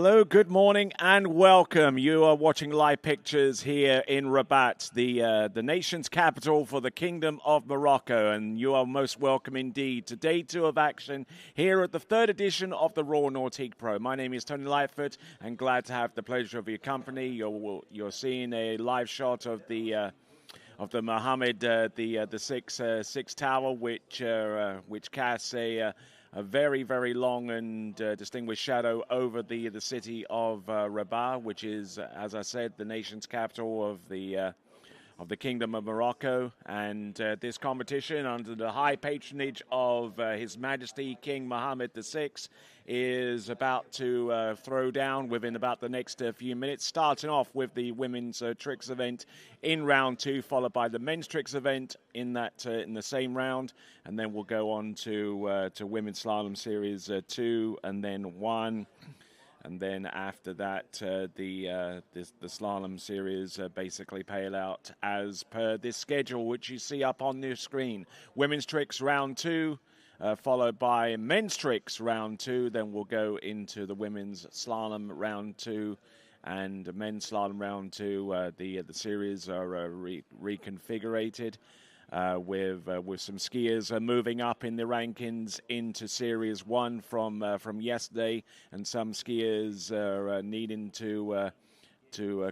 Hello, good morning, and welcome. You are watching live pictures here in Rabat, the nation's capital for the Kingdom of Morocco, and you are most welcome indeed to day 2 of action here at the 3rd edition of the Royal Nautique Pro. My name is Tony Lightfoot, and glad to have the pleasure of your company. You're seeing a live shot of the Mohammed, the six tower, which casts a very, very long and distinguished shadow over the city of Rabat, which is, as I said, the nation's capital of the Kingdom of Morocco. And this competition, under the high patronage of His Majesty King Mohammed VI, is about to throw down within about the next few minutes, starting off with the women's tricks event in round 2, followed by the men's tricks event in the same round, and then we'll go on to women's slalom series 2 and then 1. And then after that, the slalom series basically pale out as per this schedule, which you see up on the screen. Women's tricks round 2, followed by men's tricks round 2. Then we'll go into the women's slalom round 2 and men's slalom round 2. The series are reconfigurated. With some skiers moving up in the rankings into Series 1 from yesterday, and some skiers are needing to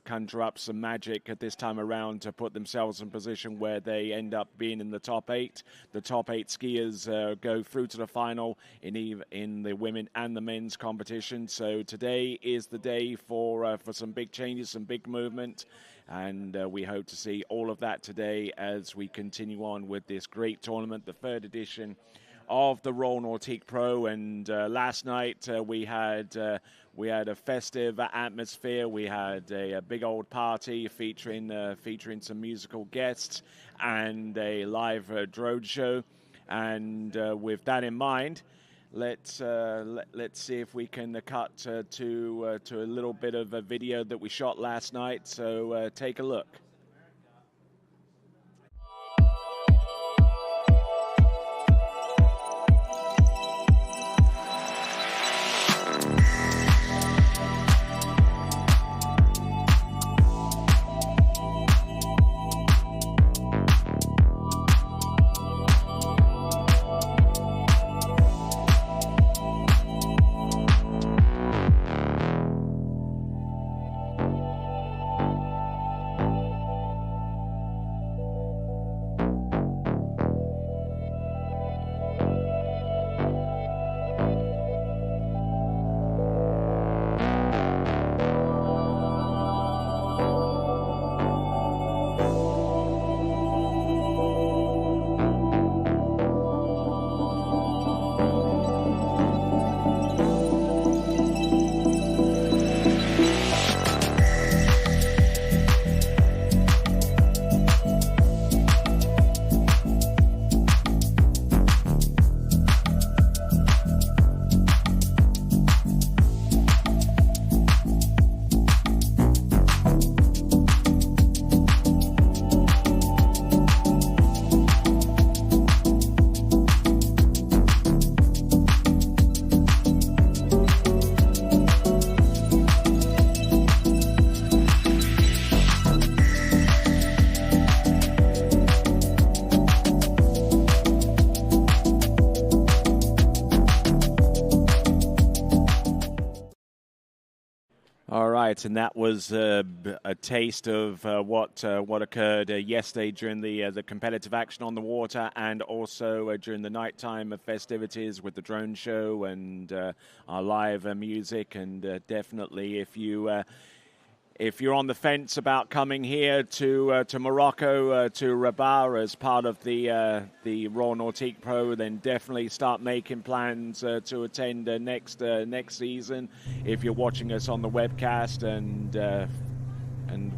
conjure up some magic at this time around to put themselves in position where they end up being in the top 8. The top 8 skiers go through to the final in the women and the men's competition. So today is the day for some big changes, some big movement. And we hope to see all of that today as we continue on with this great tournament, the 3rd edition of the Royal Nautique Pro. And last night we had a festive atmosphere. We had a big old party featuring some musical guests and a live drone show. And with that in mind, let's see if we can cut to a little bit of a video that we shot last night. So take a look. And that was a taste of what occurred yesterday during the competitive action on the water, and also during the nighttime festivities with the drone show and our live music. And definitely, if you're on the fence about coming here to Morocco, to Rabat as part of the Royal Nautique Pro, then definitely start making plans to attend next season. If you're watching us on the webcast and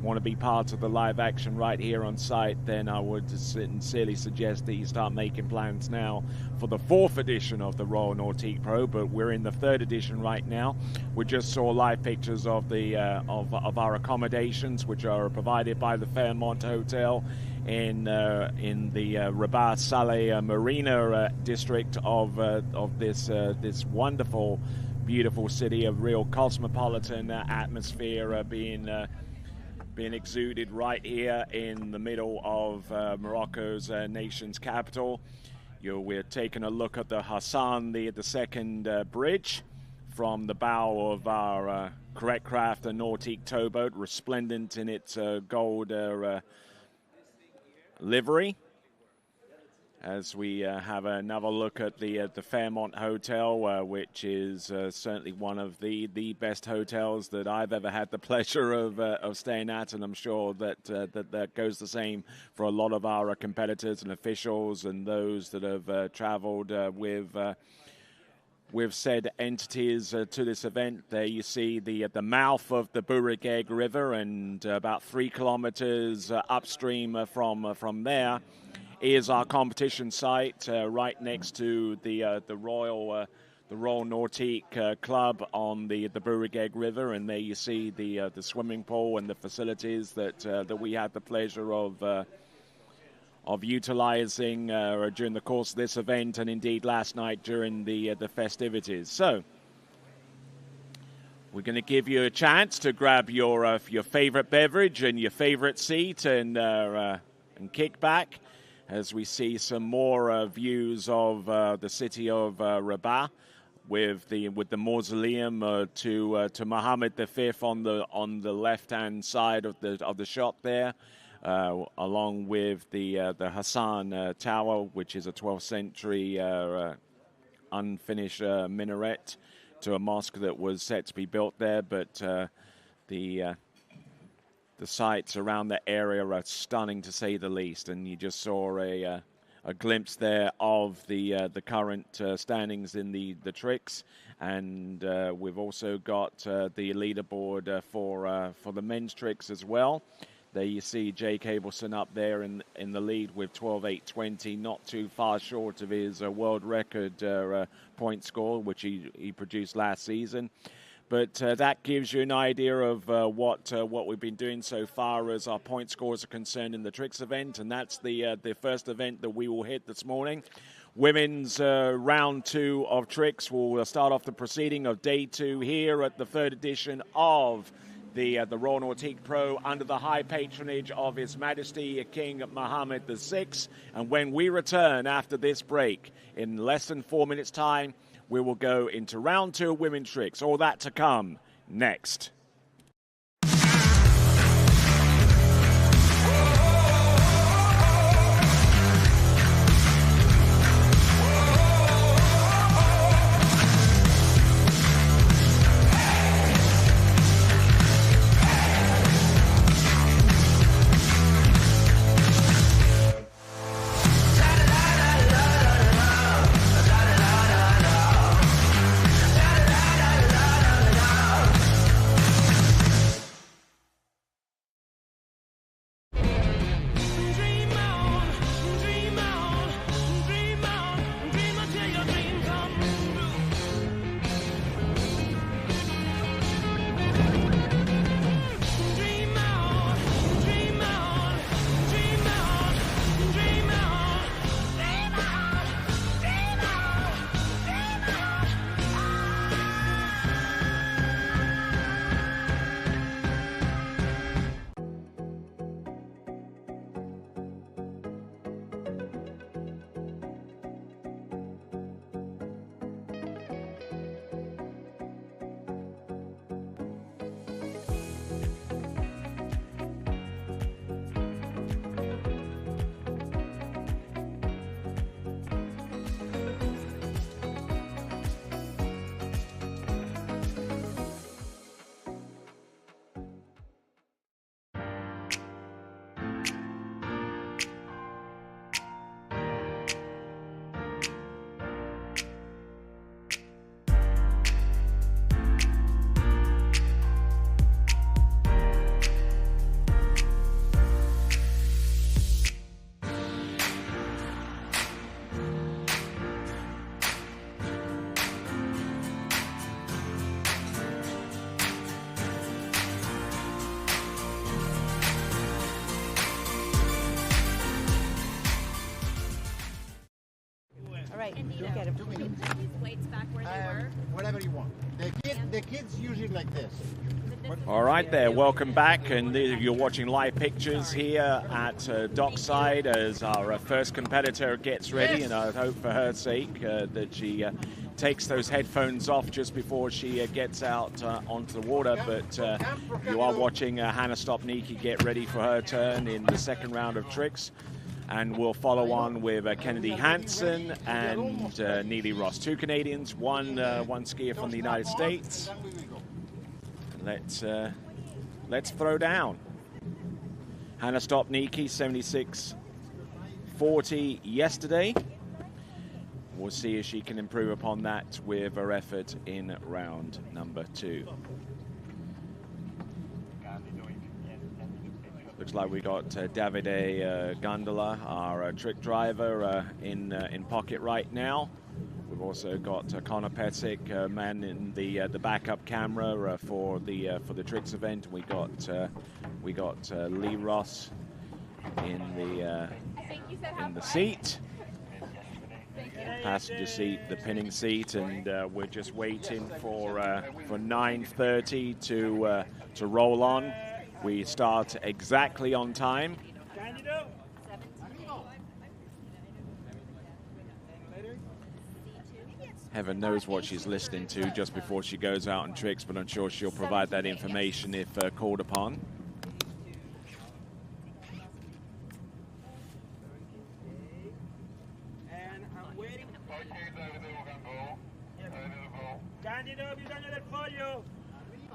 want to be part of the live action right here on site, then I would sincerely suggest that you start making plans now for the 4th edition of the Royal Nautique Pro. But we're in the 3rd edition right now. We just saw live pictures of the of our accommodations, which are provided by the Fairmont Hotel in the Rabat Saleh Marina district of this wonderful, beautiful city, a real cosmopolitan atmosphere being exuded right here in the middle of Morocco's nation's capital. We're taking a look at the Hassan, the second bridge from the bow of our correct craft, a Nautique towboat, resplendent in its gold livery. As we have another look at the Fairmont Hotel, which is certainly one of the best hotels that I've ever had the pleasure of staying at, and I'm sure that goes the same for a lot of our competitors and officials and those that have traveled with said entities to this event. There you see the mouth of the Bourigeg River, and about 3 kilometers upstream from there is our competition site, right next to the Royal Nautique Club on the Bourigeg River, and there you see the swimming pool and the facilities that we had the pleasure of utilizing during the course of this event, and indeed last night during the festivities. So we're going to give you a chance to grab your favorite beverage and your favorite seat and kick back as we see some more views of the city of Rabat, with the mausoleum to Mohammed V on the left-hand side of the shot there, along with the Hassan Tower, which is a 12th century unfinished minaret to a mosque that was set to be built there, but the sights around the area are stunning, to say the least, and you just saw a glimpse there of the current standings in the tricks, and we've also got the leaderboard for the men's tricks as well. There you see Jay Cableson up there in the lead with 12.820, not too far short of his world record point score, which he produced last season. But that gives you an idea of what we've been doing so far as our point scores are concerned in the tricks event, and that's the first event that we will hit this morning. Women's round 2 of tricks will start off the proceeding of day 2 here at the 3rd edition of the Royal Nautique Pro under the high patronage of His Majesty King Mohammed VI. And when we return after this break in less than 4 minutes' time, we will go into round 2 of women's tricks. All that to come next. Right, look at him. back where they were? Whatever you want. The kids usually like this. All right there, welcome back, and you're watching live pictures here at Dockside as our first competitor gets ready, and I hope for her sake that she takes those headphones off just before she gets out onto the water. But you are watching Hannah Stopnicki get ready for her turn in the second round of tricks, and we'll follow on with Kennedy Hansen and Neely Ross, two Canadians, one skier from the United States. Let's throw down. Hannah Stopnicki, 76.40 yesterday. We'll see if she can improve upon that with her effort in round number 2. Looks like we got Davide Gondola, our trick driver, in pocket right now. We've also got Connor Petzik, man in the backup camera for the tricks event. We got Lee Ross in the seat, passenger seat, the pinning seat, and we're just waiting for 9:30 to roll on. We start exactly on time. Heaven knows what she's listening to just before she goes out and tricks, but I'm sure she'll provide that information if called upon.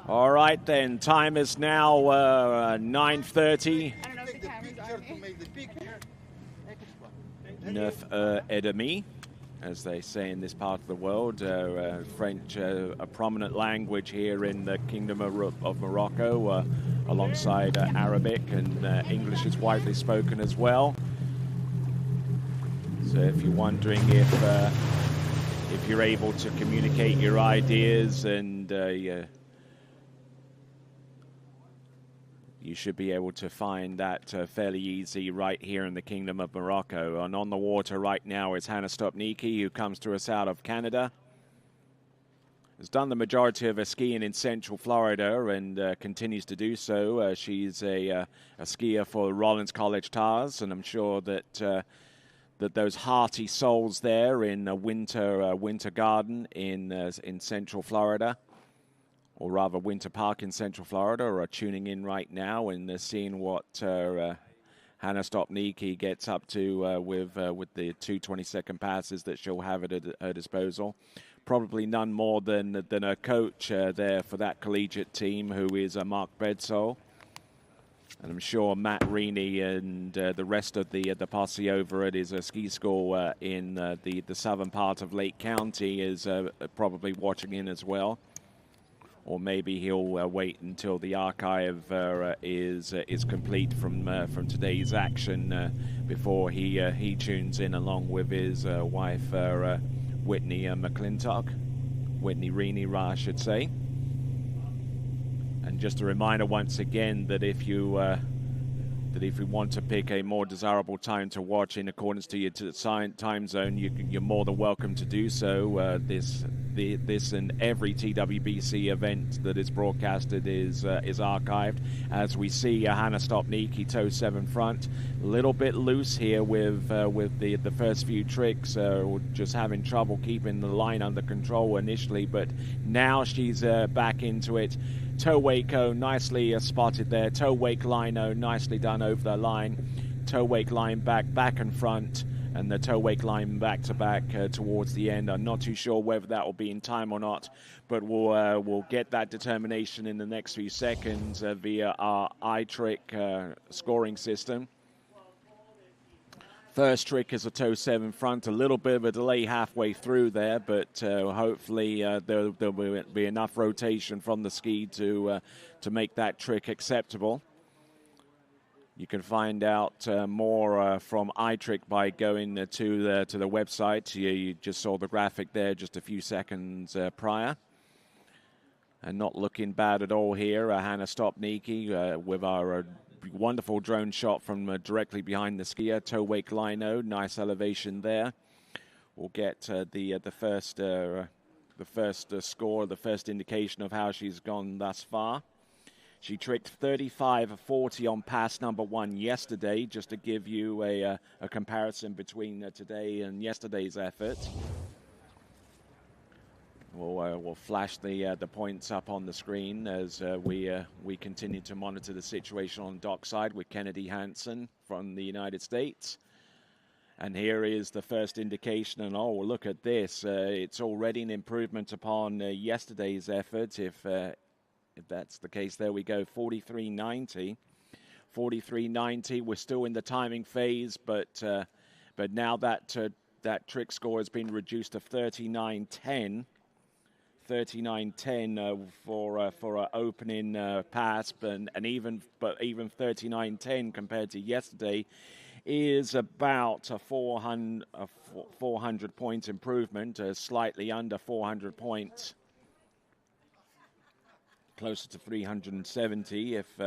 All right then, time is now 9:30. 9h30, as they say in this part of the world. French, a prominent language here in the Kingdom of Morocco, alongside Arabic, and English is widely spoken as well. So if you're wondering if you're able to communicate your ideas, and you should be able to find that fairly easy right here in the Kingdom of Morocco. And on the water right now is Hannah Stopnicki, who comes to us out of Canada. Has done the majority of her skiing in Central Florida and continues to do so. She's a skier for Rollins College Tars, and I'm sure that those hearty souls there in Winter Garden in Central Florida, or rather Winter Park in Central Florida, are tuning in right now and seeing what Hannah Stopnicki gets up to with the 2 22nd passes that she'll have at her disposal. Probably none more than her coach there for that collegiate team, who is Mark Bedsole. And I'm sure Matt Reaney and the rest of the posse over at his ski school in the southern part of Lake County is probably watching in as well. Or maybe he'll wait until the archive is complete from today's action before he tunes in, along with his wife Whitney McClintock, Whitney Reaney, I should say. And just a reminder once again that if you want to pick a more desirable time to watch in accordance to your time zone, you're more than welcome to do so. This and every TWBC event that is broadcasted is archived. As we see Hannah Stopnicki toe 7 front, a little bit loose here with the first few tricks, just having trouble keeping the line under control initially, but now she's back into it. Toe wake-o, nicely spotted there. Toe wake line-o, nicely done over the line. Toe wake line back and front, and the toe wake line back to back towards the end. I'm not too sure whether that will be in time or not, but we'll get that determination in the next few seconds via our iTrick scoring system. First trick is a toe 7 front, a little bit of a delay halfway through there, but hopefully there'll be enough rotation from the ski to make that trick acceptable. You can find out more from iTrick by going to the website. You just saw the graphic there just a few seconds prior. And not looking bad at all here, Hannah Stopnicki with our wonderful drone shot from directly behind the skier. Toe wake lino, nice elevation there. We'll get the first score, the first indication of how she's gone thus far. She tricked 35.40 on pass number 1 yesterday, just to give you a comparison between today and yesterday's effort. We'll flash the points up on the screen as we continue to monitor the situation on dockside with Kennedy Hansen from the United States. And here is the first indication, and oh, look at this. It's already an improvement upon yesterday's effort. If that's the case, there we go, 43.90. 43.90, we're still in the timing phase, but now that trick score has been reduced to 39.10. 39.10 for an opening pass, but even 39.10 compared to yesterday is about a 400 point improvement, slightly under 400 points. Closer to 370 if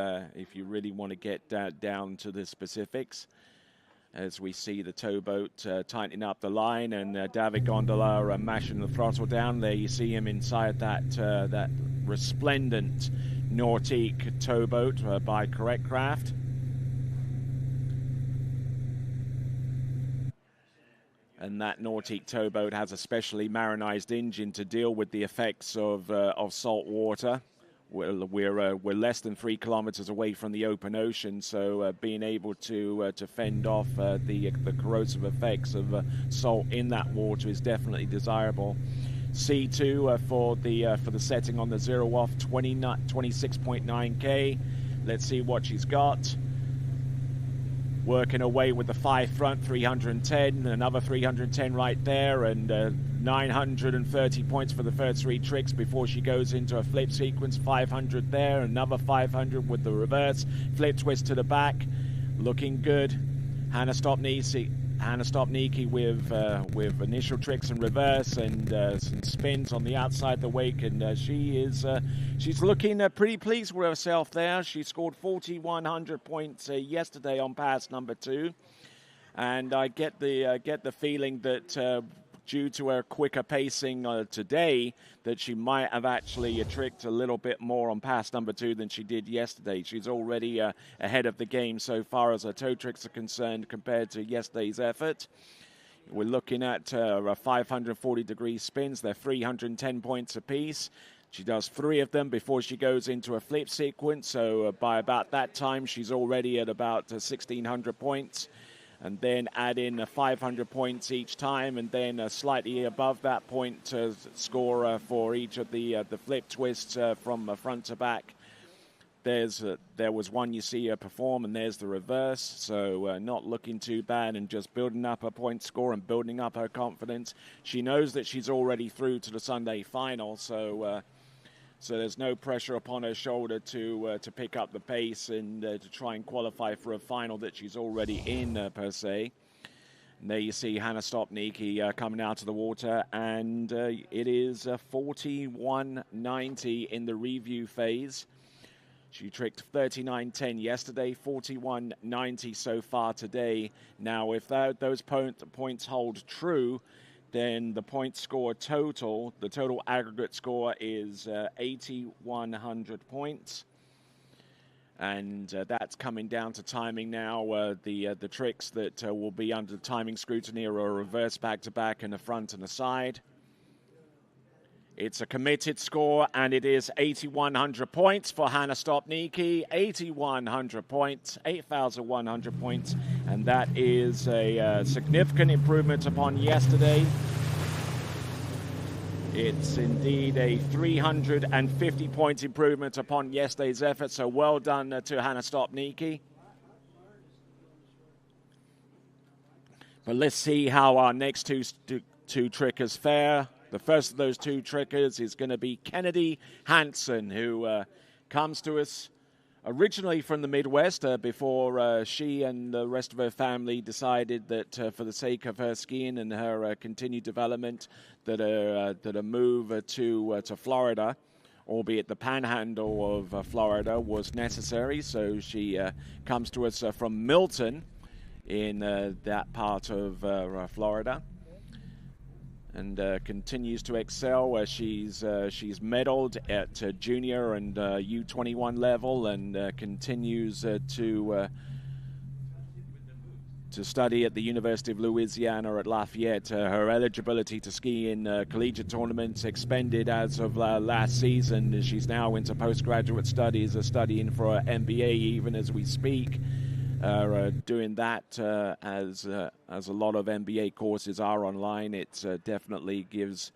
you really want to get down to the specifics. As we see the towboat tightening up the line, and David Gondola mashing the throttle down. There you see him inside that resplendent Nautique towboat by Correct Craft. And that Nautique towboat has a specially marinized engine to deal with the effects of salt water. We're less than 3 kilometers away from the open ocean, so being able to fend off the corrosive effects of salt in that water is definitely desirable. C2 for the setting on the 0 off 26.9K. Let's see what she's got. Working away with the 5 front, 310, another 310 right there, and 930 points for the first 3 tricks before she goes into a flip sequence. 500 there, another 500 with the reverse flip twist to the back, looking good. Hannah Stopnicki with initial tricks and reverse and some spins on the outside of the wake, and she's looking pretty pleased with herself there. She scored 4,100 points yesterday on pass number 2, and I get the feeling that due to her quicker pacing today, that she might have actually tricked a little bit more on pass number 2 than she did yesterday. She's already ahead of the game so far as her tow tricks are concerned compared to yesterday's effort. We're looking at 540-degree spins. They're 310 points apiece. She does 3 of them before she goes into a flip sequence, so by about that time she's already at about 1,600 points. And then add in 500 points each time, and then slightly above that point score for each of the flip twists from front to back. There was one you see her perform, and there's the reverse. So not looking too bad, and just building up her point score and building up her confidence. She knows that she's already through to the Sunday final, so there's no pressure upon her shoulder to pick up the pace and to try and qualify for a final that she's already in, per se. And there you see Hannah Stopnicki coming out of the water, and it is 41.90 in the review phase. She tricked 39.10 yesterday, 41.90 so far today. Now, if those points hold true, then the point score total, the total aggregate score is 8,100 points. And that's coming down to timing now. The tricks that will be under timing scrutiny are a reverse back-to-back and a front and a side. It's a committed score, and it is 8,100 points for Hannah Stopnicki. 8,100 points, 8,100 points, and that is a significant improvement upon yesterday. It's indeed a 350-point improvement upon yesterday's effort, so well done to Hannah Stopnicki. But let's see how our next two trickers fare. The first of those 2 trickers is going to be Kennedy Hansen, who comes to us originally from the Midwest before she and the rest of her family decided that for the sake of her skiing and her continued development, that a move to Florida, albeit the panhandle of Florida, was necessary. So she comes to us from Milton in that part of Florida. and continues to excel. She's medaled at junior and U21 level, and continues to study at the University of Louisiana at Lafayette. Her eligibility to ski in collegiate tournaments expended as of last season. She's now into postgraduate studies, studying for an MBA even as we speak. Doing that as a lot of MBA courses are online. It definitely gives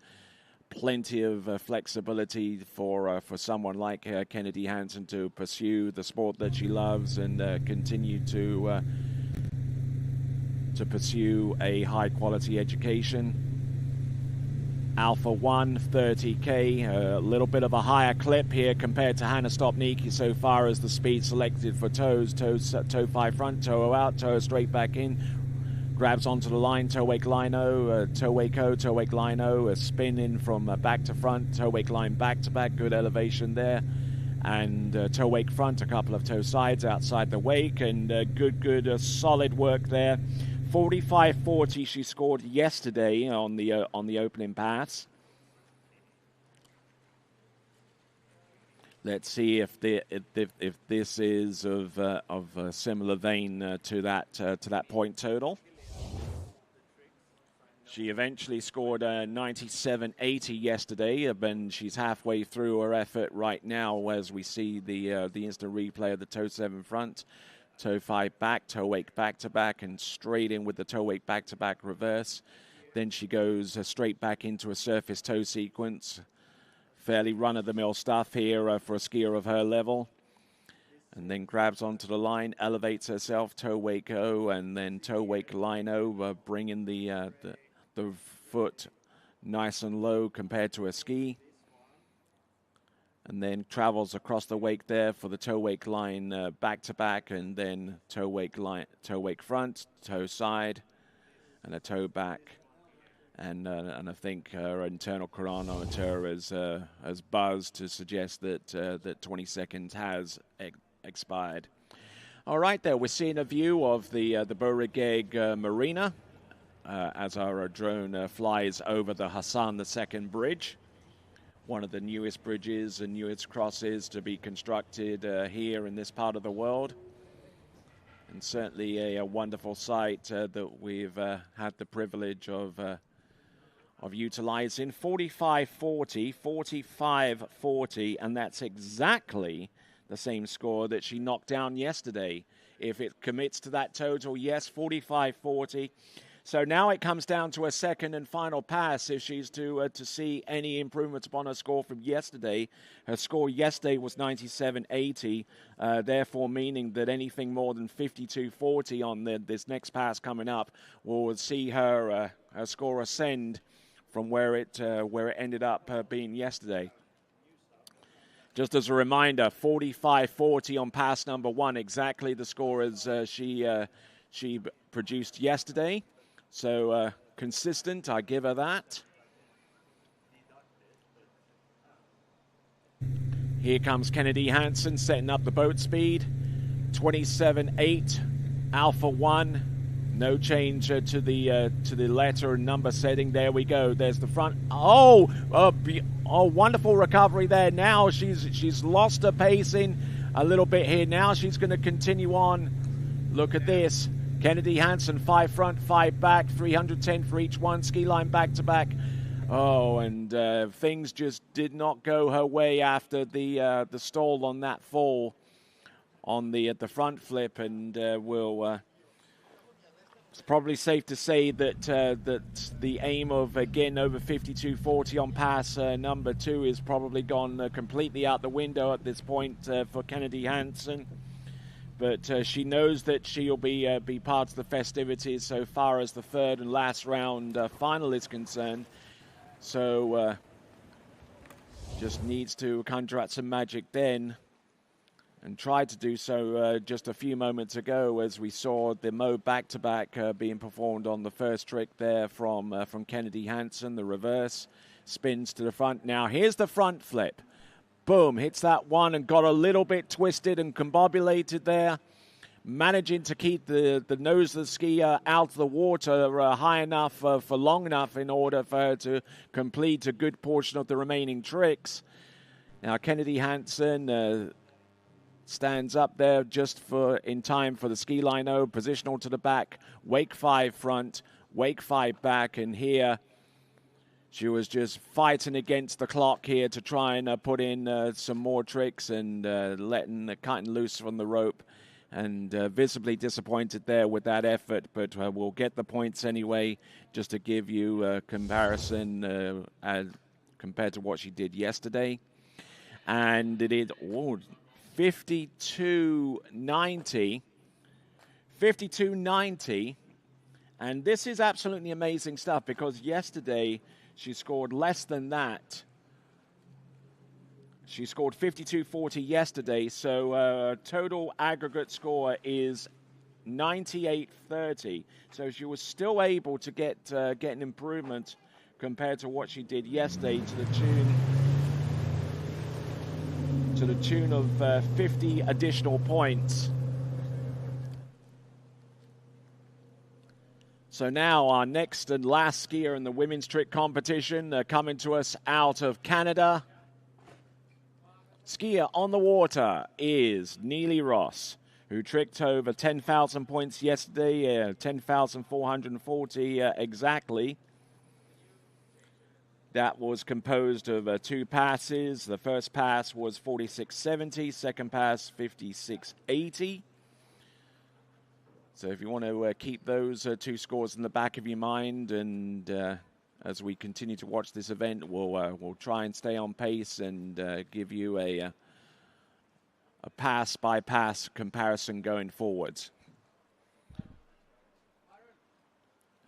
plenty of flexibility for someone like Kennedy Hansen to pursue the sport that she loves and continue to pursue a high-quality education. Alpha 1, 30K, a little bit of a higher clip here compared to Hannah Stopnicki so far as the speed selected for toes. Toe 5 front, toe out, toe straight back in. Grabs onto the line, toe wake lino, toe wake O, toe wake lino, a spin in from back to front, toe wake line back to back, good elevation there. And toe wake front, a couple of toe sides outside the wake, and good solid work there. 45.40 she scored yesterday on the opening pass. Let's see if this is of a similar vein to that point total. She eventually scored 97.80 yesterday, and she's halfway through her effort right now as we see the instant replay of the toe 7 front. Toe 5 back, toe wake back to back, and straight in with the toe wake back to back reverse. Then she goes straight back into a surface toe sequence. Fairly run-of-the-mill stuff here for a skier of her level. And then grabs onto the line, elevates herself, toe wake O, and then toe wake line O, bringing the foot nice and low compared to a ski. And then travels across the wake there for the toe wake line back to back, and then toe wake front, toe side, and a toe back. And I think her internal chronometer has buzzed to suggest that 20 seconds has expired. All right, there we're seeing a view of the Beauregard Marina as our drone flies over the Hassan II bridge. One of the newest bridges and newest crosses to be constructed here in this part of the world. And certainly a wonderful site that we've had the privilege of utilizing. 45.40, 45.40, and that's exactly the same score that she knocked down yesterday. If it commits to that total, yes, 45.40. So now it comes down to a second and final pass if she's to see any improvements upon her score from yesterday. Her score yesterday was 97.80, therefore meaning that anything more than 52.40 on this next pass coming up will see her score ascend from where it ended up being yesterday. Just as a reminder, 45.40 on pass number 1, exactly the score as she produced yesterday. So consistent, I give her that. Here comes Kennedy Hansen setting up the boat speed. 27.8, Alpha 1. No change to the letter and number setting. There we go. There's the front. Oh, wonderful recovery there. Now she's lost her pacing a little bit here. Now she's going to continue on. Look at this. Kennedy Hansen, 5 front, 5 back, 310 for each one, ski line back to back. Oh, and things just did not go her way after the stall on that fall on the front flip, and it's probably safe to say that the aim of getting over 52.40 on pass number 2 is probably gone completely out the window at this point for Kennedy Hansen. But she knows that she'll be part of the festivities so far as the third and last round final is concerned. So just needs to conjure up some magic then, and tried to do so just a few moments ago as we saw the Mo back-to-back being performed on the first trick there from Kennedy Hansen. The reverse spins to the front. Now here's the front flip. Boom, hits that one and got a little bit twisted and combobulated there. managing to keep the nose of the skier out of the water high enough for long enough in order for her to complete a good portion of the remaining tricks. Now, Kennedy Hansen stands up there just in time for the ski line O, positional to the back, wake 5 front, wake 5 back, and here she was just fighting against the clock here to try and put in some more tricks and cutting loose from the rope, and visibly disappointed there with that effort, but we'll get the points anyway, just to give you a comparison compared to what she did yesterday. And it is 52.90, 52.90, and this is absolutely amazing stuff, because yesterday she scored less than that. She scored 52.40 yesterday, so total aggregate score is 98.30. So she was still able to get an improvement compared to what she did yesterday, to the tune of 50 additional points. So now our next and last skier in the women's trick competition, coming to us out of Canada. Skier on the water is Neely Ross, who tricked over 10,000 points yesterday, 10,440 exactly. That was composed of 2 passes. The first pass was 46.70, second pass 56.80. So if you want to keep those 2 scores in the back of your mind, and as we continue to watch this event, we'll try and stay on pace and give you a pass-by-pass comparison going forwards.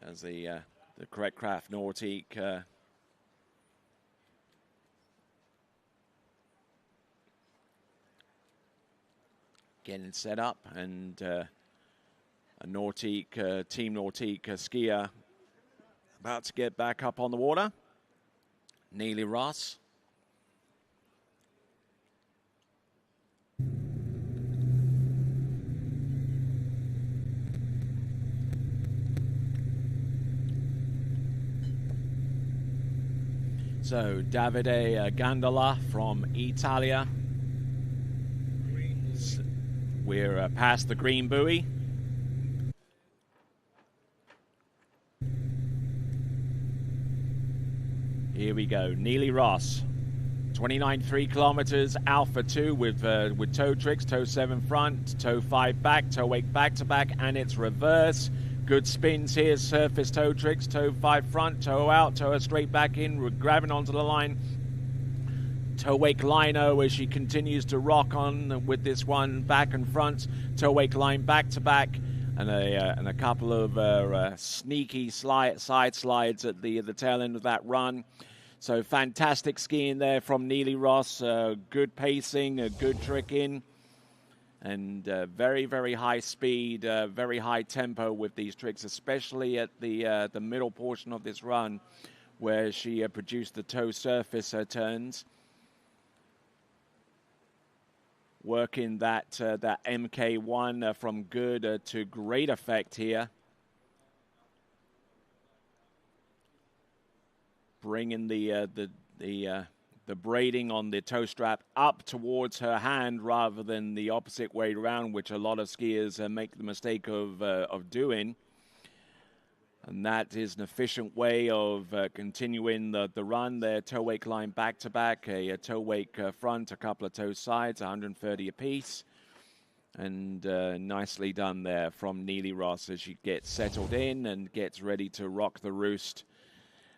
As the Correct Craft Nautique getting set up, and a Nautique, Team Nautique skier about to get back up on the water. Neely Ross. So Davide Gandola from Italia. We're past the green buoy. Here we go, Neely Ross, 29.3 kilometers, Alpha 2 with toe tricks, toe 7 front, toe 5 back, toe wake back to back, and it's reverse. Good spins here, surface toe tricks, toe 5 front, toe out, toe straight back in, we're grabbing onto the line. Toe wake lino as she continues to rock on with this one, back and front, toe wake line back to back. And a couple of sneaky side slides at the tail end of that run. So fantastic skiing there from Neely Ross. Good pacing, good tricking, and very, very high speed, very high tempo with these tricks, especially at the middle portion of this run, where she produced the toe surface turns. Working that MK1 from good to great effect here. Bringing the braiding on the toe strap up towards her hand rather than the opposite way around, which a lot of skiers make the mistake of doing. And that is an efficient way of continuing the run there. Toe wake line back to back, a toe wake front, a couple of toe sides, 130 apiece. And nicely done there from Neely Ross as she gets settled in and gets ready to rock the roost.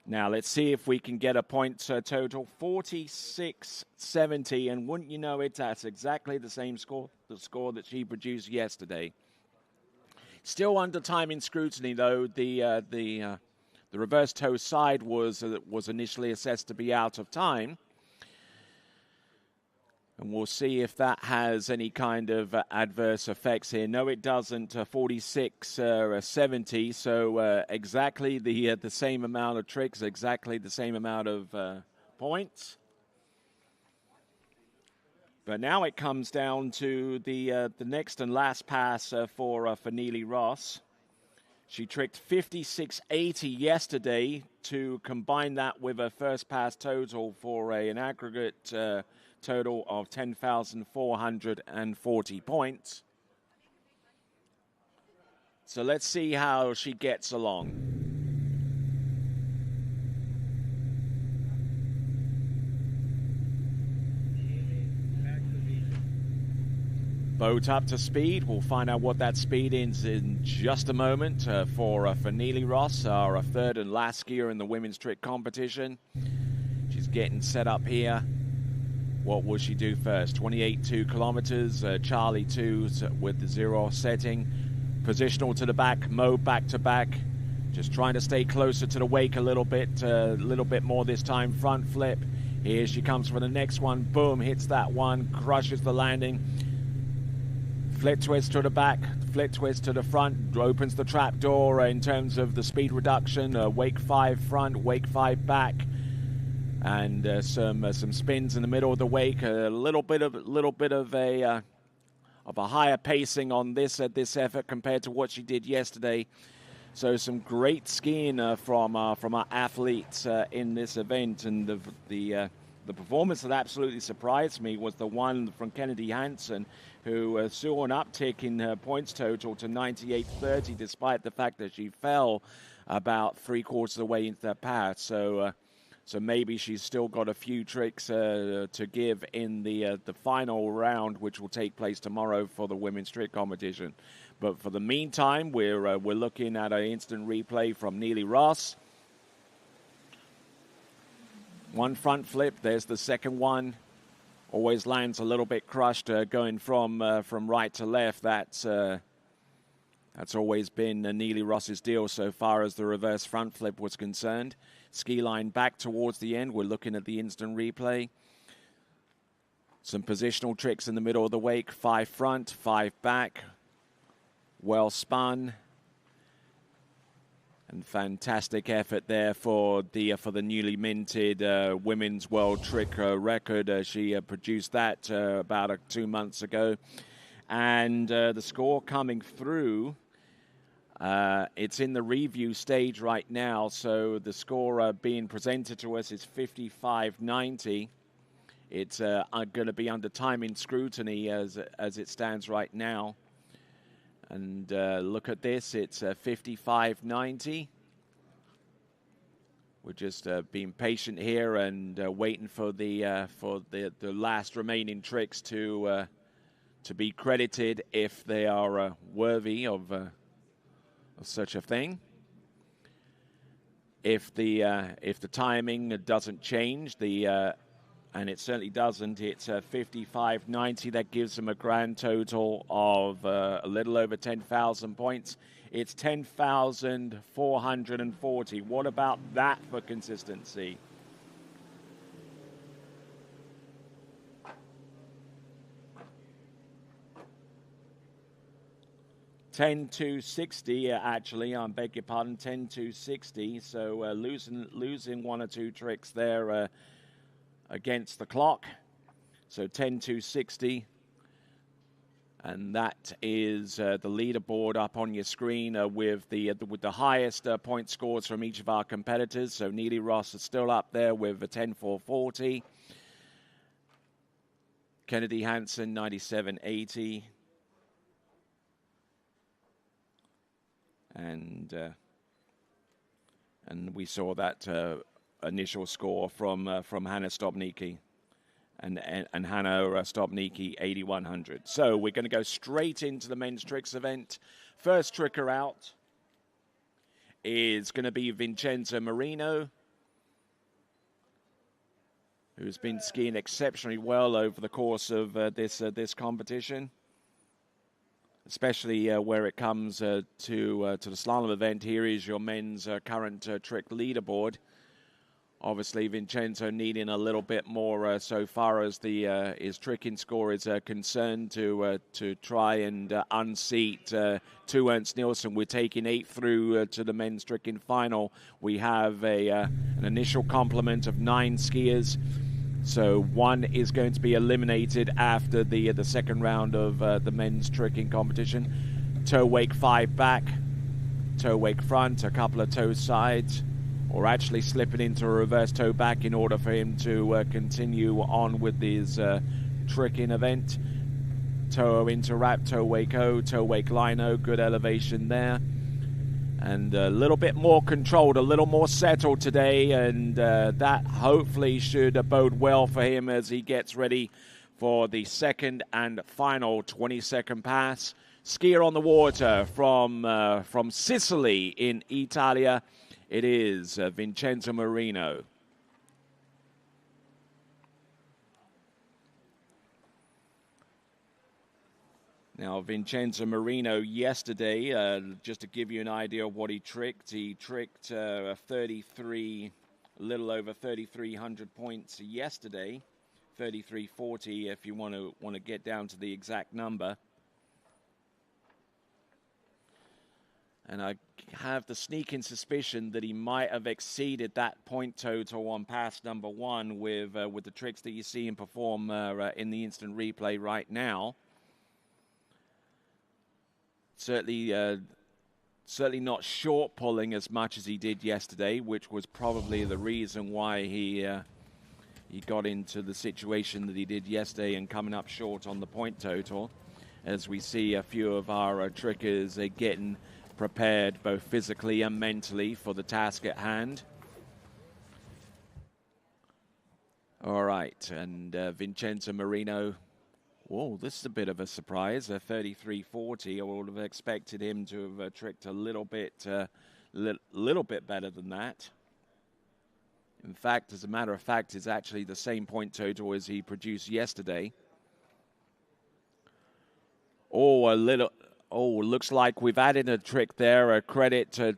Now let's see if we can get a point total, 46.70. And wouldn't you know it, that's exactly the same score, the score that she produced yesterday. Still under timing scrutiny, though. The reverse toe side was initially assessed to be out of time. And we'll see if that has any kind of adverse effects here. No, it doesn't. 46.70, so exactly the same amount of tricks, exactly the same amount of points. But now it comes down to the next and last pass for Neely Ross. She tricked 56.80 yesterday to combine that with a first pass total for an aggregate total of 10,440 points. So let's see how she gets along. Boat up to speed. We'll find out what that speed is in just a moment for Neely Ross, our third and last skier in the women's trick competition. She's getting set up here. What will she do first? 28.2 kilometers, Charlie 2 with the 0 setting. Positional to the back, mode back to back. Just trying to stay closer to the wake a little bit more this time. Front flip. Here she comes for the next one. Boom, hits that one, crushes the landing. Flip twist to the back, flip twist to the front, opens the trap door in terms of the speed reduction. Wake 5 front, wake 5 back, and some spins in the middle of the wake. A little bit of a higher pacing on this effort compared to what she did yesterday. So some great skiing from our athletes in this event, and the performance that absolutely surprised me was the one from Kennedy Hansen, who saw an uptick in her points total to 98.30, despite the fact that she fell about 3/4 of the way into the pass. So maybe she's still got a few tricks to give in the final round, which will take place tomorrow for the women's trick competition. But for the meantime, we're looking at an instant replay from Neely Ross. One front flip. There's the second one. Always lands a little bit crushed, going from right to left. That's always been Neely Ross's deal so far as the reverse front flip was concerned. Ski line back towards the end. We're looking at the instant replay. Some positional tricks in the middle of the wake. 5 front, 5 back. Well spun. And fantastic effort there for the newly minted women's world trick record. She produced that about 2 months ago. And the score coming through, it's in the review stage right now. So the score being presented to us is 55.90. It's going to be under timing scrutiny as it stands right now. And look at this, it's 55.90. We're just being patient here and waiting for the last remaining tricks to be credited if they are worthy of such a thing. If the timing doesn't change, and it certainly doesn't, it's 55.90. That gives them a grand total of a little over 10,000 points. It's 10,440. What about that for consistency? $10,260 actually. I beg your pardon. $10,260. So losing 1 or 2 tricks there against the clock. So 10,260. And that is the leaderboard up on your screen with the highest point scores from each of our competitors. So Neely Ross is still up there with a 10,440. Kennedy Hansen 97.80. And we saw that initial score from Hannah Stopnicki. And Hannah Stopnicki, 8,100. So we're going to go straight into the men's tricks event. First tricker out is going to be Vincenzo Marino, who's been skiing exceptionally well over the course of this competition, especially where it comes to the slalom event. Here is your men's current trick leaderboard. Obviously, Vincenzo needing a little bit more so far as his tricking score is concerned to try and unseat 2 Ernst Nielsen. We're taking 8 through to the men's tricking final. We have an initial complement of 9 skiers. So one is going to be eliminated after the second round of the men's tricking competition. Toe wake 5 back, toe wake front, a couple of toe sides, or actually slipping into a reverse toe back in order for him to continue on with his tricking event. Toe into wrap, toe wake O, toe wake line O, good elevation there. And a little bit more controlled, a little more settled today, and that hopefully should bode well for him as he gets ready for the second and final 20-second pass. Skier on the water from Sicily in Italia, it is Vincenzo Marino. Now, Vincenzo Marino yesterday, just to give you an idea of what he tricked a 33, a little over 3,300 points yesterday, 3,340 if you want to get down to the exact number. And I have the sneaking suspicion that he might have exceeded that point total on pass number 1 with the tricks that you see him perform in the instant replay right now. Certainly not short pulling as much as he did yesterday, which was probably the reason why he got into the situation that he did yesterday and coming up short on the point total. As we see a few of our trickers getting prepared both physically and mentally for the task at hand. All right, and Vincenzo Marino. Whoa, this is a bit of a surprise, a 33.40. I would have expected him to have tricked a little bit better than that. In fact, as a matter of fact, it's actually the same point total as he produced yesterday. Looks like we've added a trick there, a credit to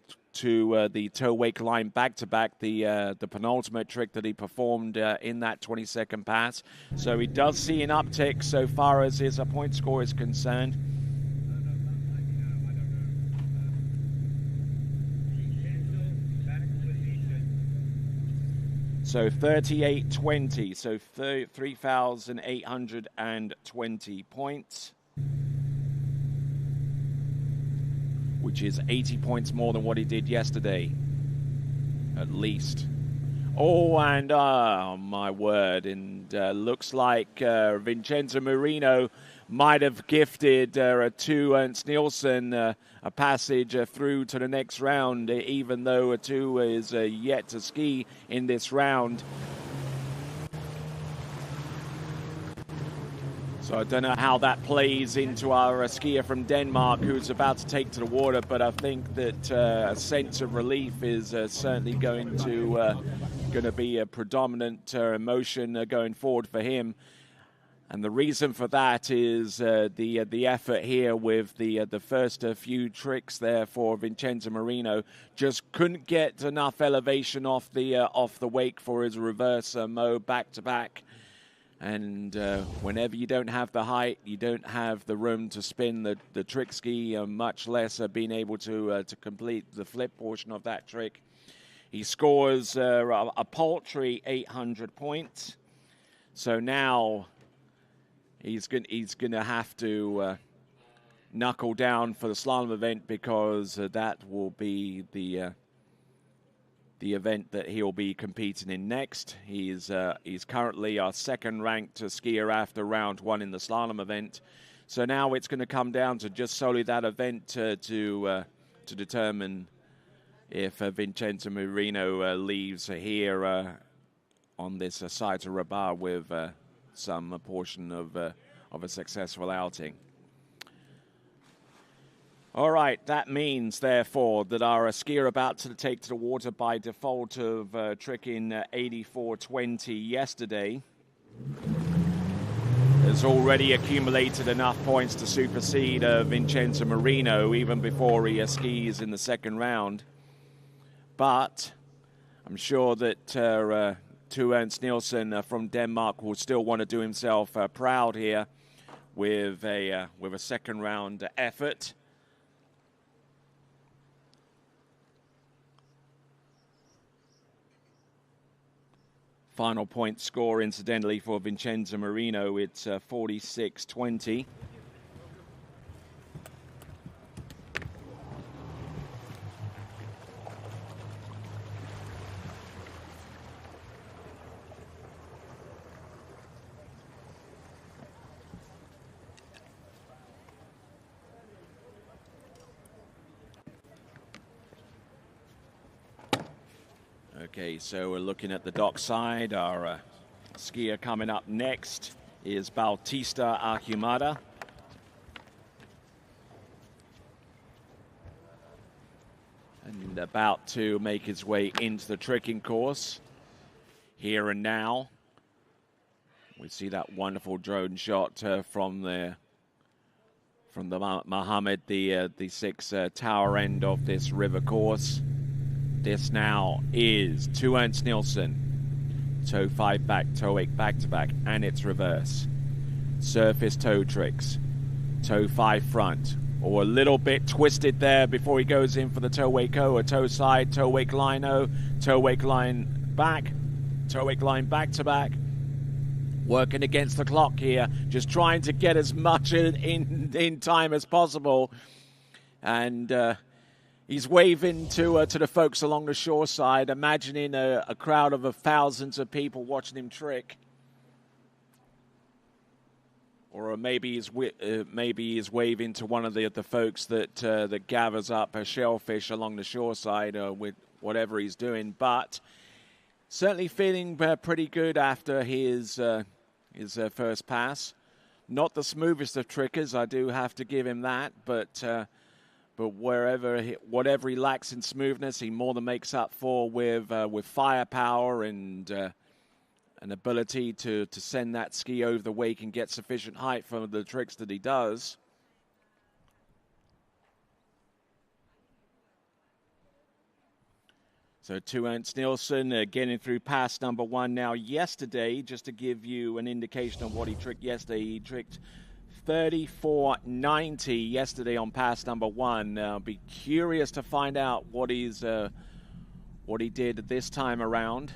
the toe wake line back-to-back, the penultimate trick that he performed in that 20-second pass. So he does see an uptick so far as his point score is concerned. So 38.20, so 3,820 points, which is 80 points more than what he did yesterday, at least. Oh, and my word, and looks like Vincenzo Marino might have gifted to Ernst Nielsen a passage through to the next round, even though two is yet to ski in this round. So I don't know how that plays into our skier from Denmark who's about to take to the water, but I think that a sense of relief is certainly going to be a predominant emotion going forward for him. And the reason for that is the effort here with the first few tricks there for Vincenzo Marino. Just couldn't get enough elevation off the wake for his reverse mow back-to-back. And whenever you don't have the height, you don't have the room to spin the trick ski, much less being able to complete the flip portion of that trick. He scores a paltry 800 points. So now he's going to have to knuckle down for the slalom event, because that will be the event that he'll be competing in next. He's currently our second-ranked skier after round 1 in the slalom event. So now it's going to come down to just solely that event to determine if Vincenzo Marino leaves here on this side to Rabat with some portion of a successful outing. All right, that means, therefore, that our skier about to take to the water by default of tricking 84.20 yesterday has already accumulated enough points to supersede Vincenzo Marino even before he skis in the second round. But I'm sure that to Ernst Nielsen from Denmark will still want to do himself proud here with a second round effort. Final point score, incidentally, for Vincenzo Marino, it's 46-20. Okay, so we're looking at the dockside. Our skier coming up next is Bautista Ahumada. And about to make his way into the tricking course. Here and now, we see that wonderful drone shot from the Mohammed, the six tower end of this river course. This now is 2 Ernst Nielsen, toe 5 back, toe 8 back to back, and it's reverse. Surface toe tricks, toe 5 front, or a little bit twisted there before he goes in for the toe wake O, a toe side, toe wake line O, toe wake line back to back. Working against the clock here, just trying to get as much in time as possible. And he's waving to the folks along the shore side, imagining a crowd of thousands of people watching him trick. Or maybe he's waving to one of the folks that gathers up shellfish along the shore side with whatever he's doing. But certainly feeling pretty good after his first pass. Not the smoothest of trickers, I do have to give him that, but whatever he lacks in smoothness, he more than makes up for with firepower and an ability to send that ski over the wake and get sufficient height for the tricks that he does. So 2 Ernst Nielsen getting through pass number 1 now. Yesterday, just to give you an indication of what he tricked yesterday, he tricked 34.90 yesterday on pass number 1. I'll be curious to find out what he did this time around.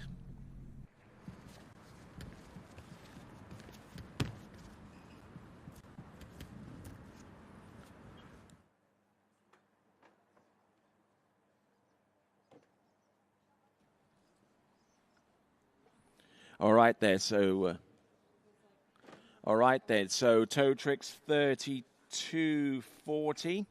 All right there, so toe tricks 32.40.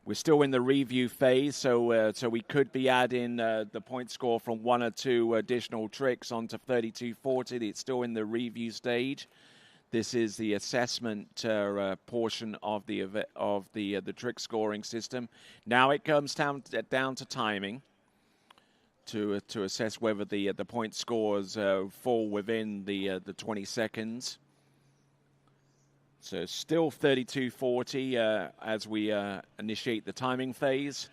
We're still in the review phase, so we could be adding the point score from 1 or 2 additional tricks onto 32.40. It's still in the review stage. This is the assessment portion of the trick scoring system. Now it comes down to timing. To assess whether the point scores fall within the 20 seconds. So still 32.40 as we initiate the timing phase.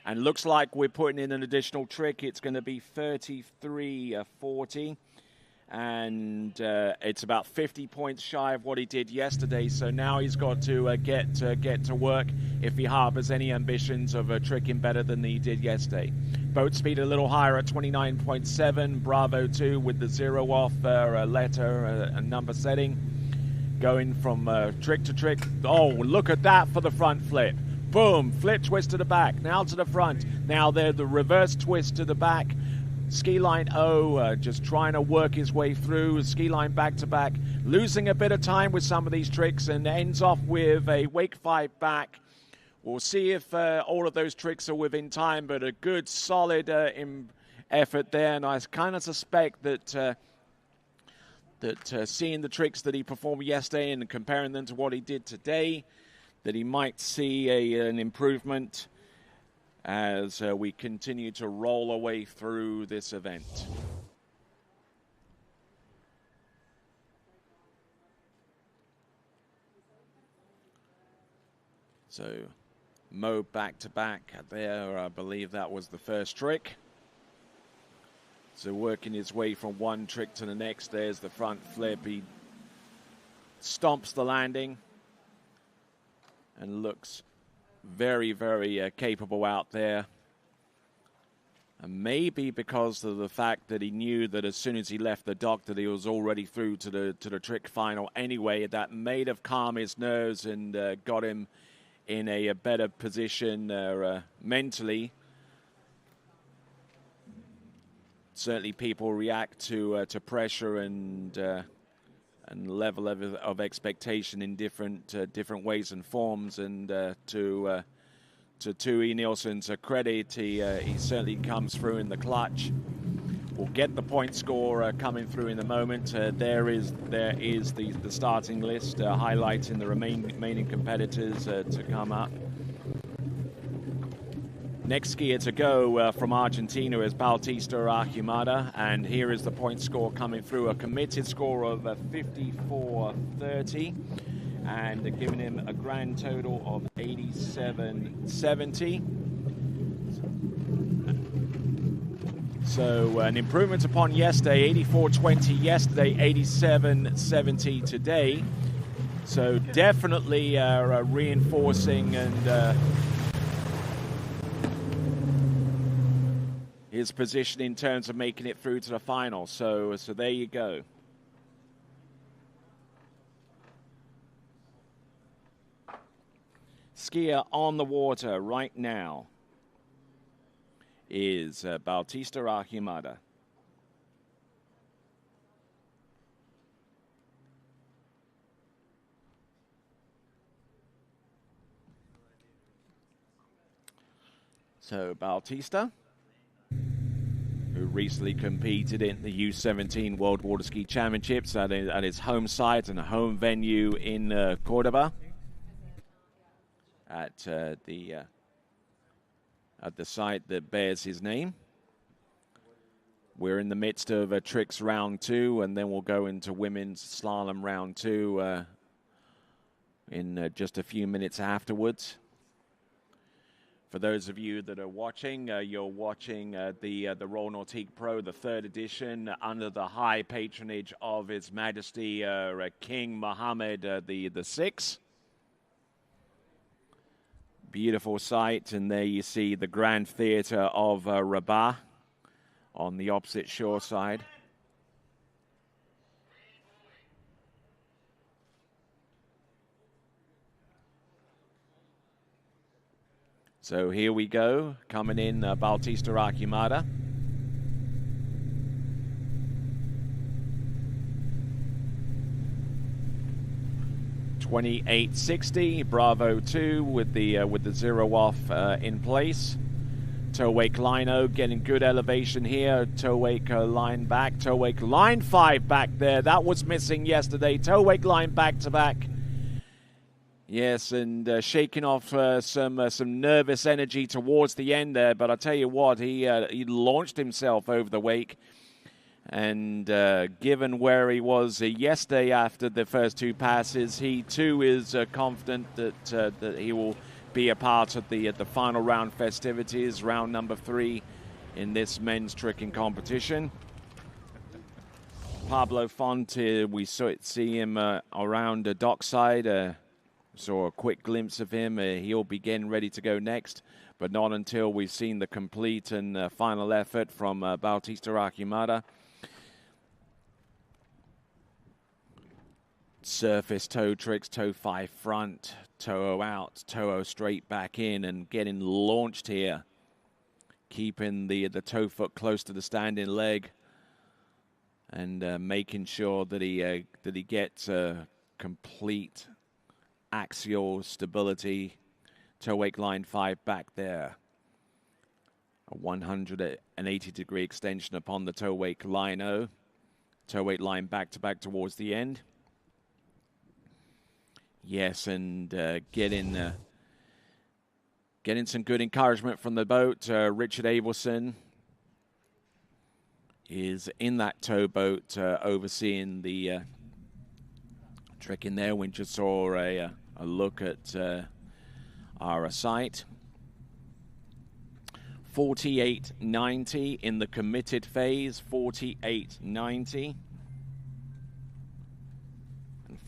And looks like we're putting in an additional trick. It's going to be 33.40. And it's about 50 points shy of what he did yesterday. So now he's got to get to work if he harbors any ambitions of tricking better than he did yesterday. Boat speed a little higher at 29.7. Bravo 2 with the 0 off letter and number setting. Going from trick to trick. Oh, look at that for the front flip. Boom, flip twist to the back. Now to the front. Now there the reverse twist to the back. Ski line O, just trying to work his way through. Ski line back to back. Losing a bit of time with some of these tricks and ends off with a wake 5 back. We'll see if all of those tricks are within time, but a good, solid effort there. And I kind of suspect that seeing the tricks that he performed yesterday and comparing them to what he did today, that he might see an improvement as we continue to roll away through this event. So Mo back to back there. I believe that was the first trick. So working his way from one trick to the next. There's the front flip. He stomps the landing and looks very, very capable out there. And maybe because of the fact that he knew that as soon as he left the dock that he was already through to the trick final anyway, that may have calmed his nerves and got him in a better position mentally. Certainly people react to pressure and level of expectation in different ways and forms, and to Tui Nielsen's credit, he certainly comes through in the clutch. We'll get the point score coming through in a moment. There is the starting list highlighting the remaining competitors to come up. Next skier to go from Argentina is Bautista Archimada, and here is the point score coming through, a committed score of 54.30. And giving him a grand total of 87.70. So an improvement upon yesterday, 84.20 yesterday, 87.70 today. So definitely reinforcing and his position in terms of making it through to the final. So there you go. Skier on the water right now is Bautista Archimada. So Bautista, who recently competed in the U17 World Waterski Championships at his home site and a home venue in Cordoba. At the site that bears his name. We're in the midst of tricks round 2, and then we'll go into women's slalom round 2 in just a few minutes afterwards. For those of you that are watching, you're watching the Royal Nautique Pro, the 3rd edition, under the high patronage of His Majesty King Mohammed the Sixth. Beautiful sight, and there you see the Grand Theatre of Rabat on the opposite shore side. So here we go, coming in Bautista Archimada. .28.60, Bravo 2 with the 0 off in place. Toe wake lino getting good elevation here. Toe wake line back. Toe wake line 5 back there. That was missing yesterday. Toe wake line back to back. Yes, and shaking off some nervous energy towards the end there. But I tell you what, he launched himself over the wake. And given where he was yesterday after the first 2 passes, he too is confident that he will be a part of the final round festivities, round number 3 in this men's tricking competition. Pablo Font, we see him around the dockside. Saw a quick glimpse of him. He'll be getting ready to go next, but not until we've seen the complete and final effort from Bautista Archimada. Surface toe tricks, toe 5 front, toe out, toe straight back in, and getting launched here. Keeping the toe foot close to the standing leg, and making sure that he gets complete axial stability. Toe wake line 5 back there. A 180-degree extension upon the toe wake lino. Toe wake line back to back towards the end. Yes, and getting some good encouragement from the boat. Richard Abelson is in that towboat overseeing the trick in there. We just saw a look at our site. 48.90 in the committed phase, 48.90.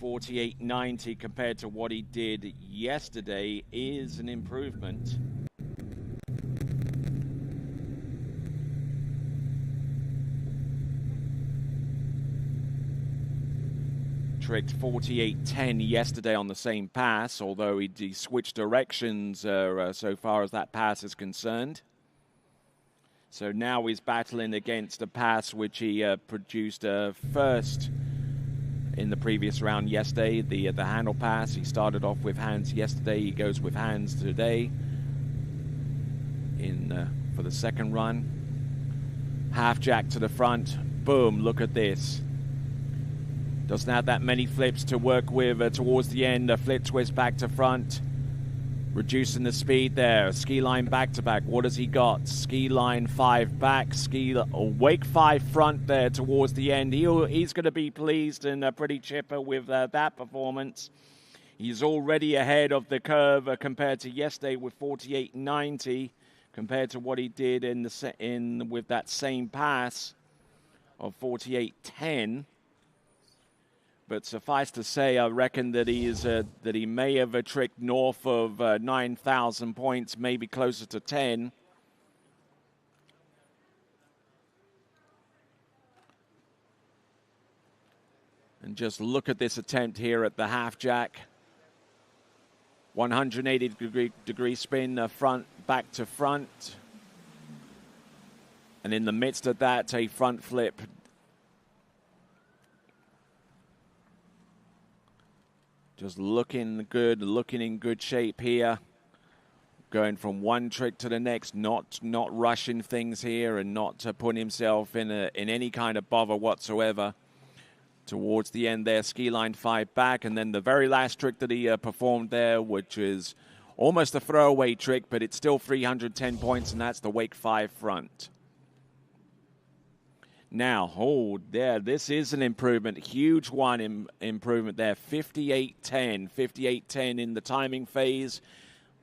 48.90 compared to what he did yesterday is an improvement. tricked 48.10 yesterday on the same pass, although he switched directions so far as that pass is concerned. So now he's battling against a pass which he produced first in the previous round yesterday, the handle pass. He started off with hands yesterday. He goes with hands today for the second run. Half jack to the front. Boom, look at this. Doesn't have that many flips to work with towards the end. A flip twist back to front. Reducing the speed there. Ski line back to back. What has he got? Ski line 5 back. Wake 5 front there towards the end. He's going to be pleased and pretty chipper with that performance. He's already ahead of the curve compared to yesterday with 48.90 compared to what he did with that same pass of 48.10. But suffice to say, I reckon that he may have tricked north of 9,000 points, maybe closer to 10. And just look at this attempt here at the half jack. 180 degree spin, front back to front. And in the midst of that, a front flip. Just looking good, looking in good shape here. Going from one trick to the next, not rushing things here and not putting himself in any kind of bother whatsoever. Towards the end there, ski line 5 back, and then the very last trick that he performed there, which is almost a throwaway trick, but it's still 310 points, and that's the wake 5 front. Now, this is an improvement, huge one improvement there, 58.10 in the timing phase.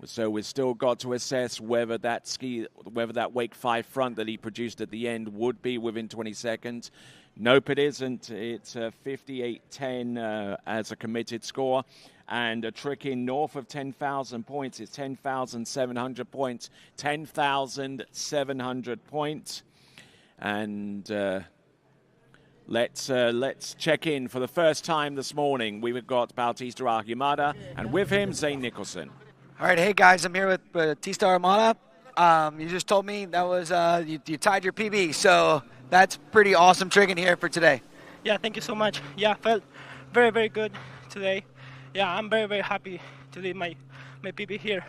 So we've still got to assess whether that wake 5 front that he produced at the end would be within 20 seconds. Nope, it isn't. It's 58.10 as a committed score. And a trick in north of 10,000 points is 10,700 points. 10,700 points. And let's check in for the first time this morning. We've got Bautista Ahumada, and with him, Zane Nicholson. All right, hey guys, I'm here with Bautista Ahumada. You just told me that was you tied your PB, so that's pretty awesome tricking here for today. Yeah, thank you so much. Yeah, felt very, very good today. Yeah, I'm very, very happy to leave my PB here.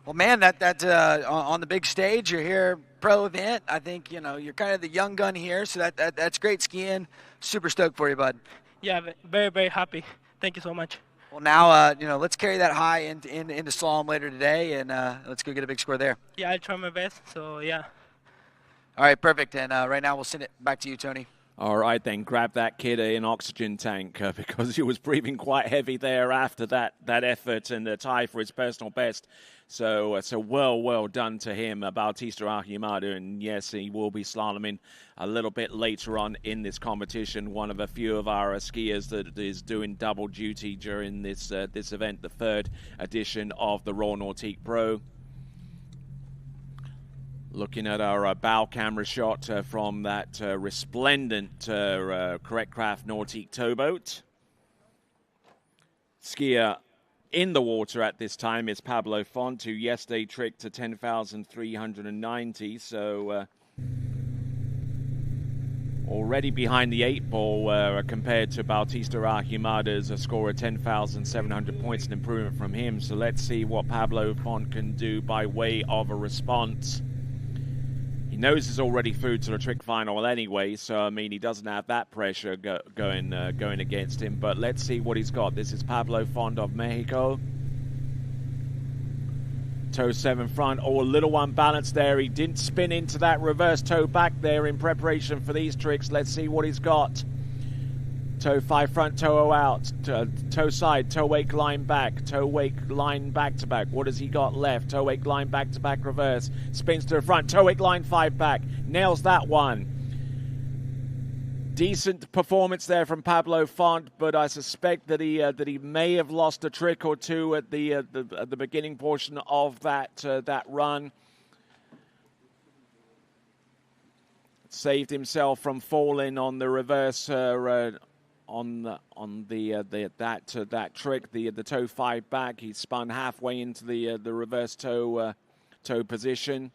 Well, man, that's on the big stage. You're here, pro event. I think you're kind of the young gun here, so that's great skiing. Super stoked for you, bud. Yeah, very, very happy. Thank you so much. Well, now let's carry that high into slalom later today, and let's go get a big score there. Yeah, I'll try my best. So yeah. All right, perfect. And right now we'll send it back to you, Tony. All right, then grab that kid an oxygen tank because he was breathing quite heavy there after that effort and the tie for his personal best. So well done to him, Bautista Ahumada, and yes, he will be slaloming a little bit later on in this competition. One of a few of our skiers that is doing double duty during this event, the third edition of the Royal Nautique Pro. Looking at our bow camera shot from that resplendent Correct Craft Nautique towboat. Skier in the water at this time is Pablo Font, who yesterday tricked to 10,390. So already behind the 8 ball compared to Bautista Ahumada's a score of 10,700 points, an improvement from him. So let's see what Pablo Font can do by way of a response. He knows he's already through to the trick final anyway, so I mean he doesn't have that pressure going against him. But let's see what he's got. This is Pablo Font of Mexico. Toe 7 front, a little unbalanced there. He didn't spin into that reverse toe back there in preparation for these tricks. Let's see what he's got. Toe 5 front, toe out, toe side, toe wake line back, toe wake line back to back. What has he got left? Toe wake line back to back reverse, spins to the front, toe wake line 5 back, nails that one. Decent performance there from Pablo Font, but I suspect that he may have lost a trick or two at the beginning portion of that run. Saved himself from falling on the reverse that trick, the toe 5 back. He spun halfway into the reverse toe position.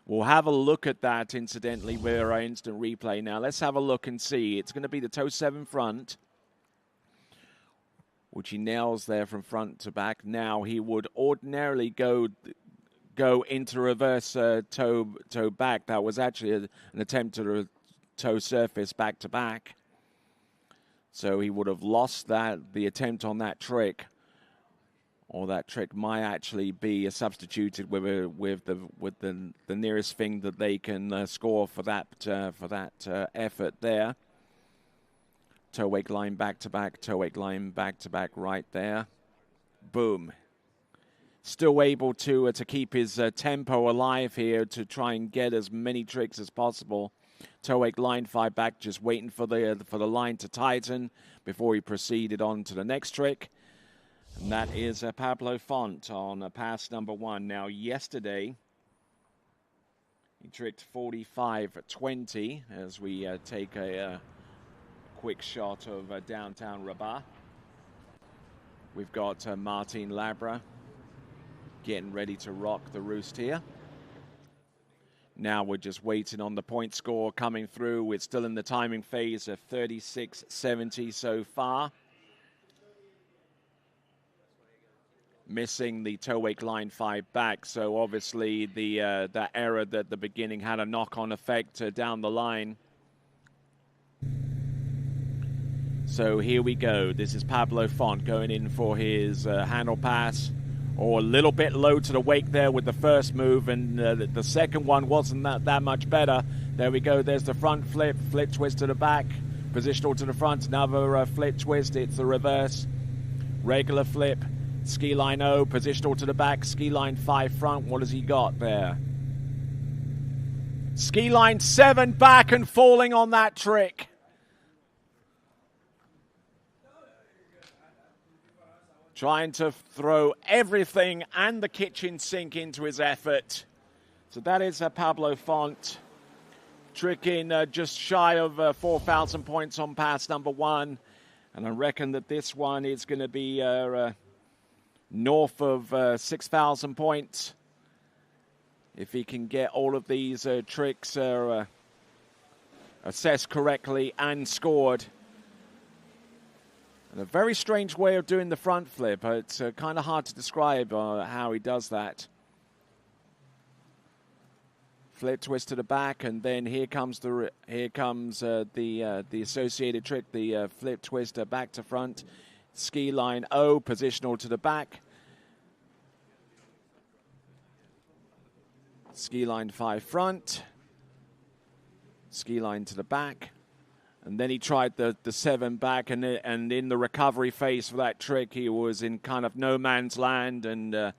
We'll have a look at that, incidentally, with our instant replay. Now, let's have a look and see. It's going to be the toe 7 front, which he nails there from front to back. Now, he would ordinarily go into reverse toe back. That was actually an attempt to toe surface back to back. So he would have lost the attempt on that trick. Or that trick might actually be substituted with the nearest thing that they can score for that effort there. Toe wake line back to back, toe wake line back to back right there. Boom. Still able to keep his tempo alive here to try and get as many tricks as possible. Toe wake line 5 back, just waiting for the line to tighten before he proceeded on to the next trick. And that is Pablo Font on pass number 1. Now, yesterday, he tricked 45-20 as we take a quick shot of downtown Rabat. We've got Martin Labra getting ready to rock the roost here. Now we're just waiting on the point score coming through. We're still in the timing phase of 36-70 so far. Missing the toe wake line 5 back, so obviously that error at the beginning had a knock-on effect down the line. So here we go. This is Pablo Font going in for his handle pass, or a little bit low to the wake there with the first move, and the second one wasn't that much better. There we go. There's the front flip twist to the back, positional to the front, another flip twist. It's the reverse, regular flip. Ski line O, positional to the back, ski line 5 front. What has he got there? Ski line 7 back and falling on that trick. Trying to throw everything and the kitchen sink into his effort. So that is Pablo Font tricking just shy of 4,000 points on pass number 1. And I reckon that this one is going to be north of 6,000 points if he can get all of these tricks assessed correctly and scored. And a very strange way of doing the front flip. It's kind of hard to describe how he does that. Flip twist to the back, and then here comes the associated trick, the flip twist back to front. Ski line O, positional to the back. Ski line 5 front. Ski line to the back. And then he tried the 7 back, and in the recovery phase for that trick, he was in kind of no man's land and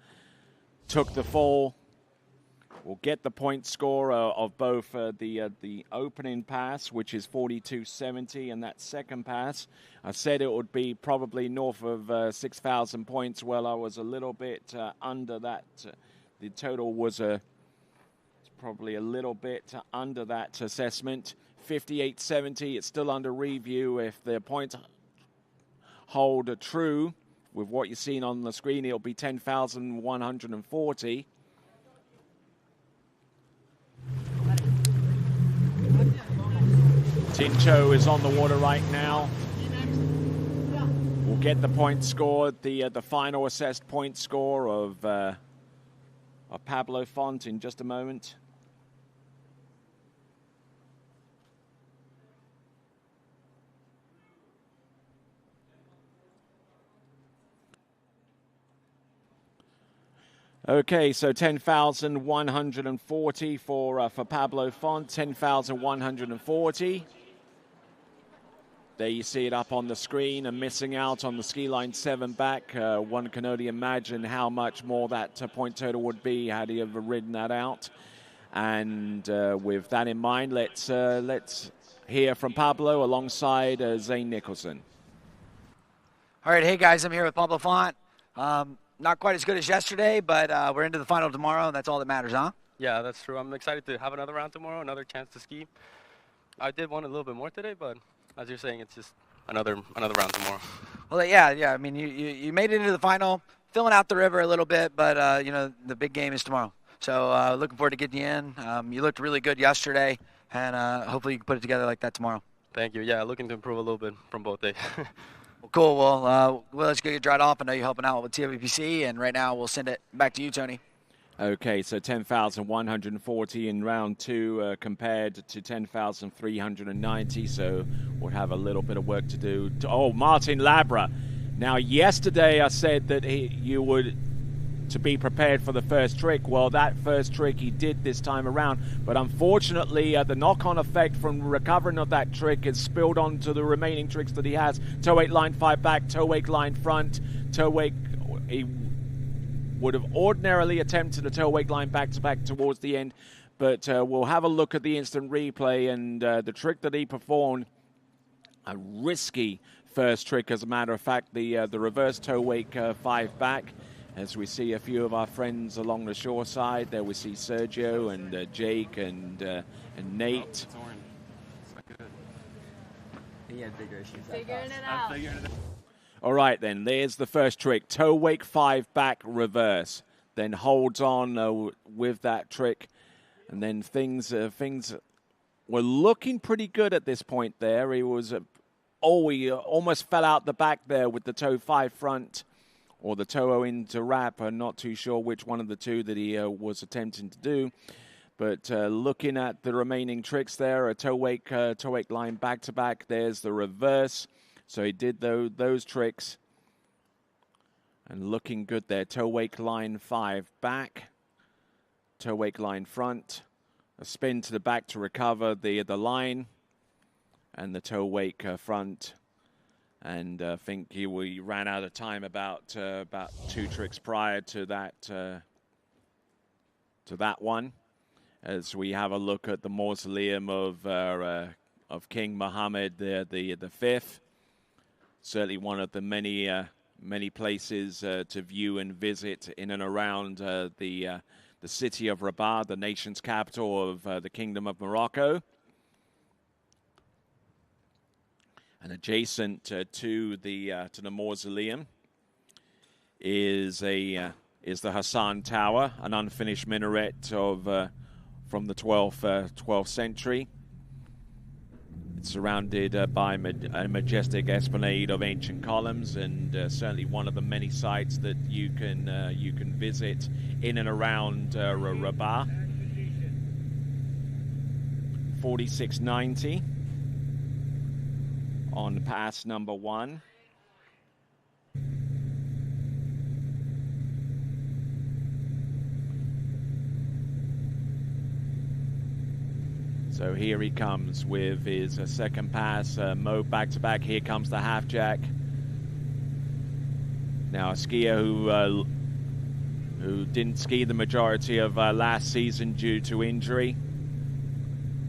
took the fall. We'll get the point score of both the opening pass, which is 42.70, and that second pass. I said it would be probably north of 6,000 points. Well, I was a little bit under that. The total was probably a little bit under that assessment. 58.70. It's still under review. If the points hold true with what you're seeing on the screen, it'll be 10,140. Tincho is on the water right now. We'll get the point score, the final assessed point score of Pablo Font in just a moment. Okay, so 10,140 for Pablo Font, 10,140. There you see it up on the screen, and missing out on the ski line 7 back. One can only imagine how much more that point total would be had he ever ridden that out. And with that in mind, let's hear from Pablo alongside Zane Nicholson. All right, hey guys, I'm here with Pablo Font. Not quite as good as yesterday, but we're into the final tomorrow, and that's all that matters, huh? Yeah, that's true. I'm excited to have another round tomorrow, another chance to ski. I did want a little bit more today, but as you're saying, it's just another round tomorrow. Well, yeah. I mean, you made it into the final, filling out the river a little bit, but you know, the big game is tomorrow. So looking forward to getting you in. You looked really good yesterday, and hopefully you can put it together like that tomorrow. Thank you. Yeah, looking to improve a little bit from both days. Well, cool. Well, we'll let you get dried off. I know you're helping out with TWPC, and right now we'll send it back to you, Tony. Okay, so 10,140 in round 2 compared to 10,390, so we'll have a little bit of work to do. Oh, Martin Labra. Now, yesterday I said that you would to be prepared for the first trick. Well, that first trick he did this time around, but unfortunately the knock-on effect from recovering of that trick is spilled onto the remaining tricks that he has. Toe wake line 5 back, toe wake line front, toe wake. He would have ordinarily attempted a toe wake line back-to-back towards the end, but we'll have a look at the instant replay, and the trick that he performed, a risky first trick, as a matter of fact, the reverse toe wake 5 back. As we see a few of our friends along the shore side, there we see Sergio and Jake and Nate. It's orange. It's not good. He had bigger issues. Figuring it out. All right, then, there's the first trick. Toe wake 5 back reverse. Then holds on with that trick. And then things were looking pretty good at this point there. He was, he almost fell out the back there with the toe 5 front. Or the toe into wrap. I'm not too sure which one of the two that he was attempting to do. But looking at the remaining tricks there, a toe wake line back-to-back. There's the reverse. So he did those tricks. And looking good there. Toe wake line 5 back. Toe wake line front. A spin to the back to recover the line. And the toe wake front. And I think we ran out of time about 2 tricks prior to that one, as we have a look at the mausoleum of King Mohammed the Fifth. Certainly one of the many places to view and visit in and around the city of Rabat, the nation's capital of the Kingdom of Morocco. And adjacent to the mausoleum is the Hassan Tower, an unfinished minaret from the 12th century. It's surrounded by a majestic esplanade of ancient columns, and certainly one of the many sites that you can visit in and around Rabat. 4690. On pass number 1. So here he comes with his second pass, Mo back-to-back. Here comes the half jack. Now a skier who didn't ski the majority of last season due to injury.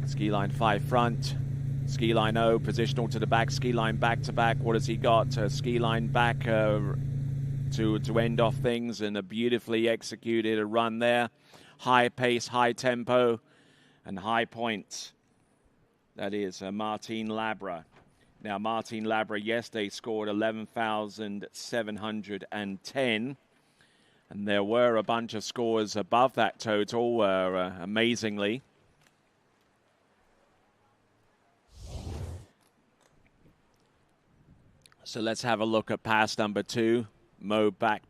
Ski line 5 front. Ski line 0, positional to the back, ski line back-to-back. What has he got? Ski line back to end off things, and a beautifully executed run there. High pace, high tempo, and high points. That is Martin Labra. Now, Martin Labra yesterday scored 11,710. And there were a bunch of scores above that total, amazingly. So let's have a look at pass number 2. Mo back.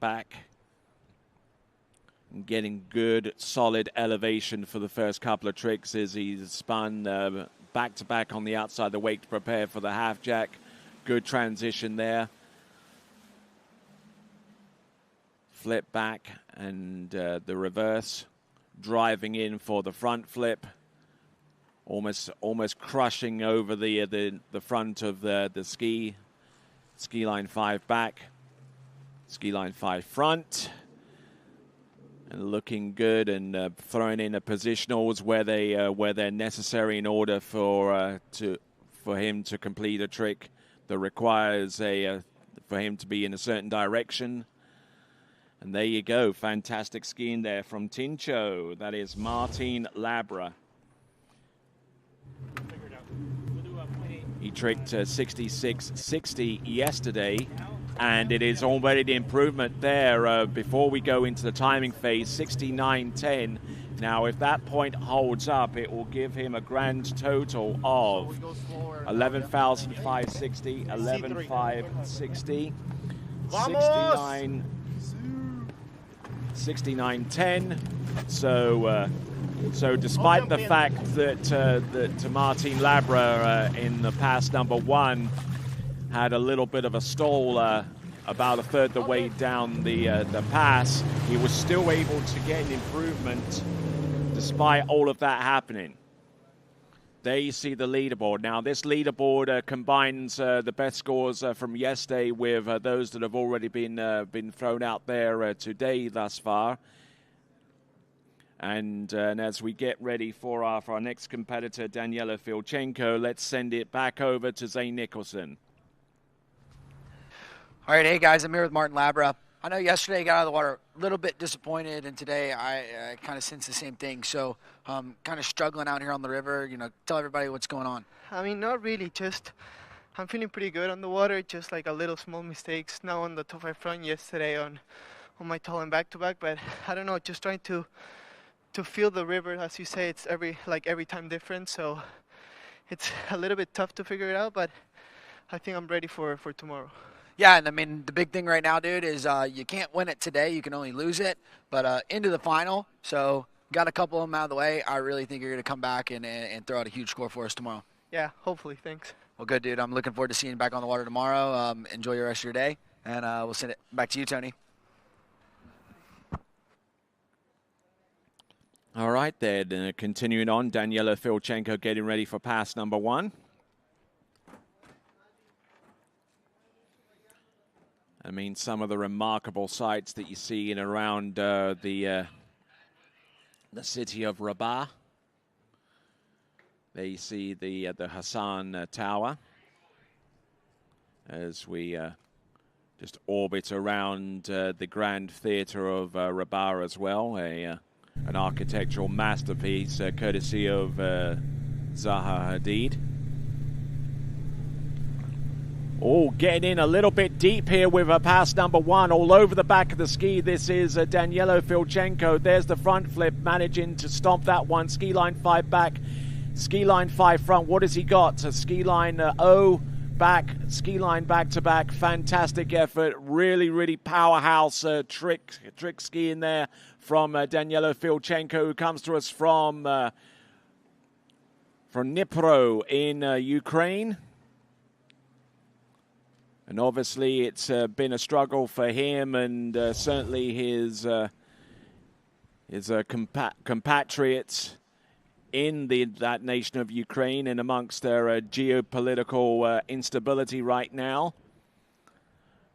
And getting good, solid elevation for the first couple of tricks as he spun back-to-back on the outside of the wake to prepare for the half jack. Good transition there. Flip back and the reverse. Driving in for the front flip. Almost crushing over the front of the ski. Ski line 5 back, ski line 5 front, and looking good, and throwing in a positionals where they're necessary in order for him to complete a trick that requires for him to be in a certain direction. And there you go, fantastic skiing there from Tincho. That is Martin Labra. He tricked 66.60 yesterday, and it is already the improvement there before we go into the timing phase, 69.10. Now, if that point holds up, it will give him a grand total of 11,560, 11,560, 69.10. So despite the fact that Martin Labra in the pass number 1 had a little bit of a stall about a third the way down the pass, he was still able to get an improvement despite all of that happening. There you see the leaderboard. Now, this leaderboard combines the best scores from yesterday with those that have already been thrown out there today thus far. And as we get ready for our next competitor, Daniela Filchenko, let's send it back over to Zane Nicholson. All right, hey guys, I'm here with Martin Labra. I know yesterday I got out of the water a little bit disappointed, and today I kind of sense the same thing. So kind of struggling out here on the river. You know, tell everybody what's going on. I mean, not really. Just I'm feeling pretty good on the water. Just like a little small mistakes now on the top 5 front yesterday on my tall and back-to-back. But I don't know, just trying to feel the river. As you say, it's every time different. So it's a little bit tough to figure it out. But I think I'm ready for tomorrow. Yeah, and I mean, the big thing right now, dude, is you can't win it today. You can only lose it. But into the final, so got a couple of them out of the way. I really think you're going to come back and throw out a huge score for us tomorrow. Yeah, hopefully. Thanks. Well, good, dude. I'm looking forward to seeing you back on the water tomorrow. Enjoy the rest of your day, and we'll send it back to you, Tony. All right, then, continuing on, Daniela Filchenko getting ready for pass number 1. I mean, some of the remarkable sights that you see in around the city of Rabat. There you see the Hassan Tower as we just orbit around the Grand Theatre of Rabat as well, an architectural masterpiece courtesy of Zaha Hadid. Oh, getting in a little bit deep here with pass number 1 all over the back of the ski. This is Daniela Filchenko. There's the front flip, managing to stomp that one. Ski line 5 back, ski line 5 front. What has he got? Ski line 0 back, ski line back to back. Fantastic effort. Really, really powerhouse trick skiing there from Daniela Filchenko, who comes to us from Dnipro in Ukraine. And obviously, it's been a struggle for him and certainly his compatriots in that nation of Ukraine and amongst their geopolitical instability right now.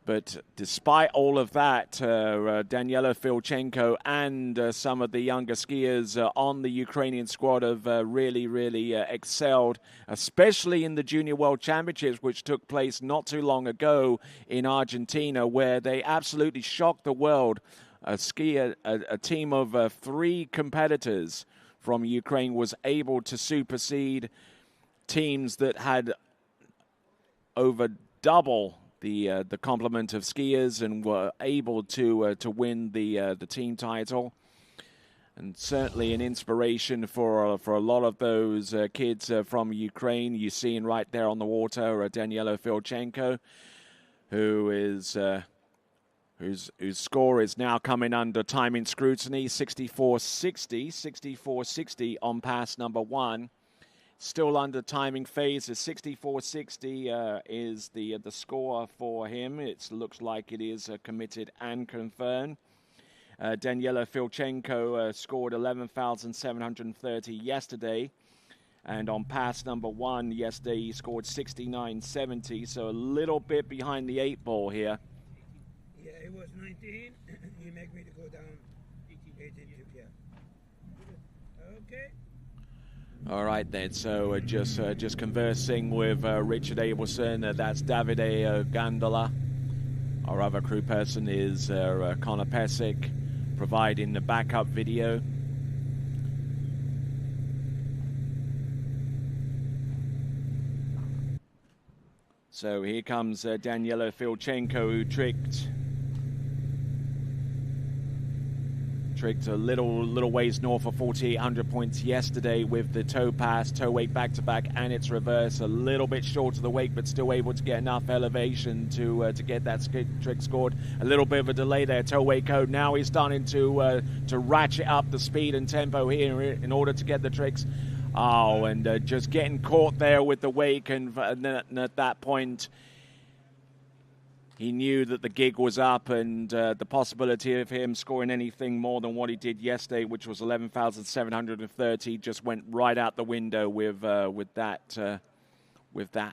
But despite all of that, Daniela Filchenko and some of the younger skiers on the Ukrainian squad have really excelled, especially in the Junior World Championships, which took place not too long ago in Argentina, where they absolutely shocked the world. A team of 3 competitors from Ukraine was able to supersede teams that had over double the complement of skiers and were able to win the team title, and certainly an inspiration for a lot of those kids from Ukraine. You're seeing right there on the water Daniela Filchenko, whose score is now coming under timing scrutiny, 64.60 on pass number 1. Still under timing phase. 64.60 is the score for him. It looks like it is committed and confirmed. Daniela Filchenko scored 11,730 yesterday. And on pass number 1 yesterday, he scored 69.70. So a little bit behind the 8 ball here. Yeah, it was 19. You make me to go down 18. Yeah. Okay. All right then, so just conversing with Richard Abelson, that's Davide Gandola. Our other crew person is Connor Pesic, providing the backup video. So here comes Daniela Filchenko, who tricked a little ways north of 4,800 points yesterday with the toe pass, toe wake back-to-back, and its reverse. A little bit short of the wake, but still able to get enough elevation to get that trick scored. A little bit of a delay there, toe wake code. Now he's starting to ratchet up the speed and tempo here in order to get the tricks. Oh, and just getting caught there with the wake, and at that point, he knew that the gig was up, and the possibility of him scoring anything more than what he did yesterday, which was 11,730, just went right out the window with that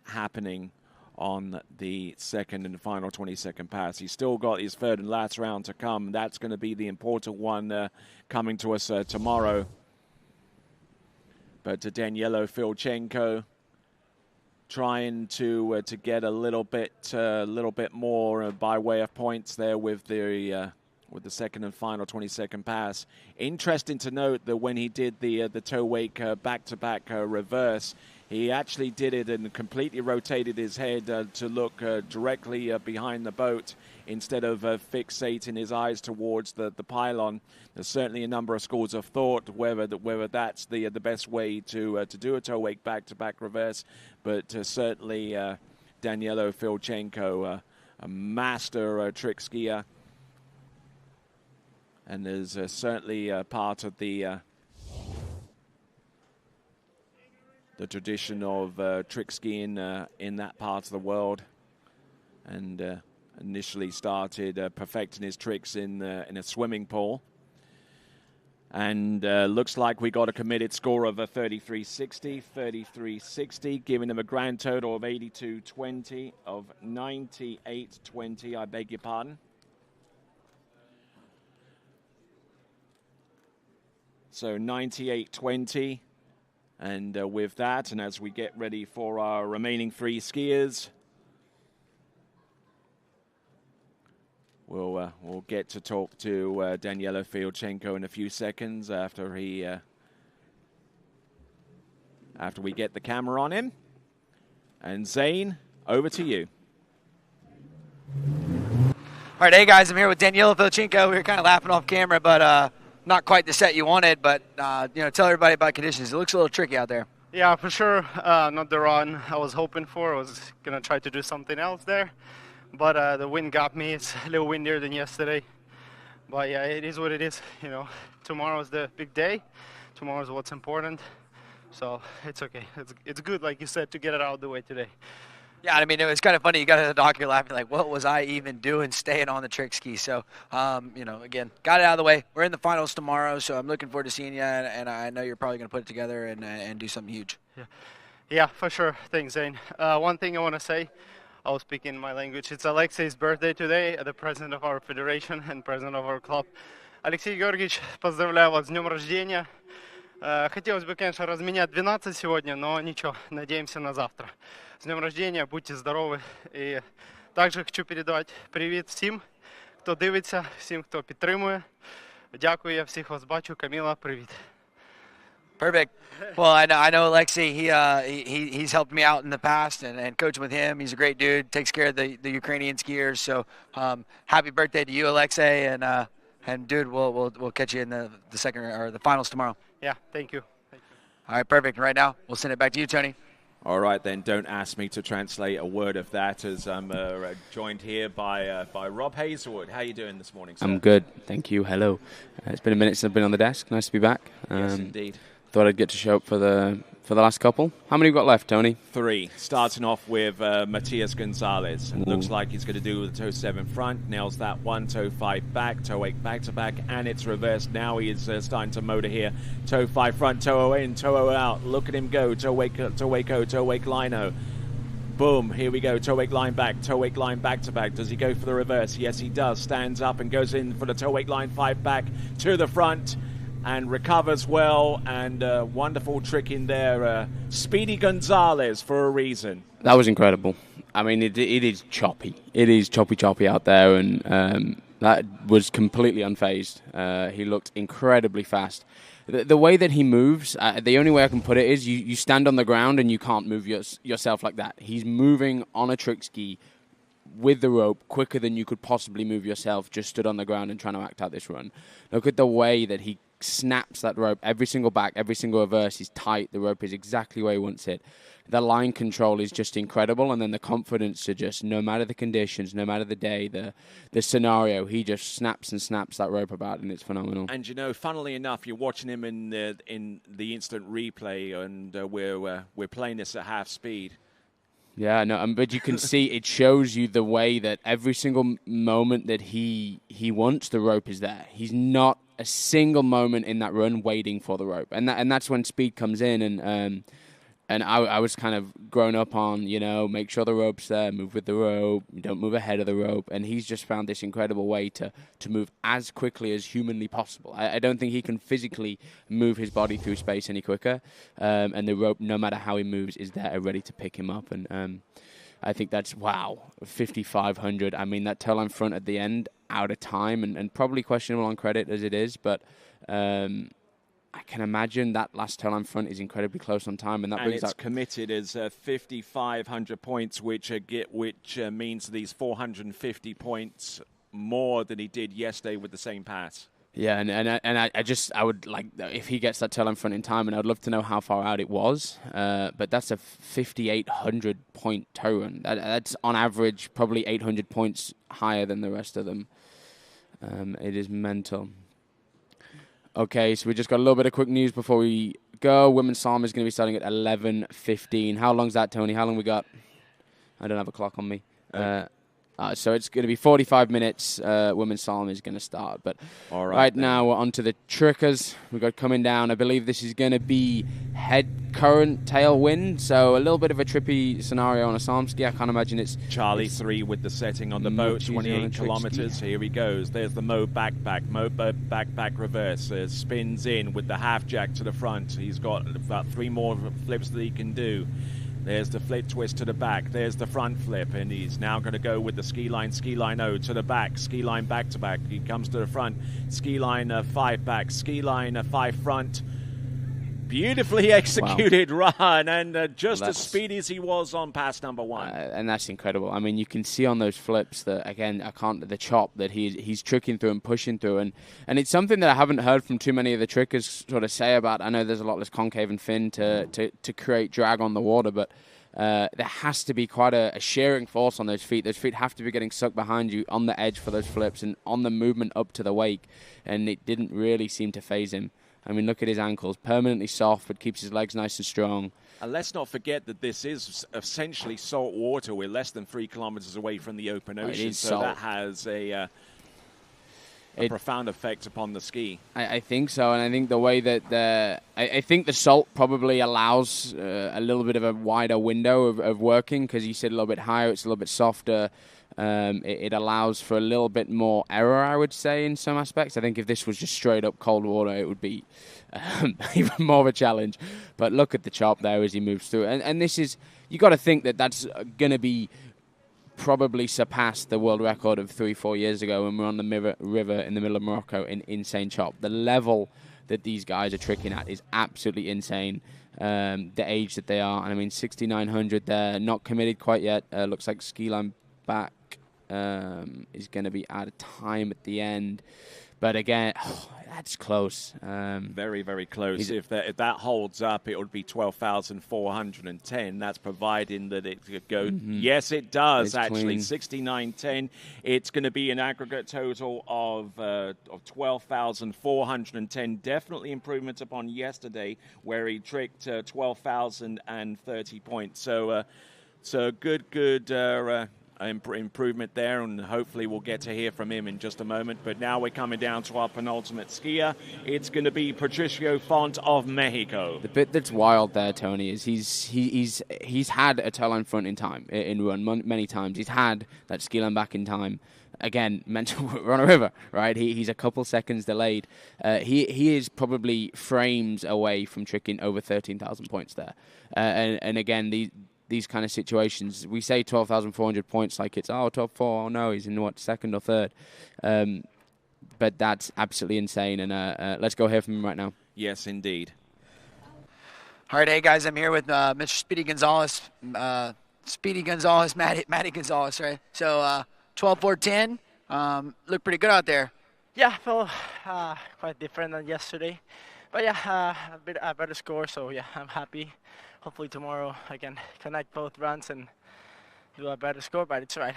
happening on the second and final 20-second pass. He's still got his third and last round to come. That's going to be the important one coming to us tomorrow. But Daniela Filchenko trying to get a little bit more by way of points there with the second and final 20-second pass. Interesting to note that when he did the toe wake back-to-back reverse, he actually did it and completely rotated his head to look directly behind the boat instead of fixating his eyes towards the pylon. There's certainly a number of schools of thought whether that's the best way to do a toe wake back-to-back reverse, but certainly Daniela Filchenko, a master trick skier, and is certainly part of the tradition of trick skiing in that part of the world, and initially started perfecting his tricks in a swimming pool. And looks like we got a committed score of a 33.60, giving him a grand total of 82.20, of 98.20, I beg your pardon. So 98.20. And with that, and as we get ready for our remaining three skiers, we'll get to talk to Daniela Filchenko in a few seconds after we get the camera on him. And Zane, over to you. All right, hey guys, I'm here with Daniela Filchenko. We were kind of laughing off camera, but not quite the set you wanted. But tell everybody about conditions. It looks a little tricky out there. Yeah, for sure. Not the run I was hoping for. I was gonna try to do something else there, but the wind got me. It's a little windier than yesterday, but yeah, it is what it is. Tomorrow's the big day. Tomorrow's what's important, so it's okay. It's good, like you said, to get it out of the way today. Yeah, I mean, it was kind of funny. You got to the dock, you're laughing like, what was I even doing staying on the trick ski? So, again, got it out of the way. We're in the finals tomorrow, so I'm looking forward to seeing you, and I know you're probably going to put it together and do something huge. Yeah, for sure. Thanks, Zane. One thing I want to say, I'll speak in my language. It's Alexei's birthday today, the president of our federation and president of our club. Алексей Георгиевич, поздравляю вас с днем рождения. Хотелось бы, конечно, разменять 12 сегодня, но ничего, надеемся на завтра. С днем рождения, будьте здоровы. І також хочу передати привіт всім, хто дивиться, всім, хто підтримує. Дякую, я всіх вас бачу. Каміла, привіт. Perfect. Well, I know Alexei. He's helped me out in the past, and coaching with him. He's a great dude. Takes care of the Ukrainian skiers. So happy birthday to you, Alexei, and dude, we'll catch you in the second or the finals tomorrow. Yeah, thank you. All right, perfect. Right now, we'll send it back to you, Tony. All right, then. Don't ask me to translate a word of that, as I'm joined here by Rob Hazelwood. How are you doing this morning, sir? I'm good, thank you. Hello. It's been a minute since I've been on the desk. Nice to be back. Yes, indeed. Thought I'd get to show up for the last couple. How many have we got left, Tony? 3. Starting off with Matias Gonzalez. And looks like he's going to do the toe 7 front. Nails that one, toe 5 back, toe 8 back-to-back, and it's reversed. Now he is starting to motor here. Toe 5 front, toe 0 in, toe 0 out. Look at him go. Toe wake lino. Boom, here we go. Toe wake line back, toe wake line back-to-back. Does he go for the reverse? Yes, he does. Stands up and goes in for the toe wake line 5 back to the front. And recovers well, and wonderful trick in there. Speedy Gonzalez for a reason. That was incredible. I mean, it is choppy. It is choppy out there, and That was completely unfazed. He looked incredibly fast. The way that he moves, the only way I can put it is you stand on the ground and you can't move yourself like that. He's moving on a trick ski with the rope quicker than you could possibly move yourself just stood on the ground and trying to act out this run. Look at the way that he snaps that rope. Every single back, every single reverse is tight. The rope is exactly where he wants it. The line control is just incredible, and then the confidence to just, no matter the conditions, no matter the day, the scenario, he just snaps and snaps that rope about, and it's phenomenal. And, you know, funnily enough, you're watching him in the instant replay, and we're playing this at half speed. Yeah, no, but you can see it shows you the way that every single moment that he wants, the rope is there. He's not a single moment in that run waiting for the rope, and that's when speed comes in. And I was kind of grown up on, you know, make sure the rope's there, move with the rope, don't move ahead of the rope. And he's just found this incredible way to move as quickly as humanly possible. I don't think he can physically move his body through space any quicker. And the rope, no matter how he moves, is there ready to pick him up. And I think that's, wow, 5,500. I mean, that tail line front at the end, out of time, and probably questionable on credit as it is. But I can imagine that last tail line front is incredibly close on time, and that brings it's committed as 5,500 points, which means these 450 points more than he did yesterday with the same pass. Yeah, and I would like, if he gets that tail line front in time, and I'd love to know how far out it was. But that's a 5,800 point tow run. That's on average probably 800 points higher than the rest of them. It is mental. Okay, so we just got a little bit of quick news before we go. Women's Slalom is going to be starting at 11:15. How long's that, Tony? How long we got? I don't have a clock on me. So it's going to be 45 minutes. Women's Slalom is going to start. But right now we're on to the trickers. We've got coming down. I believe this is going to be head current, tailwind. So a little bit of a trippy scenario on a slalom ski. I can't imagine it's... Charlie 3 with the setting on the boat, 28 kilometers. Here he goes. There's the Mo backpack. Mo backpack reverse. Spins in with the half jack to the front. He's got about 3 more flips that he can do. There's the flip twist to the back. There's the front flip, and he's now going to go with the ski line O to the back. Ski line back to back. He comes to the front. Ski line 5 back. Ski line 5 front. Beautifully executed run, and just as speedy as he was on pass number 1. And that's incredible. I mean, you can see on those flips that, again, the chop that he's tricking through and pushing through. And it's something that I haven't heard from too many of the trickers sort of say about. I know there's a lot less concave and fin to create drag on the water, but there has to be quite a shearing force on those feet. Those feet have to be getting sucked behind you on the edge for those flips and on the movement up to the wake. And it didn't really seem to phase him. I mean, look at his ankles, permanently soft, but keeps his legs nice and strong. And let's not forget that this is essentially salt water. We're less than 3 kilometers away from the open ocean, so that has a profound effect upon the ski. I think so, and I think the way that I think the salt probably allows a little bit of a wider window of working, because you sit a little bit higher, it's a little bit softer. It allows for a little bit more error, I would say, in some aspects. I think if this was just straight up cold water, it would be even more of a challenge. But look at the chop there as he moves through. And this is, you got to think that that's going to be probably surpassed the world record of 3-4 years ago when we were on the river in the middle of Morocco in insane chop. The level that these guys are tricking at is absolutely insane. The age that they are. And I mean, 6,900 there, not committed quite yet. Looks like ski line back is going to be out of time at the end, but again, that's close. Very, very close. If that holds up, it would be 12,410. That's providing that it could go. Yes, it does. It's actually 69.10. It's going to be an aggregate total of 12,410. Definitely improvement upon yesterday, where he tricked 12,030 points. So good. Improvement there, and hopefully we'll get to hear from him in just a moment. But now we're coming down to our penultimate skier. It's going to be Patricio Font of Mexico. The bit that's wild there, Tony, is he's had a tail line front in time in run many times. He's had that ski line back in time. Again, we're on a river, right? He's a couple seconds delayed. He is probably frames away from tricking over 13,000 points there. And again, these kind of situations. We say 12,400 points like it's, top 4, oh no, he's in what, second or third. But that's absolutely insane, and let's go hear from him right now. Yes, indeed. All right, hey guys, I'm here with Mr. Speedy Gonzalez. Matty Gonzalez, right? So 12-4-10, look pretty good out there. Yeah, I felt quite different than yesterday. But yeah, a better score, so yeah, I'm happy. Hopefully tomorrow I can connect both runs and do a better score, but it's all right.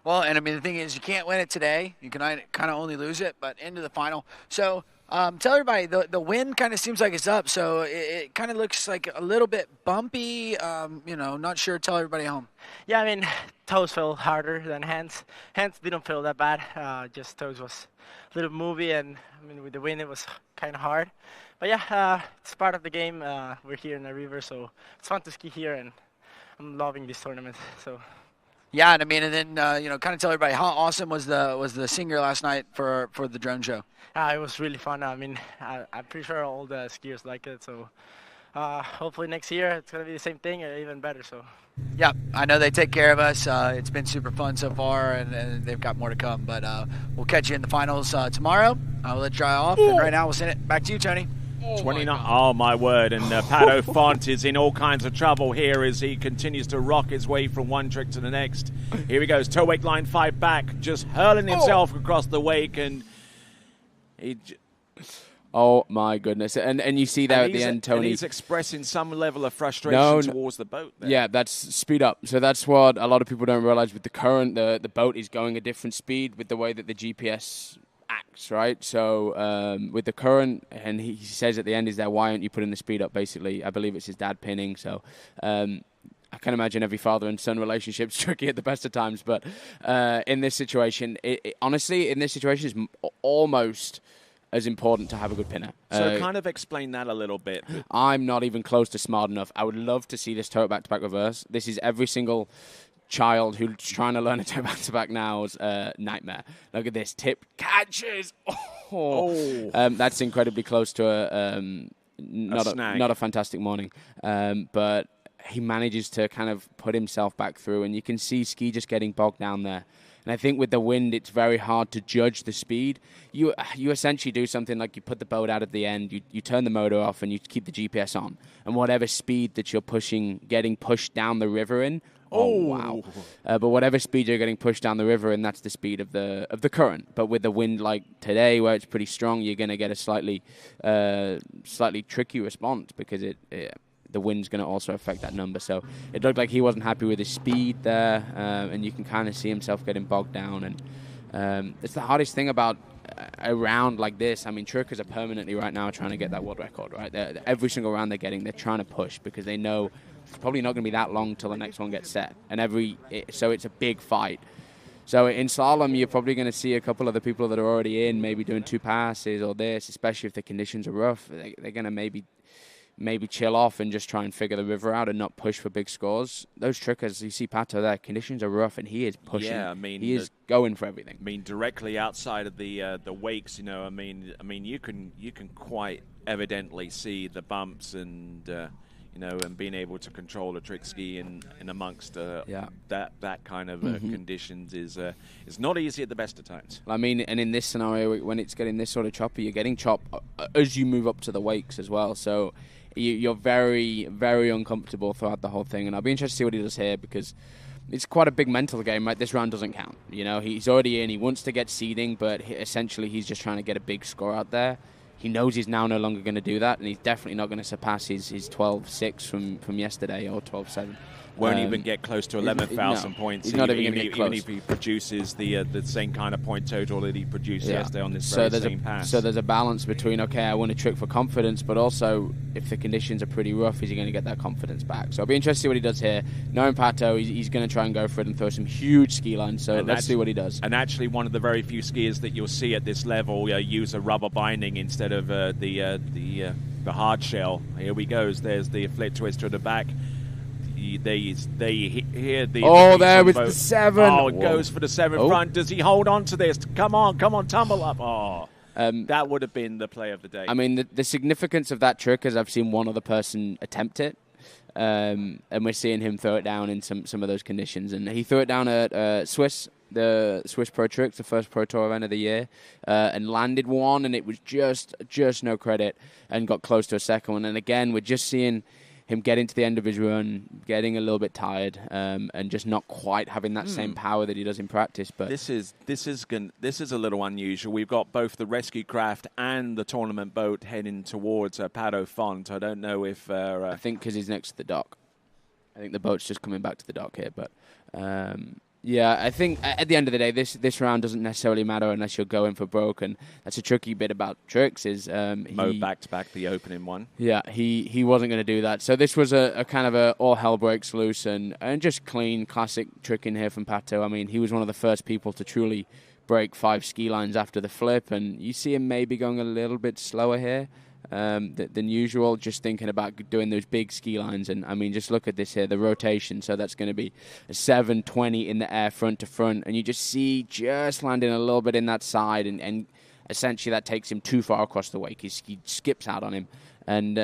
Well, and I mean, the thing is, you can't win it today. You can kind of only lose it, but into the final. So tell everybody, the wind kind of seems like it's up, so it kind of looks like a little bit bumpy. Not sure. Tell everybody at home. Yeah, I mean, toes felt harder than hands. Hands didn't feel that bad. Just toes was a little movie, and I mean, with the wind, it was kind of hard. But yeah, it's part of the game. We're here in the river, so it's fun to ski here, and I'm loving this tournament. So. Yeah, and I mean, and then kind of tell everybody how awesome was the singer last night for the drone show. It was really fun. I mean, I'm pretty sure all the skiers like it. So hopefully next year it's gonna be the same thing or even better. So. Yeah, I know they take care of us. It's been super fun so far, and they've got more to come. But we'll catch you in the finals tomorrow. I'll let it dry off, and right now we'll send it back to you, Tony. 29. Oh, my word. And Pato Font is in all kinds of trouble here as he continues to rock his way from one trick to the next. Here he goes. Toe wake line 5 back, just hurling himself across the wake. And he... Oh, my goodness. And you see there at the end, Tony. And he's expressing some level of frustration towards the boat there. Yeah, that's speed up. So that's what a lot of people don't realize with the current. The boat is going a different speed with the way that the GPS acts, right? So with the current, and he says at the end, is there, why aren't you putting the speed up, basically? I believe it's his dad pinning. So I can imagine every father and son relationship's tricky at the best of times. But in this situation, honestly, in this situation, it's almost as important to have a good pinner. So kind of explain that a little bit. I'm not even close to smart enough. I would love to see this toe back-to-back reverse. This is every single child who's trying to learn a toe back-to-back now's nightmare. Look at this. Tip catches. That's incredibly close to not a fantastic morning. But he manages to kind of put himself back through, and you can see Ski just getting bogged down there. And I think with the wind, it's very hard to judge the speed. You essentially do something like you put the boat out at the end, you turn the motor off, and you keep the GPS on. And whatever speed that you're getting pushed down the river in, wow. But whatever speed you're getting pushed down the river in, that's the speed of the current. But with the wind like today, where it's pretty strong, you're going to get a slightly tricky response because the wind's going to also affect that number. So it looked like he wasn't happy with his speed there, and you can kind of see himself getting bogged down. And it's the hardest thing about a round like this. I mean, truckers are permanently right now trying to get that world record, right? Every single round they're trying to push because they know it's probably not going to be that long till the next one gets set. And so it's a big fight. So in slalom, you're probably going to see a couple of the people that are already in, maybe doing 2 passes or this, especially if the conditions are rough. They're going to maybe chill off and just try and figure the river out and not push for big scores. Those trickers, you see Pato there, conditions are rough and he is pushing. Yeah, I mean, he is going for everything. I mean, directly outside of the wakes, I mean, you can quite evidently see the bumps and and being able to control a trick ski in amongst that kind of conditions is not easy at the best of times. I mean, and in this scenario, when it's getting this sort of choppy, you're getting chopped as you move up to the wakes as well. So you're very, very uncomfortable throughout the whole thing. And I'll be interested to see what he does here because it's quite a big mental game, right? This round doesn't count. He's already in. He wants to get seeding, but essentially he's just trying to get a big score out there. He knows he's now no longer going to do that, and he's definitely not going to surpass his 12.6 from yesterday or 12.7. Won't even get close to 11,000 points. He's not even going to get close. Even if he produces the same kind of point total that he produced yesterday on this same pass. So there's a balance between, okay, I want to trick for confidence, but also if the conditions are pretty rough, is he going to get that confidence back? So I'll be interested to see what he does here. Knowing Pato, he's going to try and go for it and throw some huge ski lines, so let's see what he does. And actually one of the very few skiers that you'll see at this level use a rubber binding instead of the hard shell. Here we go. There's the flip twister at the back. They hear the... Oh, there with the 7. Oh, it goes for the 7 front. Does he hold on to this? Come on, tumble up. Oh, that would have been the play of the day. I mean, the significance of that trick is I've seen one other person attempt it. and we're seeing him throw it down in some of those conditions. And he threw it down at the Swiss Pro Tricks, the first Pro Tour event of the year, and landed one, and it was just no credit, and got close to a second one. And again, we're just seeing him getting to the end of his run, getting a little bit tired, and just not quite having that same power that he does in practice. But this is a little unusual. We've got both the rescue craft and the tournament boat heading towards Pato Font. I don't know if I think because he's next to the dock. I think the boat's just coming back to the dock here, but. Yeah, I think at the end of the day, this round doesn't necessarily matter unless you're going for broke, and that's a tricky bit about Tricks is Mo back-to-back the opening one. Yeah, he wasn't going to do that. So this was a kind of a all hell breaks loose and just clean, classic tricking here from Pato. I mean, he was one of the first people to truly break 5 ski lines after the flip, and you see him maybe going a little bit slower here. Than usual, just thinking about doing those big ski lines. And I mean, just look at this here, the rotation. So that's going to be a 720 in the air front to front, and you just see just landing a little bit in that side, and essentially that takes him too far across the wake. He skips out on him, and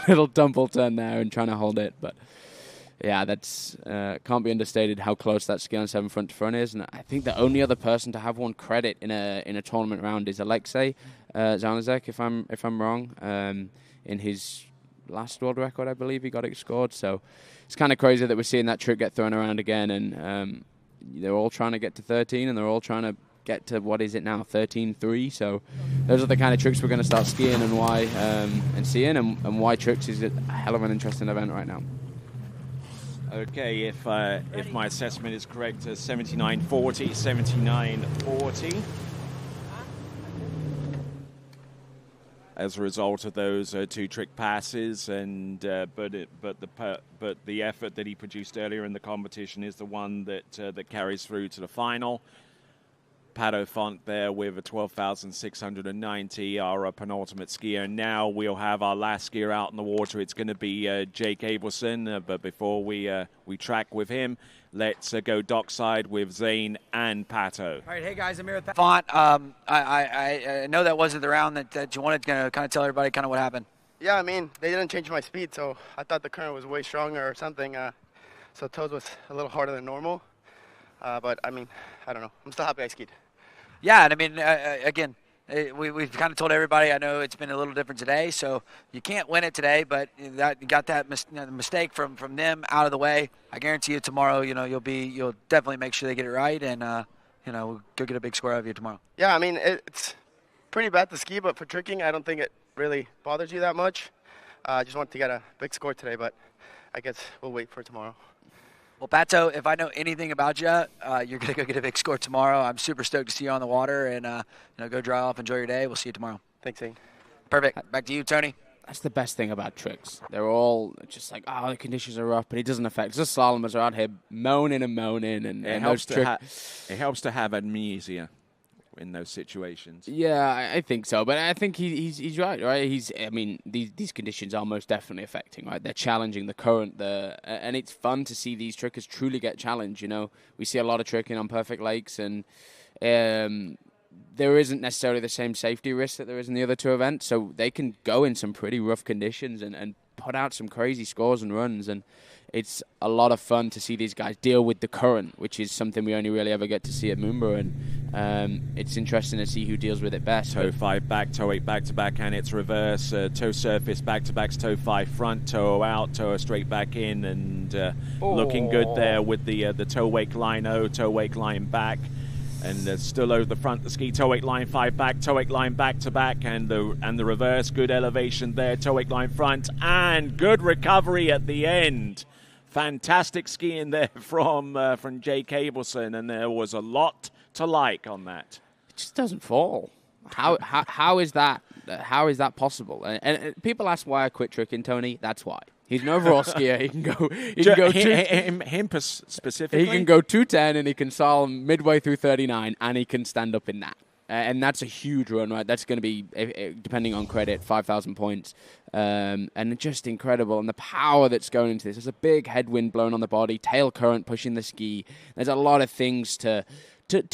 little tumble turn there and trying to hold it. But yeah, that's can't be understated how close that ski on 7 front to front is. And I think the only other person to have one credit in a tournament round is Alexei Zanazek, if I'm wrong. In his last world record, I believe he got it scored. So it's kind of crazy that we're seeing that trick get thrown around again. And they're all trying to get to 13, and they're all trying to get to, what is it now, 13.3. So those are the kind of tricks we're going to start skiing and why and seeing, and why Tricks is a hell of an interesting event right now. Okay, if my assessment is correct, 79.40, 79.40. As a result of those 2 trick passes, and but the effort that he produced earlier in the competition is the one that carries through to the final. Pato Font there with a 12,690, our penultimate skier. Now we'll have our last skier out in the water. It's going to be Jake Abelson, but before we track with him, let's go dockside with Zane and Pato. All right, hey guys, I'm here with Font. I know that wasn't the round that you wanted to kind of tell everybody kind of what happened. Yeah, I mean, they didn't change my speed, so I thought the current was way stronger or something. So toes was a little harder than normal. But I mean, I don't know. I'm still happy I skied. Yeah, and I mean, again, we've kind of told everybody. I know it's been a little different today, so you can't win it today, but you got that mistake from them out of the way. I guarantee you tomorrow, you'll definitely make sure they get it right, and we'll go get a big score out of you tomorrow. Yeah, I mean, it's pretty bad to ski, but for tricking, I don't think it really bothers you that much. I just wanted to get a big score today, but I guess we'll wait for tomorrow. Well, Pato, if I know anything about you, you're going to go get a big score tomorrow. I'm super stoked to see you on the water, and go dry off, enjoy your day. We'll see you tomorrow. Thanks, Zane. Perfect. Back to you, Tony. That's the best thing about Tricks. They're all just like, the conditions are rough, but it doesn't affect. The slalomers are out here moaning, and it helps to have amnesia in those situations. Yeah, I think so, but I think he's right. I mean, these conditions are most definitely affecting. Right, they're challenging the current, and it's fun to see these trickers truly get challenged. We see a lot of tricking on perfect lakes, and there isn't necessarily the same safety risk that there is in the other 2 events, so they can go in some pretty rough conditions and put out some crazy scores and runs, and it's a lot of fun to see these guys deal with the current, which is something we only really ever get to see at Moomba, and it's interesting to see who deals with it best. Toe 5 back, toe 8 back to back, and it's reverse. Toe surface back to backs, toe 5 front, toe out, toe straight back in, and looking good there with the toe wake line toe wake line back. And still over the front, the ski toe 8 line 5 back, toe 8 line back to back, and the reverse, good elevation there, toe 8 line front, and good recovery at the end. Fantastic skiing there from Jake Abelson, and there was a lot to like on that. It just doesn't fall. How is that? How is that possible? And people ask why I quit tricking, Tony. That's why. He's an overall skier. He can go. Him specifically. He can go 210 and he can slalom midway through 39, and he can stand up in that. And that's a huge run, right? That's going to be, depending on credit, 5,000 points. And just incredible. And the power that's going into this. There's a big headwind blowing on the body, tail current pushing the ski. There's a lot of things to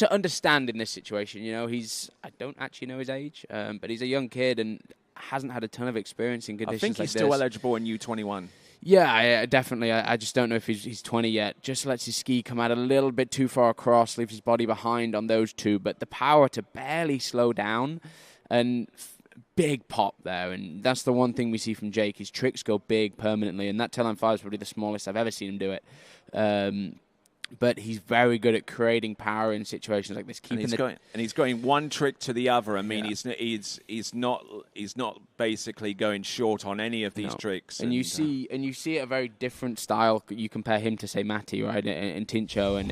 understand in this situation. I don't actually know his age, but he's a young kid and hasn't had a ton of experience in conditions like this. I think he's still eligible in U21. Yeah, definitely. I just don't know if he's 20 yet. Just lets his ski come out a little bit too far across, leaves his body behind on those two. But the power to barely slow down and big pop there. And that's the one thing we see from Jake. His tricks go big permanently. And that tailline 5 is probably the smallest I've ever seen him do it. But he's very good at creating power in situations like this. And he's going one trick to the other. I mean, he's not basically going short on any of these tricks. And you see a very different style. You compare him to say Matti, right, and Tincho, and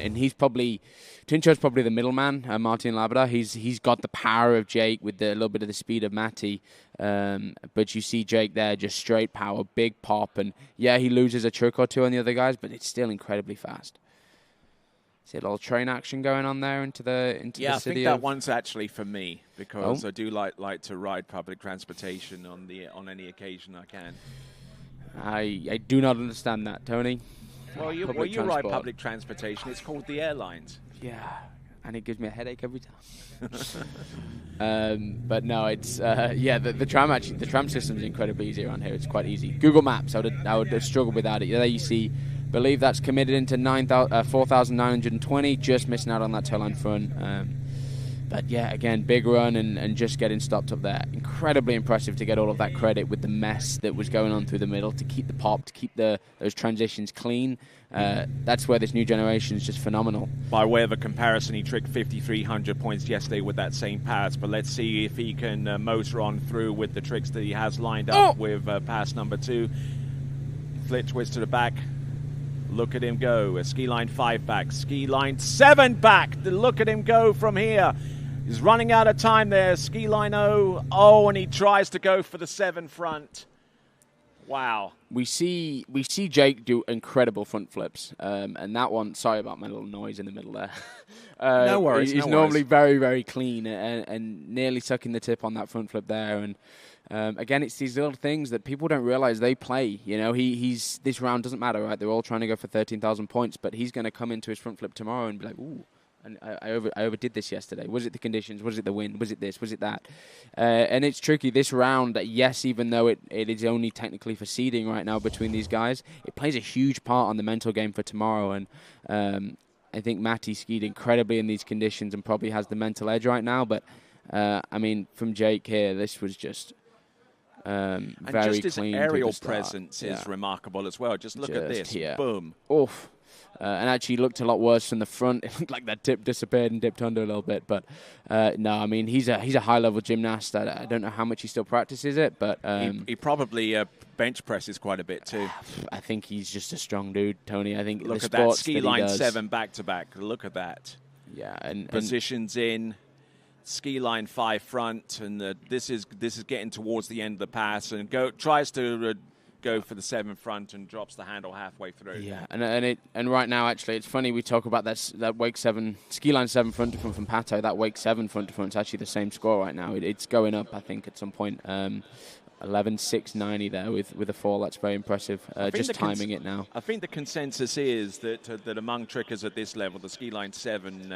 Tincho's probably the middleman. Martin Labrador. He's got the power of Jake with a little bit of the speed of Matti. But you see Jake there, just straight power, big pop, and yeah, he loses a trick or two on the other guys, but it's still incredibly fast. See a little train action going on there into the city. Yeah, I think that one's actually for me because I do like to ride public transportation on any occasion I can. I do not understand that, Tony. Well, you ride public transportation. It's called the airlines. Yeah, and it gives me a headache every time. But no, it's the tram system is incredibly easy around here. It's quite easy. Google Maps, I would have struggled without it. There you see. Believe that's committed into 4,920, just missing out on that tailline front. But yeah, again, big run and just getting stopped up there. Incredibly impressive to get all of that credit with the mess that was going on through the middle, to keep the pop, to keep those transitions clean. That's where this new generation is just phenomenal. By way of a comparison, he tricked 5,300 points yesterday with that same pass, but let's see if he can motor on through with the tricks that he has lined up with pass number 2. Flit twist to the back. Look at him go. A ski line 5 back. Ski line 7 back. Look at him go from here. He's running out of time there. Ski line 0. Oh, and he tries to go for the 7 front. Wow. We see Jake do incredible front flips. And that one, sorry about my little noise in the middle there. No worries. He's normally very, very clean and nearly sucking the tip on that front flip there. And again, it's these little things that people don't realize they play. You know, he's this round doesn't matter, right? They're all trying to go for 13,000 points, but he's going to come into his front flip tomorrow and be like, ooh, and I overdid this yesterday. Was it the conditions? Was it the wind? Was it this? Was it that? And it's tricky. This round, yes, even though it is only technically for seeding right now between these guys, it plays a huge part on the mental game for tomorrow. And I think Matti skied incredibly in these conditions and probably has the mental edge right now. But, I mean, from Jake here, this was just... and very just his clean aerial presence is remarkable as well. Just look at this. Here. Boom. Oof. And actually looked a lot worse from the front. It looked like that tip disappeared and dipped under a little bit. But no, I mean, he's a high-level gymnast. I don't know how much he still practices it, but... he probably bench presses quite a bit too. I think he's just a strong dude, Tony. I think look at that ski line 7 back-to-back. Look at that. Yeah, and positions in. Ski line 5 front, and this is getting towards the end of the pass, and tries to go for the 7 front and drops the handle halfway through. Yeah, and right now actually it's funny we talk about that wake 7 ski line 7 front to front from Pato. That wake 7 front to front is actually the same score right now. It's going up, I think, at some point. 11.690 there with a fall. That's very impressive. Just timing it now. I think the consensus is that among trickers at this level, the ski line 7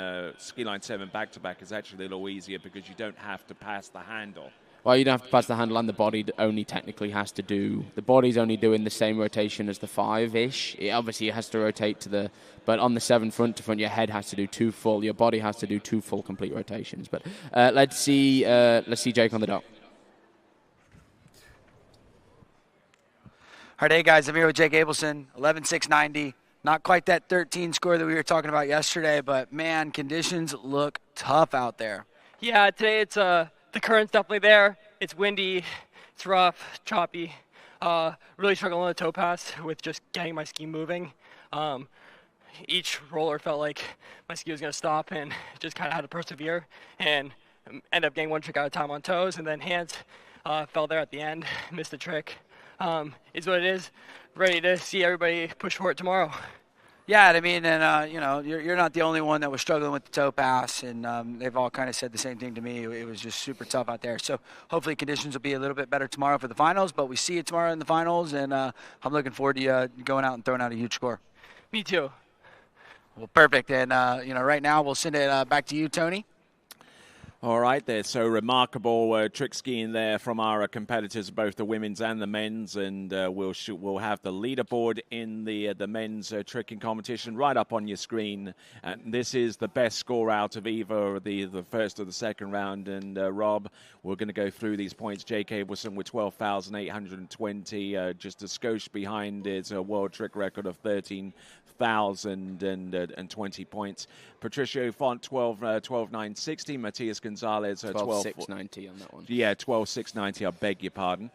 back to back is actually a little easier because you don't have to pass the handle. Well, you don't have to pass the handle, and the body only technically has to do. The body's only doing the same rotation as the 5-ish. It obviously has to rotate to but on the 7 front to front, your head has to do 2 full. Your body has to do 2 full complete rotations. But let's see Jake on the dock. All right, hey guys, I'm here with Jake Abelson, 11.690. Not quite that 13 score that we were talking about yesterday, but man, conditions look tough out there. Yeah, today it's the current's definitely there. It's windy, it's rough, choppy. Really struggling on the toe pass with just getting my ski moving. Each roller felt like my ski was going to stop, and just kind of had to persevere and end up getting 1 trick out of time on toes, and then hands fell there at the end, missed the trick. Is what it is. Ready to see everybody push for it tomorrow. Yeah, I mean, and you're not the only one that was struggling with the toe pass, and they've all kind of said the same thing to me. It was just super tough out there. So hopefully conditions will be a little bit better tomorrow for the finals, but we see you tomorrow in the finals, and I'm looking forward to going out and throwing out a huge score. Me too. Well, perfect. And right now we'll send it back to you, Tony. All right, there's so remarkable trick skiing there from our competitors, both the women's and the men's, and we'll have the leaderboard in the men's tricking competition right up on your screen. And this is the best score out of either the first or the second round. And Rob, we're going to go through these points. Jake Abelson with 12,820, just a skosh behind his world trick record of 13,020 points. Patricio Font 12,960. Matthias Gonzalez 12,690 on that one. Yeah, 12,690. I beg your pardon.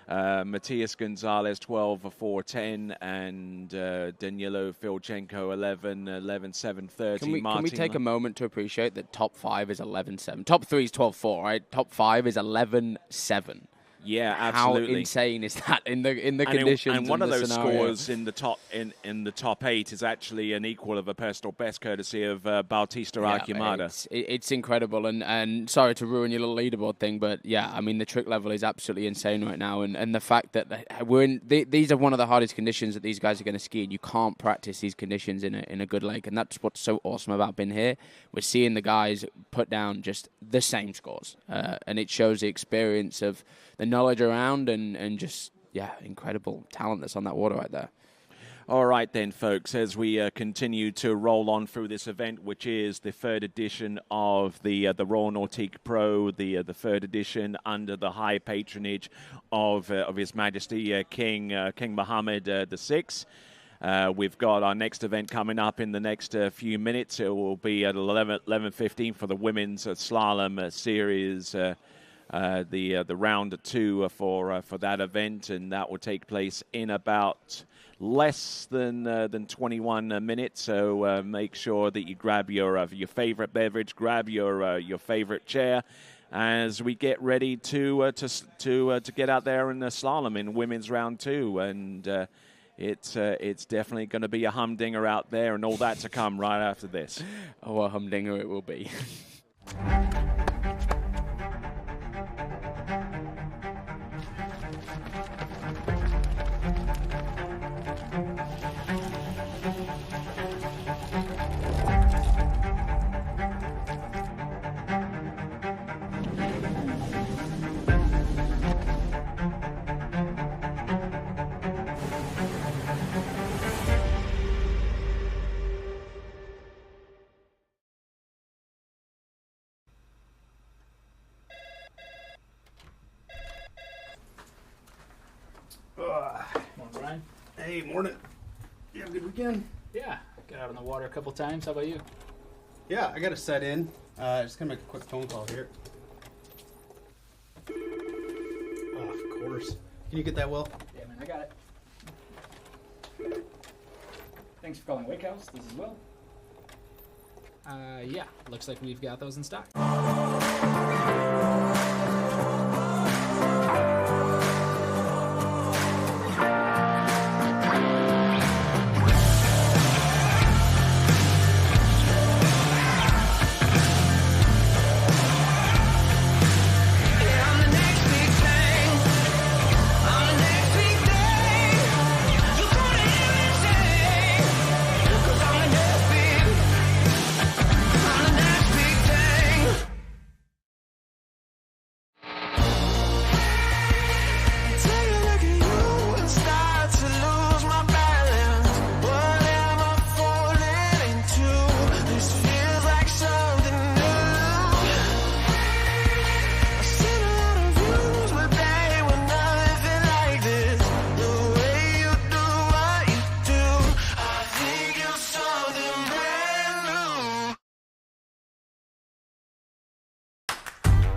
Matthias Gonzalez 12,410, and Danilo Filchenko 11,730. Can we take a moment to appreciate that top 5 is 11.7? Top 3 is 12.4, right? Top 5 is 11.7. Yeah, absolutely. How insane is that in the conditions? And one of those scenario. scores in the top 8 is actually an equal of a personal best, courtesy of Bautista Archimada. It's incredible, and sorry to ruin your little leaderboard thing, but yeah, I mean the trick level is absolutely insane right now, and the fact that these are one of the hardest conditions that these guys are going to ski, and you can't practice these conditions in a good lake, and that's what's so awesome about being here. We're seeing the guys put down just the same scores, and it shows the experience of the knowledge around and just, incredible talent that's on that water right there. All right then, folks, as we continue to roll on through this event, which is the third edition of the Royal Nautique Pro, the third edition under the high patronage of His Majesty King Mohammed VI. We've got our next event coming up in the next few minutes. It will be at 11:15 for the women's slalom series. The round 2 for that event, and that will take place in about less than 21 minutes. So make sure that you grab your favorite beverage, grab your favorite chair, as we get ready to get out there in the slalom in women's round 2, and it's definitely going to be a humdinger out there, and all that to come right after this. Oh, a humdinger it will be. Morning, Ryan. Hey, morning. You have a good weekend? Yeah, got out on the water a couple times. How about you? Yeah, I got to set in. Just gonna make a quick phone call here. Oh, of course. Can you get that, Will? Yeah, man, I got it. Thanks for calling Wake House. This is Will. Yeah, looks like we've got those in stock.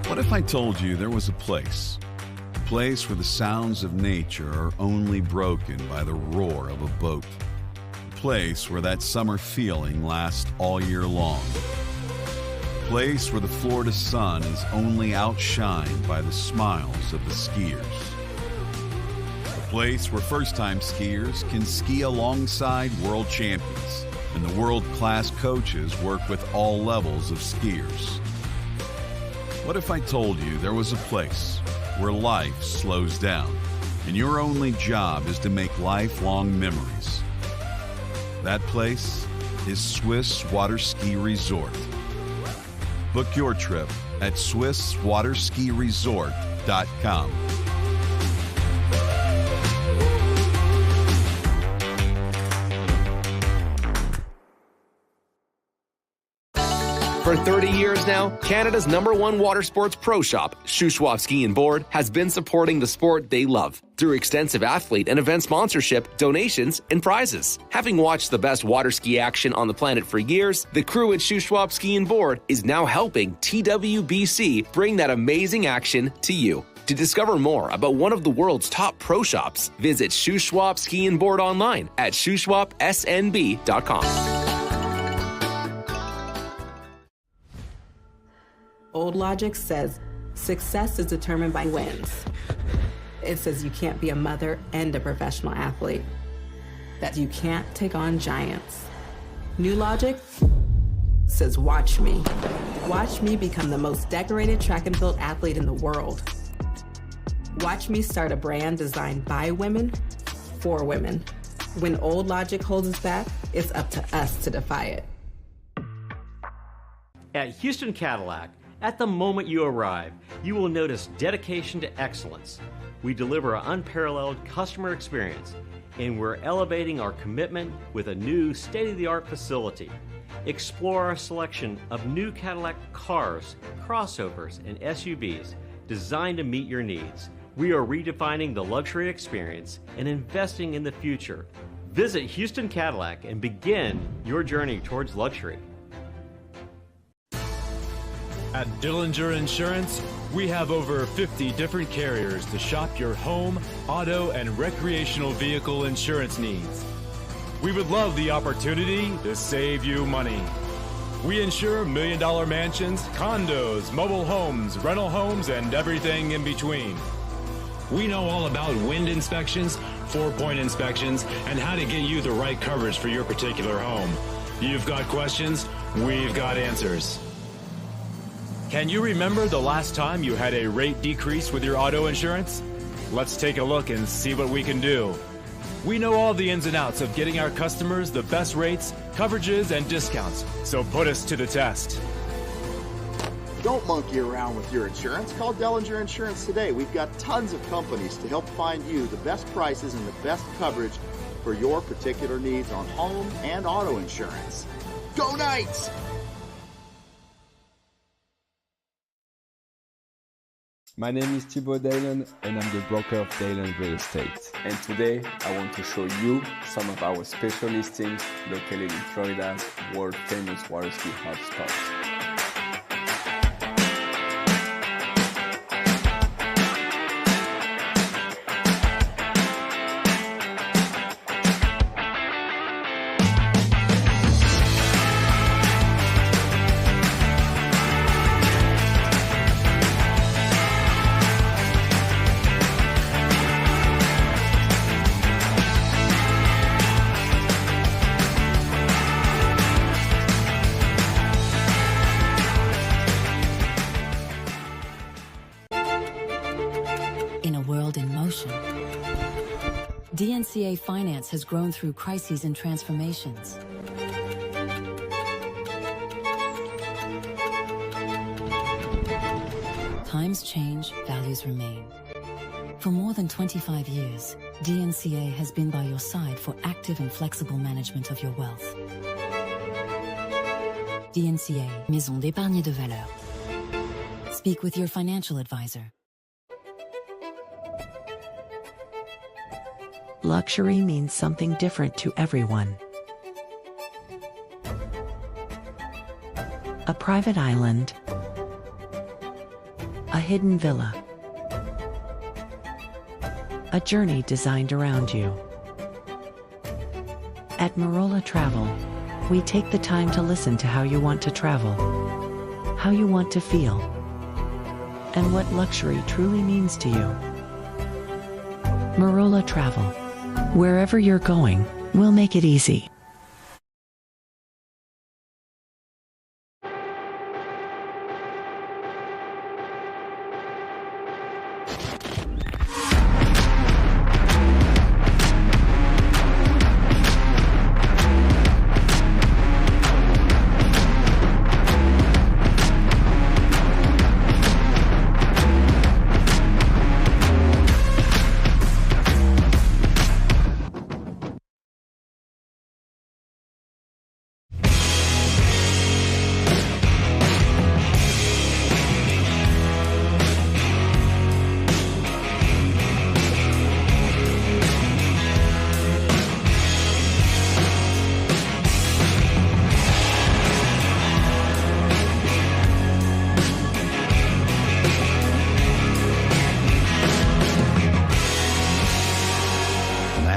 What if I told you there was a place where the sounds of nature are only broken by the roar of a boat? A place where that summer feeling lasts all year long. A place where the Florida sun is only outshined by the smiles of the skiers. A place where first-time skiers can ski alongside world champions, and the world-class coaches work with all levels of skiers. What if I told you there was a place where life slows down and your only job is to make lifelong memories? That place is Swiss Waterski Resort. Book your trip at SwissWaterskiResort.com. For 30 years now, Canada's #1 water sports pro shop, Shuswap Ski and Board, has been supporting the sport they love through extensive athlete and event sponsorship, donations, and prizes. Having watched the best water ski action on the planet for years, the crew at Shuswap Ski and Board is now helping TWBC bring that amazing action to you. To discover more about one of the world's top pro shops, visit Shuswap Ski and Board online at shuswapsnb.com. Old logic says success is determined by wins. It says you can't be a mother and a professional athlete, that you can't take on giants. New logic says watch me. Watch me become the most decorated track and field athlete in the world. Watch me start a brand designed by women, for women. When old logic holds us back, it's up to us to defy it. At Houston Cadillac, at the moment you arrive, you will notice dedication to excellence. We deliver an unparalleled customer experience, and we're elevating our commitment with a new state-of-the-art facility. Explore our selection of new Cadillac cars, crossovers, and SUVs designed to meet your needs. We are redefining the luxury experience and investing in the future. Visit Houston Cadillac and begin your journey towards luxury. At Dillinger Insurance, we have over 50 different carriers to shop your home, auto, and recreational vehicle insurance needs. We would love the opportunity to save you money. We insure million-dollar mansions, condos, mobile homes, rental homes, and everything in between. We know all about wind inspections, 4-point inspections, and how to get you the right coverage for your particular home. You've got questions, we've got answers. Can you remember the last time you had a rate decrease with your auto insurance? Let's take a look and see what we can do. We know all the ins and outs of getting our customers the best rates, coverages, and discounts, so put us to the test. Don't monkey around with your insurance. Call Dillinger Insurance today. We've got tons of companies to help find you the best prices and the best coverage for your particular needs on home and auto insurance. Go Knights! My name is Thibaut Dalen and I'm the broker of Dalen Real Estate. And today I want to show you some of our special listings located in Florida's world famous Waterski hotspots. DNCA Finance has grown through crises and transformations. Times change, values remain. For more than 25 years, DNCA has been by your side for active and flexible management of your wealth. DNCA, Maison d'épargne de valeur. Speak with your financial advisor. Luxury means something different to everyone. A private island, a hidden villa, a journey designed around you. At Marola Travel, we take the time to listen to how you want to travel, how you want to feel, and what luxury truly means to you. Marola Travel. Wherever you're going, we'll make it easy.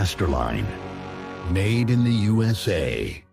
Masterline. Made in the USA.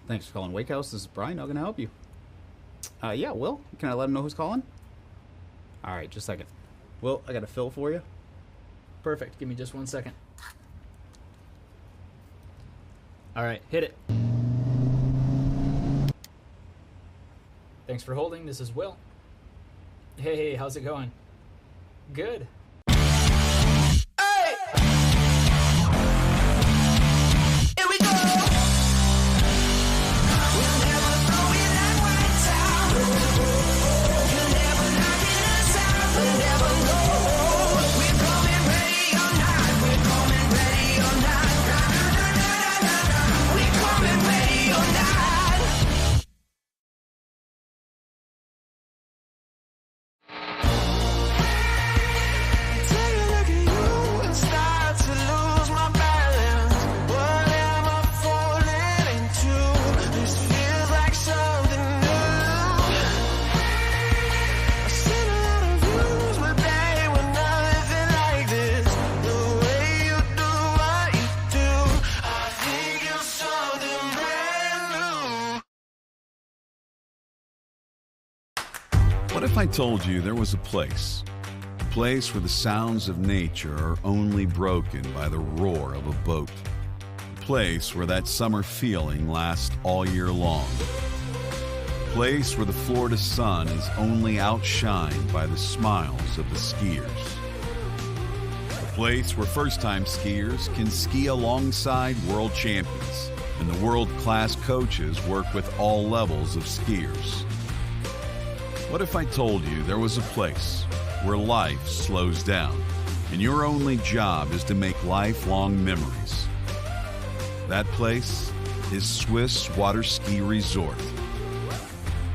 Thanks for calling Wake House. This is Brian. How can I help you? Yeah, Will. Can I let him know who's calling? All right, just a second. Will, I got a fill for you. Perfect. Give me just 1 second. All right, hit it. Thanks for holding. This is Will. Hey, how's it going? Good. What if I told you there was a place where the sounds of nature are only broken by the roar of a boat? A place where that summer feeling lasts all year long. A place where the Florida sun is only outshined by the smiles of the skiers. A place where first-time skiers can ski alongside world champions, and the world-class coaches work with all levels of skiers. What if I told you there was a place where life slows down and your only job is to make lifelong memories? That place is Swiss Waterski Resort.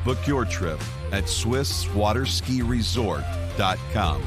Book your trip at SwissWaterskiResort.com.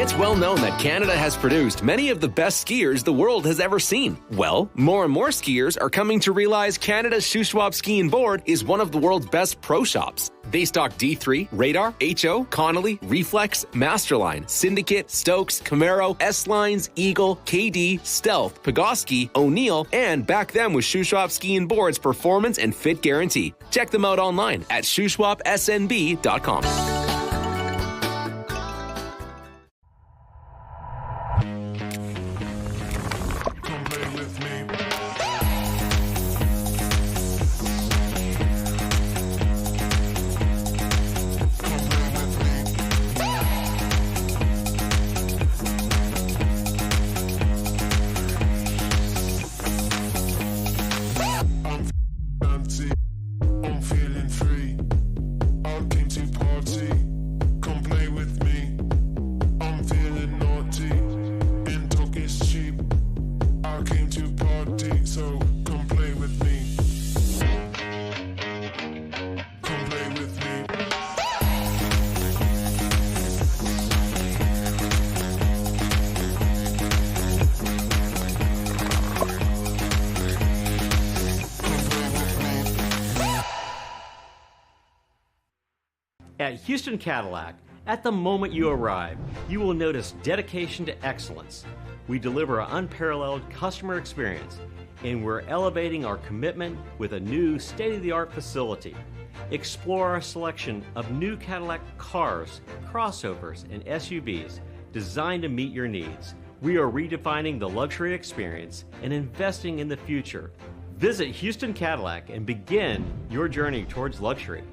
It's well known that Canada has produced many of the best skiers the world has ever seen. Well, more and more skiers are coming to realize Canada's Shuswap Ski and Board is one of the world's best pro shops. They stock D3, Radar, HO, Connolly, Reflex, Masterline, Syndicate, Stokes, Camaro, S-Lines, Eagle, KD, Stealth, Pegosky, O'Neill, and back them with Shuswap Ski and Board's performance and fit guarantee. Check them out online at shushwapsnb.com. I'm feeling free. I came to party. Come play with me. I'm feeling naughty. And talk is cheap. I came to party, so come play with me. Come play with me. At Houston Cadillac, at the moment you arrive, you will notice dedication to excellence. We deliver an unparalleled customer experience, and we're elevating our commitment with a new state-of-the-art facility. Explore our selection of new Cadillac cars, crossovers, and SUVs designed to meet your needs. We are redefining the luxury experience and investing in the future. Visit Houston Cadillac and begin your journey towards luxury.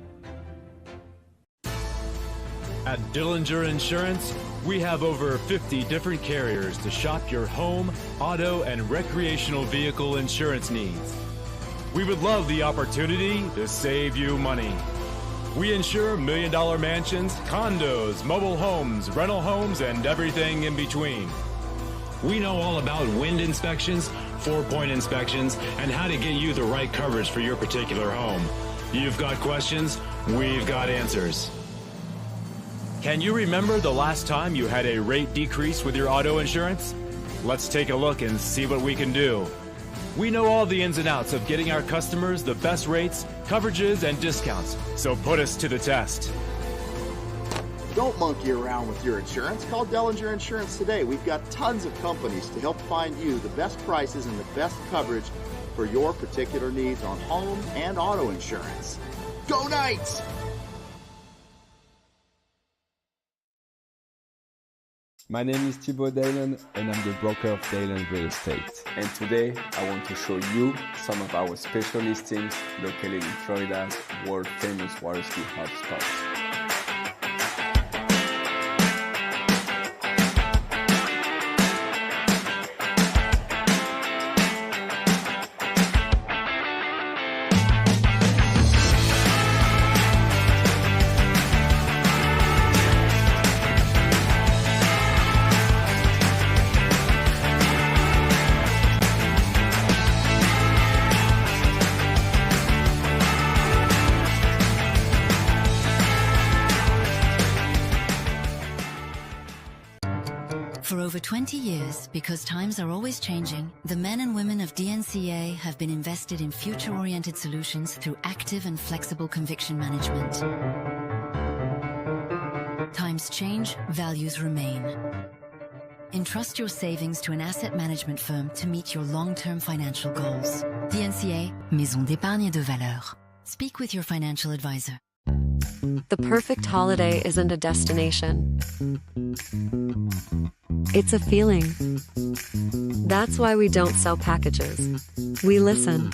At Dillinger Insurance, we have over 50 different carriers to shop your home, auto, and recreational vehicle insurance needs. We would love the opportunity to save you money. We insure million-dollar mansions, condos, mobile homes, rental homes, and everything in between. We know all about wind inspections, 4-point inspections, and how to get you the right coverage for your particular home. You've got questions, we've got answers. Can you remember the last time you had a rate decrease with your auto insurance? Let's take a look and see what we can do. We know all the ins and outs of getting our customers the best rates, coverages, and discounts, so put us to the test. Don't monkey around with your insurance. Call Dellinger Insurance today. We've got tons of companies to help find you the best prices and the best coverage for your particular needs on home and auto insurance. Go Knights! My name is Thibaut Dalen and I'm the broker of Dalen Real Estate. And today I want to show you some of our special listings located in Florida's world famous Waterski hotspots. For over 20 years, because times are always changing, the men and women of DNCA have been invested in future-oriented solutions through active and flexible conviction management. Times change, values remain. Entrust your savings to an asset management firm to meet your long-term financial goals. DNCA, Maison d'épargne de valeur. Speak with your financial advisor. The perfect holiday isn't a destination. It's a feeling. That's why we don't sell packages. We listen.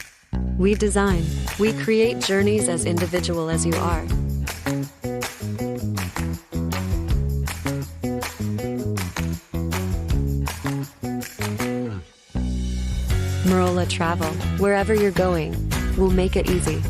We design. We create journeys as individual as you are. Marola Travel. Wherever you're going, we'll make it easy.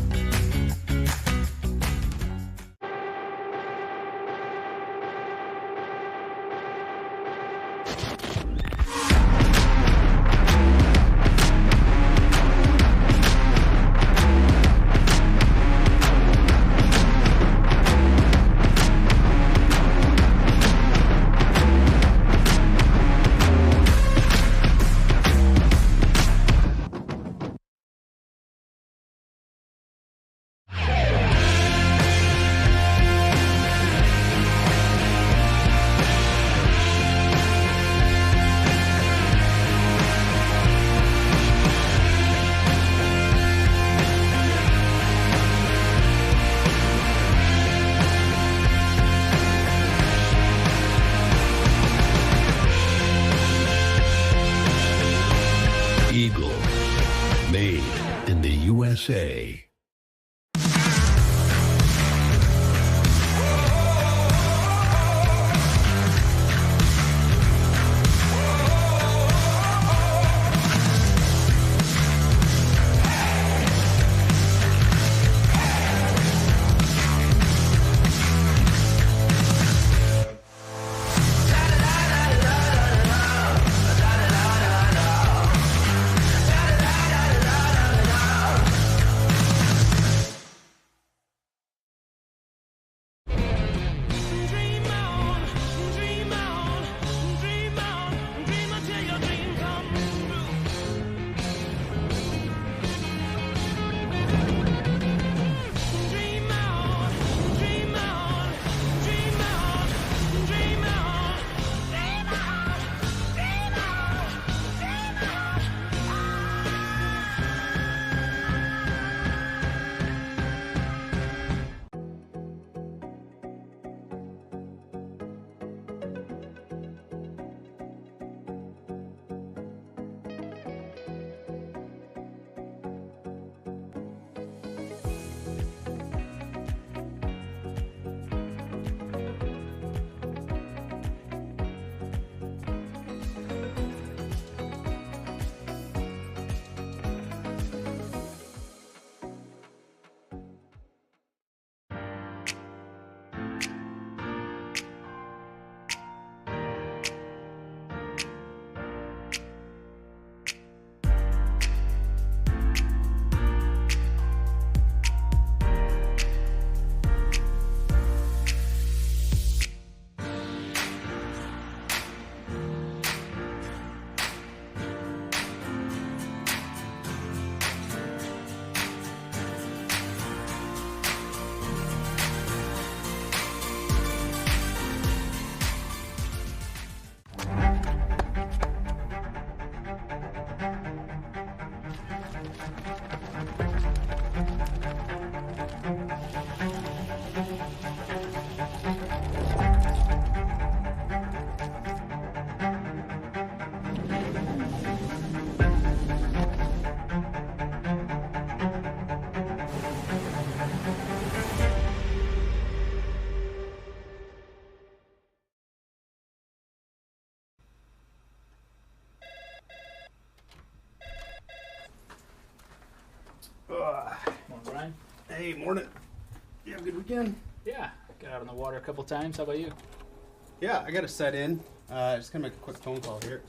Hey, morning. You have a good weekend? Yeah, got out on the water a couple times. How about you? Yeah, I got to set in. Just gonna make a quick phone call here.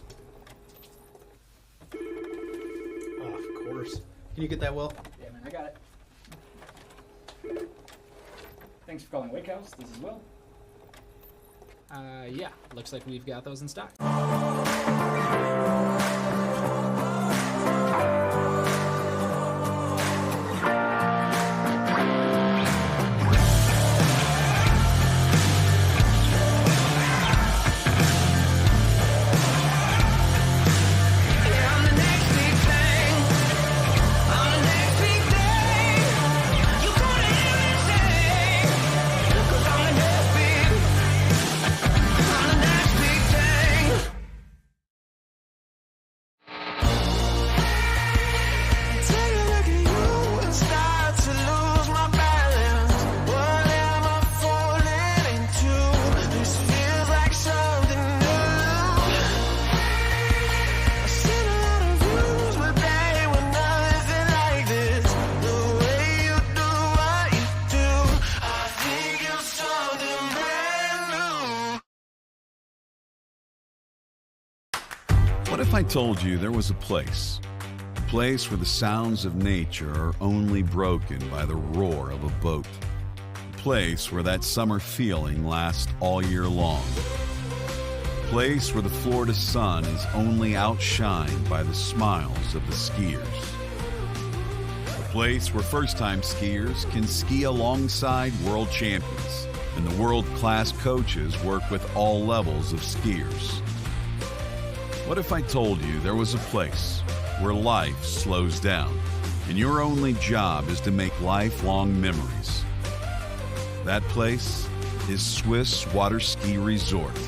Oh, of course. Can you get that, Will? Yeah, man, I got it. Thanks for calling Wake House. This is Will. Yeah, looks like we've got those in stock. What if I told you there was a place where the sounds of nature are only broken by the roar of a boat? A place where that summer feeling lasts all year long. A place where the Florida sun is only outshined by the smiles of the skiers. A place where first-time skiers can ski alongside world champions, and the world-class coaches work with all levels of skiers. What if I told you there was a place where life slows down and your only job is to make lifelong memories? That place is Swiss Waterski Resort.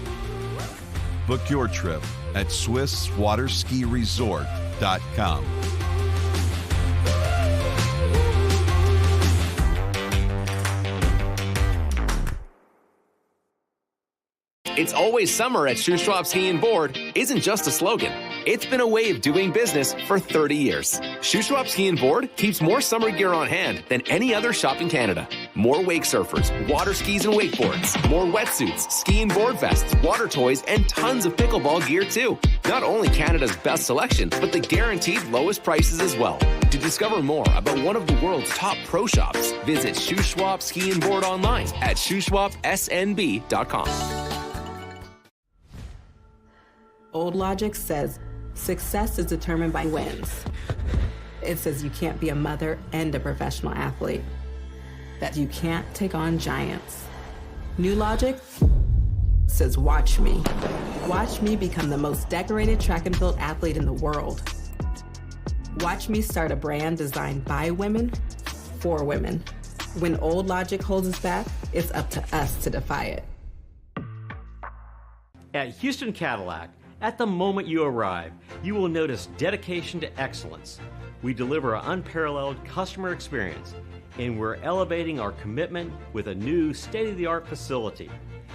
Book your trip at SwissWaterskiResort.com. It's always summer at Shuswap Ski and Board isn't just a slogan. It's been a way of doing business for 30 years. Shuswap Ski and Board keeps more summer gear on hand than any other shop in Canada. More wake surfers, water skis and wakeboards, more wetsuits, ski and board vests, water toys, and tons of pickleball gear too. Not only Canada's best selection, but the guaranteed lowest prices as well. To discover more about one of the world's top pro shops, visit Shuswap Ski and Board online at shuswapsnb.com. Old logic says success is determined by wins. It says you can't be a mother and a professional athlete, that you can't take on giants. New logic says watch me. Watch me become the most decorated track and field athlete in the world. Watch me start a brand designed by women, for women. When old logic holds us back, it's up to us to defy it. At Houston Cadillac, at the moment you arrive, you will notice dedication to excellence. We deliver an unparalleled customer experience, and we're elevating our commitment with a new state-of-the-art facility.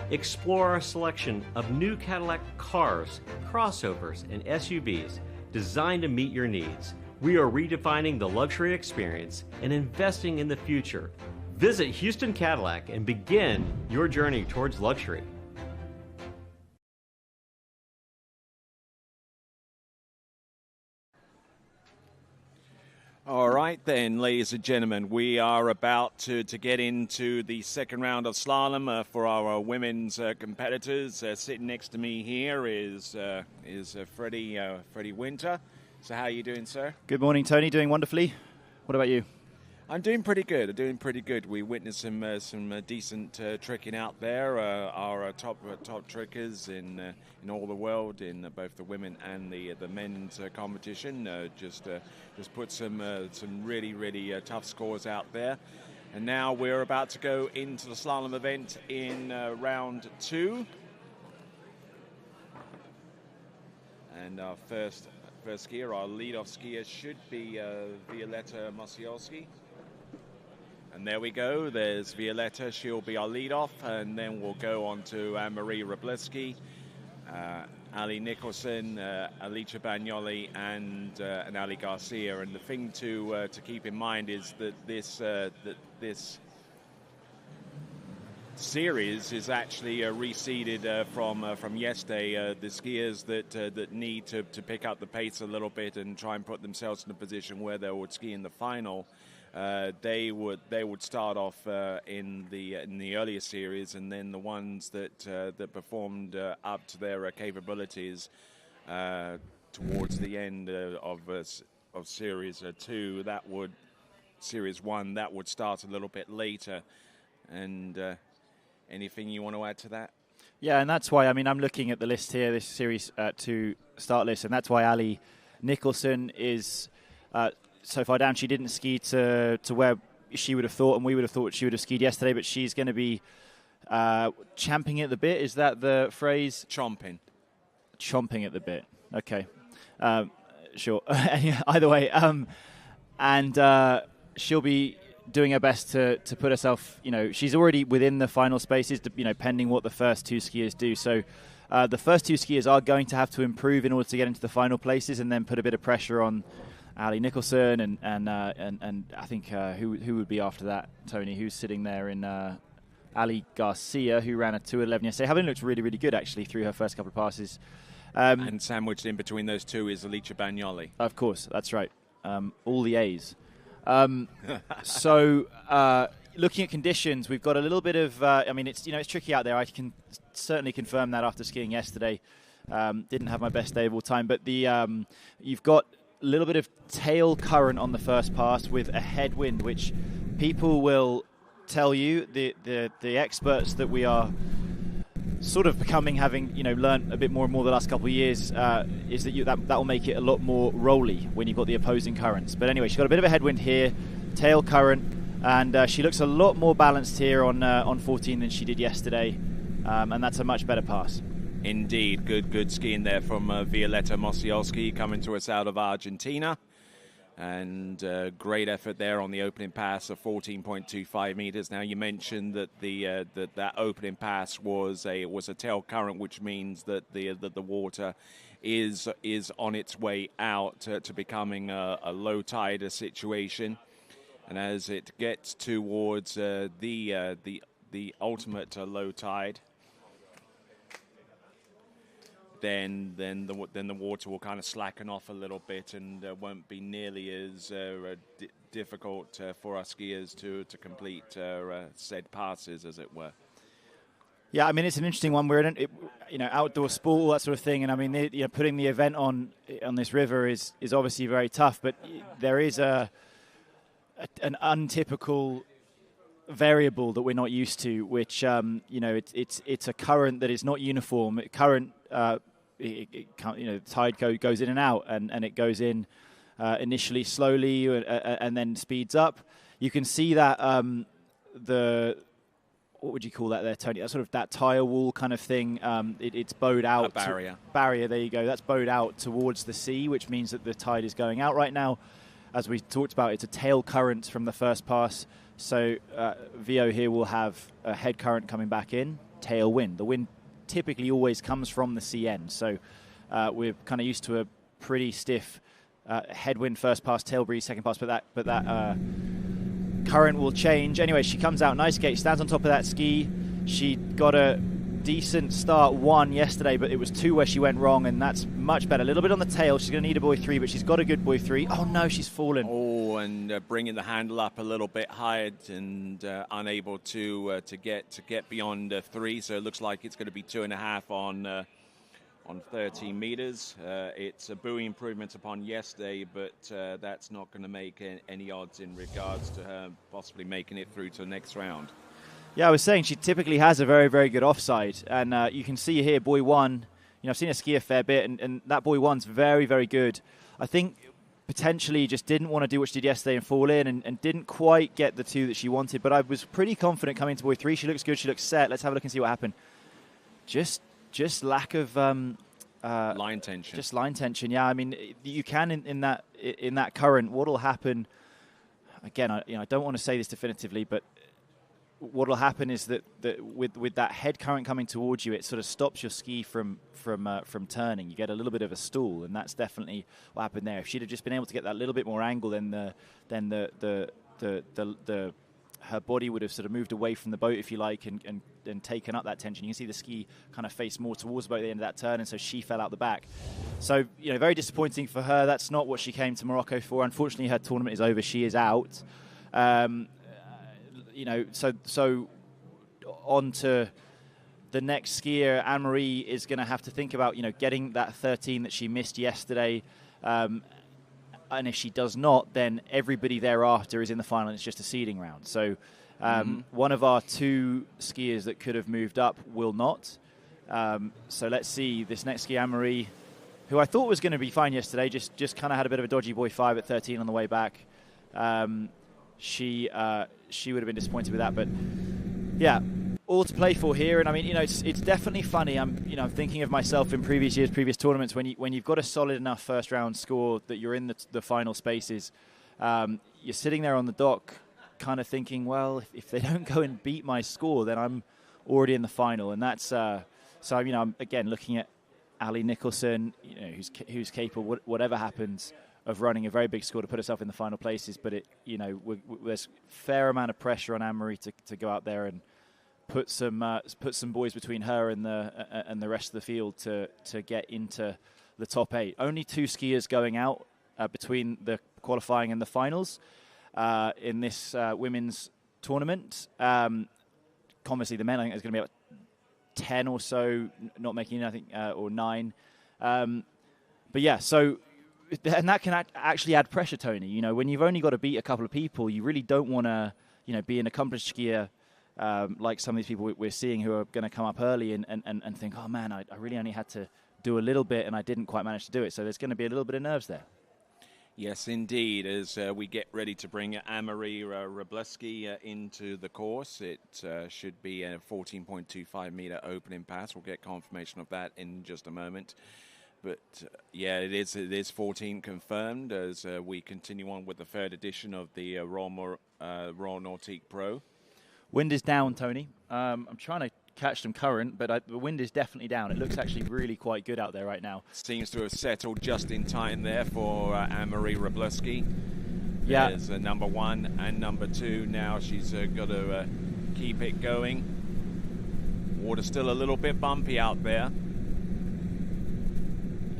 Explore our selection of new Cadillac cars, crossovers, and SUVs designed to meet your needs. We are redefining the luxury experience and investing in the future. Visit Houston Cadillac and begin your journey towards luxury. All right then, ladies and gentlemen, we are about to get into the second round of slalom for our women's competitors. Sitting next to me here is Freddie Winter. So how are you doing, sir? Good morning, Tony. Doing wonderfully. What about you? I'm doing pretty good. We witnessed some decent tricking out there. Our top trickers in all the world, in both the women and the men's competition, just put some really tough scores out there. And now we're about to go into the slalom event in round 2. And our first skier, our lead-off skier, should be Violetta Mosielski. And there we go. There's Violetta. She'll be our lead-off, and then we'll go on to Anne-Marie Robleski. Ali Nicholson, Alicia Bagnoli, and Ali Garcia. And the thing to keep in mind is that this series is actually reseeded from yesterday. The skiers that need to pick up the pace a little bit and try and put themselves in a position where they would ski in the final. They would start off in the earlier series, and then the ones that performed up to their capabilities towards the end of series 2, series 1 that would start a little bit later. And anything you want to add to that? Yeah, and that's why, I mean, I'm looking at the list here, this series 2 start list, and that's why Ali Nicholson is so far down. She didn't ski to where she would have thought, and we would have thought she would have skied yesterday, but she's going to be champing at the bit. Is that the phrase? Chomping at the bit. Okay. Sure. Either way. And she'll be doing her best to put herself, she's already within the final spaces, pending what the first 2 skiers do. So the first 2 skiers are going to have to improve in order to get into the final places, and then put a bit of pressure on Ali Nicholson and I think who would be after that, Tony? Who's sitting there in Ali Garcia, who ran a 2:11 yesterday, having looked really, really good actually through her first couple of passes. And sandwiched in between those 2 is Alicia Bagnoli. Of course, that's right. All the A's. So looking at conditions, we've got a little bit of. It's tricky out there. I can certainly confirm that after skiing yesterday. Didn't have my best day of all time, but you've got a little bit of tail current on the first pass with a headwind, which people will tell you, the experts that we are sort of becoming, having learned a bit more and more the last couple of years, is that will make it a lot more rolly when you've got the opposing currents. But anyway, she's got a bit of a headwind here, tail current, and she looks a lot more balanced here on 14 than she did yesterday, and that's a much better pass. Indeed, good skiing there from Violetta Mosiolski, coming to us out of Argentina. And great effort there on the opening pass of 14.25 meters. Now, you mentioned that that opening pass was a tail current, which means that the water is on its way out to becoming a low tide situation. And as it gets towards the ultimate low tide, then the water will kind of slacken off a little bit, and won't be nearly as difficult for our skiers to complete said passes, as it were. Yeah, I mean, it's an interesting one. We're in outdoor sport, all that sort of thing, and I mean, putting the event on this river is obviously very tough. But there is an untypical variable that we're not used to, which it's a current that is not uniform. Current. The tide goes in and out, and it goes in initially slowly and then speeds up. You can see that what would you call that there, Tony? That sort of that tire wall kind of thing. It's bowed out. A barrier. Barrier, there you go. That's bowed out towards the sea, which means that the tide is going out right now. As we talked about, it's a tail current from the first pass. So Vio here will have a head current coming back in, tail wind. The wind typically always comes from the CN, so we're kind of used to a pretty stiff headwind first pass, tail breeze second pass, but that current will change. Anyway, she comes out nice gate, stands on top of that ski. She got a decent start 1 yesterday, but it was 2 where she went wrong, and that's much better. A little bit on the tail. She's going to need a buoy 3, but she's got a good buoy 3. Oh no, she's fallen. Oh, and bringing the handle up a little bit higher, and unable to get beyond 3. So it looks like it's going to be 2.5 on 13 meters. It's a buoy improvement upon yesterday, but that's not going to make any odds in regards to her possibly making it through to the next round. Yeah, I was saying she typically has a very, very good offside. And you can see here, buoy 1, I've seen her ski a fair bit, and that buoy 1's very, very good. I think potentially just didn't want to do what she did yesterday and fall in, and didn't quite get the 2 that she wanted. But I was pretty confident coming to buoy 3. She looks good. She looks set. Let's have a look and see what happened. Just lack of line tension. Just line tension, yeah. I mean, you can in that current. What'll happen? Again, I don't want to say this definitively, but what will happen is that with that head current coming towards you, it sort of stops your ski from turning. You get a little bit of a stall, and that's definitely what happened there. If she'd have just been able to get that little bit more angle, then her body would have sort of moved away from the boat, if you like, and taken up that tension. You can see the ski kind of face more towards the boat at the end of that turn, and so she fell out the back. So, very disappointing for her. That's not what she came to Morocco for. Unfortunately, her tournament is over. She is out. So on to the next skier. Anne-Marie is going to have to think about, getting that 13 that she missed yesterday. And if she does not, then everybody thereafter is in the final, and it's just a seeding round. So one of our 2 skiers that could have moved up will not. So let's see this next skier, Anne-Marie, who I thought was going to be fine yesterday, just kind of had a bit of a dodgy boy 5 at 13 on the way back. She would have been disappointed with that, but yeah, all to play for here. And I mean, it's definitely funny. I'm thinking of myself in previous years, previous tournaments, when you've got a solid enough first round score that you're in the final spaces. You're sitting there on the dock, kind of thinking, well, if they don't go and beat my score, then I'm already in the final. And that's so. I'm again looking at Ali Nicholson, who's capable, whatever happens, of running a very big score to put herself in the final places. But there's a fair amount of pressure on Anne-Marie to go out there and put some boys between her and the rest of the field to get into the top 8. Only 2 skiers going out between the qualifying and the finals in this women's tournament. Obviously, the men, I think there's going to be about 10 or so not making it, I think, or 9. But yeah, so. And that can actually add pressure, Tony. When you've only got to beat a couple of people, you really don't want to, be an accomplished skier like some of these people we're seeing who are going to come up early and think, oh man, I really only had to do a little bit and I didn't quite manage to do it. So there's going to be a little bit of nerves there. Yes, indeed. As we get ready to bring Anne-Marie Wroblewski into the course, it should be a 14.25 meter opening pass. We'll get confirmation of that in just a moment. But, yeah, it is 14 confirmed as we continue on with the 3rd edition of the Royal Nautique Pro. Wind is down, Tony. I'm trying to catch some current, but the wind is definitely down. It looks actually really quite good out there right now. Seems to have settled just in time there for Anne-Marie Wroblewski. Yeah. There's number 1 and number 2. Now she's got to keep it going. Water's still a little bit bumpy out there.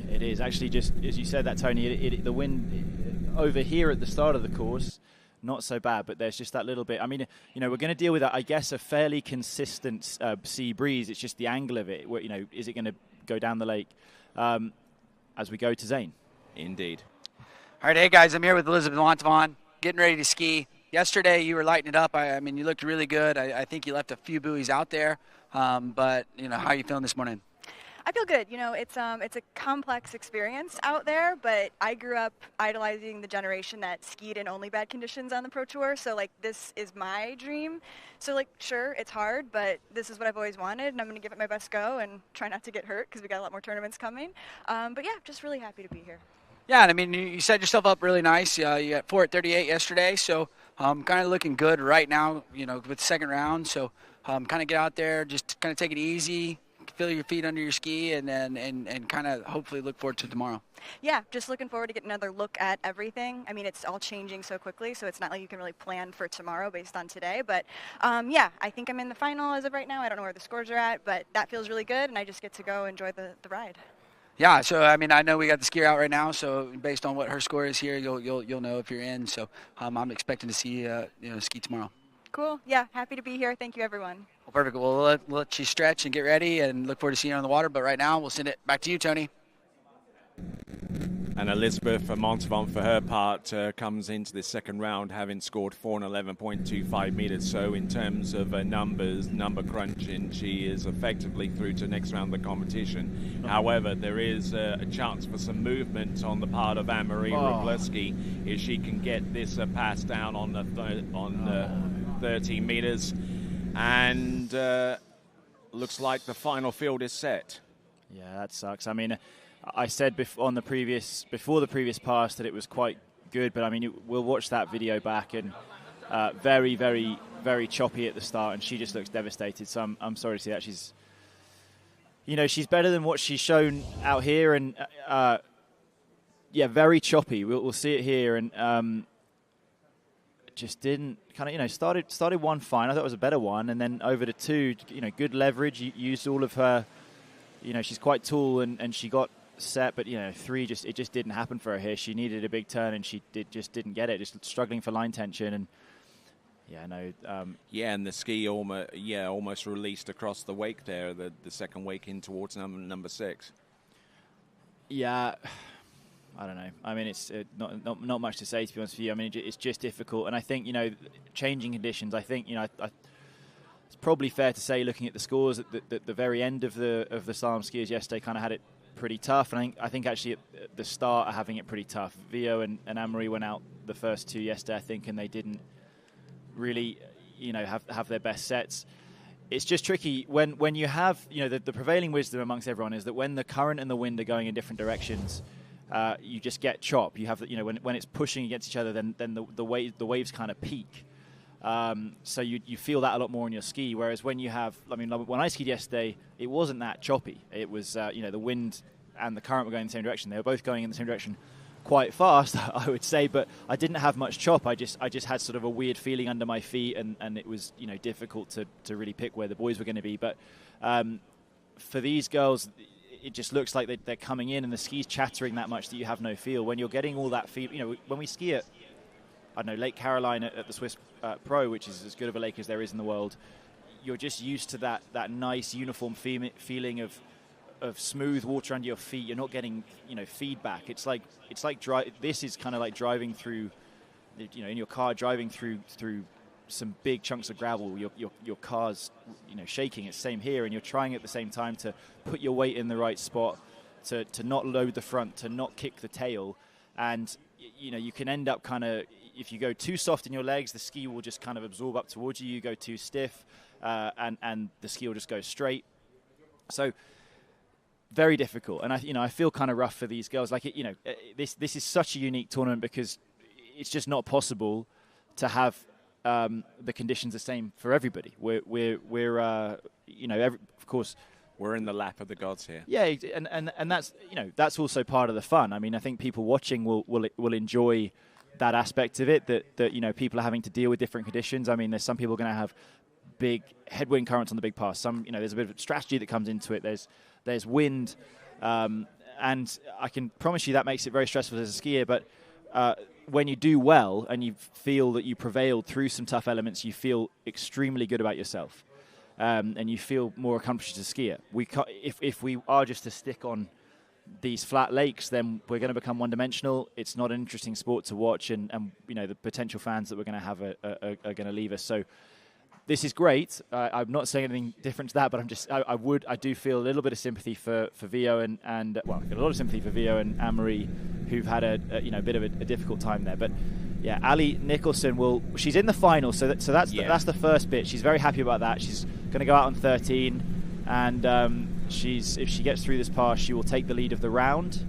It is actually, just as you said that, Tony, the wind over here at the start of the course, not so bad, but there's just that little bit. I mean, we're going to deal with, I guess, a fairly consistent sea breeze. It's just the angle of it. Where, is it going to go down the lake as we go to Zane? Indeed. All right, hey guys, I'm here with Elizabeth Montavon, getting ready to ski. Yesterday, you were lighting it up. I mean, you looked really good. I think you left a few buoys out there, but how are you feeling this morning? I feel good. It's a complex experience out there, but I grew up idolizing the generation that skied in only bad conditions on the Pro Tour. So, this is my dream. So, sure, it's hard, but this is what I've always wanted, and I'm going to give it my best go and try not to get hurt because we got a lot more tournaments coming. But, yeah, just really happy to be here. Yeah, and I mean, you set yourself up really nice. You got 4 at 38 yesterday, so kind of looking good right now, with the second round. So, kind of get out there, just kind of take it easy. Feel your feet under your ski and kind of hopefully look forward to tomorrow. Yeah, just looking forward to getting another look at everything. I mean, it's all changing so quickly, so it's not like you can really plan for tomorrow based on today. But, yeah, I think I'm in the final as of right now. I don't know where the scores are at, but that feels really good, and I just get to go enjoy the ride. Yeah, so, I mean, I know we got the skier out right now, so based on what her score is here, you'll know if you're in. So I'm expecting to see ski tomorrow. Cool. Yeah, happy to be here. Thank you, everyone. Well, perfect. We'll let you stretch and get ready and look forward to seeing you on the water. But right now, we'll send it back to you, Tony. And Elizabeth Montavon, for her part, comes into the second round having scored 411.25 meters. So in terms of number crunching, she is effectively through to next round of the competition. However, there is a chance for some movement on the part of Anne-Marie Wroblewski if she can get this pass down on the 13 meters. And looks like the final field is set. Yeah, that sucks. I mean, I said before the previous pass that it was quite good, but I mean, we'll watch that video back, and very, very very choppy at the start, and she just looks devastated. So I'm sorry to see that. She's better than what she's shown out here, and very choppy. We'll see it here, and just didn't kind of started one fine. I thought it was a better one, and then over to two. Good leverage. Used all of her. She's quite tall, and she got set, but three it just didn't happen for her here. She needed a big turn, and she just didn't get it. Just struggling for line tension, and and the ski almost released across the wake there. The second wake in towards number 6. Yeah. I don't know. I mean, it's not much to say, to be honest with you. I mean, it's just difficult. And I think, changing conditions, I think, it's probably fair to say, looking at the scores, at the very end of the slalom skiers yesterday kind of had it pretty tough. And I think actually at the start are having it pretty tough. Vio and Anne-Marie went out the first two yesterday, I think, and they didn't really, have their best sets. It's just tricky when you have, the prevailing wisdom amongst everyone is that when the current and the wind are going in different directions, you just get chop. You have, when it's pushing against each other, then the waves kind of peak. So you feel that a lot more on your ski. Whereas when you have, when I skied yesterday, it wasn't that choppy. It was, the wind and the current were going in the same direction. They were both going in the same direction quite fast, I would say, but I didn't have much chop. I just had sort of a weird feeling under my feet, and it was, difficult to really pick where the boys were going to be. But for these girls, it just looks like they're coming in and the ski's chattering that much that you have no feel. When you're getting all that feel, when we ski at, I don't know, Lake Caroline at the Swiss Pro, which is as good of a lake as there is in the world, you're just used to that nice uniform feeling of smooth water under your feet. You're not getting, feedback. It's like this is kind of like driving through, in your car, driving through some big chunks of gravel. Your car's shaking. It's the same here, and you're trying at the same time to put your weight in the right spot, to not load the front, to not kick the tail, and you can end up kind of, if you go too soft in your legs, the ski will just kind of absorb up towards you. You go too stiff, and the ski will just go straight. So very difficult, and I feel kind of rough for these girls. Like this is such a unique tournament because it's just not possible to have the conditions the same for everybody. We're of course we're in the lap of the gods here. Yeah, and that's that's also part of the fun. I mean, I think people watching will enjoy that aspect of it. That people are having to deal with different conditions. I mean, there's some people going to have big headwind currents on the big pass. Some there's a bit of strategy that comes into it. There's wind, and I can promise you that makes it very stressful as a skier. But when you do well and you feel that you prevailed through some tough elements, you feel extremely good about yourself, and you feel more accomplished as a skier. If we are just to stick on these flat lakes, then we're going to become one-dimensional. It's not an interesting sport to watch, and the potential fans that we're going to have are going to leave us. So this is great. I'm not saying anything different to that, but I do feel a little bit of sympathy for Vio and a lot of sympathy for Vio and Anne-Marie, who've had a bit of a difficult time there. But yeah, Ali Nicholson she's in the final, so that's the first bit. She's very happy about that. She's going to go out on 13, and if she gets through this pass, she will take the lead of the round.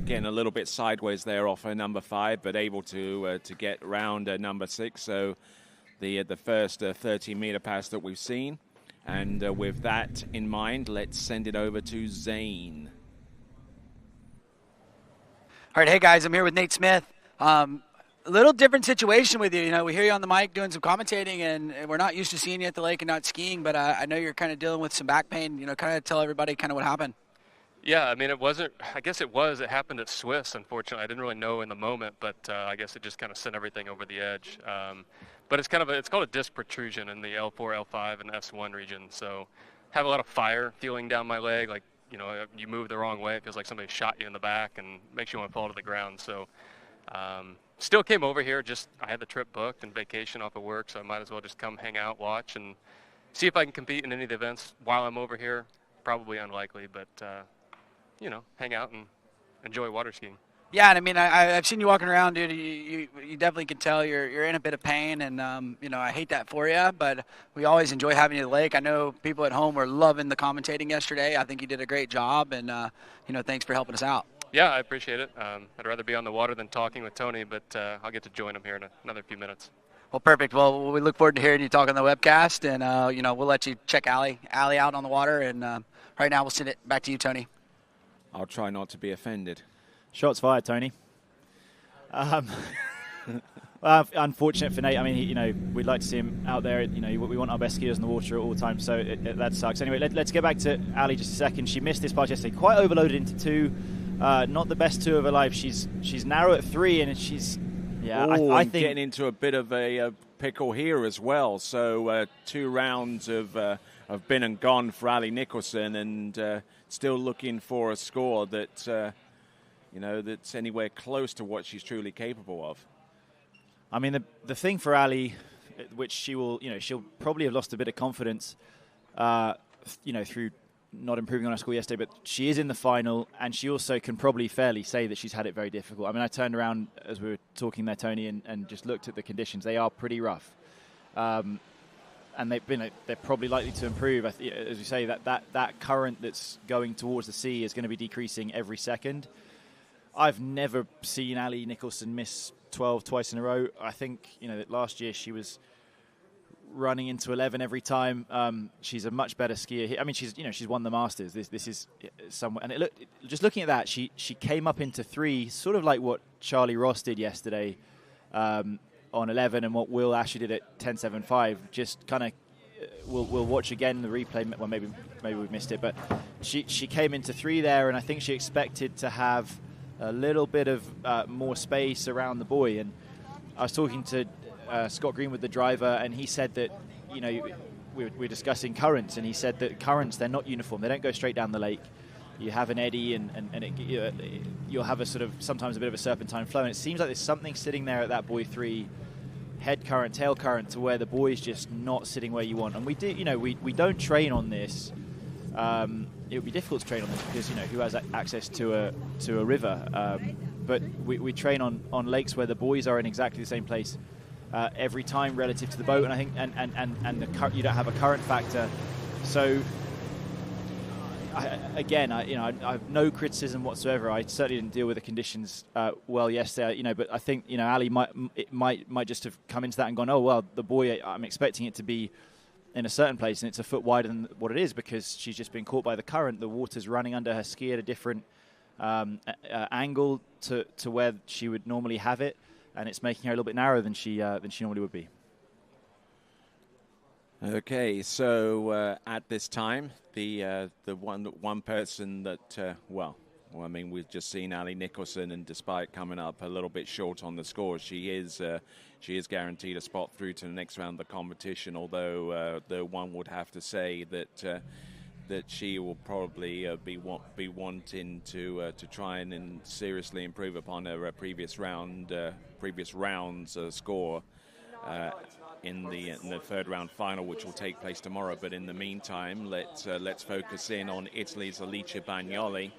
Getting a little bit sideways there off her number 5, but able to get round number 6. So the first 13-meter pass that we've seen. And with that in mind, let's send it over to Zane. All right, hey guys, I'm here with Nate Smith. A little different situation with you. We hear you on the mic doing some commentating, and we're not used to seeing you at the lake and not skiing, but I know you're kind of dealing with some back pain. Kind of tell everybody kind of what happened. Yeah, I mean, it happened at Swiss, unfortunately. I didn't really know in the moment, but I guess it just kind of sent everything over the edge. But it's called a disc protrusion in the L4, L5, and S1 region. So have a lot of fire feeling down my leg, like, you move the wrong way, it feels like somebody shot you in the back and makes you want to fall to the ground. So still came over here, I had the trip booked and vacation off of work, so I might as well just come hang out, watch, and see if I can compete in any of the events while I'm over here. Probably unlikely, but hang out and enjoy water skiing. Yeah, and I mean, I've seen you walking around, dude. You definitely can tell you're in a bit of pain, and I hate that for you. But we always enjoy having you at the lake. I know people at home were loving the commentating yesterday. I think you did a great job, and thanks for helping us out. Yeah, I appreciate it. I'd rather be on the water than talking with Tony, but I'll get to join him here in another few minutes. Well, perfect. Well, we look forward to hearing you talk on the webcast, and we'll let you check Allie out on the water. And right now, we'll send it back to you, Tony. I'll try not to be offended. Shots fired, Tony. Unfortunate for Nate. I mean, we'd like to see him out there. We want our best skiers in the water at all times, so that sucks. Anyway, let's get back to Ali just a second. She missed this part yesterday, quite overloaded into 2. Not the best 2 of her life. She's narrow at 3, and she's I think getting into a bit of a pickle here as well. So 2 rounds have been and gone for Ali Nicholson, and still looking for a score that that's anywhere close to what she's truly capable of. I mean, the thing for Ali, which she'll probably have lost a bit of confidence, through not improving on her score yesterday, but she is in the final, and she also can probably fairly say that she's had it very difficult. I mean, I turned around as we were talking there, Tony, and just looked at the conditions. They are pretty rough. And they're probably likely to improve. As you say, that current that's going towards the sea is going to be decreasing every second. I've never seen Ali Nicholson miss 12 twice in a row. I think that last year she was running into 11 every time. She's a much better skier. I mean, she's won the Masters. This is somewhere. And just looking at that, she came up into 3, sort of like what Charlie Ross did yesterday on 11, and what Will Asher did at 10.75. Just kind of, we'll watch again the replay. Well, maybe we've missed it, but she came into 3 there, and I think she expected to have a little bit of more space around the buoy. And I was talking to Scott Greenwood, the driver, and he said that, we're discussing currents, and he said that currents, they're not uniform. They don't go straight down the lake. You have an eddy, and you'll have a sort of sometimes a bit of a serpentine flow. And it seems like there's something sitting there at that buoy 3, head current, tail current, to where the buoy's just not sitting where you want. And we don't train on this. It would be difficult to train on this because who has access to a river, but we train on lakes where the buoys are in exactly the same place every time relative to the boat, and I think and you don't have a current factor. So I have no criticism whatsoever. I certainly didn't deal with the conditions well yesterday, but I think Ali might just have come into that and gone, oh well, the buoy, I'm expecting it to be in a certain place, and it's a foot wider than what it is because she's just been caught by the current. The water's running under her ski at a different angle to where she would normally have it, and it's making her a little bit narrower than she normally would be. Okay, so at this time, the one person that we've just seen Ali Nicholson, and despite coming up a little bit short on the score, she is guaranteed a spot through to the next round of the competition. Although the one would have to say that she will probably be wanting to try and seriously improve upon her previous round's score in the third round final, which will take place tomorrow. But in the meantime, let's focus in on Italy's Alicia Bagnoli.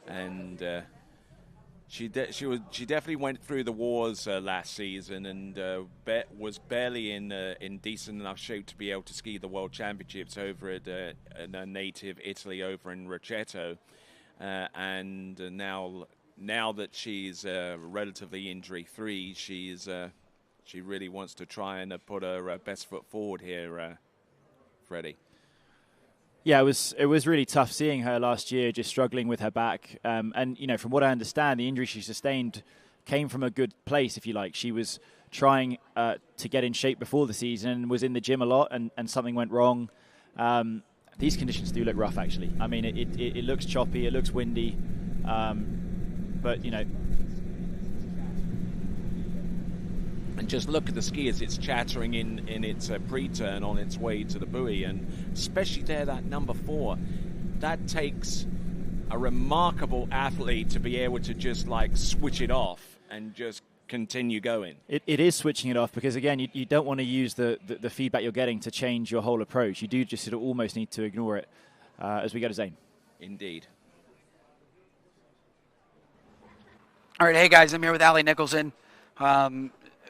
And she definitely went through the wars last season, and was barely in decent enough shape to be able to ski the World Championships over at a native Italy over in Rocchetto. And now that she's relatively injury-free, she really wants to try and put her best foot forward here, Freddie. Yeah, it was really tough seeing her last year, just struggling with her back. And from what I understand, the injury she sustained came from a good place, if you like. She was trying to get in shape before the season and was in the gym a lot, and something went wrong. These conditions do look rough, actually. I mean, it looks choppy, it looks windy, but And just look at the ski as it's chattering in its pre-turn on its way to the buoy, and especially there, that number 4, that takes a remarkable athlete to be able to just switch it off and just continue going. It is switching it off because, again, you don't want to use the feedback you're getting to change your whole approach. You do just sort of almost need to ignore it as we go to Zane. Indeed. All right, hey guys, I'm here with Ali Nicholson.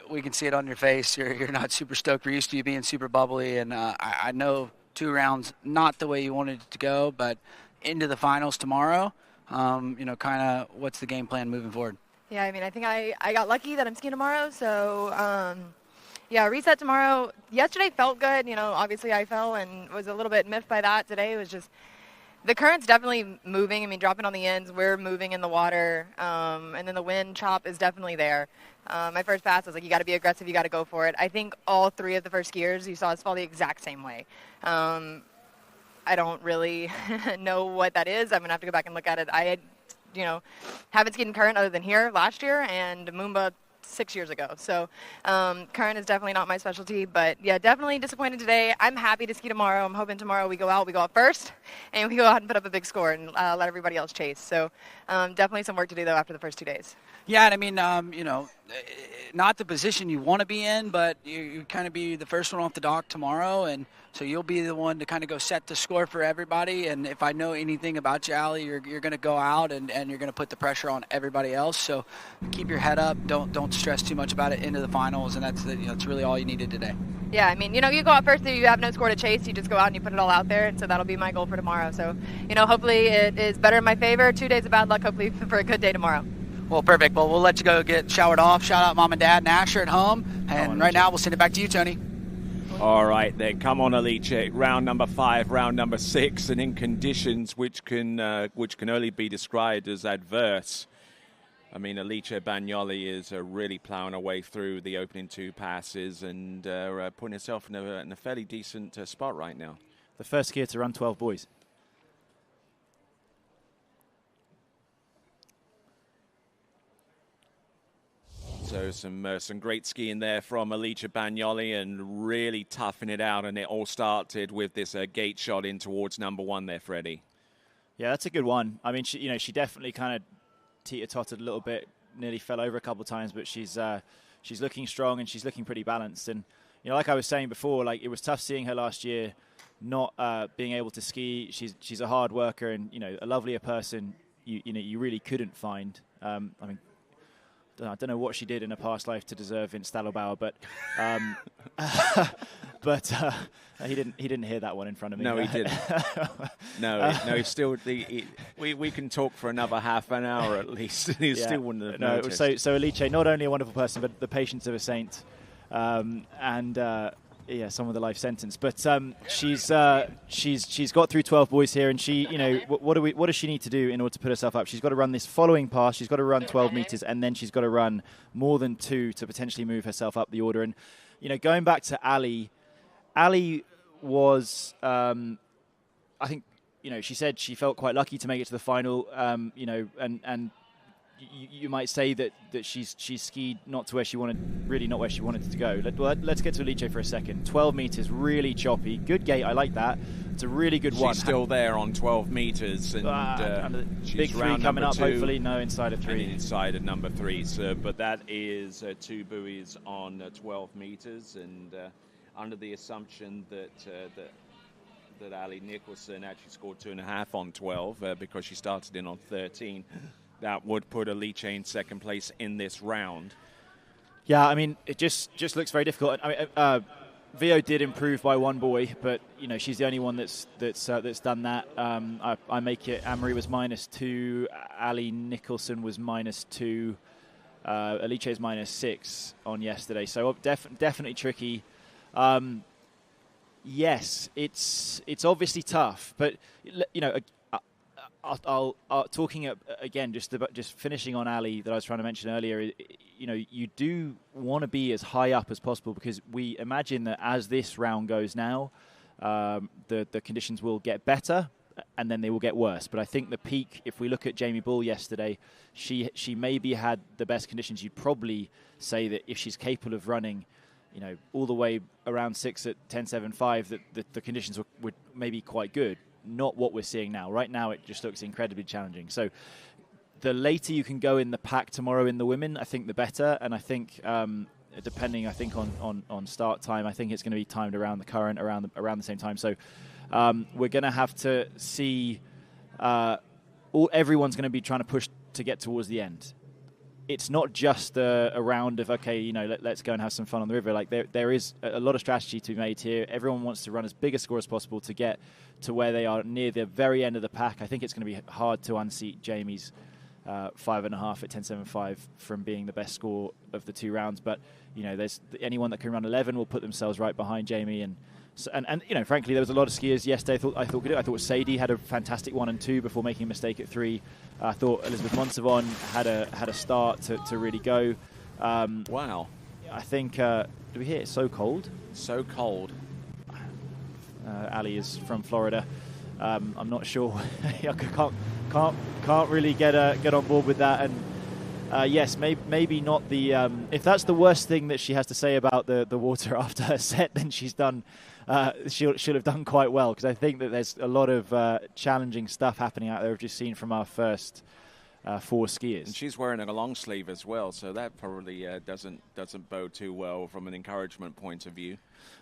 We can see it on your face. You're not super stoked. We're used to you being super bubbly, and I know 2 rounds, not the way you wanted it to go, but into the finals tomorrow. kind of what's the game plan moving forward? Yeah, I mean, I think I got lucky that I'm skiing tomorrow. So, yeah, reset tomorrow. Yesterday felt good. Obviously I fell and was a little bit miffed by that. Today was just, the current's definitely moving. I mean, dropping on the ends, we're moving in the water. And then the wind chop is definitely there. My first pass, I was like, you got to be aggressive. You got to go for it. I think all 3 of the first skiers, you saw us fall the exact same way. I don't really know what that is. I'm going to have to go back and look at it. I haven't skied in current other than here last year and Moomba 6 years ago. So current is definitely not my specialty, but yeah, definitely disappointed today. I'm happy to ski tomorrow. I'm hoping tomorrow we go out first and we go out and put up a big score and let everybody else chase. So definitely some work to do though after the first 2 days. Yeah, and I mean, not the position you want to be in, but you kind of be the first one off the dock tomorrow, and so you'll be the one to kind of go set the score for everybody. And if I know anything about you, Allie, you're going to go out and you're going to put the pressure on everybody else. So keep your head up. Don't stress too much about it into the finals, and that's really all you needed today. Yeah, I mean, you go out first, you have no score to chase, you just go out and you put it all out there, and so that'll be my goal for tomorrow. So, hopefully it is better in my favor. 2 days of bad luck, hopefully for a good day tomorrow. Well, perfect. Well, we'll let you go get showered off. Shout out Mom and Dad and Asher at home. And right now, we'll send it back to you, Tony. All right, then. Come on, Alice. Round number 5, round number 6, and in conditions which can only be described as adverse. I mean, Alice Bagnoli is really plowing her way through the opening 2 passes and putting herself in a fairly decent spot right now. The first skier to run 12 buoys. So some great skiing there from Alicia Bagnoli and really toughing it out, and it all started with this gate shot in towards number 1 there, Freddie. Yeah, that's a good one. I mean, she definitely kind of teeter-tottered a little bit, nearly fell over a couple of times, but she's looking strong and she's looking pretty balanced. And like I was saying before, like it was tough seeing her last year, not being able to ski. She's a hard worker and a lovelier person. You really couldn't find. I mean, I don't know what she did in a past life to deserve Vince Stallobauer, but he didn't hear that one in front of me. No, he didn't. No, still. We can talk for another half an hour at least. He still wouldn't have noticed. So Alice, not only a wonderful person, but the patience of a saint, some of the life sentence. But she's got through 12 buoys here, and she, what does she need to do in order to put herself up? She's got to run this following pass. She's got to run 12 meters, and then she's got to run more than 2 to potentially move herself up the order. And going back to Ali was, I think, she said she felt quite lucky to make it to the final. And you might say that she's skied not to where she wanted, really not where she wanted to go. Let's get to Alice for a second. 12 meters, really choppy. Good gate, I like that. It's a really good one. She's still there on 12 meters. And she's big 3 coming up, 2, hopefully. No, inside of 3. And inside of number 3. So, but that is 2 buoys on 12 meters. And under the assumption that Ali Nicholson actually scored 2.5 on 12 because she started in on 13. That would put Alice in second place in this round. Yeah, I mean, it just looks very difficult. I mean, Vio did improve by 1 buoy, but she's the only one that's done that. I make it. Anne-Marie was -2. Ali Nicholson was -2. Alice is -6 on yesterday. So definitely tricky. Yes, it's obviously tough, but I'll talking again, just finishing on Ali that I was trying to mention earlier. You do want to be as high up as possible because we imagine that as this round goes now, the conditions will get better and then they will get worse. But I think the peak, if we look at Jamie Bull yesterday, she maybe had the best conditions. You'd probably say that if she's capable of running, all the way around 6 at 10.75, that the conditions would maybe quite good. Not what we're seeing now. Right now, it just looks incredibly challenging. So the later you can go in the pack tomorrow in the women, I think the better. And I think, depending, on start time, I think it's going to be timed around the current, around the same time. So we're going to have to see. Everyone's going to be trying to push to get towards the end. it's not just a round of, okay, you know, let's go and have some fun on the river. Like there is a lot of strategy to be made here. Everyone wants to run as big a score as possible to get to where they are near the very end of the pack. I think it's going to be hard to unseat Jamie's 5.5 at 10.75 from being the best score of the 2 rounds. But, you know, there's anyone that can run 11 will put themselves right behind Jamie. And you know, frankly, there was a lot of skiers yesterday I thought good. I thought Sadie had a fantastic 1 and 2 before making a mistake at 3. I thought Elizabeth Montavon had a start to really go. Wow. I think, do we hear it's so cold? So cold. Ali is from Florida. I'm not sure. I can't really get on board with that. And yes, maybe not the. If that's the worst thing that she has to say about the water after her set, then she's done. She'll have done quite well, because I think that there's a lot of challenging stuff happening out there. We've just seen from our first 4 skiers. And she's wearing a long sleeve as well, so that probably doesn't bode too well from an encouragement point of view.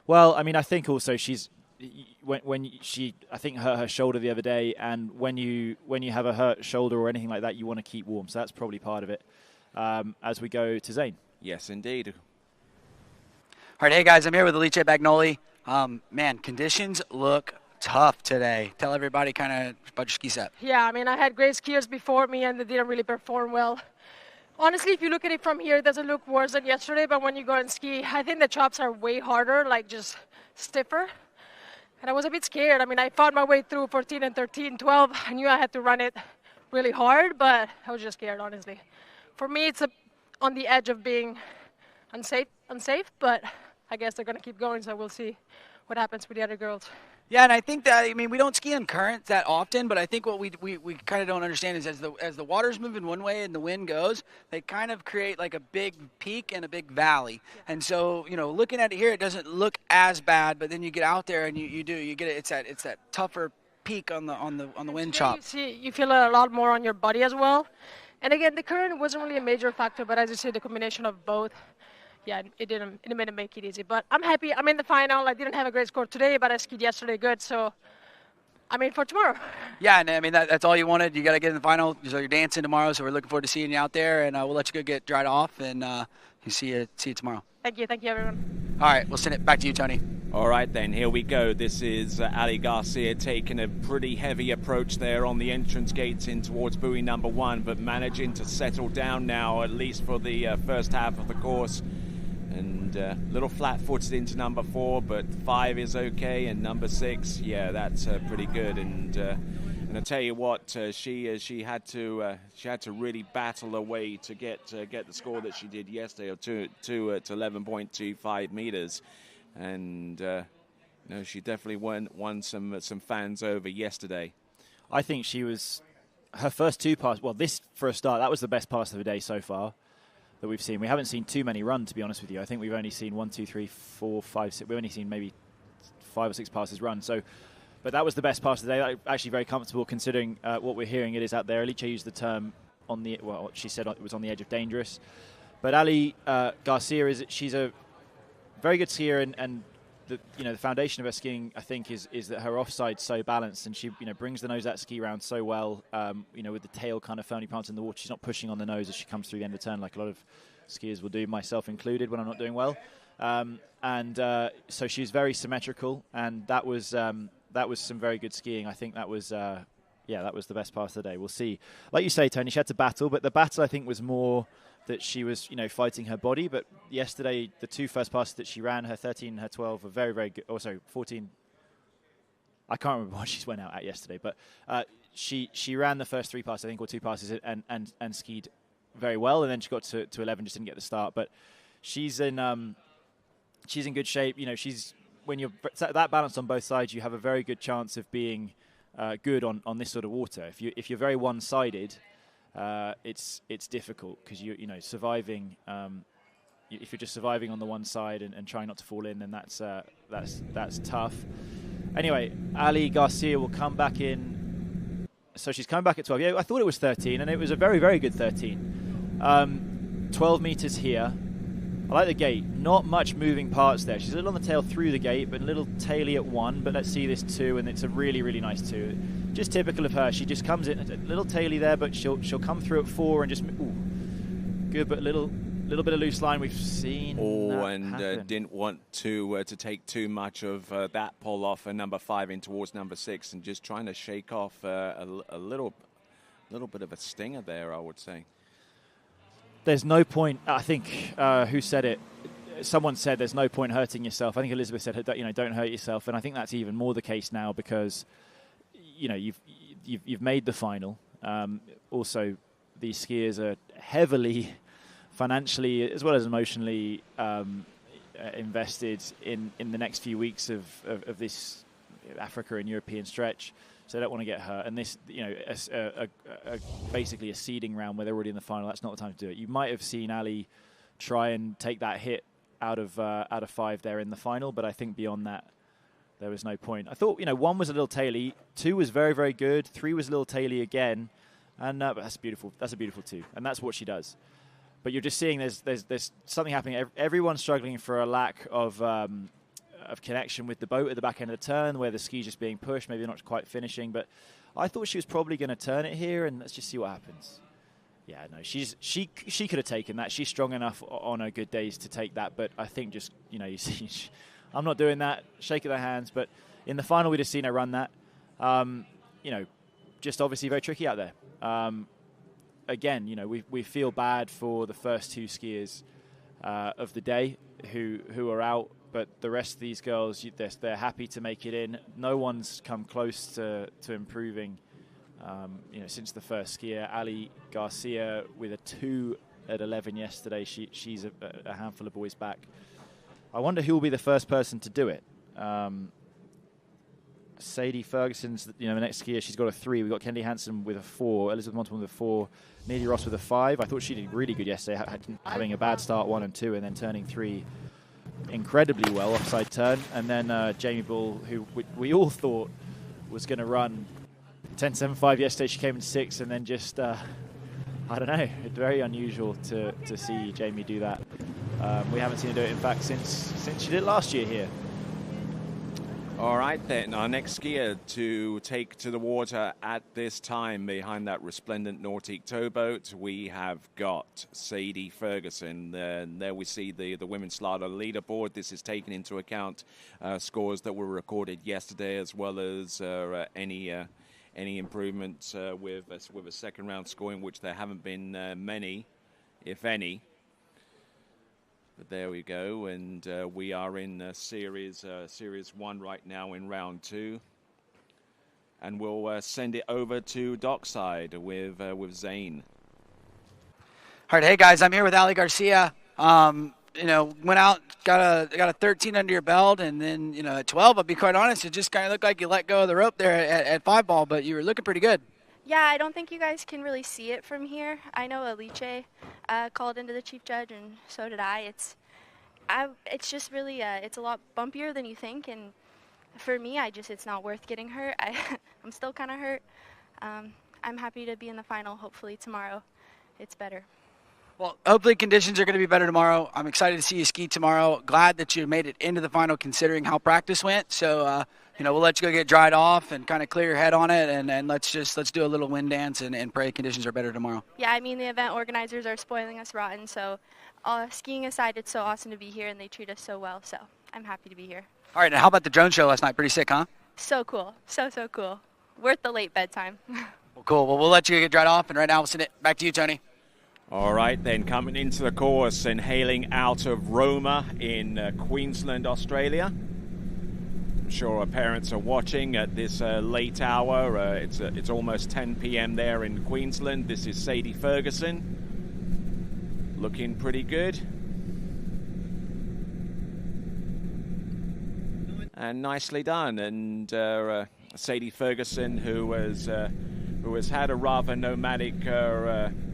Well, I mean, I think also she's. When she, I think, hurt her shoulder the other day, and when you have a hurt shoulder or anything like that, you want to keep warm. So that's probably part of it. As we go to Zane. Yes, indeed. All right, hey guys, I'm here with Alice Bagnoli. Man, conditions look tough today. Tell everybody kind of about your ski set. Yeah, I mean, I had great skiers before me, and they didn't really perform well. Honestly, if you look at it from here, it doesn't look worse than yesterday, but when you go and ski, I think the chops are way harder, like just stiffer. And I was a bit scared. I mean, I fought my way through 14 and 13, 12. I knew I had to run it really hard, but I was just scared, honestly. For me, it's on the edge of being unsafe, but I guess they're going to keep going, so we'll see what happens with the other girls. Yeah, and I think that, I mean, we don't ski in currents that often, but I think what we kind of don't understand is as the water's moving one way and the wind goes, they kind of create like a big peak and a big valley. And so, you know, looking at it here, it doesn't look as bad, but then you get out there and you get it. It's that tougher peak on the wind chop. You feel it a lot more on your body as well. And again, the current wasn't really a major factor, but as you say, the combination of both. Yeah, it didn't make it easy. But I'm happy. I'm in the final. I didn't have a great score today, but I skied yesterday good. So, I'm in for tomorrow. Yeah, and I mean, that's all you wanted. You got to get in the final. So you're dancing tomorrow. So we're looking forward to seeing you out there. And we'll let you go get dried off. And see you tomorrow. Thank you, everyone. All right, we'll send it back to you, Tony. All right, then, here we go. This is Ali Garcia taking a pretty heavy approach there on the entrance gates in towards buoy number 1, but managing to settle down now, at least for the first half of the course. And a little flat-footed into number 4, but 5 is okay, and number 6, yeah, that's pretty good. And I tell you what, she had to really battle her way to get the score that she did yesterday, of 11.25 meters, and no, she definitely won some fans over yesterday. I think she was her first 2 passes. Well, this for a start, that was the best pass of the day so far that we've seen. We haven't seen too many run, to be honest with you. I think we've only seen 1, 2, 3, 4, 5, 6. We've only seen maybe 5 or 6 passes run. So, but that was the best pass of the day. Actually, very comfortable considering what we're hearing. It is out there. Alicia used the term she said it was on the edge of dangerous. But Ali Garcia she's a very good skier, and the foundation of her skiing, I think, is that her offside's so balanced, and she brings the nose that ski round so well. With the tail kind of firmly planted in the water, she's not pushing on the nose as she comes through the end of the turn like a lot of skiers will do, myself included, when I'm not doing well. So she's very symmetrical, and that was some very good skiing. I think that was the best pass of the day. We'll see. Like you say, Tony, she had to battle, but the battle I think was more that she was, fighting her body. But yesterday, the 2 first passes that she ran, her 13 and her 12, were very, very good. Also, 14. I can't remember what she went out at yesterday, but she ran the first 3 passes, I think, or 2 passes, and skied very well. And then she got to 11, just didn't get the start. But she's in good shape. When you're that balanced on both sides, you have a very good chance of being good on this sort of water. If you're very one-sided, it's difficult because surviving. If you're just surviving on the one side and trying not to fall in, then that's tough. Anyway, Ali Garcia will come back in. So she's come back at 12. Yeah, I thought it was 13, and it was a very, very good 13. 12 meters here. I like the gate. Not much moving parts there. She's a little on the tail through the gate, but a little taily at 1. But let's see this 2, and it's a really, really nice 2. Just typical of her. She just comes in a little taily there, but she'll come through at 4 and just good, but little bit of loose line we've seen. Didn't want to take too much of that pull off number 5 in towards number 6, and just trying to shake off a little bit of a stinger there, I would say. There's no point. I think who said it? Someone said there's no point hurting yourself. I think Elizabeth said, don't hurt yourself, and I think that's even more the case now because you've made the final. Also, these skiers are heavily financially as well as emotionally invested in the next few weeks of this Africa and European stretch, so they don't want to get hurt. And this, basically a seeding round where they're already in the final. That's not the time to do it. You might have seen Ali try and take that hit out of 5 there in the final, but I think beyond that, there was no point. I thought 1 was a little taily, 2 was very, very good, 3 was a little taily again, and but that's beautiful. That's a beautiful 2, and that's what she does. But you're just seeing there's something happening. Everyone's struggling for a lack of connection with the boat at the back end of the turn, where the ski's just being pushed, maybe not quite finishing. But I thought she was probably going to turn it here, and let's just see what happens. Yeah, no, she could have taken that. She's strong enough on her good days to take that. But I think just you see, I'm not doing that. Shaking their hands. But in the final, we just seen her run that. Just obviously very tricky out there. Again, we feel bad for the first 2 skiers of the day who are out, but the rest of these girls, they're happy to make it in. No one's come close to improving, since the first skier. Ali Garcia with a 2 at 11 yesterday. She's a handful of boys back. I wonder who will be the first person to do it. Sadie Ferguson's, the next skier. She's got a 3. We've got Kendi Hansen with a 4. Elizabeth Montemont with a 4. Neely Ross with a 5. I thought she did really good yesterday, having a bad start 1 and 2, and then turning 3 incredibly well, offside turn. And then Jamie Bull, who we all thought was going to run 10.75 yesterday. She came in 6, and then just, I don't know, it's very unusual to see Jamie do that. We haven't seen her do it, in fact, since she did it last year here. All right, then. Our next skier to take to the water at this time behind that resplendent Nautique towboat, we have got Sadie Ferguson. There we see the women's slalom leaderboard. This is taking into account scores that were recorded yesterday, as well as any improvements with a second round scoring, which there haven't been many, if any. But there we go, and we are in series 1 right now in round 2, and we'll send it over to dockside with Zane. All right, hey guys, I'm here with Ali Garcia. Went out, got a 13 under your belt, and then at 12, I'll be quite honest, it just kind of looked like you let go of the rope there at 5 ball, but you were looking pretty good. Yeah, I don't think you guys can really see it from here. I know Alice called into the chief judge, and so did I. It's just really, it's a lot bumpier than you think, and for me, it's not worth getting hurt. I'm still kind of hurt. I'm happy to be in the final. Hopefully tomorrow it's better. Well, hopefully conditions are going to be better tomorrow. I'm excited to see you ski tomorrow. Glad that you made it into the final considering how practice went. So, we'll let you go get dried off and kind of clear your head on it, and let's do a little wind dance and pray conditions are better tomorrow. Yeah, I mean, the event organizers are spoiling us rotten, so skiing aside, it's so awesome to be here, and they treat us so well, so I'm happy to be here. All right, now how about the drone show last night? Pretty sick, huh? So cool. So cool. Worth the late bedtime. Well, cool. Well, we'll let you get dried off, and right now we'll send it back to you, Tony. All right, then, coming into the course and hailing out of Roma in Queensland, Australia. I'm sure our parents are watching at this late hour. It's almost 10 p.m. there in Queensland. This is Sadie Ferguson. Looking pretty good. And nicely done. And Sadie Ferguson, who has had a rather nomadic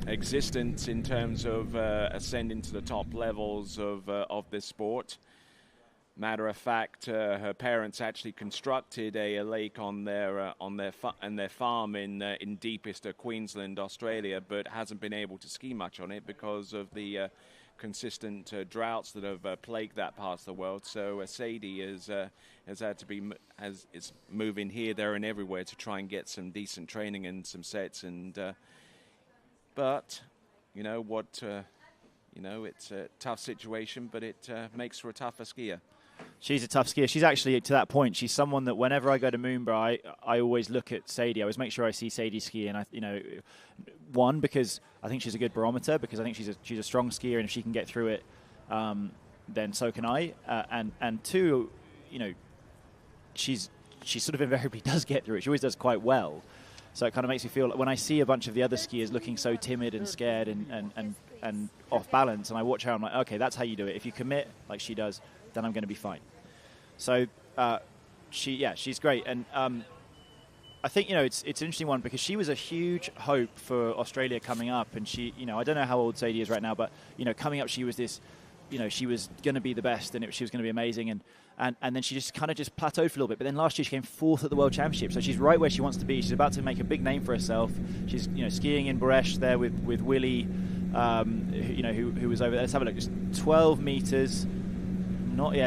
existence in terms of ascending to the top levels of this sport. Matter of fact, her parents actually constructed a lake on their farm in deepest Queensland, Australia, but hasn't been able to ski much on it because of the consistent droughts that have plagued that part of the world. So Sadie is moving here, there, and everywhere to try and get some decent training and some sets. And but what you know, it's a tough situation, but it makes her a tougher skier. She's a tough skier. She's actually, to that point, she's someone that whenever I go to Moonborough, I always look at Sadie. I always make sure I see Sadie ski. And, one, because I think she's a good barometer, because I think she's a strong skier, and if she can get through it, then so can I. And two, she sort of invariably does get through it. She always does quite well. So it kind of makes me feel like when I see a bunch of the other skiers looking so timid and scared and off balance, and I watch her, I'm like, okay, that's how you do it. If you commit like she does, then I'm going to be fine. So she's great. And I think, it's an interesting one because she was a huge hope for Australia coming up. And she, I don't know how old Sadie is right now, but, coming up, she was this, she was going to be the best and she was going to be amazing. And then she just kind of plateaued for a little bit. But then last year she came 4th at the World Championship. So she's right where she wants to be. She's about to make a big name for herself. She's, skiing in Bresch there with Willie, who was over there. Let's have a look. Just 12 meters.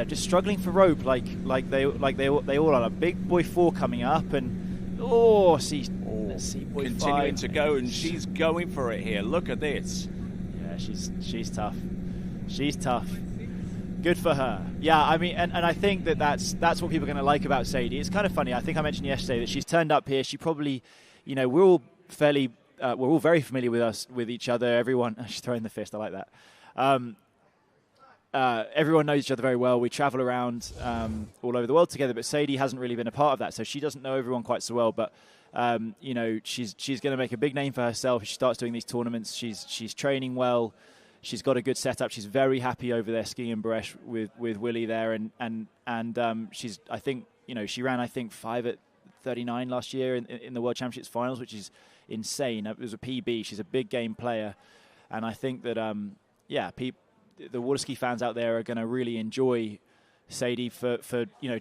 Just struggling for rope like they all are. A big boy 4 coming up, and let's see boy continuing 5 to go, and she's going for it here. Look at this. Yeah, she's tough. She's tough. Good for her. Yeah, I mean, and I think that's what people are going to like about Sadie. It's kind of funny. I think I mentioned yesterday that she's turned up here. She probably, we're all very familiar with each other. Everyone, she's throwing the fist. I like that. Everyone knows each other very well. We travel around all over the world together, but Sadie hasn't really been a part of that, so she doesn't know everyone quite so well. But she's going to make a big name for herself if she starts doing these tournaments. She's training well. She's got a good setup. She's very happy over there skiing in Bresch with Willie there, and she's, I think, she ran 5 at 39 last year in the World Championships finals, which is insane. It was a PB. She's a big game player, and I think that the Waterski fans out there are going to really enjoy Sadie for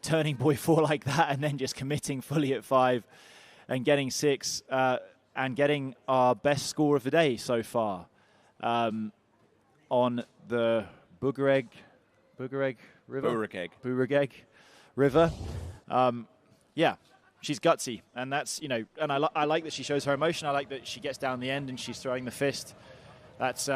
turning boy 4 like that and then just committing fully at 5 and getting 6 and getting our best score of the day so far on the Bugureg River. She's gutsy, and that's and I like that she shows her emotion. I like that she gets down the end and she's throwing the fist. That's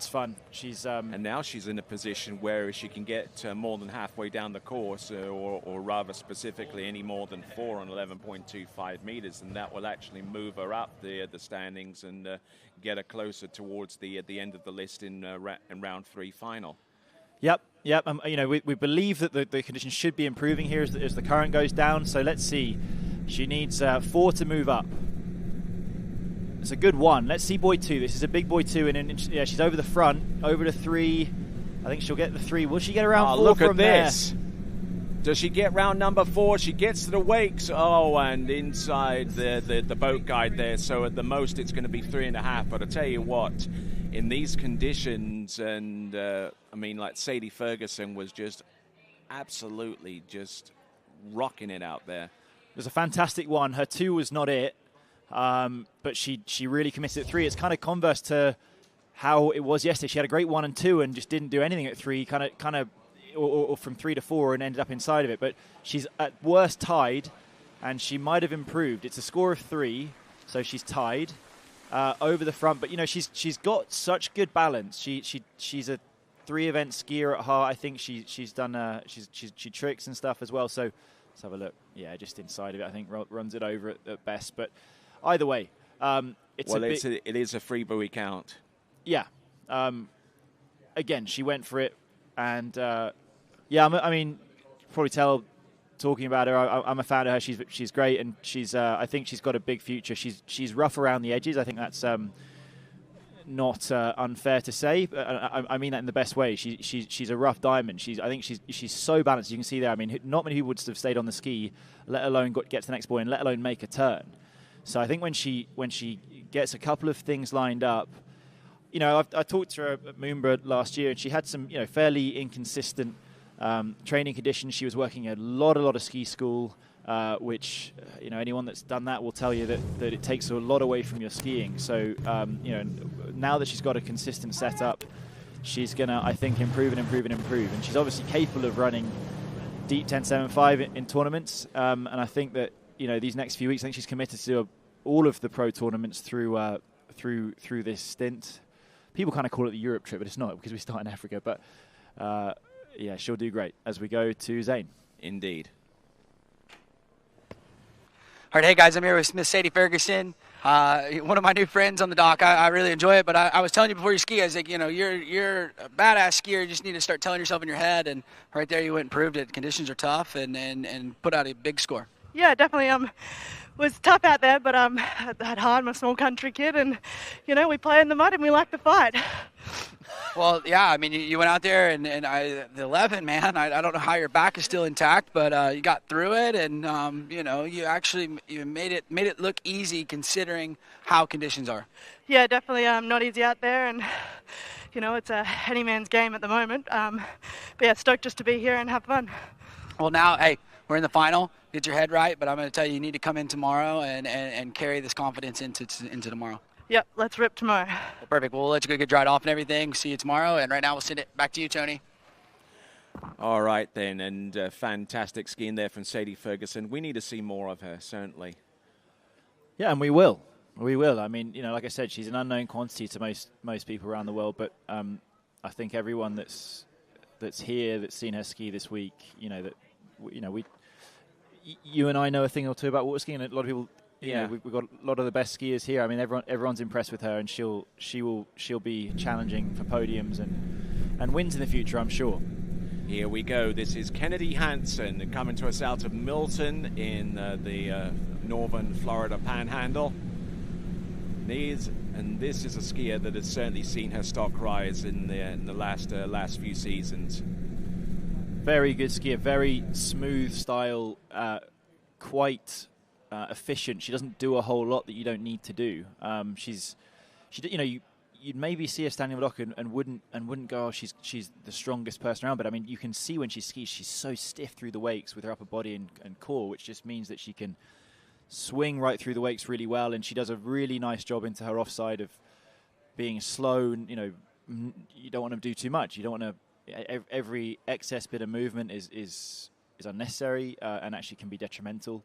fun. She's and now she's in a position where she can get more than halfway down the course, or rather specifically any more than 4 on 11.25 meters, and that will actually move her up the standings and get her closer towards the end of the list in round 3 final. Yep. We believe that the conditions should be improving here as the current goes down. So let's see. She needs 4 to move up. It's a good 1. Let's see boy 2. This is a big boy 2, and she's over the front, over to 3. I think she'll get the 3. Will she get around 4 look from at this. There? Does she get round number 4? She gets to the wakes. And inside the boat guide there. So at the most, it's going to be 3.5. But I tell you what, in these conditions, and like Sadie Ferguson was just absolutely just rocking it out there. It was a fantastic 1. Her 2 was not it. But she really committed at 3. It's kind of converse to how it was yesterday. She had a great 1 and 2 and just didn't do anything at 3, kind of, or from 3 to 4 and ended up inside of it. But she's at worst tied, and she might have improved. It's a score of 3, so she's tied over the front. But she's got such good balance. She's a 3-event skier at heart. I think she's done she tricks and stuff as well. So let's have a look. Yeah, just inside of it. I think runs it over at best, but. Either way, it is a free buoy count. Yeah. Again, she went for it, and probably tell talking about her. I'm a fan of her. She's great, and I think she's got a big future. She's rough around the edges. I think that's not unfair to say. I mean that in the best way. She's a rough diamond. I think she's so balanced. You can see there. I mean, not many people would have stayed on the ski, let alone get to the next buoy, and let alone make a turn. So I think when she gets a couple of things lined up, I talked to her at Moonborough last year, and she had some fairly inconsistent training conditions. She was working a lot of ski school, which anyone that's done that will tell you that it takes a lot away from your skiing. So now that she's got a consistent setup, she's gonna, I think, improve, and she's obviously capable of running deep 10.75 in tournaments. And I think that these next few weeks, I think she's committed to all of the pro tournaments through this stint. people kind of call it the Europe trip, but it's not because we start in Africa. But yeah, she'll do great as we go to Zane. Indeed. All right, hey guys, I'm here with Miss Sadie Ferguson, one of my new friends on the dock. I really enjoy it, but I was telling you before you ski, I was like, you're a badass skier. You just need to start telling yourself in your head, and right there you went and proved it. Conditions are tough, and put out a big score. Yeah, definitely. Was tough out there, but that hard. I'm a small country kid, and we play in the mud and we like to fight. Well, yeah, I mean, you went out there, and the 11, man, I don't know how your back is still intact, but you got through it, and you actually made it look easy considering how conditions are. Yeah, definitely. Not easy out there, and it's a any man's game at the moment. But yeah, stoked just to be here and have fun. Well, now, hey, we're in the final. Get your head right, but I'm going to tell you, you need to come in tomorrow and carry this confidence into tomorrow. Yep, let's rip tomorrow. Well, perfect. Well, we'll let you go get dried off and everything. See you tomorrow. And right now, we'll send it back to you, Tony. All right, then. And fantastic skiing there from Sadie Ferguson. We need to see more of her, certainly. Yeah, and we will. We will. I mean, like I said, she's an unknown quantity to most people around the world. But I think everyone that's here, that's seen her ski this week, you and I know a thing or two about water skiing. And a lot of people... Yeah, we've got a lot of the best skiers here. I mean, everyone's impressed with her, and she'll be challenging for podiums and wins in the future, I'm sure. Here we go. This is Kennedy Hansen coming to us out of Milton in the northern Florida Panhandle. This is a skier that has certainly seen her stock rise in the last few seasons. Very good skier, very smooth style, quite. Efficient. She doesn't do a whole lot that you don't need to do. You'd maybe see her standing on the dock and wouldn't go, oh, she's the strongest person around. But I mean, you can see when she skis, she's so stiff through the wakes with her upper body and core, which just means that she can swing right through the wakes really well. And she does a really nice job into her offside of being slow. And, you don't want to do too much. You don't want to. Every excess bit of movement is unnecessary and actually can be detrimental.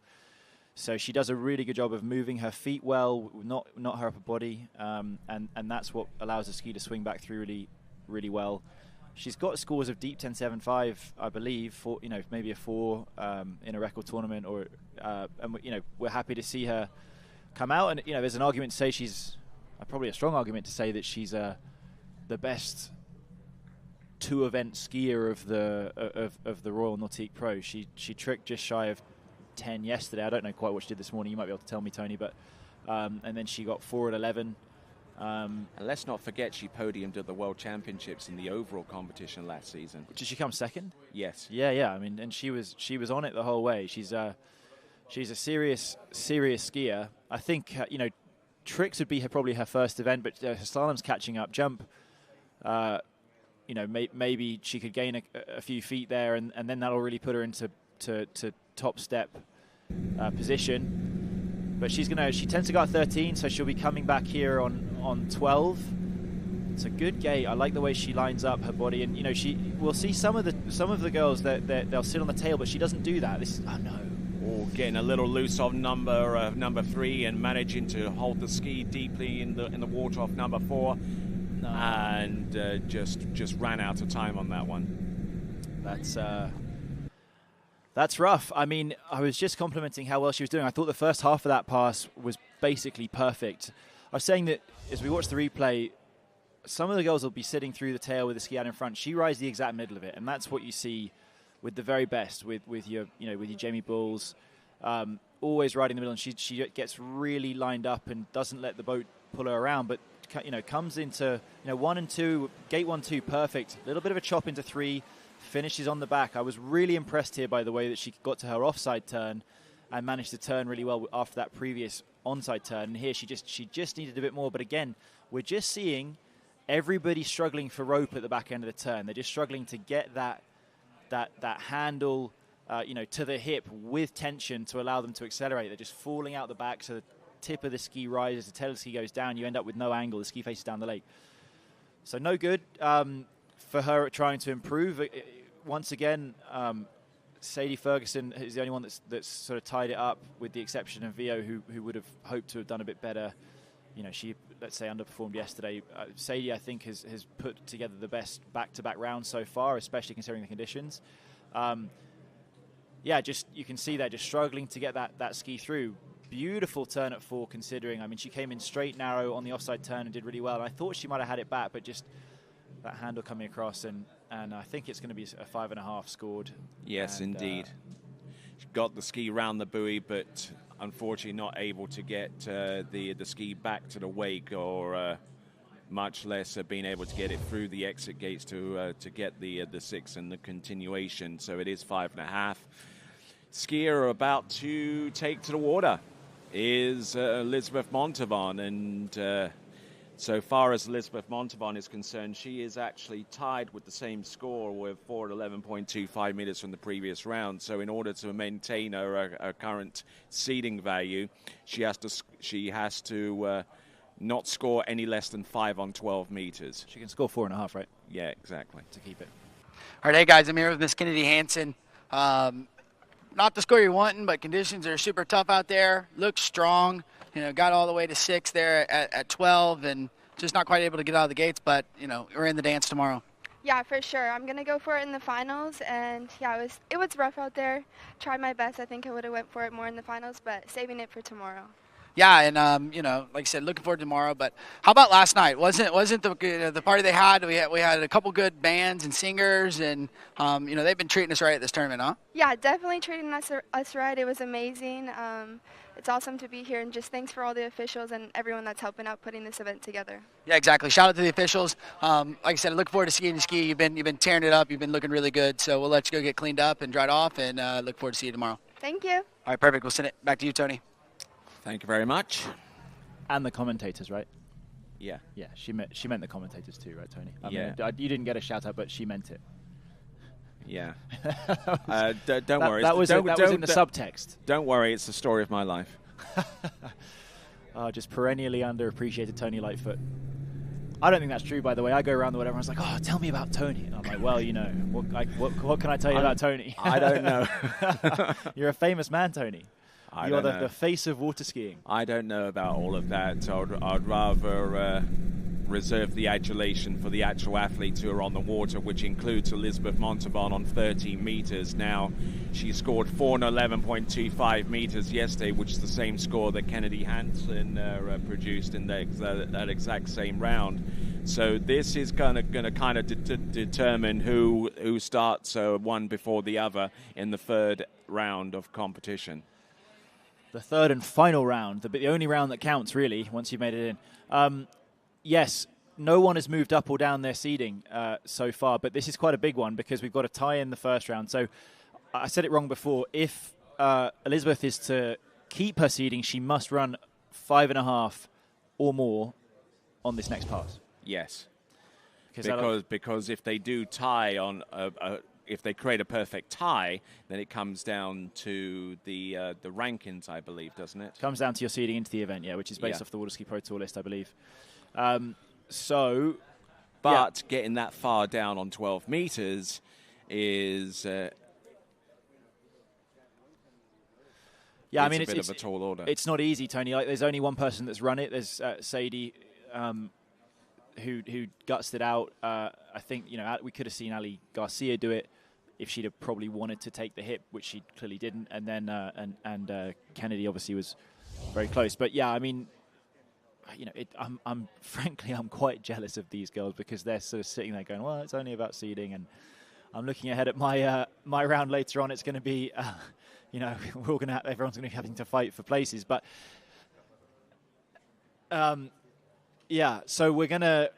So she does a really good job of moving her feet well, not her upper body, and that's what allows the ski to swing back through really, really well. She's got scores of deep 10.75, I believe, for maybe a 4 in a record tournament, and we're happy to see her come out. And there's an argument to say she's probably a strong argument to say that she's the best 2-event skier of the Royal Nautique Pro. She tricked just shy of 10 yesterday. I don't know quite what she did this morning. You might be able to tell me, Tony. But and then she got 4 at 11. And let's not forget she podiumed at the World Championships in the overall competition last season. Did she come second? Yes. Yeah. I mean, and she was on it the whole way. She's a serious skier. I think tricks would be probably her first event, but her slalom's catching up. Jump. Maybe she could gain a few feet there, and then that'll really put her into top step position. But she tends to go at 13, so she'll be coming back here on 12. It's a good gate. I like the way she lines up her body, and we'll see some of the girls that they'll sit on the tail, but she doesn't do that. Getting a little loose on number 3 and managing to hold the ski deeply in the water off number 4. No. And just ran out of time on that one. That's rough. I mean, I was just complimenting how well she was doing. I thought the first half of that pass was basically perfect. I was saying that as we watch the replay, some of the girls will be sitting through the tail with the ski out in front. She rides the exact middle of it, and that's what you see with the very best, with your Jamie Bulls, always riding the middle, and she gets really lined up and doesn't let the boat pull her around, but comes into 1 and 2, gate 1, 2, perfect. A little bit of a chop into 3. Finishes on the back. I was really impressed here by the way that she got to her offside turn and managed to turn really well after that previous onside turn. And here she just needed a bit more. But again, we're just seeing everybody struggling for rope at the back end of the turn. They're just struggling to get that handle to the hip with tension to allow them to accelerate. They're just falling out the back, so the tip of the ski rises, the tail of the ski goes down, you end up with no angle, the ski faces down the lake. So no good. For her trying to improve. Once again, Sadie Ferguson is the only one that's sort of tied it up, with the exception of Vio, who would have hoped to have done a bit better. She let's say, underperformed yesterday. Sadie, I think, has put together the best back-to-back round so far, especially considering the conditions. Just you can see that just struggling to get that ski through. Beautiful turn at 4, considering. I mean, she came in straight narrow on the offside turn and did really well. And I thought she might have had it back, but just that handle coming across, and I think it's going to be a 5.5 scored. Yes, indeed. She got the ski round the buoy, but unfortunately not able to get the ski back to the wake, or much less being able to get it through the exit gates to get the 6 and the continuation. So it is 5.5. Skier about to take to the water is Elizabeth Montavon, and so far as Elizabeth Montavon is concerned, she is actually tied with the same score with 411.25 meters from the previous round. So in order to maintain her current seeding value, she has to not score any less than 5 on 12 meters. She can score 4.5, right? Yeah, exactly. To keep it. All right, hey guys, I'm here with Miss Kennedy Hansen. Not the score you're wanting, but conditions are super tough out there. Looks strong. Got all the way to 6 there at 12, and just not quite able to get out of the gates. But we're in the dance tomorrow. Yeah, for sure. I'm gonna go for it in the finals, and yeah, it was rough out there. Tried my best. I think I would have went for it more in the finals, but saving it for tomorrow. Yeah, and like I said, looking forward to tomorrow. But how about last night? Wasn't the party they had? We had a couple good bands and singers, and they've been treating us right at this tournament, huh? Yeah, definitely treating us right. It was amazing. It's awesome to be here, and just thanks for all the officials and everyone that's helping out putting this event together. Yeah, exactly. Shout out to the officials. Like I said, I look forward to seeing you ski. You've been tearing it up. You've been looking really good. So we'll let you go get cleaned up and dried off, and look forward to seeing you tomorrow. Thank you. All right, perfect. We'll send it back to you, Tony. Thank you very much. And the commentators, right? Yeah. Yeah, she meant the commentators too, right, Tony? I mean, you didn't get a shout out, but she meant it. Yeah. Don't worry. That was in the subtext. Don't worry, it's the story of my life. Just perennially underappreciated Tony Lightfoot. I don't think that's true, by the way. I go around the world, everyone's like, "Oh, tell me about Tony." And I'm like, "Well, what can I tell you about Tony?" I don't know. You're a famous man, Tony. You're the face of water skiing. I don't know about all of that. I'd rather reserve the adulation for the actual athletes who are on the water, which includes Elizabeth Montavon on 13 meters. Now, she scored 411.25 meters yesterday, which is the same score that Kennedy Hansen produced in that exact same round. So this is going to kind of determine who starts one before the other in the third round of competition. The third and final round, the only round that counts, really, once you've made it in. Yes, no one has moved up or down their seeding so far, but this is quite a big one because we've got a tie in the first round. So I said it wrong before. If Elizabeth is to keep her seeding, she must run 5.5 or more on this next pass. Yes, because if they do tie on if they create a perfect tie, then it comes down to the rankings, I believe, doesn't it? Comes down to your seeding into the event, yeah, which is based off the Waterski Pro Tour list, I believe. Getting that far down on 12 meters is I mean, it's a bit of a tall order. It's not easy, Tony. Like, there's only one person that's run it. There's Sadie, who gutsed it out. I think we could have seen Ali Garcia do it if she'd have probably wanted to take the hit, which she clearly didn't. And then Kennedy obviously was very close. But yeah, I mean, I'm frankly quite jealous of these girls because they're sort of sitting there going, well, it's only about seeding, and I'm looking ahead at my my round later on. It's going to be, everyone's going to be having to fight for places, but. Yeah, so we're gonna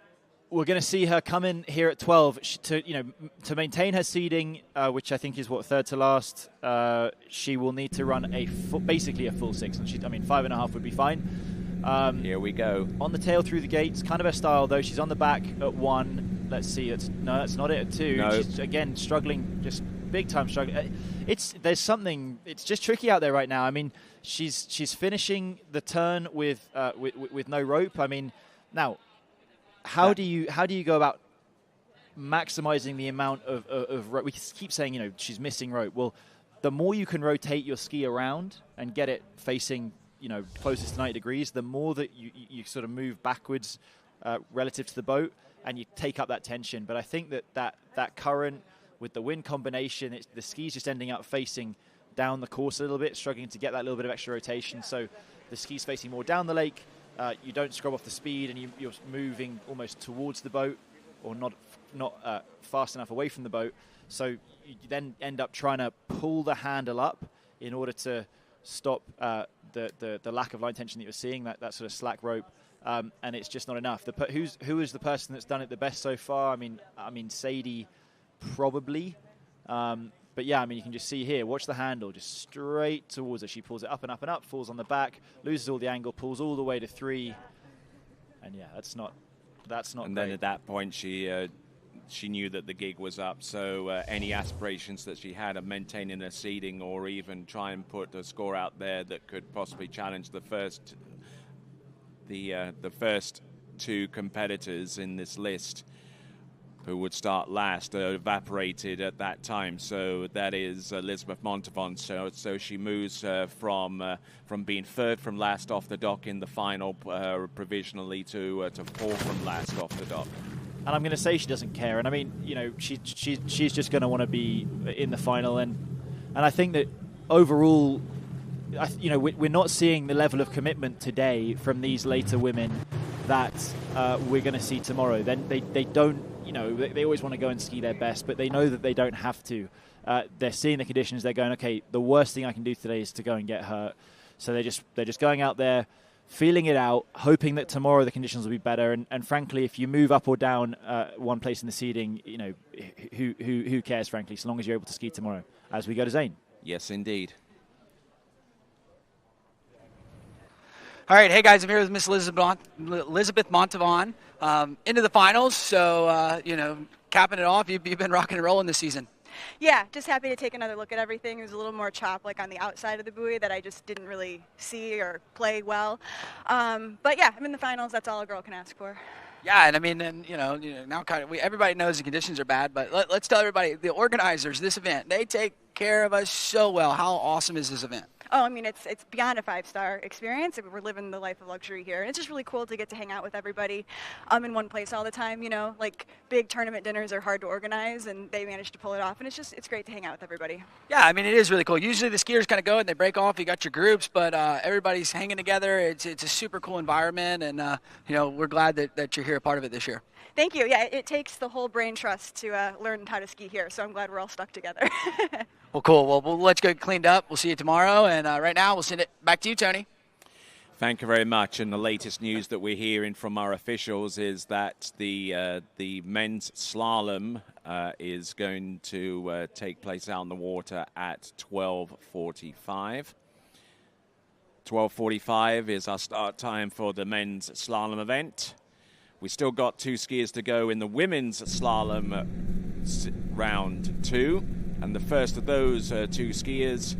see her come in here at 12 to maintain her seeding, which I think is third to last. She will need to run basically a full 6, and 5.5 would be fine. Here we go on the tail through the gates, kind of her style though. She's on the back at 1. Let's see, that's not it at 2. No. She's again struggling, just big time struggling. It's just tricky out there right now. I mean, she's finishing the turn with no rope. I mean. Now, how do you go about maximizing the amount of rope? We keep saying, she's missing rope. Well, the more you can rotate your ski around and get it facing closest to 90 degrees, the more that you sort of move backwards relative to the boat, and you take up that tension. But I think that current with the wind combination, the ski's just ending up facing down the course a little bit, struggling to get that little bit of extra rotation. So the ski's facing more down the lake. You don't scrub off the speed, and you're moving almost towards the boat, or not fast enough away from the boat. So you then end up trying to pull the handle up in order to stop the lack of line tension that you're seeing, that sort of slack rope. And it's just not enough. Who is the person that's done it the best so far? I mean, Sadie, probably. But yeah, I mean, you can just see here, watch the handle, just straight towards her. She pulls it up and up and up, falls on the back, loses all the angle, pulls all the way to 3. And yeah, that's not And great. then at that point, she knew that the gig was up. So any aspirations that she had of maintaining a seeding, or even try and put a score out there that could possibly challenge the first 2 competitors in this list who would start last, evaporated at that time. So that is Elizabeth Montavon. So she moves from being 3rd from last off the dock in the final provisionally to 4th from last off the dock. And I'm going to say she doesn't care. And I mean, she's just going to want to be in the final. And I think that overall, we're not seeing the level of commitment today from these later women that we're going to see tomorrow. Then they don't, they always want to go and ski their best, but they know that they don't have to. They're seeing the conditions. They're going, okay, the worst thing I can do today is to go and get hurt. So they're just going out there, feeling it out, hoping that tomorrow the conditions will be better. And frankly, if you move up or down one place in the seeding, who cares, frankly, so long as you're able to ski tomorrow. As we go to Zane. Yes, indeed. All right, hey guys, I'm here with Miss Elizabeth Montavon into the finals. So, capping it off, you've been rocking and rolling this season. Yeah, just happy to take another look at everything. There's a little more chop on the outside of the buoy that I just didn't really see or play well. But yeah, I'm in the finals. That's all a girl can ask for. Yeah, and I mean, now everybody knows the conditions are bad, but let's tell everybody, the organizers, this event, they take care of us so well. How awesome is this event? Oh, I mean, it's beyond a 5-star experience. We're living the life of luxury here. And it's just really cool to get to hang out with everybody in one place all the time. Like big tournament dinners are hard to organize, and they managed to pull it off. And it's great to hang out with everybody. Yeah, I mean, it is really cool. Usually the skiers kind of go and they break off. You got your groups, but everybody's hanging together. It's a super cool environment, and we're glad that you're here, a part of it this year. Thank you. Yeah, it takes the whole brain trust to learn how to ski here, so I'm glad we're all stuck together. Well, cool. Well, let's get cleaned up. We'll see you tomorrow, and right now we'll send it back to you, Tony. Thank you very much. And the latest news that we're hearing from our officials is that the men's slalom is going to take place out in the water at 12:45. 12:45 is our start time for the men's slalom event. We still got 2 skiers to go in the women's slalom round 2. And the first of those 2 skiers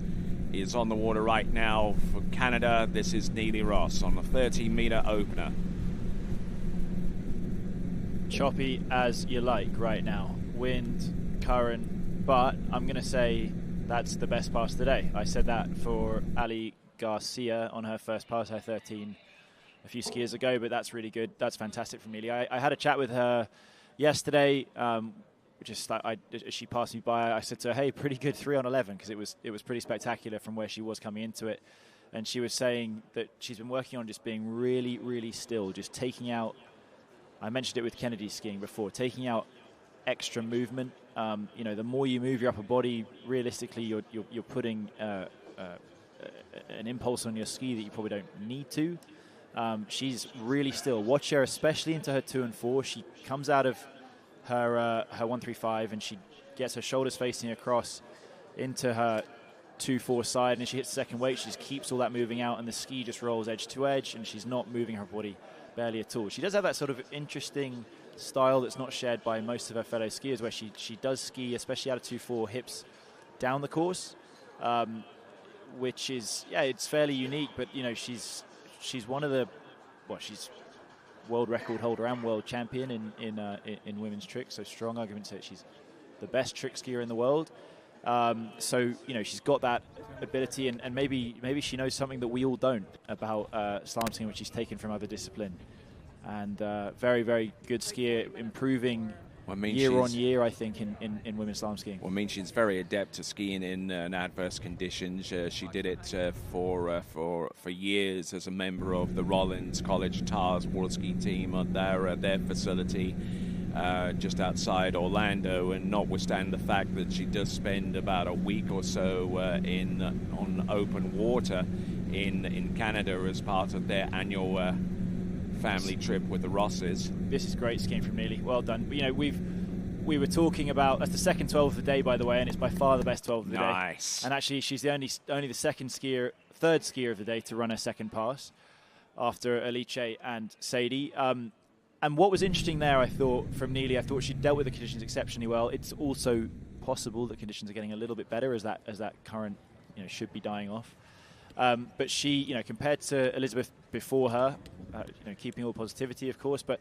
is on the water right now for Canada. This is Neely Ross on the 13-meter opener. Choppy as you like right now. Wind, current, but I'm going to say that's the best pass today. I said that for Ali Garcia on her first pass, her 13, a few skiers ago, but that's really good. That's fantastic from Neely. I had a chat with her yesterday. Just as she passed me by, I said to her, "Hey, pretty good 3 on 11," because it was pretty spectacular from where she was coming into it. And she was saying that she's been working on just being really, really still, just taking out. I mentioned it with Kennedy skiing before, taking out extra movement. The more you move your upper body, realistically, you're putting an impulse on your ski that you probably don't need to. She's really still. Watch her, especially into her 2 and 4. She comes out of her 135 and she gets her shoulders facing across into her 2-4 side, and as she hits the second weight, she just keeps all that moving out, and the ski just rolls edge to edge, and she's not moving her body barely at all. She does have that sort of interesting style that's not shared by most of her fellow skiers, where she does ski, especially out of 2-4, hips down the course, which is, it's fairly unique, but she's one of the, she's world record holder and world champion in women's tricks, so strong argument that she's the best trick skier in the world. So, she's got that ability, and maybe she knows something that we all don't about slalom skiing, which she's taken from other discipline. And very, very good skier, improving year on year, I think, in women's slalom skiing. Well, I mean, she's very adept at skiing in adverse conditions. She did it for years as a member of the Rollins College Tars Waterski team at their facility just outside Orlando. And notwithstanding the fact that she does spend about a week or so on open water in Canada as part of their annual family trip with the Rosses. This is great skiing from Neely. Well done. We were talking about, that's the second 12 of the day, by the way, and it's by far the best 12 of the day. Nice. And actually, she's the only the third skier of the day to run her second pass after Alice and Sadie. And what was interesting there, I thought, from Neely, I thought she dealt with the conditions exceptionally well. It's also possible that conditions are getting a little bit better as that current should be dying off. But she, compared to Elizabeth before her, keeping all positivity, of course, but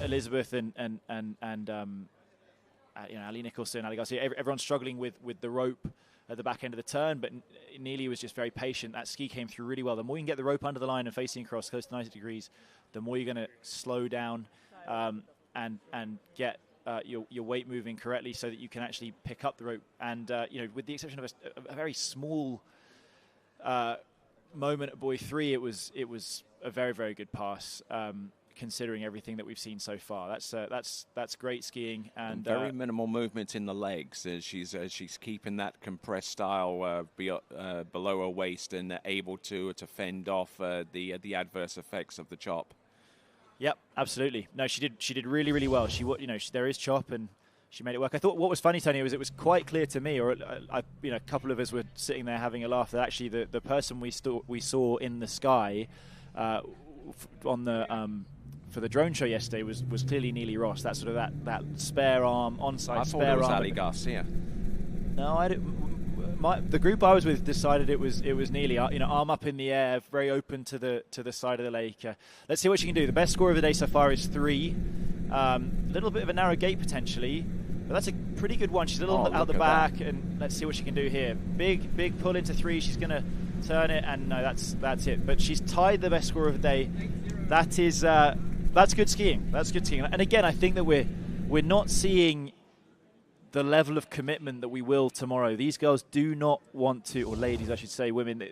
Elizabeth and Ali Nicholson, Ali Garcia, everyone's struggling with the rope at the back end of the turn, but Neely was just very patient. That ski came through really well. The more you can get the rope under the line and facing across close to 90 degrees, the more you're going to slow down and get your weight moving correctly so that you can actually pick up the rope. And with the exception of a very small moment at buoy 3, it was a very, very good pass, considering everything that we've seen so far. That's great skiing, and very minimal movement in the legs. She's keeping that compressed style below her waist and able to fend off the adverse effects of the chop. Yep, absolutely. No, she did really, really well. There is chop, and she made it work. I thought what was funny, Tony, was it was quite clear to me, or a couple of us were sitting there having a laugh, that actually the person we saw in the sky on the for the drone show yesterday was clearly Neely Ross. That sort of that spare arm, onside spare arm. I thought it was Ali Garcia. No, the group I was with decided it was Neely. Arm up in the air, very open to the side of the lake. Let's see what she can do. The best score of the day so far is 3. A little bit of a narrow gate potentially, but that's a pretty good one. She's a little out the back, and let's see what she can do here. Big pull into 3. She's going to turn it, and no, that's it. But she's tied the best score of the day. That's good skiing. That's good skiing. And again, I think that we're not seeing the level of commitment that we will tomorrow. These girls do not want to, or ladies, I should say, women,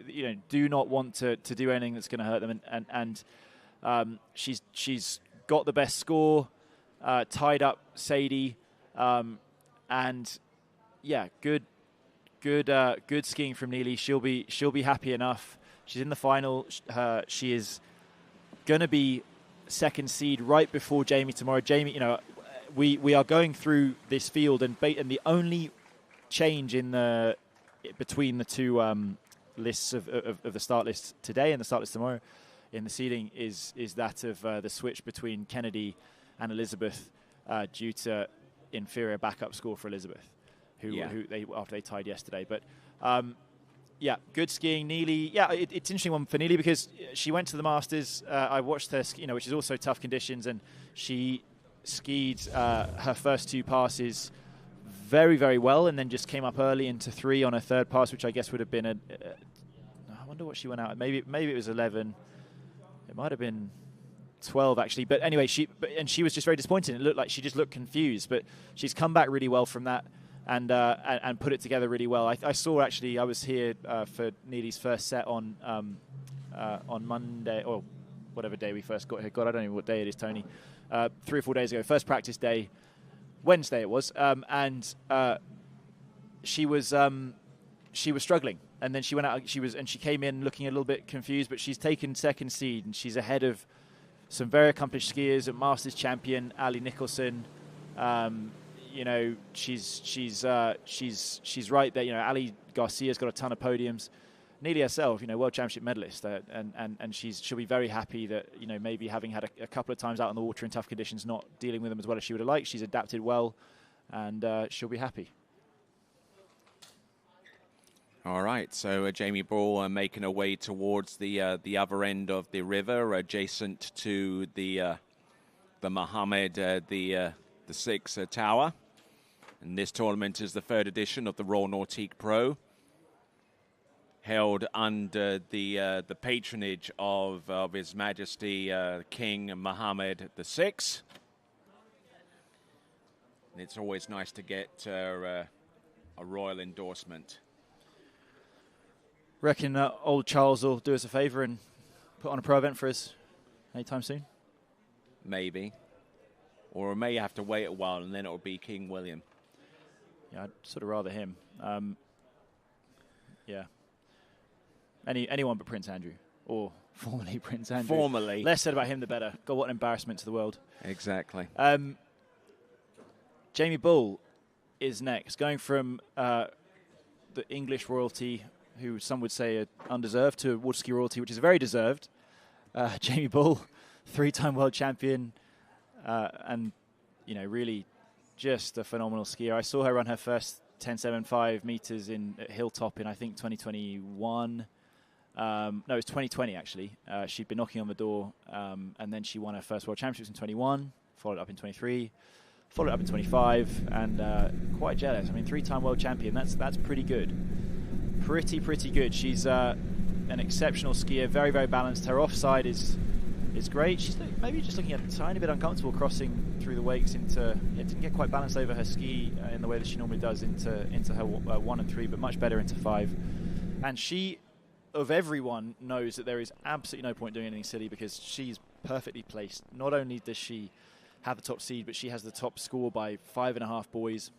do not want to do anything that's going to hurt them. And she's got the best score, tied up Sadie, and yeah, good skiing from Neely. She'll be happy enough. She's in the final. She is going to be second seed right before Jamie tomorrow. Jamie, we are going through this field, and the only change between the two lists of the start list today and the start list tomorrow in the seeding is that of the switch between Kennedy and Elizabeth due to inferior backup score for Elizabeth, after they tied yesterday. But yeah, good skiing. Neely, it's an interesting one for Neely because she went to the Masters. I watched her ski, which is also tough conditions, and she skied her first 2 passes very, very well, and then just came up early into 3 on her third pass, which I guess would have been I wonder what she went out at. Maybe it was 11. It might have been 12 actually. But anyway, she was just very disappointed. It looked like she just looked confused, but she's come back really well from that. And put it together really well. I saw actually. I was here for Neely's first set on Monday or whatever day we first got here. God, I don't know what day it is, Tony. 3 or 4 days ago, first practice day, Wednesday it was, and she was struggling. And then she went out. She came in looking a little bit confused, but she's taken second seed, and she's ahead of some very accomplished skiers, a Masters champion, Ali Nicholson. She's right there. Ali Garcia's got a ton of podiums. Neely herself, world championship medalist, and she'll be very happy that maybe having had a couple of times out on the water in tough conditions, not dealing with them as well as she would have liked. She's adapted well, and she'll be happy. All right, so Jamie Ball making her way towards the other end of the river, adjacent to the Mohammed the 6 tower. And this tournament is the 3rd edition of the Royal Nautique Pro, held under the patronage of His Majesty King Mohammed VI. And it's always nice to get a royal endorsement. Reckon old Charles will do us a favour and put on a pro event for us anytime soon? Maybe. Or we may have to wait a while and then it'll be King William. Yeah, I'd sort of rather him. Yeah. Anyone but Prince Andrew, or formerly Prince Andrew. Formerly. Less said about him, the better. God, what an embarrassment to the world. Exactly. Jamie Bull is next, going from the English royalty, who some would say are undeserved, to Waterski royalty, which is very deserved. Jamie Bull, 3-time world champion, and really just a phenomenal skier. I saw her run her first 10.75 meters at Hilltop in, I think, 2021. No, it was 2020, actually. She'd been knocking on the door, and then she won her first World Championships in 21, followed up in 23, followed up in 25, and quite jealous. I mean, 3-time world champion, that's pretty good. Pretty good. She's an exceptional skier, very, very balanced. Her offside is great. She's maybe just looking a tiny bit uncomfortable crossing through the wakes didn't get quite balanced over her ski in the way that she normally does into her 1 and 3, but much better into 5. And she, of everyone, knows that there is absolutely no point doing anything silly because she's perfectly placed. Not only does she have the top seed, but she has the top score by 5.5 boys.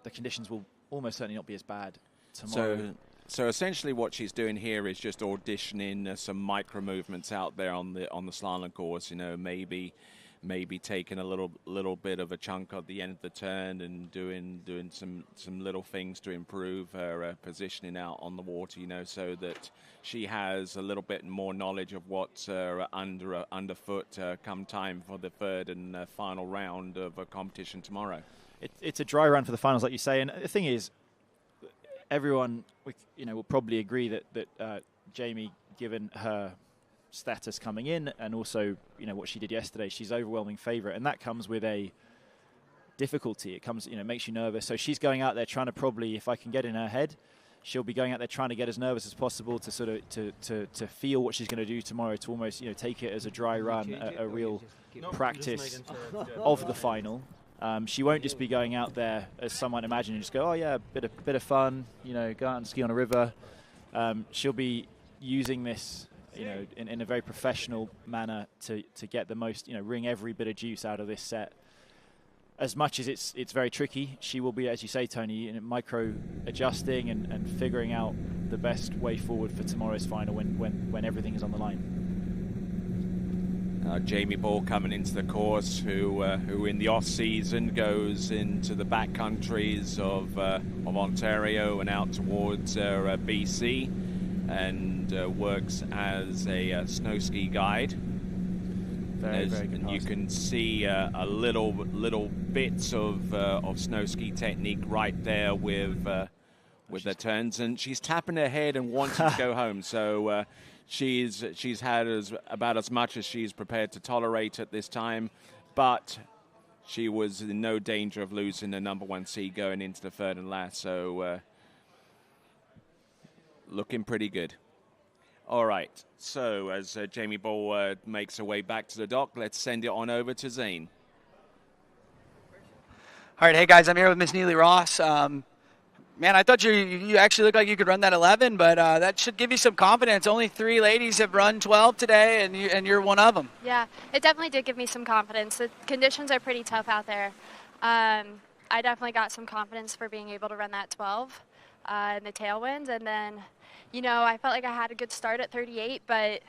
The conditions will almost certainly not be as bad tomorrow. So essentially what she's doing here is just auditioning some micro movements out there on the slalom course, maybe taking a little bit of a chunk at the end of the turn and doing some little things to improve her positioning out on the water, so that she has a little bit more knowledge of what's underfoot come time for the 3rd and final round of a competition tomorrow. It's a dry run for the finals, like you say, and the thing is, everyone will probably agree that Jamie, given her status coming in and also what she did yesterday, she's overwhelming favourite, and that comes with a difficulty. It comes, makes you nervous. So she's going out there trying to probably, if I can get in her head, she'll be going out there trying to get as nervous as possible to sort of to feel what she's going to do tomorrow, to almost take it as a dry run, a real practice of the final. She won't just be going out there as some might imagine and just go, oh yeah, bit of fun, go out and ski on a river. She'll be using this, in a very professional manner to get the most, wring every bit of juice out of this set. As much as it's very tricky, she will be, as you say, Tony, micro adjusting and figuring out the best way forward for tomorrow's final when everything is on the line. Jamie Bull coming into the course, who in the off season goes into the back countries of Ontario and out towards BC, and works as a snow ski guide. Very good. And you can see a little bits of snow ski technique right there with the turns, and she's tapping her head and wanting to go home. So. She's had about as much as she's prepared to tolerate at this time, but she was in no danger of losing the number 1 seed going into the 3rd and last. So looking pretty good. All right. So as Jamie Bull makes her way back to the dock, let's send it on over to Zane. All right, hey guys, I'm here with Miss Neely Ross. Man, I thought you actually looked like you could run that 11, but that should give you some confidence. Only 3 ladies have run 12 today, and you're one of them. Yeah, it definitely did give me some confidence. The conditions are pretty tough out there. I definitely got some confidence for being able to run that 12 in the tailwinds, and then, I felt like I had a good start at 38, but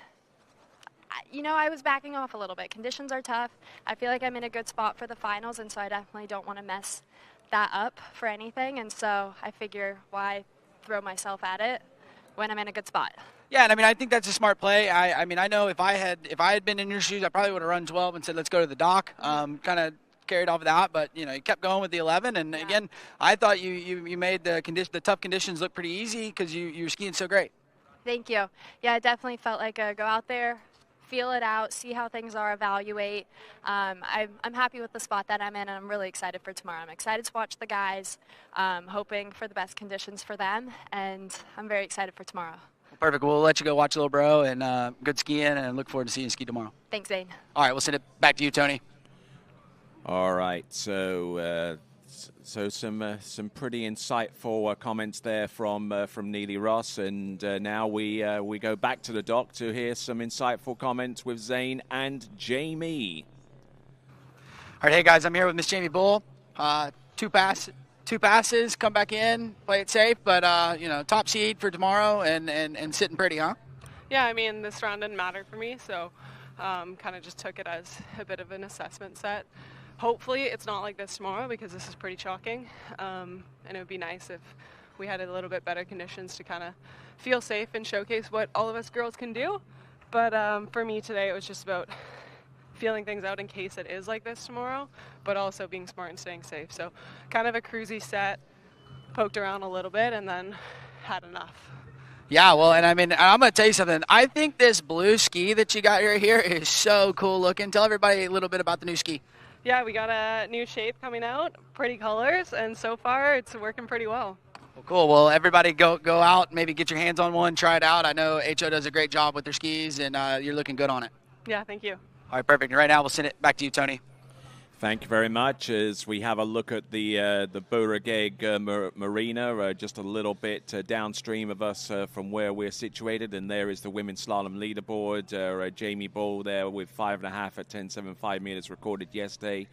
I was backing off a little bit. Conditions are tough. I feel like I'm in a good spot for the finals, and so I definitely don't want to mess that up for anything, and so I figure why throw myself at it when I'm in a good spot. Yeah, and I think that's a smart play. I know if I had been in your shoes, I probably would have run 12 and said let's go to the dock. Kind of carried off of that, but you kept going with the 11. And again, I thought you made the tough conditions look pretty easy because you were skiing so great. Thank you. Yeah, I definitely felt like go out there, feel it out, see how things are, evaluate. I'm happy with the spot that I'm in, and I'm really excited for tomorrow. I'm excited to watch the guys, hoping for the best conditions for them, and I'm very excited for tomorrow. Perfect. We'll let you go watch a little bro, and good skiing, and look forward to seeing you ski tomorrow. Thanks, Zane. All right, we'll send it back to you, Tony. All right, so some pretty insightful comments there from Neely Ross, and now we go back to the dock to hear some insightful comments with Zane and Jamie. All right, hey guys, I'm here with Miss Jamie Bull. Two passes, come back in, play it safe, but top seed for tomorrow, and sitting pretty, huh? Yeah, I mean, this round didn't matter for me, so kind of just took it as a bit of an assessment set. Hopefully it's not like this tomorrow, because this is pretty shocking, and it would be nice if we had a little bit better conditions to kind of feel safe and showcase what all of us girls can do. But for me today, it was just about feeling things out in case it is like this tomorrow, but also being smart and staying safe. So kind of a cruisy set, poked around a little bit, and then had enough. Yeah, well, and I mean, I'm going to tell you something. I think this blue ski that you got right here is so cool looking. Tell everybody a little bit about the new ski. Yeah, we got a new shape coming out, pretty colors, and so far it's working pretty well. Well, cool. Well, everybody go out, maybe get your hands on one, try it out. I know HO does a great job with their skis, and you're looking good on it. Yeah, thank you. All right, perfect. And right now we'll send it back to you, Tony. Thank you very much. As we have a look at the Beauregard Marina, just a little bit downstream of us from where we're situated, and there is the women's slalom leaderboard. Jamie Bull there with 5.5 at 10.75 meters recorded yesterday.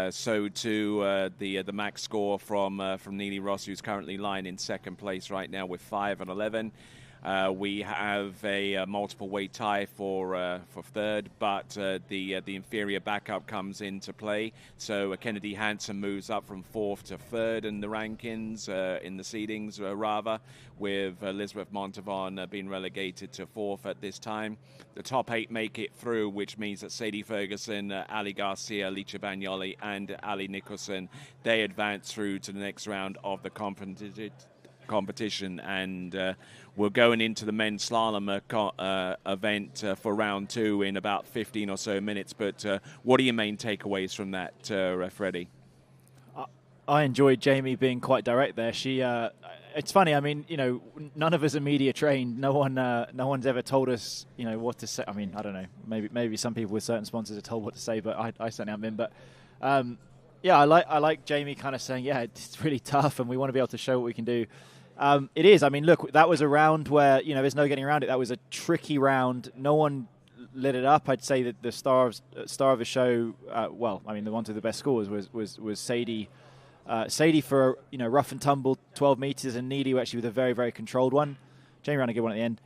So too the max score from Neely Ross, who's currently lying in second place right now with 5 and 11. We have a multiple weight tie for third, but the inferior backup comes into play. So Kennedy Hansen moves up from fourth to third in the rankings, in the seedings rather, with Elizabeth Montavon being relegated to fourth at this time. The top 8 make it through, which means that Sadie Ferguson, Ali Garcia, Licia Bagnoli, and Ali Nicholson, they advance through to the next round of the competition, and we're going into the men's slalom event for round 2 in about 15 or so minutes. But what are your main takeaways from that, Freddie? I enjoyed Jamie being quite direct there. She, it's funny. I mean, none of us are media trained. No one's ever told us, what to say. I mean, I don't know. Maybe some people with certain sponsors are told what to say, but I certainly haven't been. But yeah, I like Jamie kind of saying, yeah, it's really tough, and we want to be able to show what we can do. It is. I mean, look, that was a round where, there's no getting around it. That was a tricky round. No one lit it up. I'd say that the star of the show, the one with the best scores was Sadie. Sadie for, rough and tumble, 12 meters, and Neely actually with a very, very controlled one. Jamie ran a good one at the end.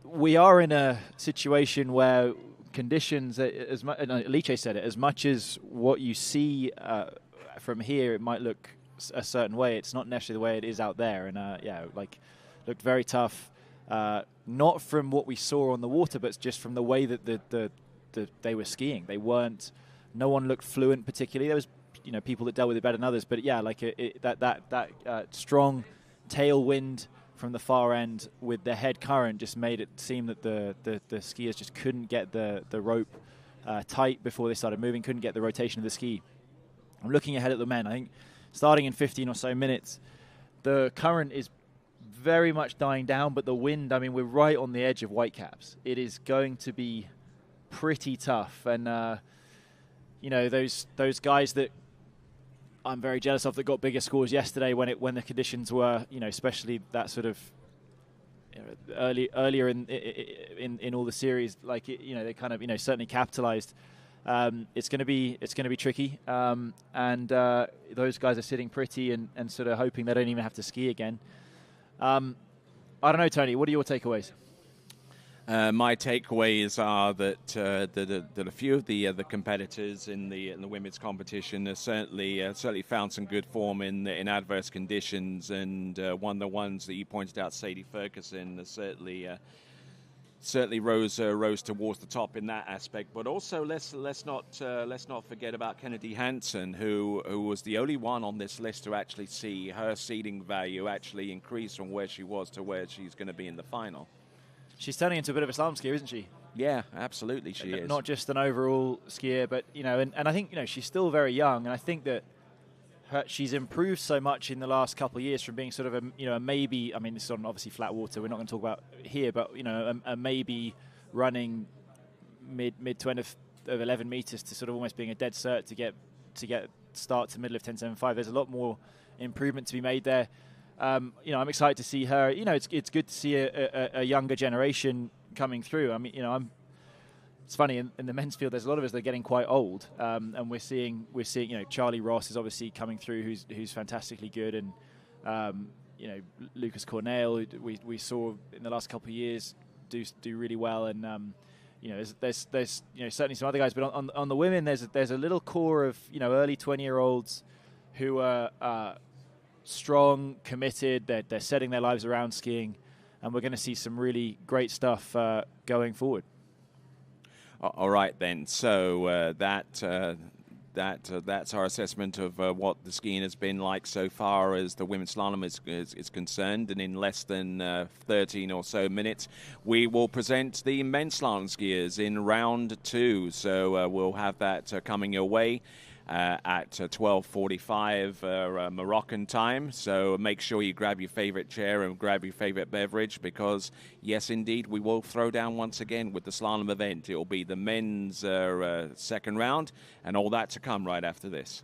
We are in a situation where conditions, Alice said it, as much as what you see from here, it might look a certain way. It's not necessarily the way it is out there. And looked very tough. Not from what we saw on the water, but just from the way that they were skiing. No one looked fluent particularly. There was, people that dealt with it better than others. But yeah, that strong tailwind from the far end with the head current just made it seem that the skiers just couldn't get the rope tight before they started moving, couldn't get the rotation of the ski. I'm looking ahead at the men. I think starting in 15 or so minutes, the current is very much dying down, but the wind, I mean, we're right on the edge of Whitecaps. It is going to be pretty tough. And, those guys that I'm very jealous of that got bigger scores yesterday when the conditions were, especially that sort of earlier in all the series, they kind of, certainly capitalized. It's going to be tricky, and those guys are sitting pretty and sort of hoping they don't even have to ski again. I don't know, Tony. What are your takeaways? My takeaways are that a few of the competitors in the women's competition have certainly found some good form in adverse conditions, and one of the ones that you pointed out, Sadie Ferguson, has certainly rose towards the top in that aspect. But also let's not forget about Kennedy Hansen, who was the only one on this list to actually see her seeding value actually increase from where she was to where she's going to be in the final. She's turning into a bit of a slalom skier, isn't she? Yeah, absolutely, she is. Not just an overall skier, but and I think she's still very young, and I think that she's improved so much in the last couple of years from being sort of a maybe. I mean, this is on obviously flat water. We're not going to talk about here, but a maybe running mid to end of 11 meters to sort of almost being a dead cert to get start to middle of 10.75. There's a lot more improvement to be made there. I'm excited to see her. It's good to see a younger generation coming through. I mean, it's funny in the men's field. There's a lot of us that are getting quite old, and we're seeing. Charlie Ross is obviously coming through, who's fantastically good, and Lucas Cornell, we saw in the last couple of years do really well, and there's certainly some other guys, but on the women there's a little core of early 20-year-olds who are strong, committed. They're setting their lives around skiing, and we're going to see some really great stuff going forward. All right, then. So that's our assessment of what the skiing has been like so far as the women's slalom is concerned. And in less than 13 or so minutes, we will present the men's slalom skiers in round 2. So we'll have that coming your way at 12:45 Moroccan time. So make sure you grab your favorite chair and grab your favorite beverage, because yes, indeed, we will throw down once again with the slalom event. It will be the men's second round, and all that to come right after this.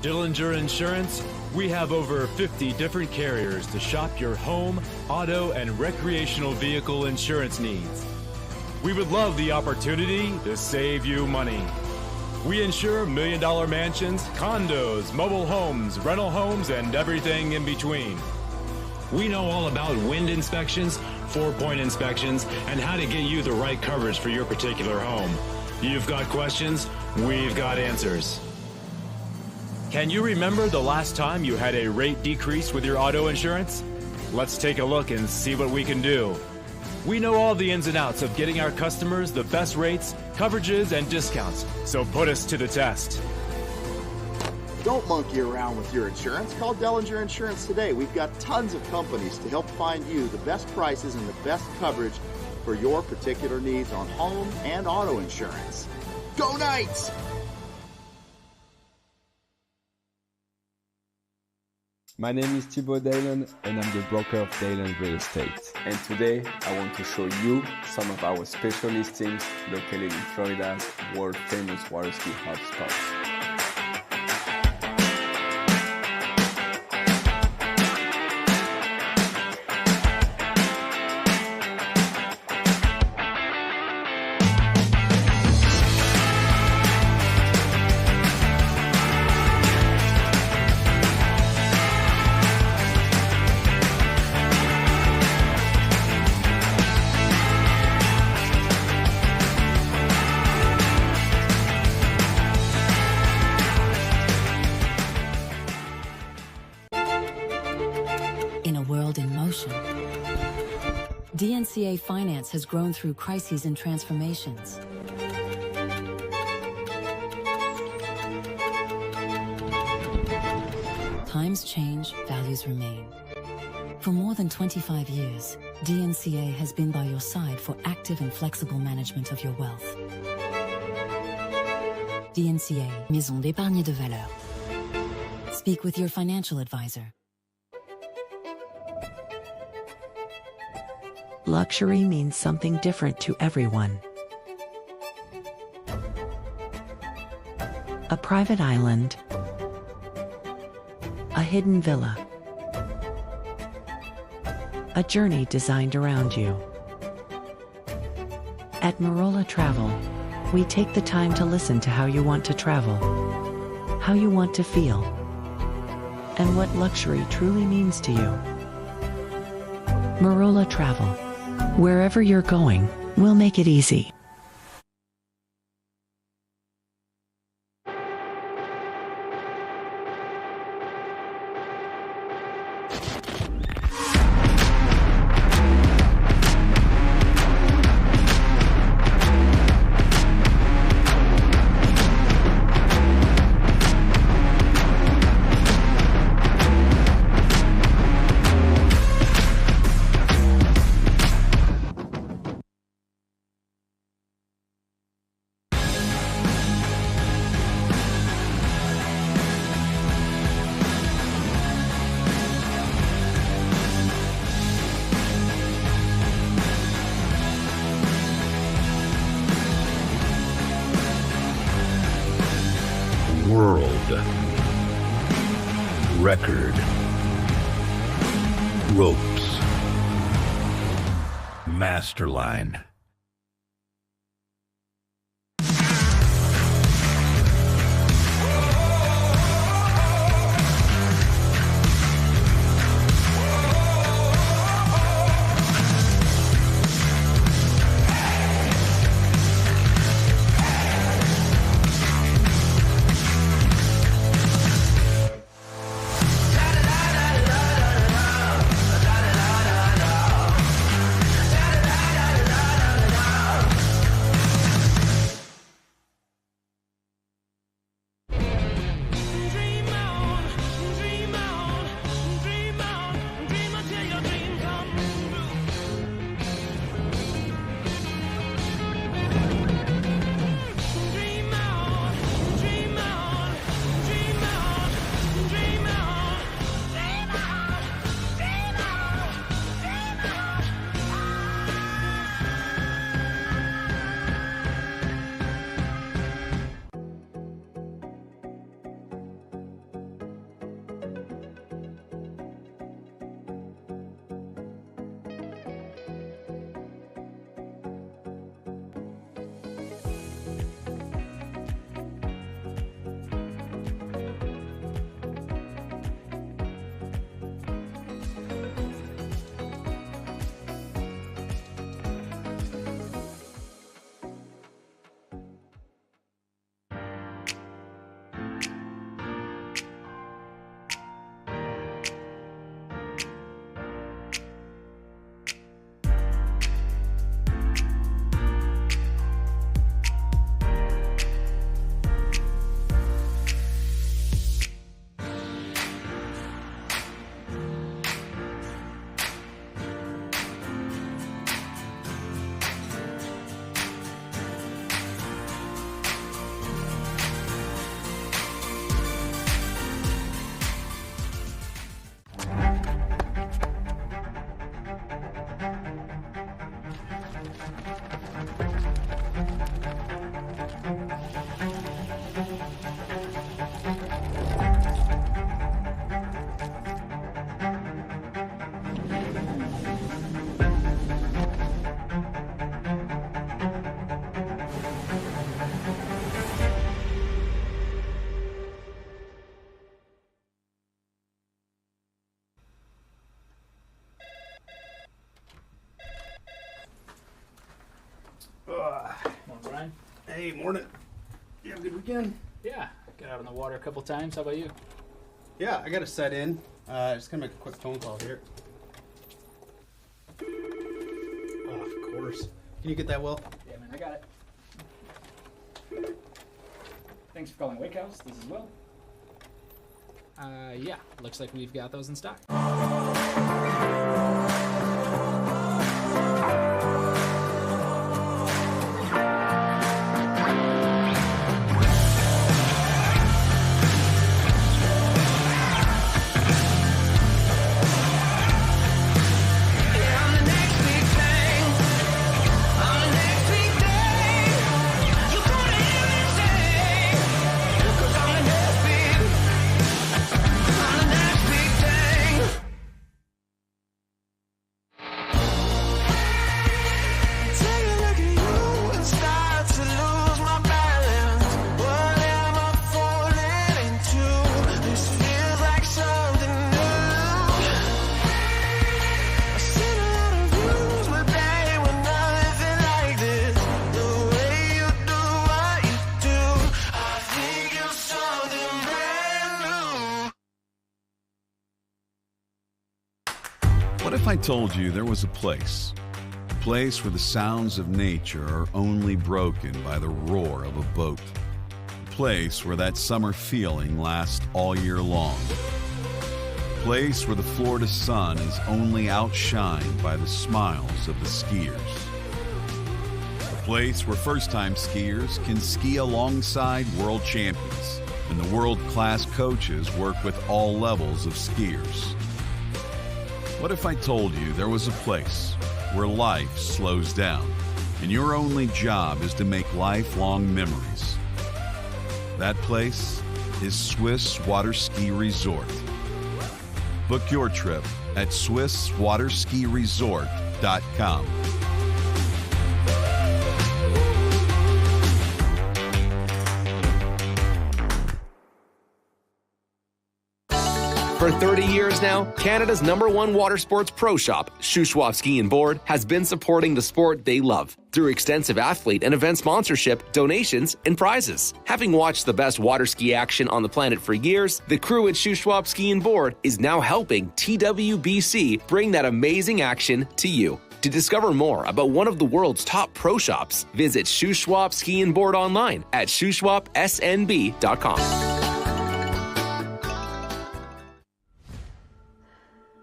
Dillinger Insurance, we have over 50 different carriers to shop your home, auto, and recreational vehicle insurance needs. We would love the opportunity to save you money. We insure million-dollar mansions, condos, mobile homes, rental homes, and everything in between. We know all about wind inspections, 4-point inspections, and how to get you the right coverage for your particular home. You've got questions, we've got answers. Can you remember the last time you had a rate decrease with your auto insurance? Let's take a look and see what we can do. We know all the ins and outs of getting our customers the best rates, coverages, and discounts, so put us to the test. Don't monkey around with your insurance. Call Dillinger Insurance today. We've got tons of companies to help find you the best prices and the best coverage for your particular needs on home and auto insurance. Go Knights! My name is Thibaut Dalen, and I'm the broker of Dalen Real Estate. And today, I want to show you some of our special listings located in Florida's world-famous Waterski hotspots. DNCA finance has grown through crises and transformations. Times change, values remain. For more than 25 years, DNCA has been by your side for active and flexible management of your wealth. DNCA, Maison d'épargne de valeur. Speak with your financial advisor. Luxury means something different to everyone. A private island, a hidden villa, a journey designed around you. At Marola Travel, we take the time to listen to how you want to travel, how you want to feel, and what luxury truly means to you. Marola Travel. Wherever you're going, we'll make it easy. World record ropes masterline. Morning, Ryan. Hey, morning. You have a good weekend? Yeah, got out on the water a couple times. How about you? Yeah, I got to set in. Just gonna make a quick phone call here. course. Can you get that, Will? Yeah, man, I got it. Thanks for calling Wake House. This is Will. Yeah, looks like we've got those in stock. What if I told you there was a place where the sounds of nature are only broken by the roar of a boat, a place where that summer feeling lasts all year long, a place where the Florida sun is only outshined by the smiles of the skiers, a place where first-time skiers can ski alongside world champions and the world-class coaches work with all levels of skiers. What if I told you there was a place where life slows down and your only job is to make lifelong memories? That place is Swiss Waterski Resort. Book your trip at SwissWaterskiResort.com. For 30 years now, Canada's #1 water sports pro shop, Shuswap Ski and Board, has been supporting the sport they love through extensive athlete and event sponsorship, donations, and prizes. Having watched the best water ski action on the planet for years, the crew at Shuswap Ski and Board is now helping TWBC bring that amazing action to you. To discover more about one of the world's top pro shops, visit Shuswap Ski and Board online at shuswapsnb.com.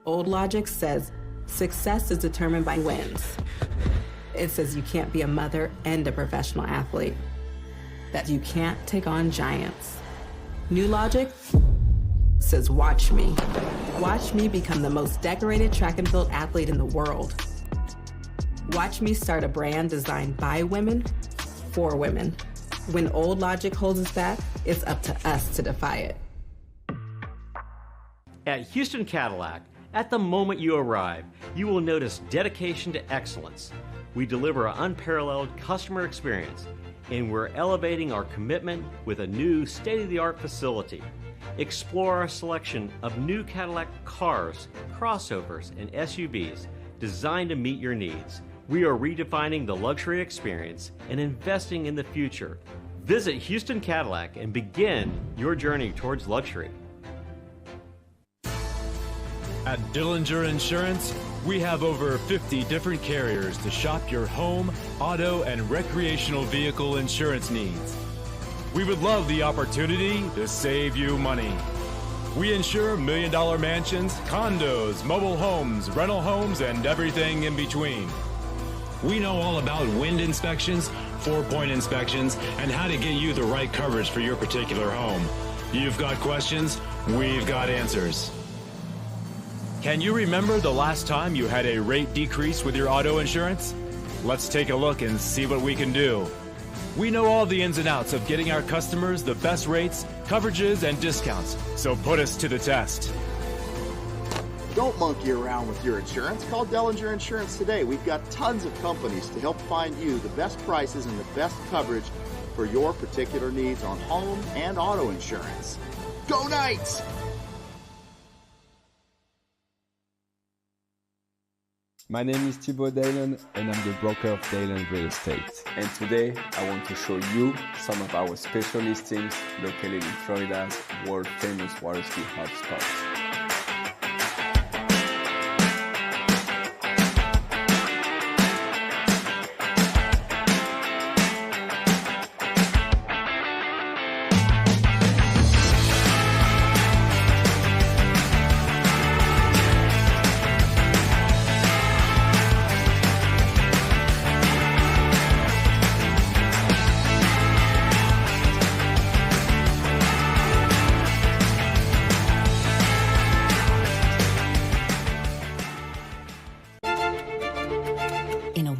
Old logic says success is determined by wins. It says you can't be a mother and a professional athlete, that you can't take on giants. New logic says watch me. Watch me become the most decorated track and field athlete in the world. Watch me start a brand designed by women, for women. When old logic holds us back, it's up to us to defy it. At Houston Cadillac, at the moment you arrive, you will notice dedication to excellence. We deliver an unparalleled customer experience, and we're elevating our commitment with a new state-of-the-art facility. Explore our selection of new Cadillac cars, crossovers, and SUVs designed to meet your needs. We are redefining the luxury experience and investing in the future. Visit Houston Cadillac and begin your journey towards luxury. At Dillinger Insurance, we have over 50 different carriers to shop your home, auto, and recreational vehicle insurance needs. We would love the opportunity to save you money. We insure $1 million mansions, condos, mobile homes, rental homes, and everything in between. We know all about wind inspections, 4-point inspections, and how to get you the right coverage for your particular home. You've got questions, we've got answers. Can you remember the last time you had a rate decrease with your auto insurance? Let's take a look and see what we can do. We know all the ins and outs of getting our customers the best rates, coverages, and discounts, so put us to the test. Don't monkey around with your insurance. Call Dellinger Insurance today. We've got tons of companies to help find you the best prices and the best coverage for your particular needs on home and auto insurance. Go Knights! My name is Thibaut Dalen and I'm the broker of Dalen Real Estate. And today I want to show you some of our special listings located in Florida's world famous waterski hotspots.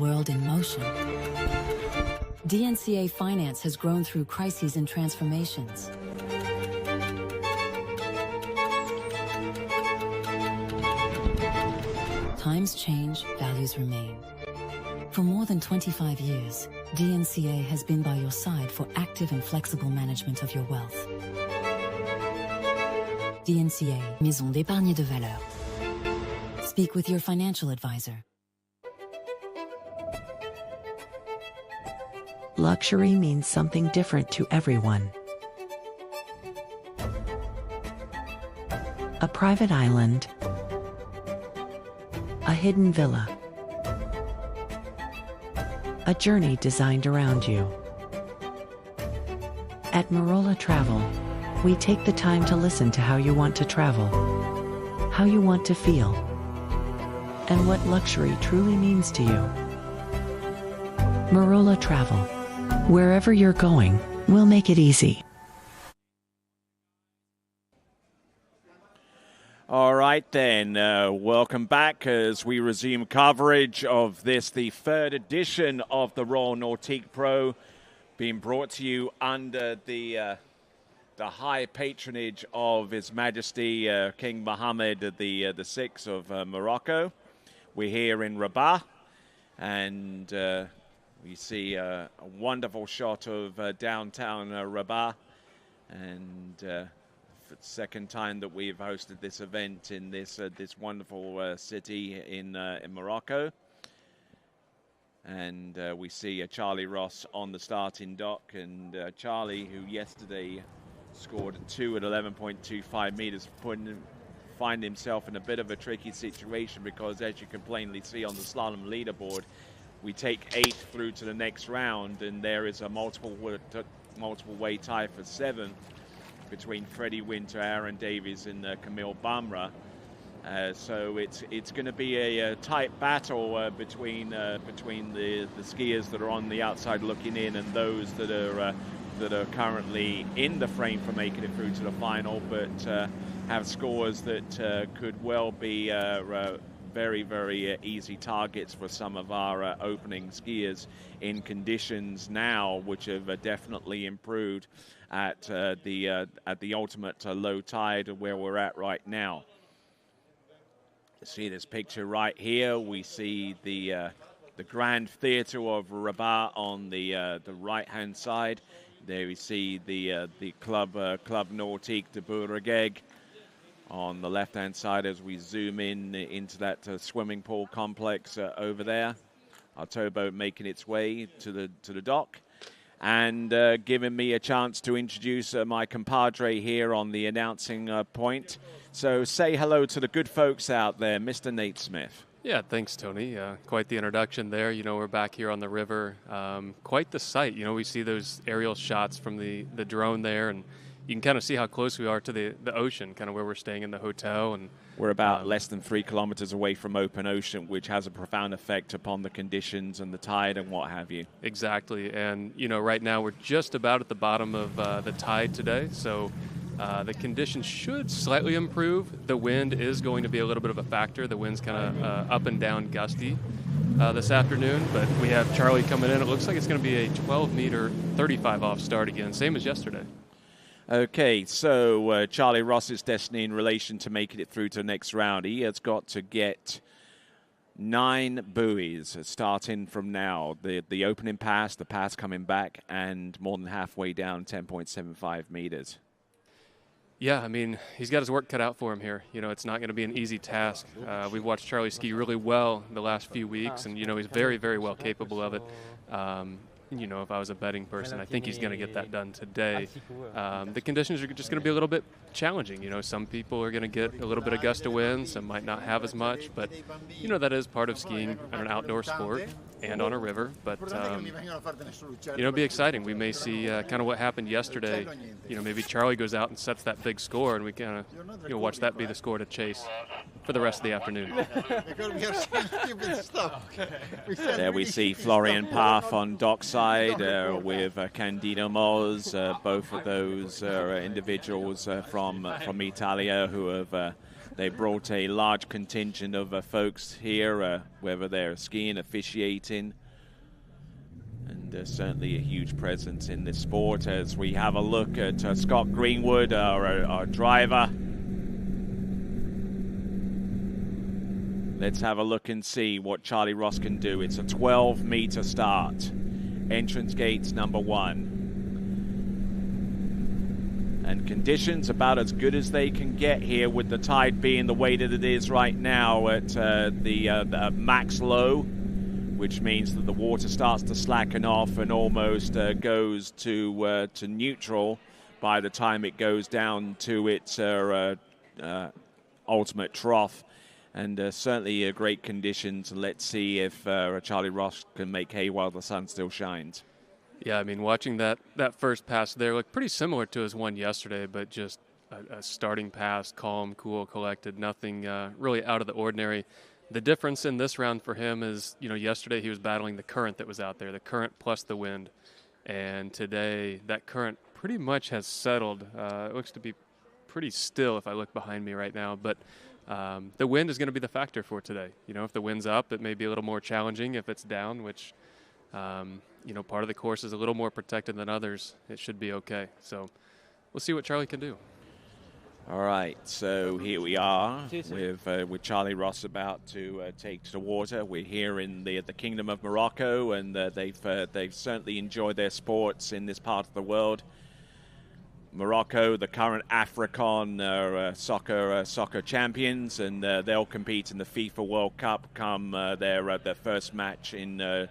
world in motion. DNCA Finance has grown through crises and transformations. Times change, values remain. For more than 25 years, DNCA has been by your side for active and flexible management of your wealth. DNCA, Maison d'épargne de valeur. Speak with your financial advisor. Luxury means something different to everyone. A private island, a hidden villa, a journey designed around you. At Marola Travel, we take the time to listen to how you want to travel, how you want to feel, and what luxury truly means to you. Marola Travel. Wherever you're going, we'll make it easy. All right, then. Welcome back as we resume coverage of this, the third edition of the Royal Nautique Pro, being brought to you under the high patronage of His Majesty King Mohammed the Sixth of Morocco. We're here in Rabat, and we see a wonderful shot of downtown Rabat, and for the second time that we've hosted this event in this wonderful city in Morocco. And we see Charlie Ross on the starting dock, and Charlie, who yesterday scored a 2 at 11.25 meters, find himself in a bit of a tricky situation because, as you can plainly see on the slalom leaderboard, we take 8 through to the next round, and there is a multiple way tie for 7th between Freddie Winter, Aaron Davies, and Camille Bamra. So it's going to be a tight battle between the skiers that are on the outside looking in and those that are currently in the frame for making it through to the final, but have scores that could well be very, very easy targets for some of our opening skiers in conditions now, which have definitely improved at the ultimate low tide where we're at right now. See this picture right here. We see the Grand Theatre of Rabat on the right-hand side. There we see the Club Nautique de Bourregeg on the left-hand side as we zoom into that swimming pool complex over there. Our towboat making its way to the dock, and giving me a chance to introduce my compadre here on the announcing point. So say hello to the good folks out there, Mr. Nate Smith. Yeah, thanks, Tony. Quite the introduction there. You know, we're back here on the river. Quite the sight. You know, we see those aerial shots from the drone there, and you can kind of see how close we are to the ocean, kind of where we're staying in the hotel. And we're about less than 3 kilometers away from open ocean, which has a profound effect upon the conditions and the tide and what have you. Exactly. And, you know, right now we're just about at the bottom of the tide today. So the conditions should slightly improve. The wind is going to be a little bit of a factor. The wind's kind of up and down gusty this afternoon. But we have Charlie coming in. It looks like it's going to be a 12-meter 35 off start again, same as yesterday. Okay, so Charlie Ross's destiny in relation to making it through to the next round. He has got to get 9 buoys starting from now. The opening pass, the pass coming back, and more than halfway down, 10.75 meters. Yeah, I mean, he's got his work cut out for him here. You know, it's not going to be an easy task. We've watched Charlie ski really well the last few weeks, and, you know, he's very, very well capable of it. You know, if I was a betting person, I think he's going to get that done today. The conditions are just going to be a little bit challenging. You know, some people are going to get a litittle bit of gust of wind, some might not have as much, but, you know, that is part of skiing on an outdoor sport and on a river. But, you know, it'll be exciting. We may see kind of what happened yesterday. You know, maybe Charlie goes out and sets that big score, and we kind of, you know, watch that be the score to chase for the rest of the afternoon. There we see Florian Paff on dockside with Candido Moz. Both of those are individuals from Italia who have They brought a large contingent of folks here, whether they're skiing, officiating, and certainly a huge presence in this sport. As we have a look at Scott Greenwood, our driver. Let's have a look and see what Charlie Ross can do. It's a 12-meter start. Entrance gates number 1. And conditions about as good as they can get here, with the tide being the way that it is right now at the max low, which means that the water starts to slacken off and almost goes to neutral by the time it goes down to its ultimate trough. And certainly great conditions. Let's see if Charlie Ross can make hay while the sun still shines. Yeah, I mean, watching that first pass there looked pretty similar to his one yesterday, but just a starting pass, calm, cool, collected, nothing really out of the ordinary. The difference in this round for him is, yesterday he was battling the current that was out there, the current plus the wind. And today that current pretty much has settled. It looks to be pretty still if I look behind me right now, but the wind is going to be the factor for today. If the wind's up, it may be a little more challenging. If it's down, which part of the course is a little more protected than others, it should be okay. So we'll see what Charlie can do. All right, so here we are with Charlie Ross about to take to the water. We're here in the Kingdom of Morocco, and they've certainly enjoyed their sports in this part of the world. Morocco, the current African soccer champions, and they'll compete in the FIFA World Cup come their first match in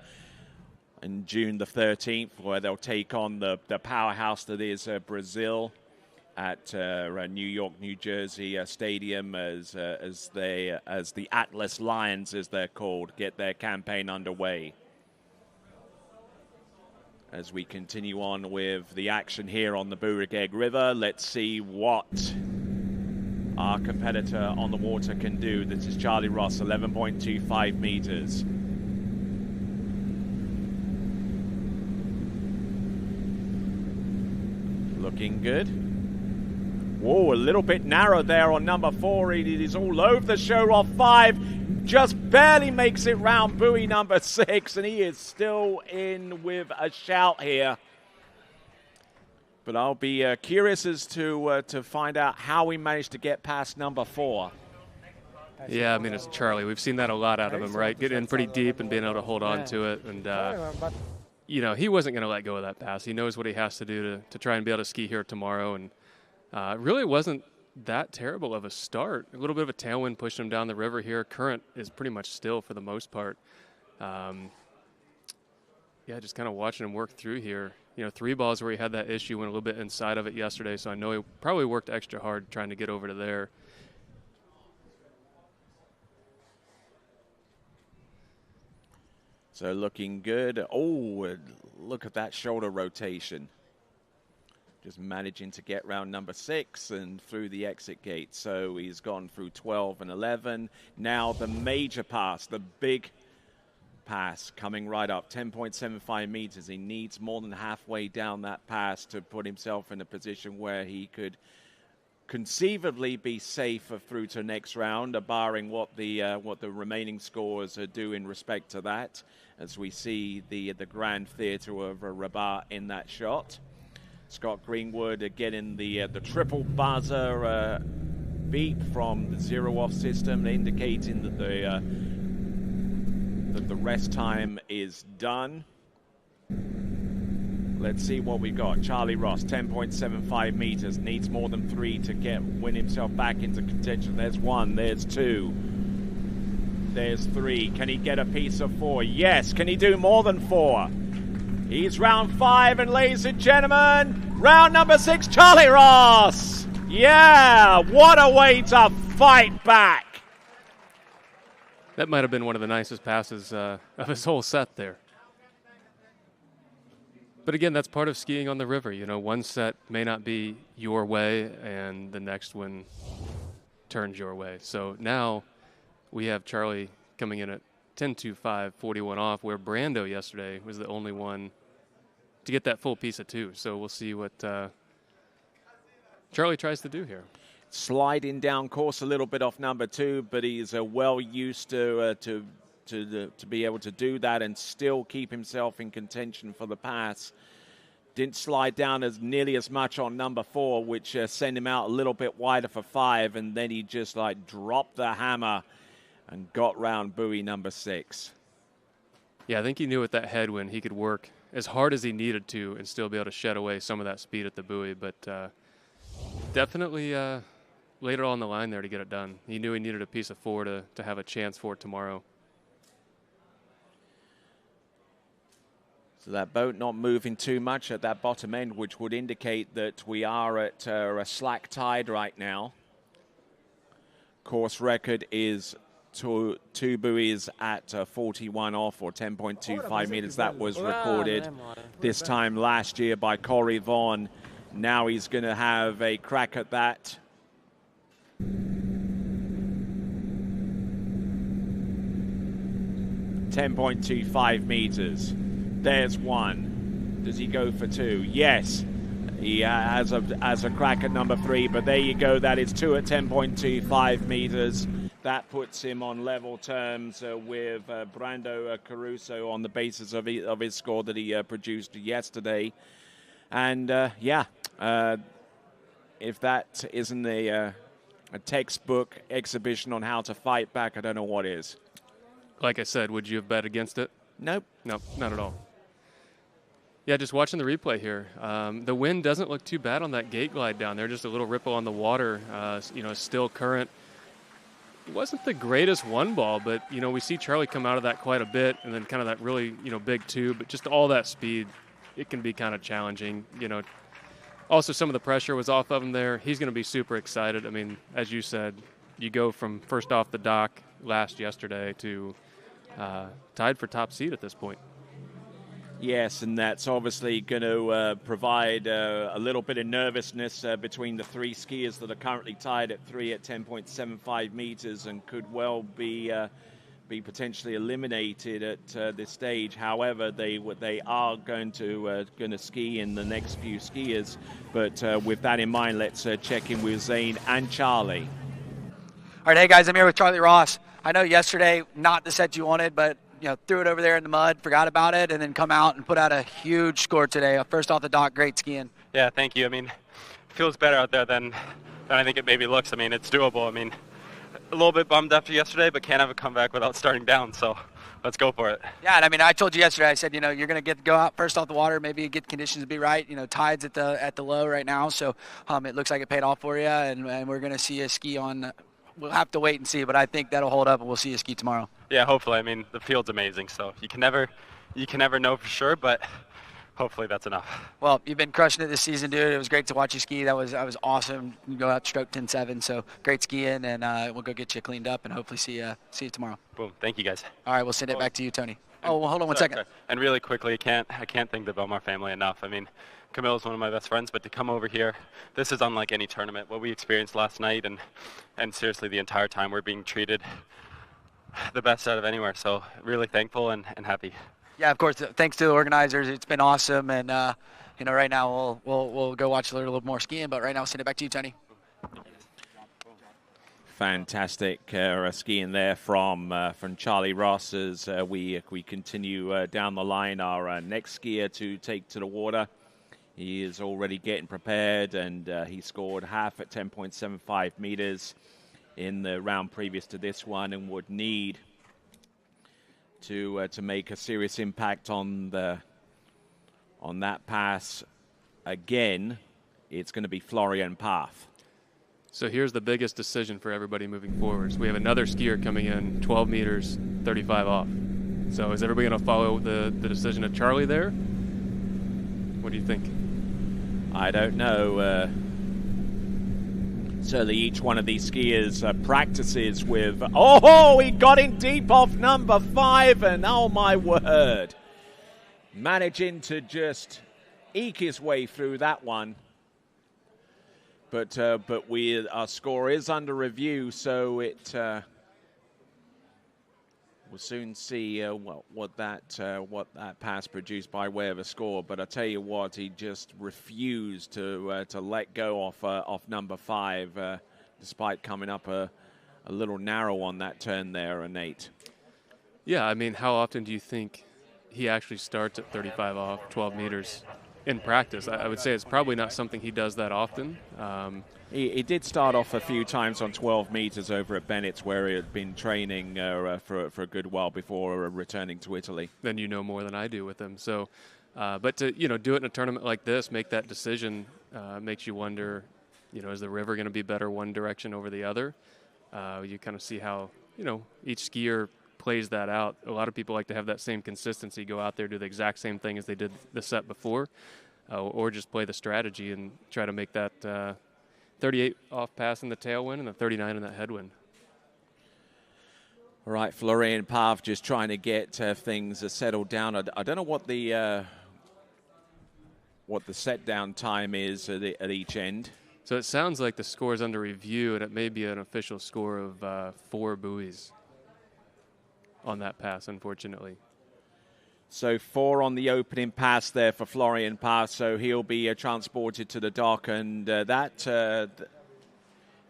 June the 13th, where they'll take on the powerhouse that is Brazil at New York, New Jersey stadium as the Atlas Lions, as they're called, get their campaign underway. As we continue on with the action here on the Burigeg River, let's see what our competitor on the water can do. This is Charlie Ross, 11.25 meters. Looking good. Whoa, a little bit narrow there on number 4. It is all over the show off 5. Just barely makes it round buoy number 6, and he is still in with a shout here. But I'll be curious as to find out how he managed to get past number 4. Yeah, I mean, it's Charlie. We've seen that a lot out of him, right? Getting in pretty deep and being able to hold on to it. And, he wasn't going to let go of that pass. He knows what he has to do to try and be able to ski here tomorrow. And really wasn't that terrible of a start. A little bit of a tailwind pushed him down the river here. Current is pretty much still for the most part. Just kind of watching him work through here. 3 balls where he had that issue, went a little bit inside of it yesterday, so I know he probably worked extra hard trying to get over to there. So looking good. Oh, look at that shoulder rotation. Just managing to get round number 6 and through the exit gate. So he's gone through 12 and 11. Now the major pass, the big pass coming right up, 10.75 meters. He needs more than halfway down that pass to put himself in a position where he could conceivably be safe through to next round, barring what the remaining scores do in respect to that, as we see the Grand Theatre of Rabat in that shot. Scott Greenwood getting the triple buzzer beep from the zero-off system, indicating that the rest time is done. Let's see what we got. Charlie Ross, 10.75 meters, needs more than 3 to win himself back into contention. There's 1, there's 2, there's 3. Can he get a piece of 4? Yes. Can he do more than 4? He's round 5, and ladies and gentlemen, round number 6, Charlie Ross. Yeah, what a way to fight back. That might have been one of the nicest passes of his whole set there. But again, that's part of skiing on the river. One set may not be your way, and the next one turns your way. So now we have Charlie coming in at 10.25, 41 off, where Brando yesterday was the only one to get that full piece of 2. So we'll see what Charlie tries to do here. sliding down course a little bit off number 2, but he's well used to be able to do that and still keep himself in contention for the pass. Didn't slide down nearly as much on number 4, which sent him out a little bit wider for 5, and then he just like dropped the hammer and got round buoy number 6. Yeah, I think he knew with that headwind he could work as hard as he needed to and still be able to shed away some of that speed at the buoy, but definitely later on the line there to get it done. He knew he needed a piece of 4 to have a chance for it tomorrow. So that boat not moving too much at that bottom end, which would indicate that we are at a slack tide right now. Course record is two buoys at 41 off, or 10.25 meters. That was recorded this time last year by Corey Vaughan. Now he's going to have a crack at that. 10.25 meters. There's 1. Does he go for 2? Yes. He has a crack at number 3, but there you go. That is 2 at 10.25 meters. That puts him on level terms with Brando Caruso on the basis of his score that he produced yesterday. And if that isn't a textbook exhibition on how to fight back, I don't know what is. Like I said, would you have bet against it? Nope. Nope, not at all. Yeah, just watching the replay here. The wind doesn't look too bad on that gate glide down there. Just a little ripple on the water, still current. It wasn't the greatest one ball, but, we see Charlie come out of that quite a bit, and then kind of that really, big two. But just all that speed, it can be kind of challenging. Also some of the pressure was off of him there. He's going to be super excited. I mean, as you said, you go from first off the dock yesterday to tied for top seed at this point. Yes, and that's obviously going to provide a little bit of nervousness between the 3 skiers that are currently tied at 3 at 10.75 meters and could well be potentially eliminated at this stage. However, they are going to ski in the next few skiers. But with that in mind, let's check in with Zane and Charlie. All right, hey guys, I'm here with Charlie Ross. I know yesterday, not the set you wanted, but threw it over there in the mud, forgot about it, and then come out and put out a huge score today. First off the dock, great skiing. Yeah, thank you. I mean, it feels better out there than I think it maybe looks. I mean, it's doable. I mean, a little bit bummed after yesterday, but can't have a comeback without starting down, so let's go for it. Yeah, and I mean, I told you yesterday, I said, you're going to go out first off the water, maybe get conditions to be right. Tide's at the low right now, so it looks like it paid off for you, and we're going to see a ski on. We'll have to wait and see, but I think that'll hold up, and we'll see you ski tomorrow. Yeah, hopefully. I mean, the field's amazing, so you can never know for sure, but hopefully that's enough. Well, you've been crushing it this season, dude. It was great to watch you ski. That was awesome. You go out stroke 10-7, so great skiing, and we'll go get you cleaned up and hopefully see you tomorrow. Boom. Thank you, guys. All right, we'll send it back to you, Tony. Oh, well, hold on one second. Sorry. And really quickly, I can't thank the Belmar family enough. I mean, Camille's one of my best friends, but to come over here, this is unlike any tournament. What we experienced last night, and seriously, the entire time we're being treated the best out of anywhere. So really thankful and happy. Yeah, of course. Thanks to the organizers. It's been awesome, and right now we'll go watch a little more skiing. But right now, I'll send it back to you, Tony. Fantastic skiing there from Charlie Ross as we continue down the line. Our next skier to take to the water. He is already getting prepared, and he scored half at 10.75 meters in the round previous to this one, and would need to make a serious impact on that pass again. It's going to be Florian Path. So here's the biggest decision for everybody moving forward. So we have another skier coming in, 12 meters, 35 off. So is everybody going to follow the decision of Charlie there? What do you think? I don't know. Certainly each one of these skiers practices with... Oh, he got in deep off number 5, and oh my word. Managing to just eke his way through that one. But our score is under review, so we'll soon see what that pass produced by way of a score. But I tell you what, he just refused to let go off number 5. despite coming up a little narrow on that turn there, Nate. Yeah, I mean, how often do you think he actually starts at 35 off 12 meters in practice? I would say it's probably not something he does that often. He did start off a few times on 12 meters over at Bennett's, where he had been training for a good while before returning to Italy. Then you know more than I do with him. So, but to do it in a tournament like this, make that decision, makes you wonder, is the river going to be better one direction over the other? You kind of see how each skier plays that out. A lot of people like to have that same consistency, go out there, do the exact same thing as they did the set before, or just play the strategy and try to make that 38 off pass in the tailwind and the 39 in that headwind. All right, Florian Pav just trying to get things settled down. I don't know what the set down time is at each end. So it sounds like the score is under review, and it may be an official score of 4 buoys on that pass, unfortunately. So 4 on the opening pass there for Florian Pav, so he'll be transported to the dock, and that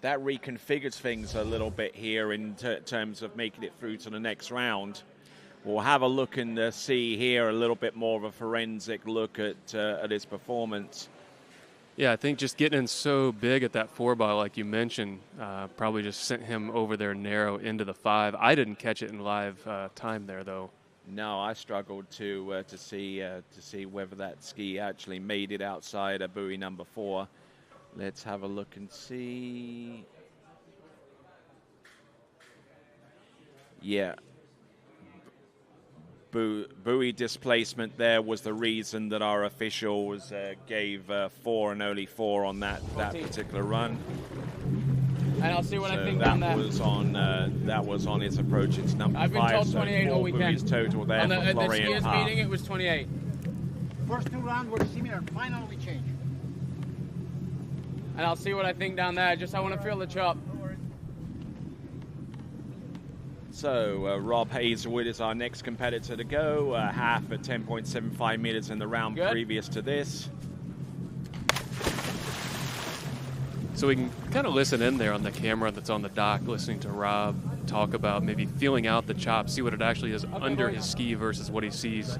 reconfigures things a little bit here in terms of making it through to the next round. We'll have a look and see here a little bit more of a forensic look at his performance. Yeah, I think just getting in so big at that 4-ball, like you mentioned, probably just sent him over there narrow into the 5. I didn't catch it in live time there, though. No, I struggled to see whether that ski actually made it outside of buoy number 4. Let's have a look and see. Yeah. Buoy displacement there was the reason that our officials gave 4 and only 4 on that particular run. And I'll see what I think that on that. That was on his approach. It's number 5. I've been told 28 all weekend. Buoys total there on the, for Florian skiers Pav. meeting, it was 28. First 2 rounds were similar. Final we change. And I'll see what I think down there. I want to feel the chop. So Rob Hazelwood is our next competitor to go. Half at 10.75 meters in the round previous to this. So we can kind of listen in there on the camera that's on the dock, listening to Rob talk about maybe feeling out the chop, see what it actually is under his ski versus what he sees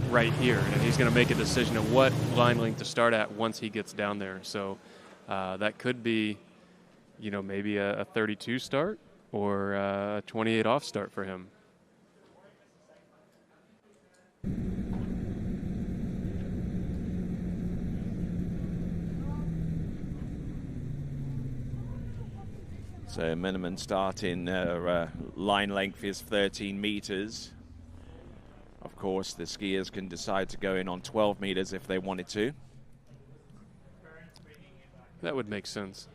right here. And he's going to make a decision of what line length to start at once he gets down there. So that could be, maybe a 32 start or a 28 off start for him. So minimum starting line length is 13 meters. Of course, the skiers can decide to go in on 12 meters if they wanted to. That would make sense.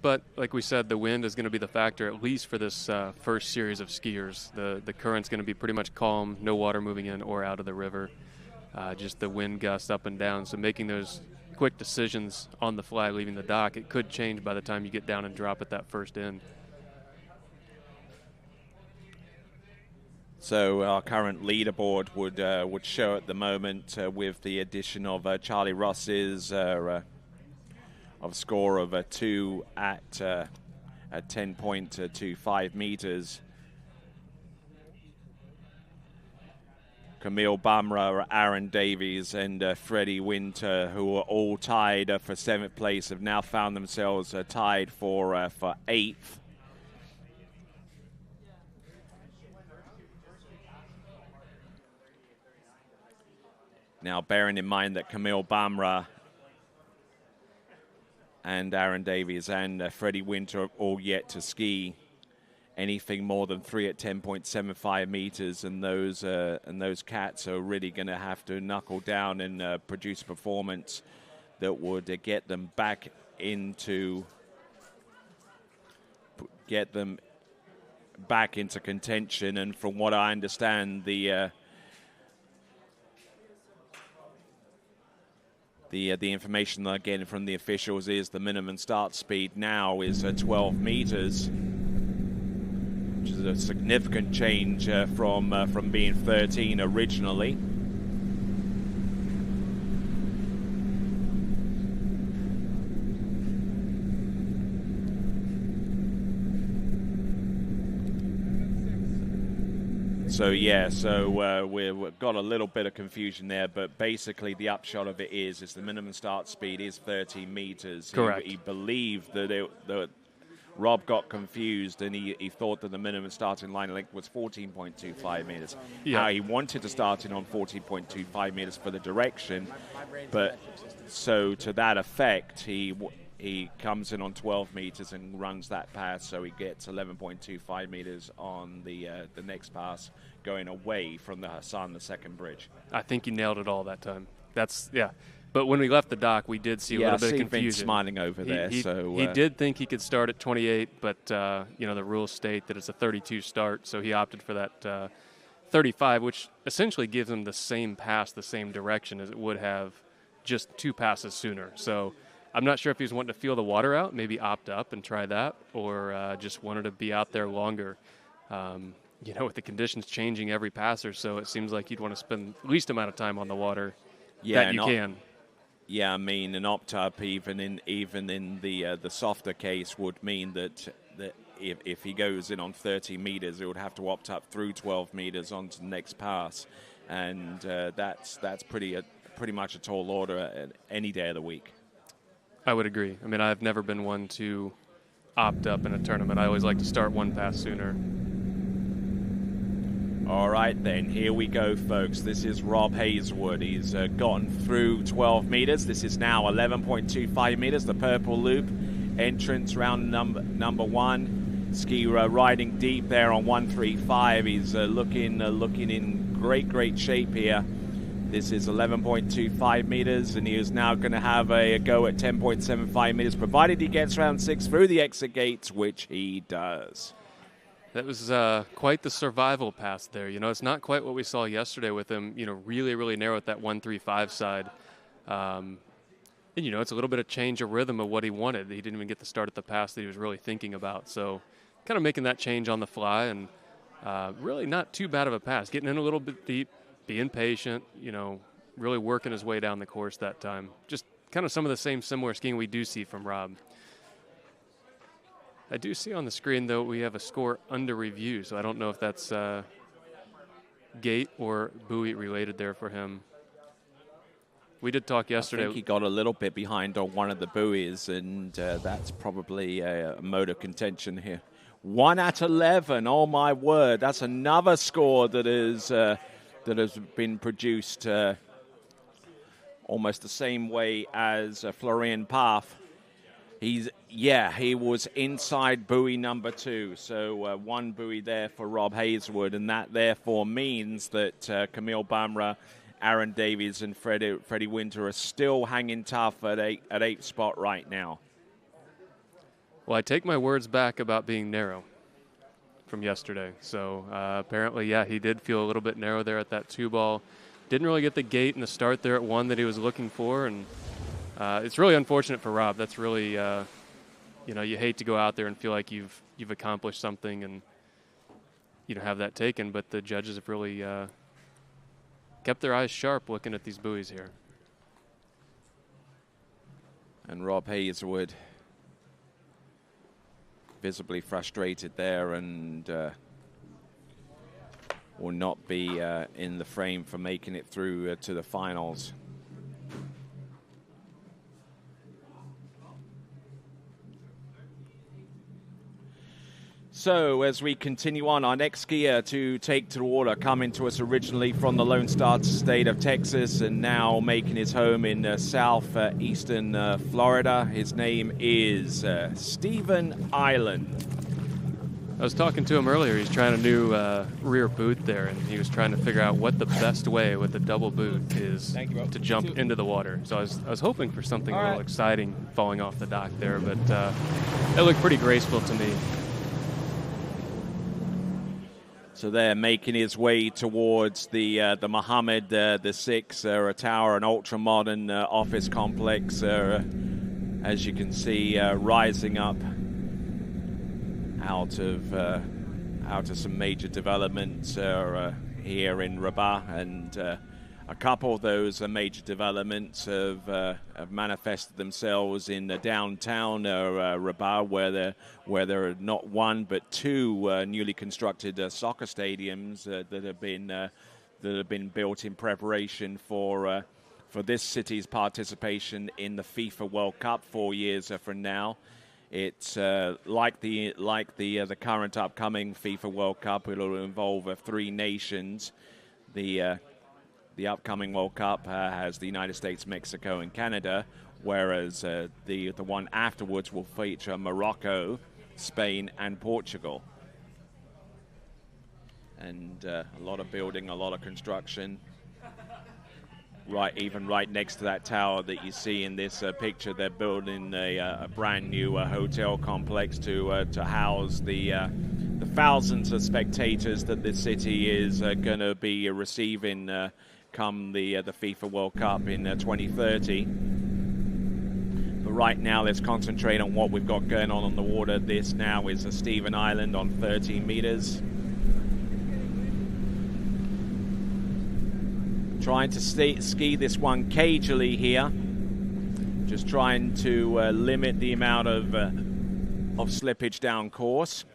But like we said, the wind is going to be the factor, at least for this first series of skiers. The current's going to be pretty much calm, no water moving in or out of the river. Just the wind gusts up and down. So making those quick decisions on the fly leaving the dock, it could change by the time you get down and drop at that first end. So our current leaderboard would show at the moment with the addition of Charlie Ross's of score of 2 at 10.25 meters. Camille Bumrah, Aaron Davies, and Freddie Winter, who are all tied for 7th place, have now found themselves tied for 8th. Now, bearing in mind that Camille Bumrah and Aaron Davies and Freddie Winter are all yet to ski anything more than 3 at 10.75 meters, and those cats are really going to have to knuckle down and produce a performance that would get them back into contention. And from what I understand, the information that I'm getting from the officials is the minimum start speed now is 12 meters. Which is a significant change from being 13 originally. So yeah, so we've got a little bit of confusion there, but basically the upshot of it is the minimum start speed is 13 meters. Correct. He believed that Rob got confused, and he thought that the minimum starting line length was 14.25 meters. Yeah. He wanted to start in on 14.25 meters for the direction, but so to that effect, he comes in on 12 meters and runs that pass, so he gets 11.25 meters on the next pass going away from the Hassan, the second bridge. I think he nailed it all that time. Yeah. But when we left the dock, we did see a little bit of confusion. Vince smiling over there. He did think he could start at 28, but the rules state that it's a 32 start, so he opted for that 35, which essentially gives him the same pass, the same direction as it would have just 2 passes sooner. So I'm not sure if he was wanting to feel the water out, maybe opt up and try that, or just wanted to be out there longer. With the conditions changing every pass or so, it seems like you'd want to spend the least amount of time on the water that you can. Yeah, I mean, an opt-up even in the softer case would mean that if he goes in on 30 meters, it would have to opt up through 12 meters onto the next pass, and that's pretty much a tall order any day of the week. I would agree. I mean, I've never been one to opt up in a tournament. I always like to start one pass sooner. All right, then, here we go, folks. This is Rob Hazelwood. He's gotten through 12 meters. This is now 11.25 meters, the purple loop. Entrance round number 1. Ski riding deep there on 135. He's looking in great shape here. This is 11.25 meters, and he is now going to have a go at 10.75 meters, provided he gets round 6 through the exit gates, which he does. That was quite the survival pass there. It's not quite what we saw yesterday with him, really narrow at that 135 side. And, it's a little bit of change of rhythm of what he wanted. He didn't even get the start at the pass that he was really thinking about. So kind of making that change on the fly, and really not too bad of a pass. Getting in a little bit deep, being patient, really working his way down the course that time. Just kind of some of the similar skiing we do see from Rob. I do see on the screen, though, we have a score under review, so I don't know if that's gate or buoy related there for him. We did talk yesterday. I think he got a little bit behind on one of the buoys, and that's probably a mode of contention here. 1 at 11, oh my word. That's another score that has been produced almost the same way as Florian Path. He was inside buoy number 2, so 1 buoy there for Rob Hazelwood, and that therefore means that Camille Bamra, Aaron Davies, and Freddie Winter are still hanging tough at 8th spot right now. Well, I take my words back about being narrow from yesterday. So apparently, he did feel a little bit narrow there at that 2-ball. Didn't really get the gate and the start there at 1 that he was looking for, and it's really unfortunate for Rob. That's really, you hate to go out there and feel like you've accomplished something and have that taken. But the judges have really kept their eyes sharp looking at these buoys here. And Rob Hazelwood visibly frustrated there, and will not be in the frame for making it through to the finals. So as we continue on, our next skier to take to the water, coming to us originally from the Lone Star State of Texas and now making his home in southeastern Florida. His name is Stephen Island. I was talking to him earlier. He's trying a new rear boot there, and he was trying to figure out what the best way with the double boot is to jump into the water. So I was hoping for something a little exciting falling off the dock there, but it looked pretty graceful to me. So they're making his way towards the Mohammed VI, a tower, an ultra-modern office complex, as you can see, rising up out of some major developments here in Rabat, and a couple of those major developments have manifested themselves in the downtown Rabat, where there are not one but two newly constructed soccer stadiums that have been built in preparation for this city's participation in the FIFA World Cup 4 years from now. It's like the current upcoming FIFA World Cup. It will involve 3 nations. The upcoming World Cup has the United States, Mexico, and Canada, whereas the one afterwards will feature Morocco, Spain, and Portugal. And a lot of building, a lot of construction. Even right next to that tower that you see in this picture, they're building a brand new hotel complex to house the thousands of spectators that this city is going to be receiving come the FIFA World Cup in 2030. But right now, let's concentrate on what we've got going on the water. This now is a Stephen Island on 13 meters. Trying to ski this one cagily here. Just trying to limit the amount of slippage down course.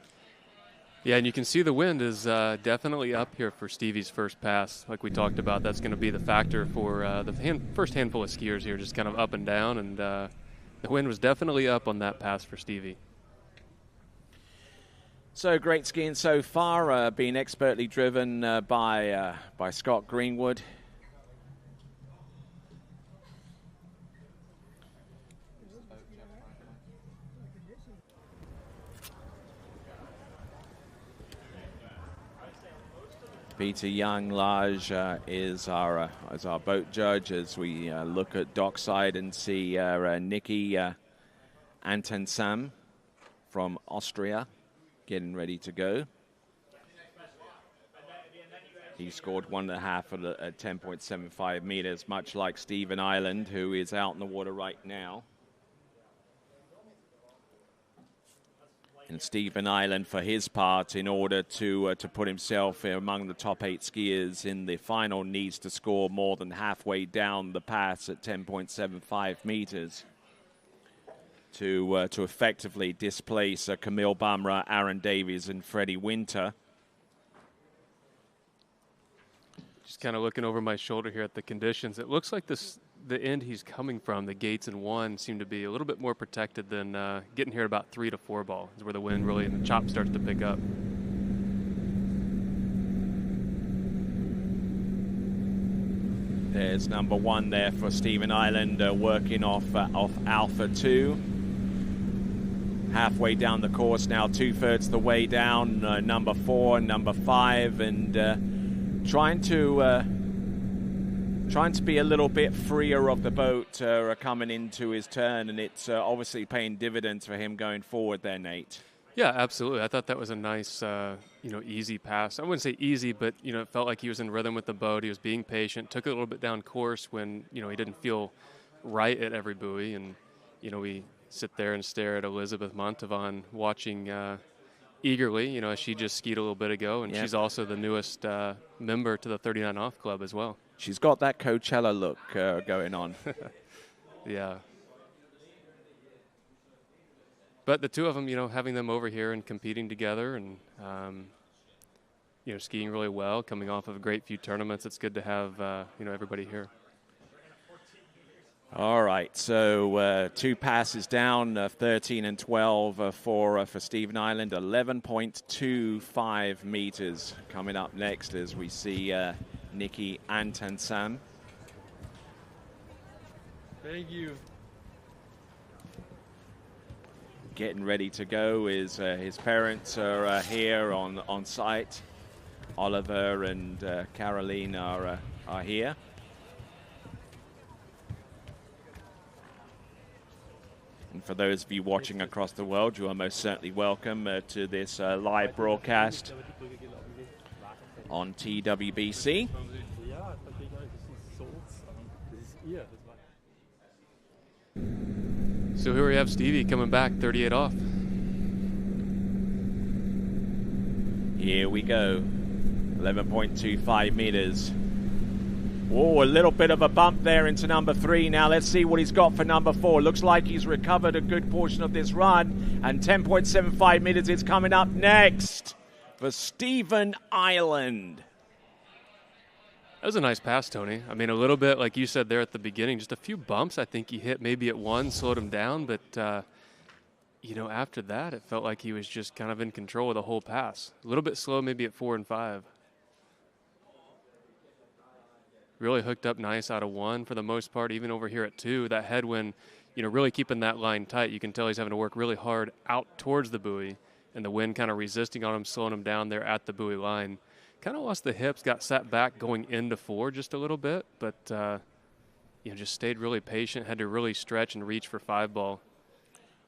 Yeah, and you can see the wind is definitely up here for Stevie's first pass. Like we talked about, that's going to be the factor for the first handful of skiers here, just kind of up and down. And the wind was definitely up on that pass for Stevie. So great skiing so far, being expertly driven by Scott Greenwood. Peter Young-Lage is our boat judge as we look at dockside and see Nikki Antensam from Austria getting ready to go. He scored 1.5 at 10.75 meters, much like Stephen Island, who is out in the water right now. And Stephen Island, for his part, in order to put himself among the top 8 skiers in the final, needs to score more than halfway down the pass at 10.75 meters to effectively displace Camille Bumrah, Aaron Davies, and Freddie Winter. Just kind of looking over my shoulder here at the conditions. It looks like the end he's coming from, the gates in 1, seem to be a little bit more protected than getting here at about 3 to 4 ball, is where the wind really and the chop starts to pick up. There's number 1 there for Stephen Island, working off Alpha 2. Halfway down the course now, 2/3 the way down, number 4, number 5, and trying to be a little bit freer of the boat coming into his turn, and it's obviously paying dividends for him going forward there, Nate. Yeah, absolutely. I thought that was a nice, easy pass. I wouldn't say easy, but, it felt like he was in rhythm with the boat. He was being patient, took it a little bit down course when, he didn't feel right at every buoy. And, we sit there and stare at Elizabeth Montavon watching eagerly, as she just skied a little bit ago. And she's also the newest member to the 39 Off Club as well. She's got that Coachella look going on. Yeah. But the two of them, having them over here and competing together and, skiing really well, coming off of a great few tournaments, it's good to have, everybody here. All right, so 2 passes down, 13 and 12 for Stephen Island, 11.25 meters coming up next as we see Nikki Antensam. Thank you. Getting ready to go is his parents are here on site. Oliver and Caroline are here. And for those of you watching across the world, you are most certainly welcome to this live broadcast on TWBC. So here we have Stevie coming back, 38 off. Here we go, 11.25 meters. Oh, a little bit of a bump there into number 3. Now let's see what he's got for number 4. Looks like he's recovered a good portion of this run. And 10.75 meters is coming up next for Stephen Ireland. That was a nice pass, Tony. I mean, a little bit, like you said there at the beginning, just a few bumps I think he hit maybe at one, slowed him down. But, you know, after that, it felt like he was just kind of in control of the whole pass. A little bit slow maybe at 4 and 5. Really hooked up nice out of 1 for the most part, even over here at 2. That headwind, you know, really keeping that line tight. You can tell he's having to work really hard out towards the buoy, and the wind kind of resisting on him, slowing him down there at the buoy line. Kind of lost the hips, got sat back going into 4 just a little bit, but, you know, just stayed really patient, had to really stretch and reach for 5 ball.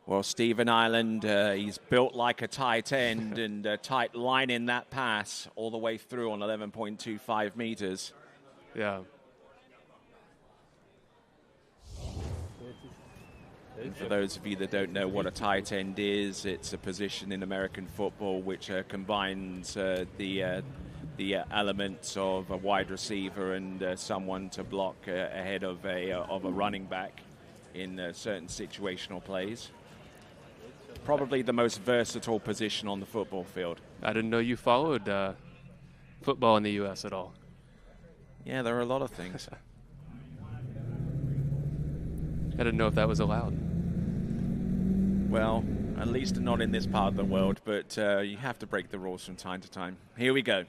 Well, Stephen Ireland, he's built like a tight end and a tight line in that pass all the way through on 11.25 meters. Yeah. And for those of you that don't know what a tight end is, it's a position in American football which combines the elements of a wide receiver and someone to block ahead of a running back in certain situational plays. Probably the most versatile position on the football field. I didn't know you followed football in the U.S. at all. Yeah, there are a lot of things. I didn't know if that was allowed. Well, at least not in this part of the world, but you have to break the rules from time to time. Here we go.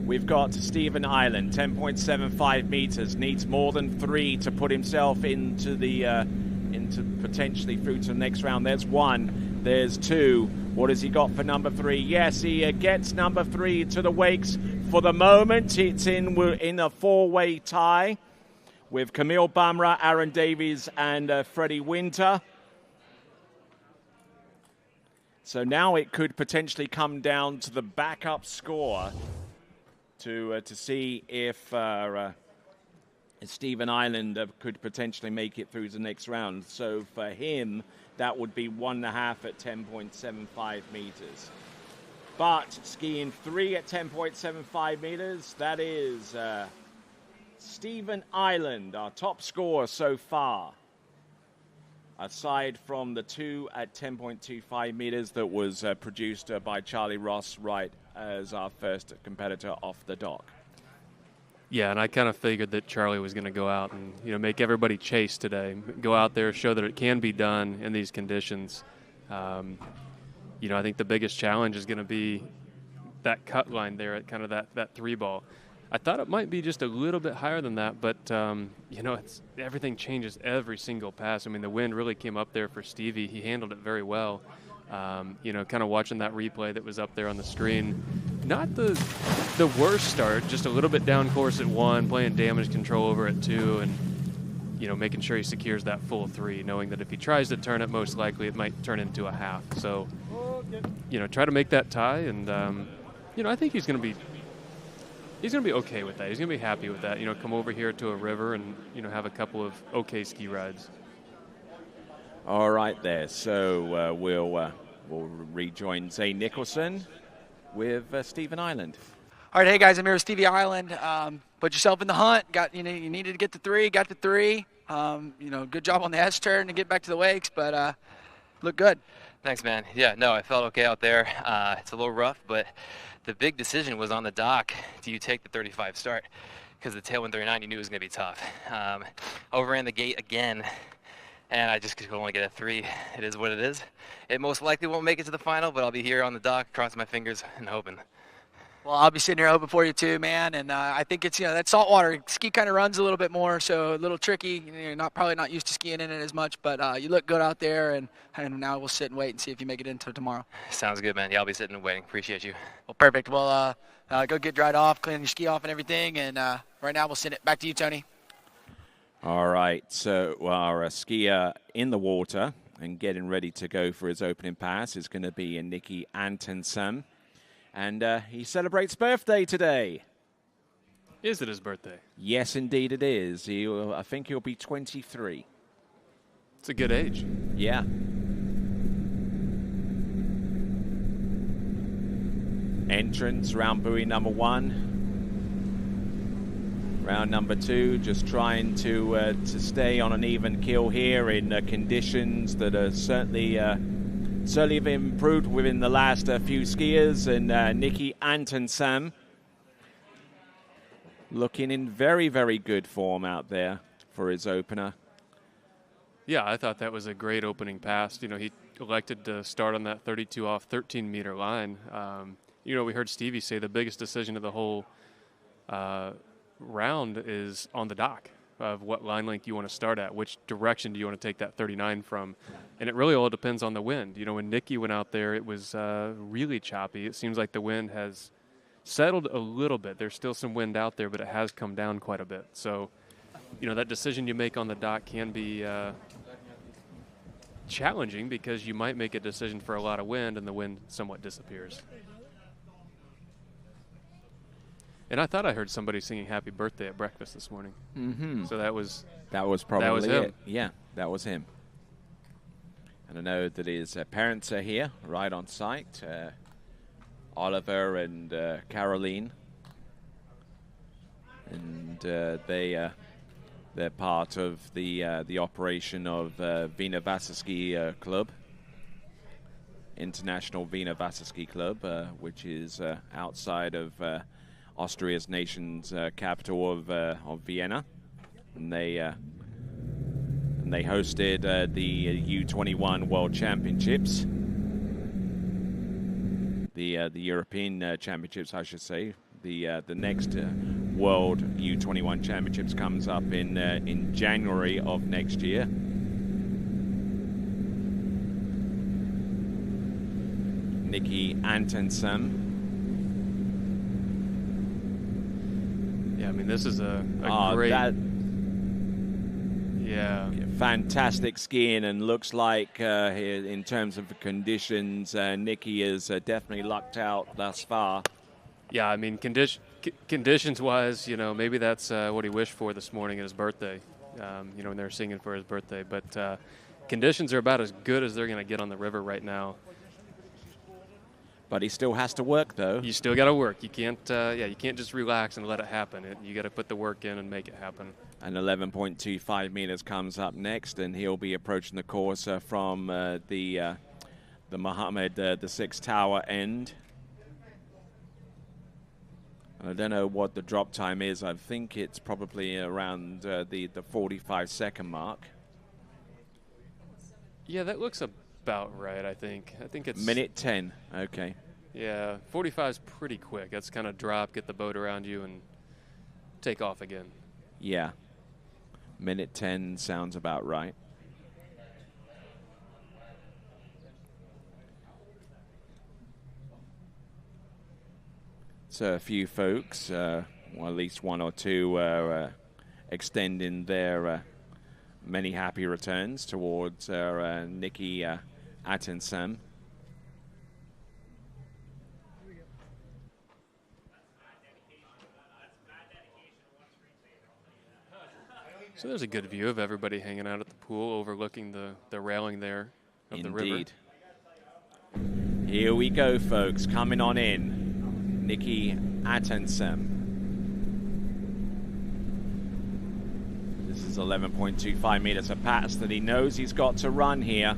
We've got Stephen Ireland, 10.75 meters, needs more than 3 to put himself into the into potentially through to the next round. There's 1, there's 2. What has he got for number 3? Yes, he gets number 3 to the wakes. For the moment, it's in a 4-way tie with Camille Bamra, Aaron Davies, and Freddie Winter. So now it could potentially come down to the backup score to see if Stephen Ireland could potentially make it through the next round. So for him, that would be 1.5 at 10.75 meters. But skiing 3 at 10.75 meters, that is Stephen Ireland, our top scorer so far. Aside from the 2 at 10.25 meters that was produced by Charlie Ross right as our first competitor off the dock. Yeah, and I kind of figured that Charlie was going to go out and, you know, make everybody chase today. Go out there, show that it can be done in these conditions. You know, I think the biggest challenge is going to be that cut line there at kind of that 3 ball. I thought it might be just a little bit higher than that, but, you know, everything changes every single pass. I mean, the wind really came up there for Stevie. He handled it very well. You know, kind of watching that replay that was up there on the screen. Not the worst start, just a little bit down course at 1, playing damage control over at 2, and, you know, making sure he secures that full 3, knowing that if he tries to turn it, most likely it might turn into a half. So, you know, try to make that tie, and, you know, I think he's going to be okay with that. He's going to be happy with that. You know, come over here to a river and, you know, have a couple of okay ski rides. All right there. So we'll rejoin Zay Nicholson with Stephen Ireland. All right, hey guys, I'm here with Stevie Ireland. Put yourself in the hunt. You needed to get to 3. Got to 3. You know, good job on the S turn to get back to the wakes, but look good. Thanks, man. Yeah, no, I felt okay out there. It's a little rough, but the big decision was on the dock. Do you take the 35 start? Because the tailwind 39 you knew was going to be tough. Overran the gate again, and I just could only get a 3. It is what it is. It most likely won't make it to the final, but I'll be here on the dock, crossing my fingers and hoping. Well, I'll be sitting here hoping for you too, man. And I think it's, you know, that saltwater ski kind of runs a little bit more, so a little tricky. You're probably not used to skiing in it as much, but you look good out there. And now we'll sit and wait and see if you make it into tomorrow. Sounds good, man. Yeah, I'll be sitting and waiting. Appreciate you. Well, perfect. Well, go get dried off, clean your ski off and everything. And right now we'll send it back to you, Tony. All right. So our skier in the water and getting ready to go for his opening pass is going to be Nicky Antonsen. And he celebrates birthday today. Is it his birthday? Yes, indeed it is. I think he'll be 23. It's a good age. Yeah. Entrance, round buoy number 1. Round number 2, just trying to stay on an even keel here in conditions that are certainly have improved within the last few skiers. And Nikki Antonsam looking in very, very good form out there for his opener. Yeah, I thought that was a great opening pass. You know, he elected to start on that 32 off 13-meter line. You know, we heard Stevie say the biggest decision of the whole round is on the dock of what line length you want to start at, which direction do you want to take that 39 from. And it really all depends on the wind. You know, when Nikki went out there, it was really choppy. It seems like the wind has settled a little bit. There's still some wind out there, but it has come down quite a bit. So, you know, that decision you make on the dock can be challenging because you might make a decision for a lot of wind and the wind somewhat disappears. And I thought I heard somebody singing "Happy Birthday" at breakfast this morning. Mm-hmm. So that was probably him. it. Yeah, that was him. And I know that his parents are here, right on site. Oliver and Caroline, and they're part of the operation of Wiener Wasserski Club, International Wiener Wasserski Club, which is outside of Austria's nation's capital of Vienna, and they hosted the U21 World Championships, the European Championships, I should say. The next World U21 Championships comes up in January of next year. Nikki Antonsam. Yeah, I mean, this is a great... Yeah. Fantastic skiing, and looks like in terms of the conditions, Nikki is definitely lucked out thus far. Yeah, I mean, conditions-wise, you know, maybe that's what he wished for this morning at his birthday, you know, when they're singing for his birthday. But conditions are about as good as they're going to get on the river right now. But he still has to work, though. You still got to work. You can't, you can't just relax and let it happen. You got to put the work in and make it happen. And 11.25 meters comes up next, and he'll be approaching the course from the Mohammed VI Tower end. I don't know what the drop time is. I think it's probably around the 45-second mark. Yeah, that looks about right, I think. I think it's... Minute 10, okay. Yeah, 45 is pretty quick. That's kind of drop, get the boat around you, and take off again. Yeah. Minute 10 sounds about right. So a few folks, well, at least one or two, extending their many happy returns towards Nikki Antonsam. So there's a good view of everybody hanging out at the pool overlooking the railing there of the river. Indeed. Here we go, folks, coming on in. Nikki Antonsam. This is 11.25 meters, a pass that he knows he's got to run here.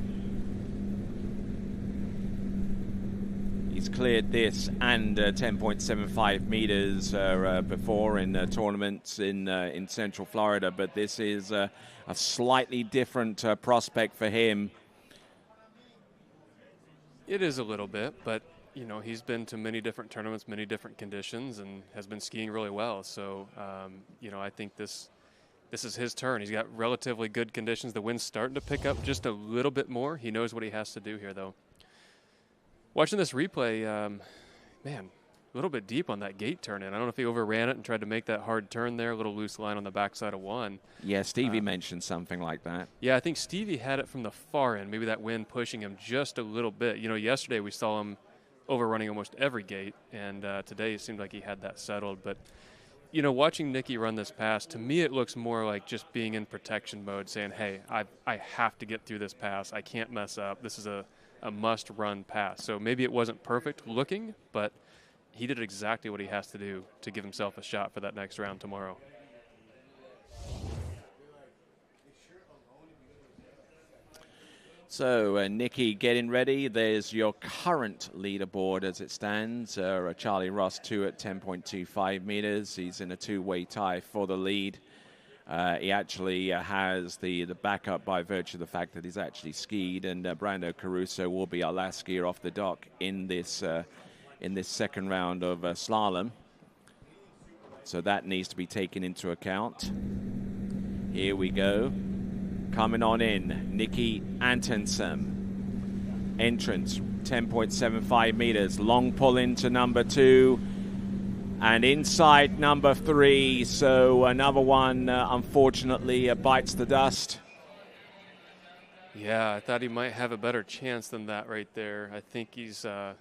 He's cleared this and 10.75 meters before in tournaments in Central Florida, but this is a slightly different prospect for him. It is a little bit, but you know, he's been to many different tournaments, many different conditions, and has been skiing really well. So, you know, I think this is his turn. He's got relatively good conditions. The wind's starting to pick up just a little bit more. He knows what he has to do here, though. Watching this replay, man, a little bit deep on that gate turn in. I don't know if he overran it and tried to make that hard turn there, a little loose line on the backside of one. Yeah, Stevie mentioned something like that. Yeah, I think Stevie had it from the far end, maybe that wind pushing him just a little bit. You know, yesterday we saw him overrunning almost every gate, and today it seemed like he had that settled. But, you know, watching Nikki run this pass, to me it looks more like just being in protection mode, saying, hey, I have to get through this pass. I can't mess up. This is a must-run pass. So maybe it wasn't perfect looking, but he did exactly what he has to do to give himself a shot for that next round tomorrow. So, Nikki getting ready. There's your current leaderboard as it stands. Charlie Ross 2 at 10.25 meters. He's in a two-way tie for the lead. He actually has the backup by virtue of the fact that he's actually skied, and Brando Caruso will be our last skier off the dock in this second round of slalom. So that needs to be taken into account. Here we go. Coming on in, Nikki Antonsen. Entrance, 10.75 meters. Long pull into number 2. And inside number 3. So another one, unfortunately, bites the dust. Yeah, I thought he might have a better chance than that right there. I think he's going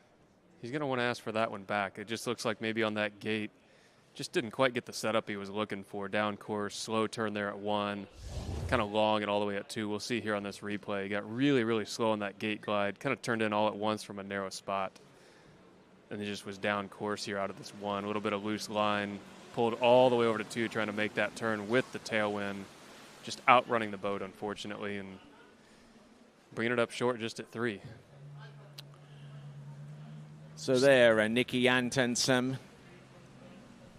to want to ask for that one back. It just looks like maybe on that gate, just didn't quite get the setup he was looking for. Down course, slow turn there at 1, kind of long and all the way at 2. We'll see here on this replay. He got really, really slow on that gate glide, kind of turned in all at once from a narrow spot. And he just was down course here out of this 1. A little bit of loose line, pulled all the way over to 2, trying to make that turn with the tailwind, just outrunning the boat, unfortunately, and bringing it up short just at 3. So there, Nikki Antonsen,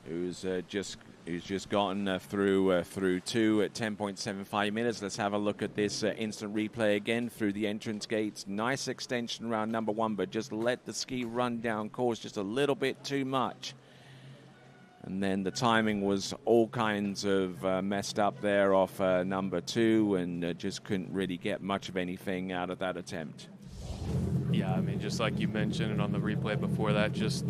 who's just gotten through 2 at 10.75 minutes. Let's have a look at this instant replay again through the entrance gates. Nice extension around number 1, but just let the ski run down course just a little bit too much. And then the timing was all kinds of messed up there off number 2, and just couldn't really get much of anything out of that attempt. Yeah, I mean, just like you mentioned, and on the replay before that, just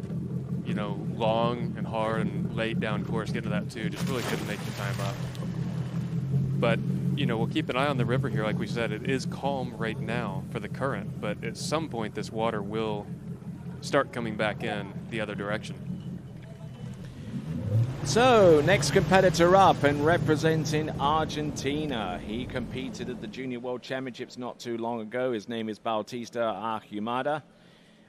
long and hard and late down course getting to that 2. Just really couldn't make the time up. But, we'll keep an eye on the river here. Like we said, it is calm right now for the current, but at some point this water will start coming back in the other direction. So, next competitor up and representing Argentina. He competed at the Junior World Championships not too long ago. His name is Bautista Ahumada.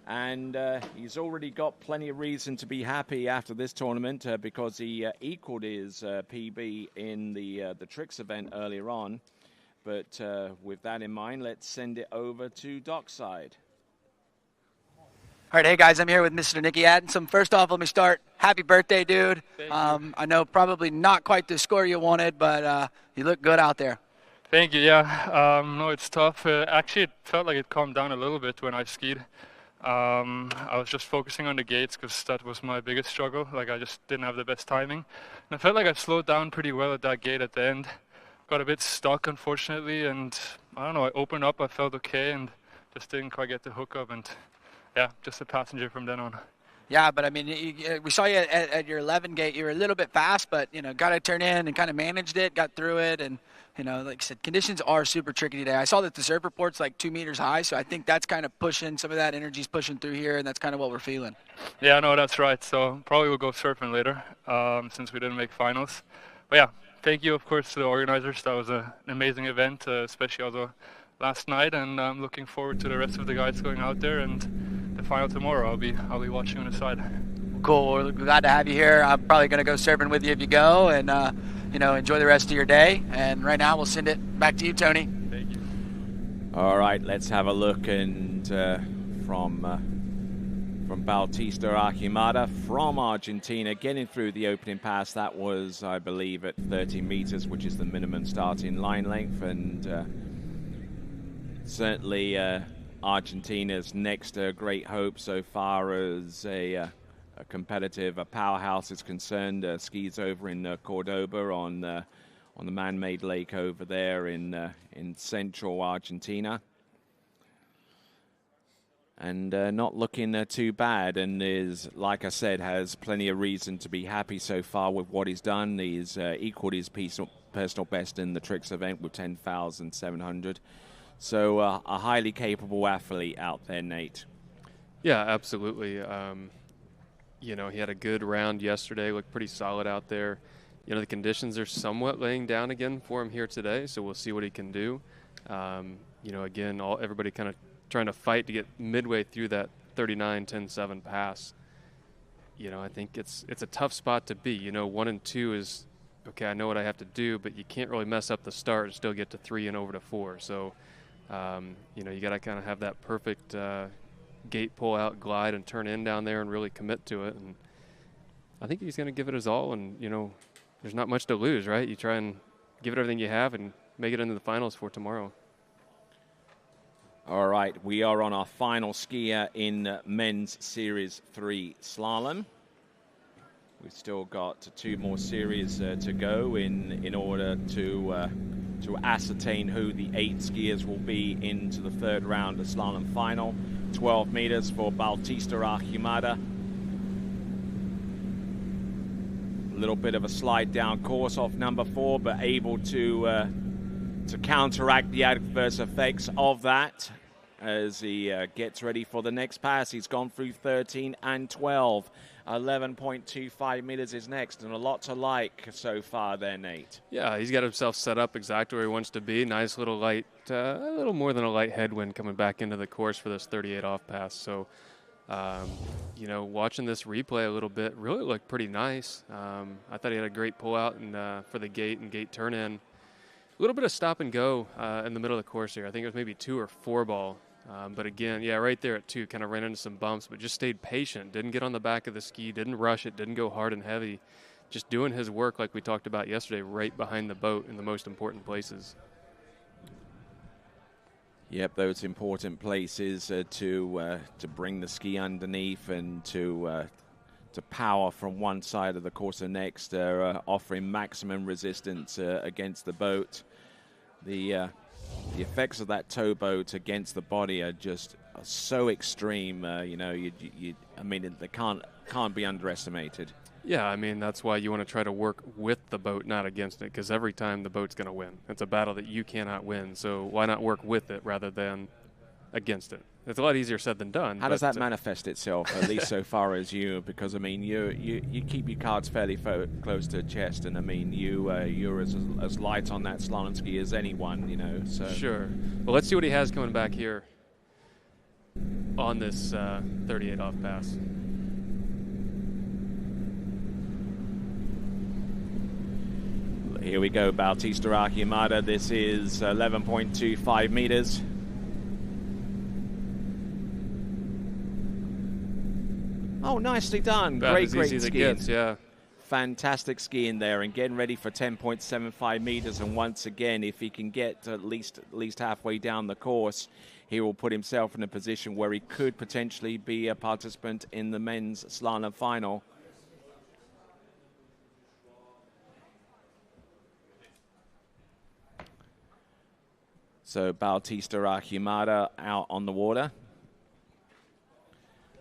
And he's already got plenty of reason to be happy after this tournament because he equaled his PB in the tricks event earlier on. But with that in mind, let's send it over to dockside. All right, hey guys, I'm here with Mr. Nikki Atkinson. First off, let me start. Happy birthday, dude. I know probably not quite the score you wanted, but you look good out there. Thank you, yeah. No, it's tough. Actually, it felt like it calmed down a little bit when I skied. I was just focusing on the gates because that was my biggest struggle. Like, I just didn't have the best timing. And I felt like I slowed down pretty well at that gate at the end. Got a bit stuck, unfortunately, and I don't know, I opened up, I felt okay, and just didn't quite get the hookup, and yeah, just a passenger from then on. Yeah, but I mean, we saw you at your 11 gate. You were a little bit fast, but, got to turn in and kind of managed it, got through it, and like I said, conditions are super tricky today. I saw that the surf report's like 2 meters high, so I think that's kind of pushing, some of that energy's pushing through here, and that's kind of what we're feeling. Yeah, no, that's right. So probably we'll go surfing later since we didn't make finals. But yeah, thank you, of course, to the organizers. That was an amazing event, especially also last night, and I'm looking forward to the rest of the guys going out there and the final tomorrow. I'll be watching on the side. Cool. We're glad to have you here. I'm probably going to go surfing with you if you go, and enjoy the rest of your day. And right now, we'll send it back to you, Tony. Thank you. All right, let's have a look. And from Bautista Ahumada from Argentina, getting through the opening pass. That was, I believe, at 30 meters, which is the minimum starting line length. And certainly Argentina's next great hope so far as a competitive powerhouse is concerned. Skis over in Cordoba on the man-made lake over there in central Argentina, and not looking too bad. And is, like I said, has plenty of reason to be happy so far with what he's done. He's equaled his personal best in the tricks event with 10,700. So a highly capable athlete out there, Nate. Yeah, absolutely. He had a good round yesterday, looked pretty solid out there. The conditions are somewhat laying down again for him here today, so we'll see what he can do. Again, everybody kind of trying to fight to get midway through that 39-10-7 pass. I think it's a tough spot to be. 1 and 2 is, okay, I know what I have to do, but you can't really mess up the start and still get to 3 and over to 4. So You know, you got to kind of have that perfect gate pull out, glide, and turn in down there and really commit to it. And I think he's going to give it his all. And, you know, there's not much to lose, right? You try and give it everything you have and make it into the finals for tomorrow. All right, we are on our final skier in men's Series 3 slalom. We've still got 2 more series to go in order to ascertain who the 8 skiers will be into the 3rd round of slalom final. 12 meters for Bautista Archimada. A little bit of a slide down course off number 4, but able to counteract the adverse effects of that as he gets ready for the next pass. He's gone through 13 and 12. 11.25 meters is next, and a lot to like so far there, Nate. Yeah, he's got himself set up exactly where he wants to be. Nice little light, a little more than a light headwind coming back into the course for this 38 off pass. So, you know, watching this replay a little bit, really looked pretty nice. I thought he had a great pull out and for the gate and gate turn in. A little bit of stop and go in the middle of the course here. I think it was maybe 2 or 4 ball. But again, yeah, right there at 2, kind of ran into some bumps, but just stayed patient. Didn't get on the back of the ski, didn't rush it, didn't go hard and heavy. Just doing his work like we talked about yesterday, right behind the boat in the most important places. Yep, those important places to bring the ski underneath and to power from one side of the course to the next, offering maximum resistance against the boat. The effects of that towboat against the body are just so extreme. You know, I mean, they can't be underestimated. Yeah, I mean, that's why you want to try to work with the boat, not against it, because every time the boat's going to win. It's a battle that you cannot win, so why not work with it rather than against it? It's a lot easier said than done. How does that manifest itself, at least so far as you? Because, I mean, you keep your cards fairly close to the chest, and, I mean, you're as light on that slalom ski as anyone, you know. So. Sure. Well, let's see what he has coming back here on this 38 off pass. Here we go, Bautista Archimada. This is 11.25 meters. Oh, nicely done. About Great as easy as it skiing. gets, yeah. Fantastic skiing there and getting ready for 10.75 meters. And once again, if he can get at least halfway down the course, he will put himself in a position where he could potentially be a participant in the men's slalom final. So Bautista Archimada out on the water.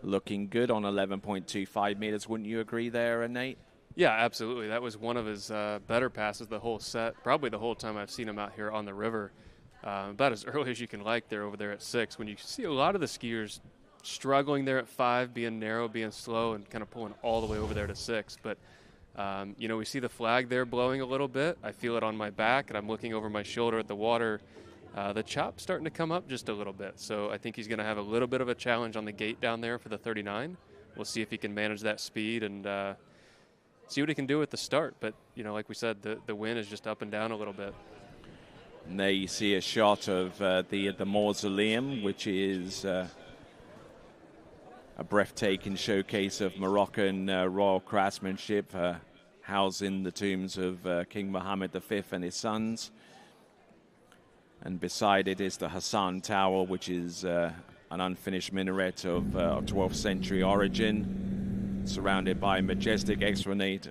Looking good on 11.25 meters. Wouldn't you agree there, Nate? Yeah, absolutely. That was one of his better passes the whole set, probably the whole time I've seen him out here on the river. About as early as you can like there over there at 6. When you see a lot of the skiers struggling there at 5, being narrow, being slow, and kind of pulling all the way over there to 6. But, you know, we see the flag there blowing a little bit. I feel it on my back, and I'm looking over my shoulder at the water. The chop's starting to come up just a little bit, so I think he's going to have a little bit of a challenge on the gate down there for the 39. We'll see if he can manage that speed and see what he can do at the start. But, you know, like we said, the wind is just up and down a little bit. And there you see a shot of the Mausoleum, which is a breathtaking showcase of Moroccan royal craftsmanship, housing the tombs of King Mohammed V and his sons. And beside it is the Hassan Tower, which is an unfinished minaret of 12th century origin, surrounded by a majestic esplanade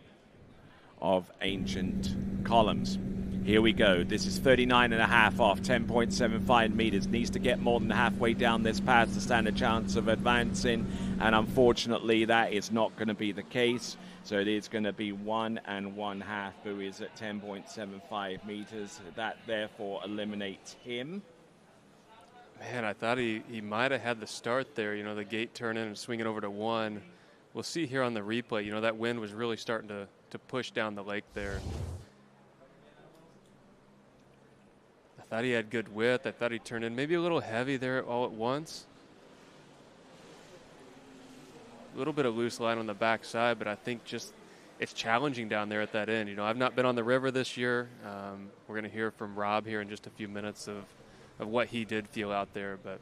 of ancient columns. Here we go. This is 39.5 off, 10.75 meters. Needs to get more than halfway down this pass to stand a chance of advancing. And unfortunately, that is not going to be the case. So it is going to be 1 1/2 buoys at 10.75 meters. That therefore eliminates him. Man, I thought he might have had the start there. You know, the gate turn in and swinging over to 1. We'll see here on the replay. You know, that wind was really starting to push down the lake there. I thought he had good width. I thought he turned in maybe a little heavy there all at once. A little bit of loose line on the backside, but I think just it's challenging down there at that end. You know, I've not been on the river this year. We're going to hear from Rob here in just a few minutes of what he did feel out there. But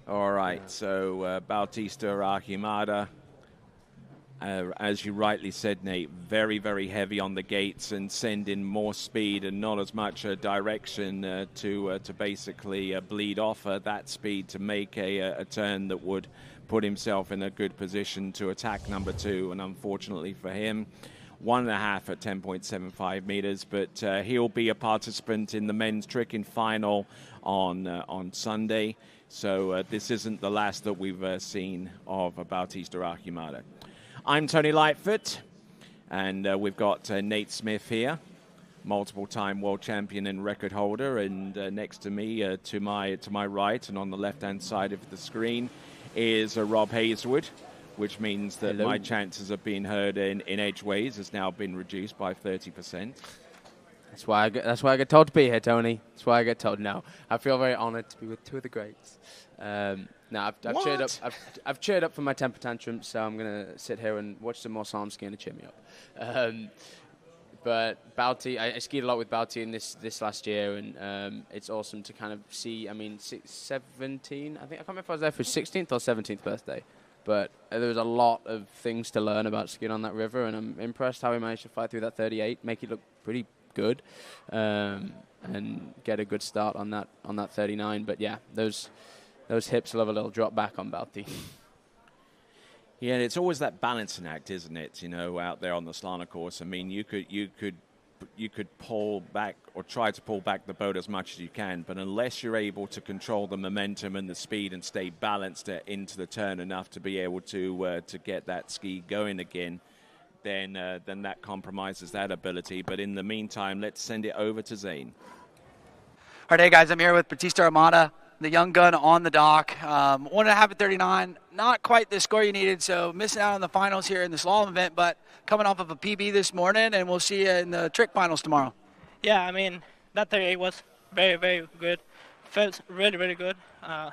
all right, so Bautista Archimada, as you rightly said, Nate, very, very heavy on the gates and sending more speed and not as much direction to basically bleed off that speed to make a turn that would put himself in a good position to attack number 2. And unfortunately for him, 1.5 at 10.75 meters, but he'll be a participant in the men's tricking final on Sunday. So this isn't the last that we've seen of Bautista Archimada. I'm Tony Lightfoot, and we've got Nate Smith here, multiple-time world champion and record holder, and next to me, to my right and on the left-hand side of the screen, is Rob Hazelwood, which means that my chances of being heard in Edgeways has now been reduced by 30%. That's why I get told to be here, Tony. That's why I get told. No, I feel very honoured to be with two of the greats. No, I've cheered up for my temper tantrum, so I'm gonna sit here and watch some more Slalom skiing to cheer me up. But Bauti, I skied a lot with Bauti in this last year, and it's awesome to kind of see. I mean, 17. I think I can't remember if I was there for his 16th or 17th birthday, but there was a lot of things to learn about skiing on that river, and I'm impressed how he managed to fly through that 38, make it look pretty good, and get a good start on that 39. But yeah, those hips will have a little drop back on Bauti. Yeah, and it's always that balancing act, isn't it? You know, out there on the Slalom course. I mean, you could pull back or try to pull back the boat as much as you can, but unless you're able to control the momentum and the speed and stay balanced into the turn enough to be able to get that ski going again, then that compromises that ability. But in the meantime, let's send it over to Zane. All right, hey guys, I'm here with Bautista Armada, the young gun on the dock. 1.5 at 39, not quite the score you needed, so missing out on the finals here in the slalom event, but coming off of a PB this morning, and we'll see you in the trick finals tomorrow. Yeah, I mean, that 38 was very, very good. Felt really, really good.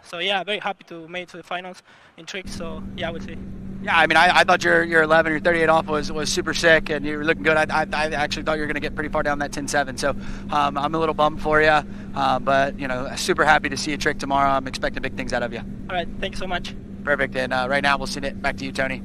So yeah, very happy to make it to the finals in tricks, so yeah, we'll see. Yeah, I mean, I thought your 11, your 38 off was super sick, and you were looking good. I actually thought you were going to get pretty far down that 10.7, so I'm a little bummed for you, but, you know, super happy to see you trick tomorrow. I'm expecting big things out of you. All right, thank you so much. Perfect, and right now we'll send it back to you, Tony.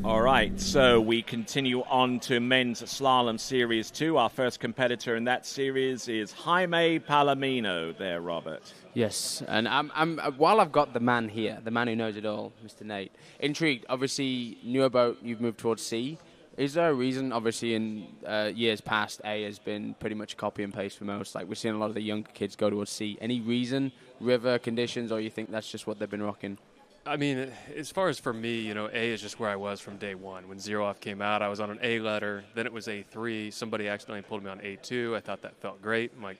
All right, so we continue on to Men's Slalom Series 2. Our first competitor in that series is Jaime Palomino there, Robert. Yes, and I'm while I've got the man here, the man who knows it all, Mr. Nate, intrigued. Obviously, knew about you've moved towards C. Is there a reason, obviously, in years past, A has been pretty much copy and paste for most? Like, we're seeing a lot of the younger kids go towards C. Any reason, river conditions, or you think that's just what they've been rocking? I mean, as far as for me, you know, A is just where I was from day one. When Zero Off came out, I was on an A letter. Then it was A3. Somebody accidentally pulled me on A2. I thought that felt great. I'm like,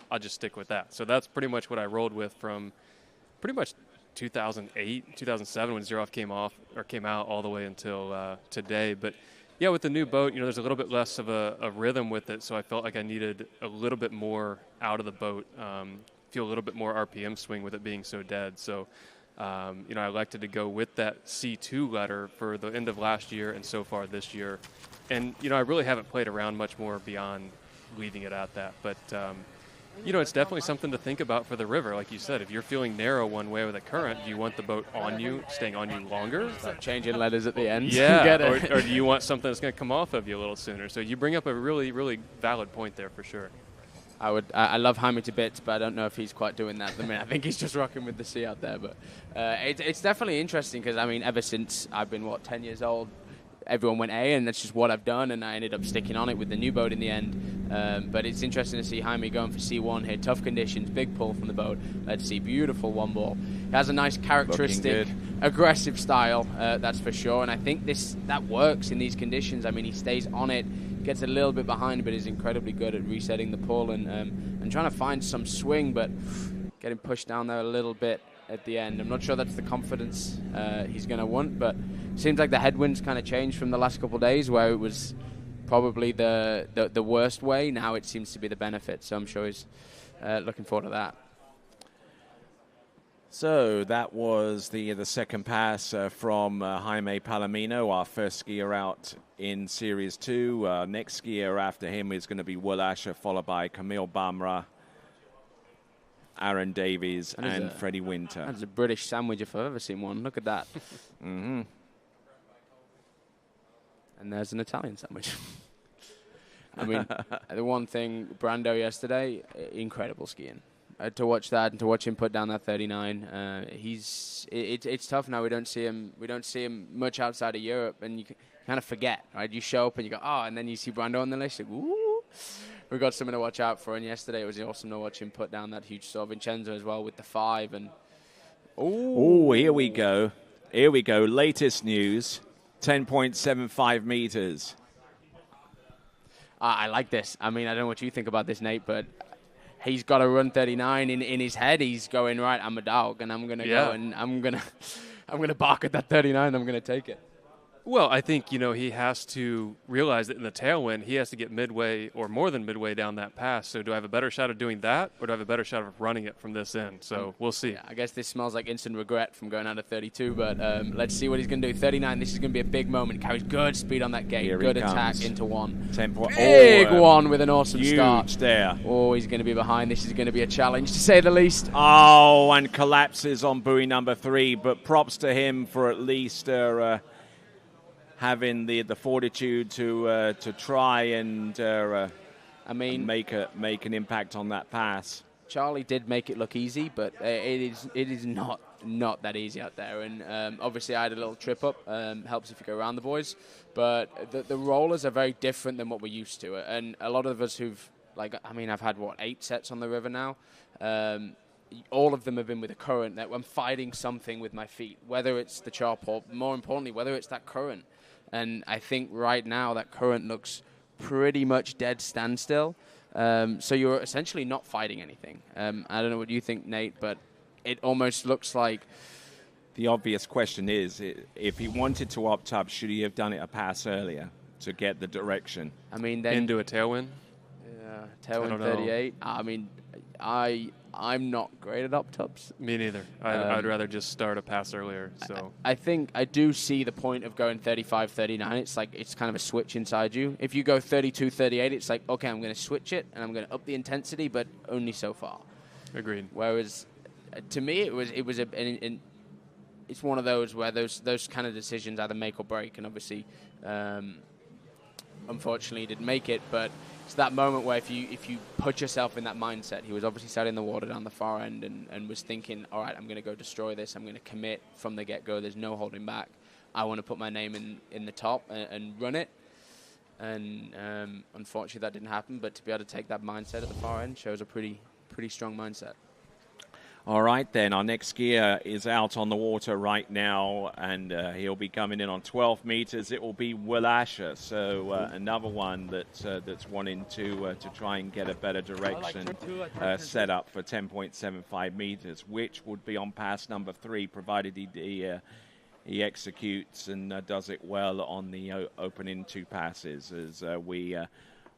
I'll just stick with that. So that's pretty much what I rolled with from pretty much 2008, 2007 when Zero Off came out all the way until today. But yeah, with the new boat, you know, there's a little bit less of a rhythm with it. So I felt like I needed a little bit more out of the boat, feel a little bit more RPM swing with it being so dead. So you know, I elected to go with that C2 letter for the end of last year and so far this year. And, you know, I really haven't played around much more beyond leaving it at that. But, you know, it's definitely something to think about for the river. Like you said, if you're feeling narrow one way with a current, do you want the boat on you, staying on you longer? Start changing letters at the end. Yeah, or do you want something that's going to come off of you a little sooner? So you bring up a really, really valid point there for sure. I love Jaime to bits, but I don't know if he's quite doing that at the minute. I think he's just rocking with the C out there. But it's definitely interesting because, I mean, ever since I've been, 10 years old, everyone went A, and that's just what I've done, and I ended up sticking on it with the new boat in the end. But it's interesting to see Jaime going for C1 here. Tough conditions, big pull from the boat. Let's see, beautiful one ball. He has a nice characteristic, aggressive style, that's for sure. And I think that works in these conditions. I mean, he stays on it. Gets a little bit behind, but is incredibly good at resetting the pull and trying to find some swing, but getting pushed down there a little bit at the end. I'm not sure that's the confidence he's going to want, but it seems like the headwinds kind of changed from the last couple of days where it was probably the worst way. Now it seems to be the benefit, so I'm sure he's looking forward to that. So that was the second pass from Jaime Palomino, our first skier out in Series 2. Next skier after him is going to be Will Asher, followed by Camille Bamra, Aaron Davies, and Freddie Winter. That's a British sandwich if I've ever seen one. Look at that. Mm-hmm. And there's an Italian sandwich. I mean, the one thing, Brando yesterday, incredible skiing. To watch that and to watch him put down that 39, it's tough now. We don't see him much outside of Europe, and you kind of forget, right? You show up and you go, oh, and then you see Brando on the list. Like, ooh, we've got something to watch out for. And yesterday it was awesome to watch him put down that huge score. Vincenzo as well with the 5. And oh, here we go. Here we go. Latest news: 10.75 meters. I like this. I mean, I don't know what you think about this, Nate, but he's got to run 39 in his head. He's going, right, I'm a dog, and I'm going to go, and I'm going to bark at that 39, I'm going to take it. Well, I think, he has to realize that in the tailwind, he has to get midway or more than midway down that pass. So do I have a better shot of doing that, or do I have a better shot of running it from this end? So we'll see. Yeah, I guess this smells like instant regret from going out of 32, but let's see what he's going to do. 39, this is going to be a big moment. Carries good speed on that gate. Here good attack into 1. Big one with an awesome huge start. There. Oh, he's going to be behind. This is going to be a challenge, to say the least. Oh, and collapses on buoy number 3, but props to him for at least having the fortitude to try and make an impact on that pass. Charlie did make it look easy, but it is not that easy out there. And obviously I had a little trip up. Helps if you go around the boys. But the rollers are very different than what we're used to. And a lot of us I've had, 8 sets on the river now. All of them have been with a current that I'm fighting something with my feet, whether it's the chop or, more importantly, whether it's that current. And I think right now that current looks pretty much dead standstill. So you're essentially not fighting anything. I don't know what you think, Nate, but it almost looks like... The obvious question is, if he wanted to opt up, should he have done it a pass earlier to get the direction? I mean, then... Into a tailwind? Yeah, tailwind 38. I mean, I'm not great at opt-ups. Me neither. I'd rather just start a pass earlier. So I think I do see the point of going 35, 39. It's like it's kind of a switch inside you. If you go 32, 38, it's like, okay, I'm going to switch it and I'm going to up the intensity, but only so far. Agreed. Whereas to me, it's one of those where those kind of decisions either make or break, and obviously, unfortunately, he didn't make it, but. It's that moment where if you put yourself in that mindset, he was obviously sat in the water down the far end and was thinking, all right, I'm going to go destroy this. I'm going to commit from the get-go. There's no holding back. I want to put my name in the top and run it. And unfortunately, that didn't happen. But to be able to take that mindset at the far end shows a pretty strong mindset. All right, then. Our next skier is out on the water right now, and he'll be coming in on 12 meters. It will be Will Asher, so another one that's wanting to try and get a better direction set up for 10.75 meters, which would be on pass number 3, provided he executes and does it well on the opening 2 passes. As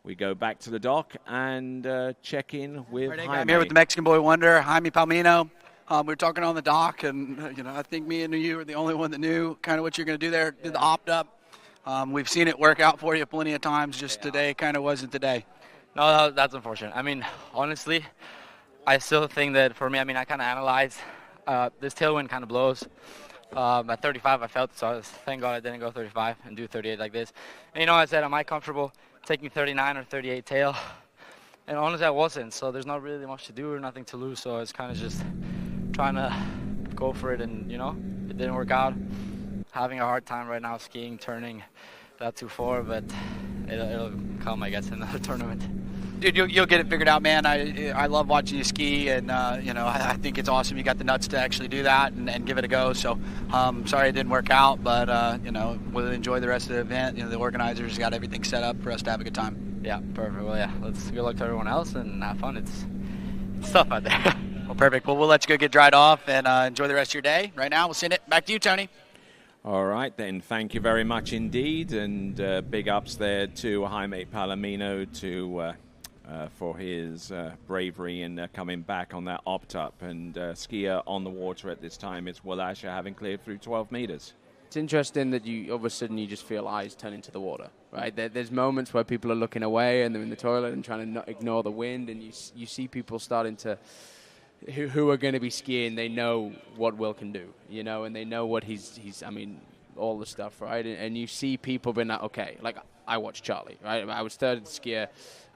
we go back to the dock and check in with Jaime. I'm here with the Mexican boy wonder, Jaime Palomino. We were talking on the dock, and I think me and you were the only one that knew kind of what you're going to do there. Did the opt up. We've seen it work out for you plenty of times. Just today kind of wasn't the day. No, that's unfortunate. I mean, honestly, I still think that for me, I kind of analyze. This tailwind kind of blows. At 35, I felt so. Thank God I didn't go 35 and do 38 like this. And I said, am I comfortable taking 39 or 38 tail? And honestly, I wasn't. So there's not really much to do or nothing to lose. So it's kind of just trying to go for it. And, it didn't work out. Having a hard time right now skiing, turning that 2-4. But it'll come, I guess, in another tournament. Dude, you'll get it figured out, man. I love watching you ski, and I think it's awesome you got the nuts to actually do that and give it a go. So, sorry it didn't work out, but we'll enjoy the rest of the event. The organizers got everything set up for us to have a good time. Yeah, perfect. Well, yeah, good luck to everyone else and have fun. It's tough out there. Well, perfect. Well, we'll let you go get dried off and enjoy the rest of your day. Right now, we'll send it back to you, Tony. All right, then. Thank you very much indeed, and big ups there to Jaime Palomino to for his bravery in coming back on that opt-up. And skier on the water at this time is Will Asher, having cleared through 12 meters. It's interesting that all of a sudden you just feel eyes turn into the water, right? There's moments where people are looking away and they're in the toilet and trying to not ignore the wind, and you see people starting to, who are going to be skiing, they know what Will can do, you know, and they know what he's I mean, all the stuff, right? And you see people being like, okay, like I watched Charlie, right? I was third skier,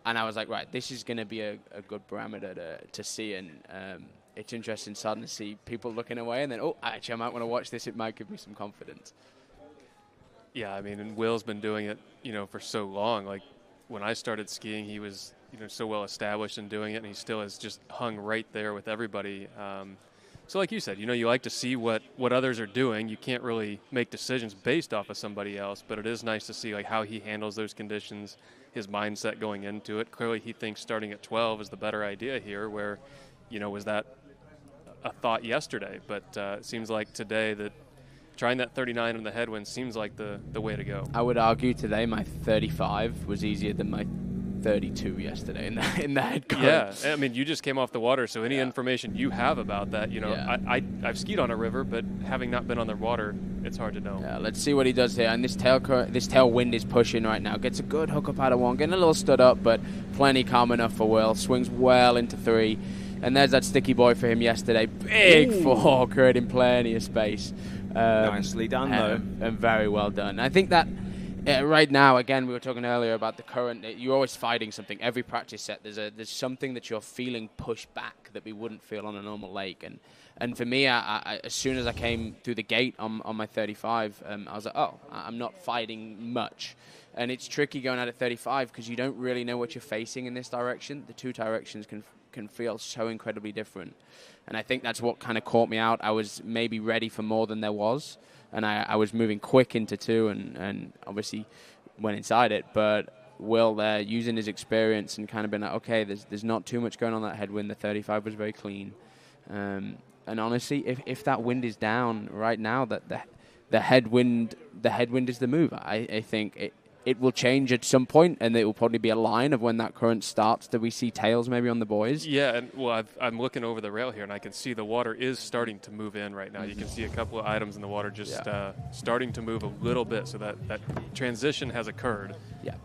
and I was like, right, this is going to be a good parameter to see, and it's interesting starting to see people looking away and then, oh, actually, I might want to watch this. It might give me some confidence. Yeah, I mean, and Will's been doing it, you know, for so long. Like, when I started skiing, he was, you know, so well established in doing it, and he still has just hung right there with everybody. So like you said, you know, you like to see what others are doing. You can't really make decisions based off of somebody else, but it is nice to see, like, how he handles those conditions, his mindset going into it. Clearly, he thinks starting at 12 is the better idea here, where, you know, was that a thought yesterday, but it seems like today that trying that 39 on the headwind seems like the way to go. I would argue today my 35 was easier than my 32 yesterday in the head current. Yeah, I mean, you just came off the water, so any information you have about that, you know, I've skied on a river, but having not been on the water, it's hard to know. Yeah, let's see what he does here. And this tailwind is pushing right now. Gets a good hook up out of one, getting a little stood up, but plenty calm enough for Will. Swings well into 3. And there's that sticky boy for him yesterday. Big fork, creating plenty of space. Nicely done, though. And very well done. I think that right now, again, we were talking earlier about the current. You're always fighting something. Every practice set, there's something that you're feeling pushed back that we wouldn't feel on a normal lake. And for me, I as soon as I came through the gate on my 35, I was like, oh, I'm not fighting much. And it's tricky going out at 35 because you don't really know what you're facing in this direction. The two directions can feel so incredibly different. And I think that's what kind of caught me out. I was maybe ready for more than there was. And I was moving quick into 2 and obviously went inside it. But Will there, using his experience and kind of been like, okay, there's not too much going on that headwind. The 35 was very clean. And honestly, if that wind is down right now, that the headwind is the move. I think it will change at some point, and it will probably be a line of when that current starts. Do we see tails maybe on the boys? Yeah, and well, I'm looking over the rail here, and I can see the water is starting to move in right now. You can see a couple of items in the water just starting to move a little bit, so that transition has occurred. Yeah.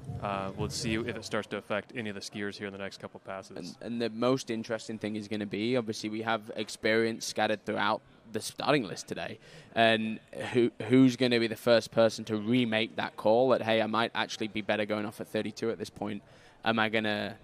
We'll see if it starts to affect any of the skiers here in the next couple passes. And the most interesting thing is going to be, obviously, we have experience scattered throughout the starting list today, and who's going to be the first person to remake that call that, hey, I might actually be better going off at 32 at this point. Am I gonna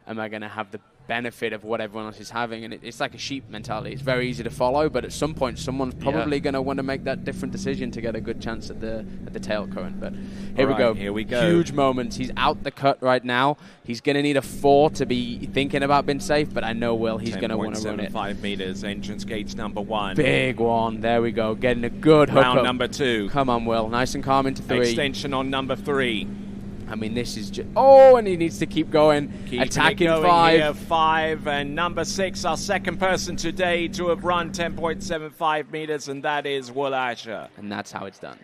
have the benefit of what everyone else is having? And it's like a sheep mentality. It's very easy to follow, but at some point someone's probably going to want to make that different decision to get a good chance at the tail current. But here we go. Huge moments. He's out the cut right now. He's going to need a 4 to be thinking about being safe, but I know he's going to want to run it. 5 meters, entrance gates number 1. Big one. There we go. Getting a good hook Round up. number 2. Come on, Will. Nice and calm into 3. Extension on number 3. I mean, this is just... Oh, and he needs to keep going. Attacking 5. Here, 5. And number 6, our second person today to have run 10.75 meters, and that is Will Asher. And that's how it's done.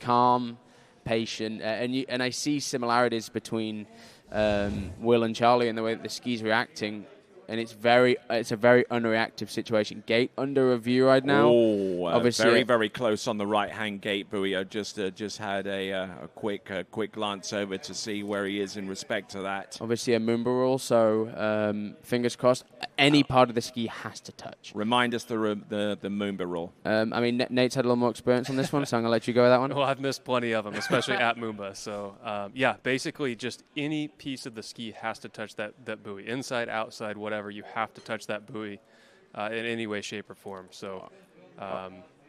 Calm, patient. And I see similarities between Will and Charlie in the way that the ski's reacting. And it's a very unreactive situation. Gate under review right now. Oh, obviously very, very close on the right-hand gate buoy. I just had a quick glance over to see where he is in respect to that. Obviously a Moomba rule, so fingers crossed. Any part of the ski has to touch. Remind us the Moomba rule. I mean, Nate's had a little more experience on this one, so I'm going to let you go with that one. Well, I've missed plenty of them, especially at Moomba. So, yeah, basically just any piece of the ski has to touch that buoy. Inside, outside, whatever. You have to touch that buoy in any way, shape, or form. So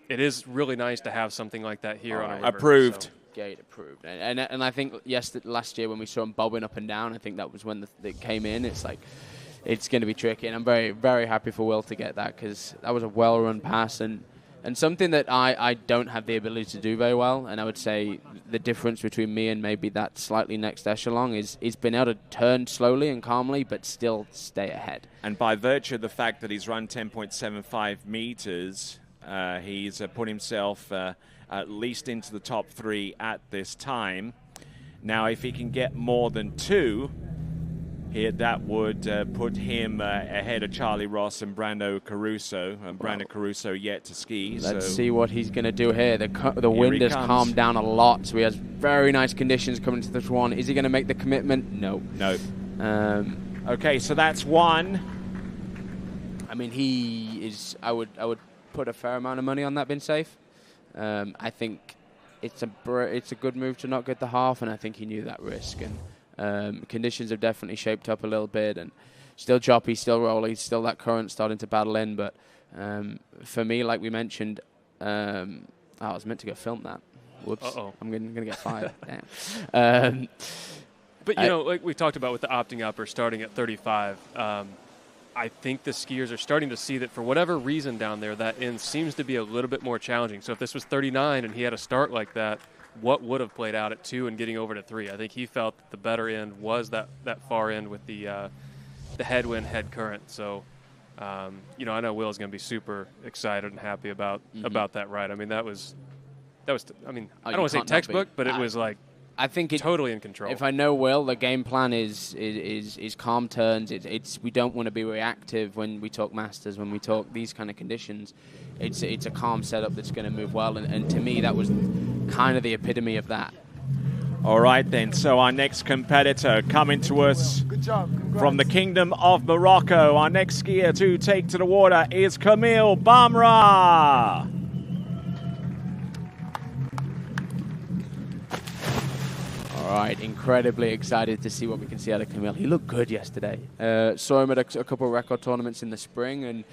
it is really nice to have something like that here on a river. Approved. So. Gate approved. And I think, last year when we saw him bobbing up and down, I think that was when they came in. It's like, it's going to be tricky. And I'm very, very happy for Will to get that because that was a well-run pass and something that I don't have the ability to do very well. And I would say the difference between me and maybe that slightly next echelon is being able to turn slowly and calmly, but still stay ahead. And by virtue of the fact that he's run 10.75 meters, he's put himself at least into the top 3 at this time. Now, if he can get more than 2, here, that would put him ahead of Charlie Ross and Brando Caruso. And Brando Caruso yet to ski. Let's see what he's going to do here. The wind has calmed down a lot, so he has very nice conditions coming to this one. Is he going to make the commitment? No. No. Okay, so that's one. I mean, he is. I would put a fair amount of money on that being safe. I think it's a good move to not get the half, and I think he knew that risk. And conditions have definitely shaped up a little bit, and still choppy, still rolly, still that current starting to battle in. But for me, like we mentioned, I was meant to go film that. Whoops. I'm going to get fired. Damn. But, you know, like we talked about with the opting up or starting at 35, I think the skiers are starting to see that for whatever reason down there, that end seems to be a little bit more challenging. So if this was 39 and he had a start like that, what would have played out at 2 and getting over to 3? I think he felt that the better end was that far end with the headwind, head current. So, you know, I know Will's going to be super excited and happy about that ride. I mean, that was. I mean, I don't want to say textbook, but it was like. I think it's totally in control. If I know Will, the game plan is calm turns. It's we don't want to be reactive when we talk Masters, when we talk these kind of conditions. It's a calm setup that's going to move well, and to me that was kind of the epitome of that. All right then, so our next competitor coming to us from the Kingdom of Morocco. Our next skier to take to the water is Camille Bamra. All right, incredibly excited to see what we can see out of Camille. He looked good yesterday. Saw him at a couple of record tournaments in the spring, and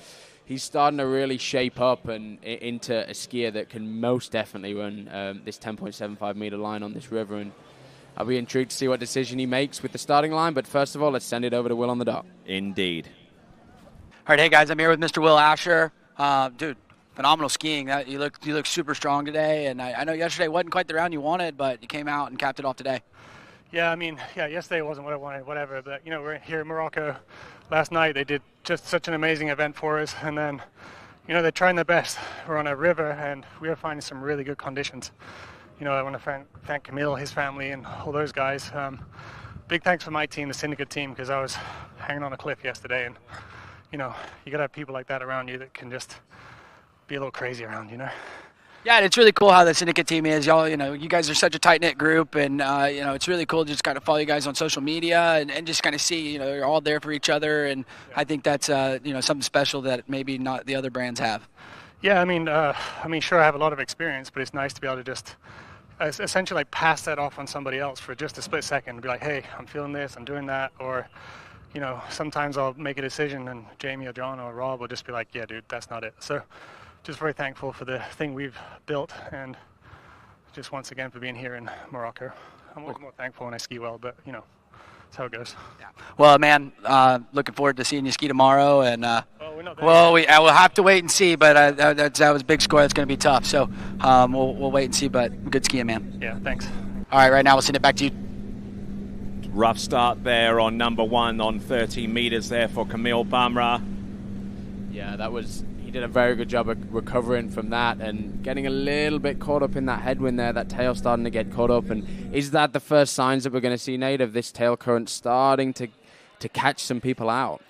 he's starting to really shape up and into a skier that can most definitely run this 10.75 meter line on this river. And I'll be intrigued to see what decision he makes with the starting line. But first of all, let's send it over to Will on the dock. Indeed. All right, hey guys, I'm here with Mr. Will Asher. Dude, phenomenal skiing. You look super strong today, and I know yesterday wasn't quite the round you wanted, but you came out and capped it off today. Yeah, I mean, yesterday wasn't what I wanted, whatever, but, you know, we're here in Morocco. Last night they did just such an amazing event for us, and then, you know, they're trying their best. We're on a river, and we are finding some really good conditions. You know, I want to thank Camille, his family, and all those guys. Big thanks for my team, the syndicate team, because I was hanging on a cliff yesterday, and, you know, you got to have people like that around you that can just be a little crazy around, you know. Yeah, and it's really cool how the syndicate team is. Y'all, you know, you guys are such a tight-knit group, and, you know, it's really cool to just kind of follow you guys on social media and just kind of see, you know, you're all there for each other, and I think that's, you know, something special that maybe not the other brands have. Yeah, I mean, sure, I have a lot of experience, but it's nice to be able to just essentially like pass that off on somebody else for just a split second and be like, hey, I'm feeling this, I'm doing that, or, you know, sometimes I'll make a decision and Jamie or John or Rob will just be like, yeah, dude, that's not it. So just very thankful for the thing we've built, and just once again for being here in Morocco. I'm always more thankful when I ski well, but, you know, that's how it goes. Yeah. Well, man, looking forward to seeing you ski tomorrow, and well, I will have to wait and see, but that was a big score. That's going to be tough, so we'll wait and see, but good skiing, man. Yeah, thanks. All right, right now we'll send it back to you. Rough start there on number 1 on 13 meters there for Camille Bamra. Yeah, he did a very good job of recovering from that and getting a little bit caught up in that headwind there, that tail starting to get caught up. And is that the first signs that we're going to see, Nate, of this tail current starting to catch some people out?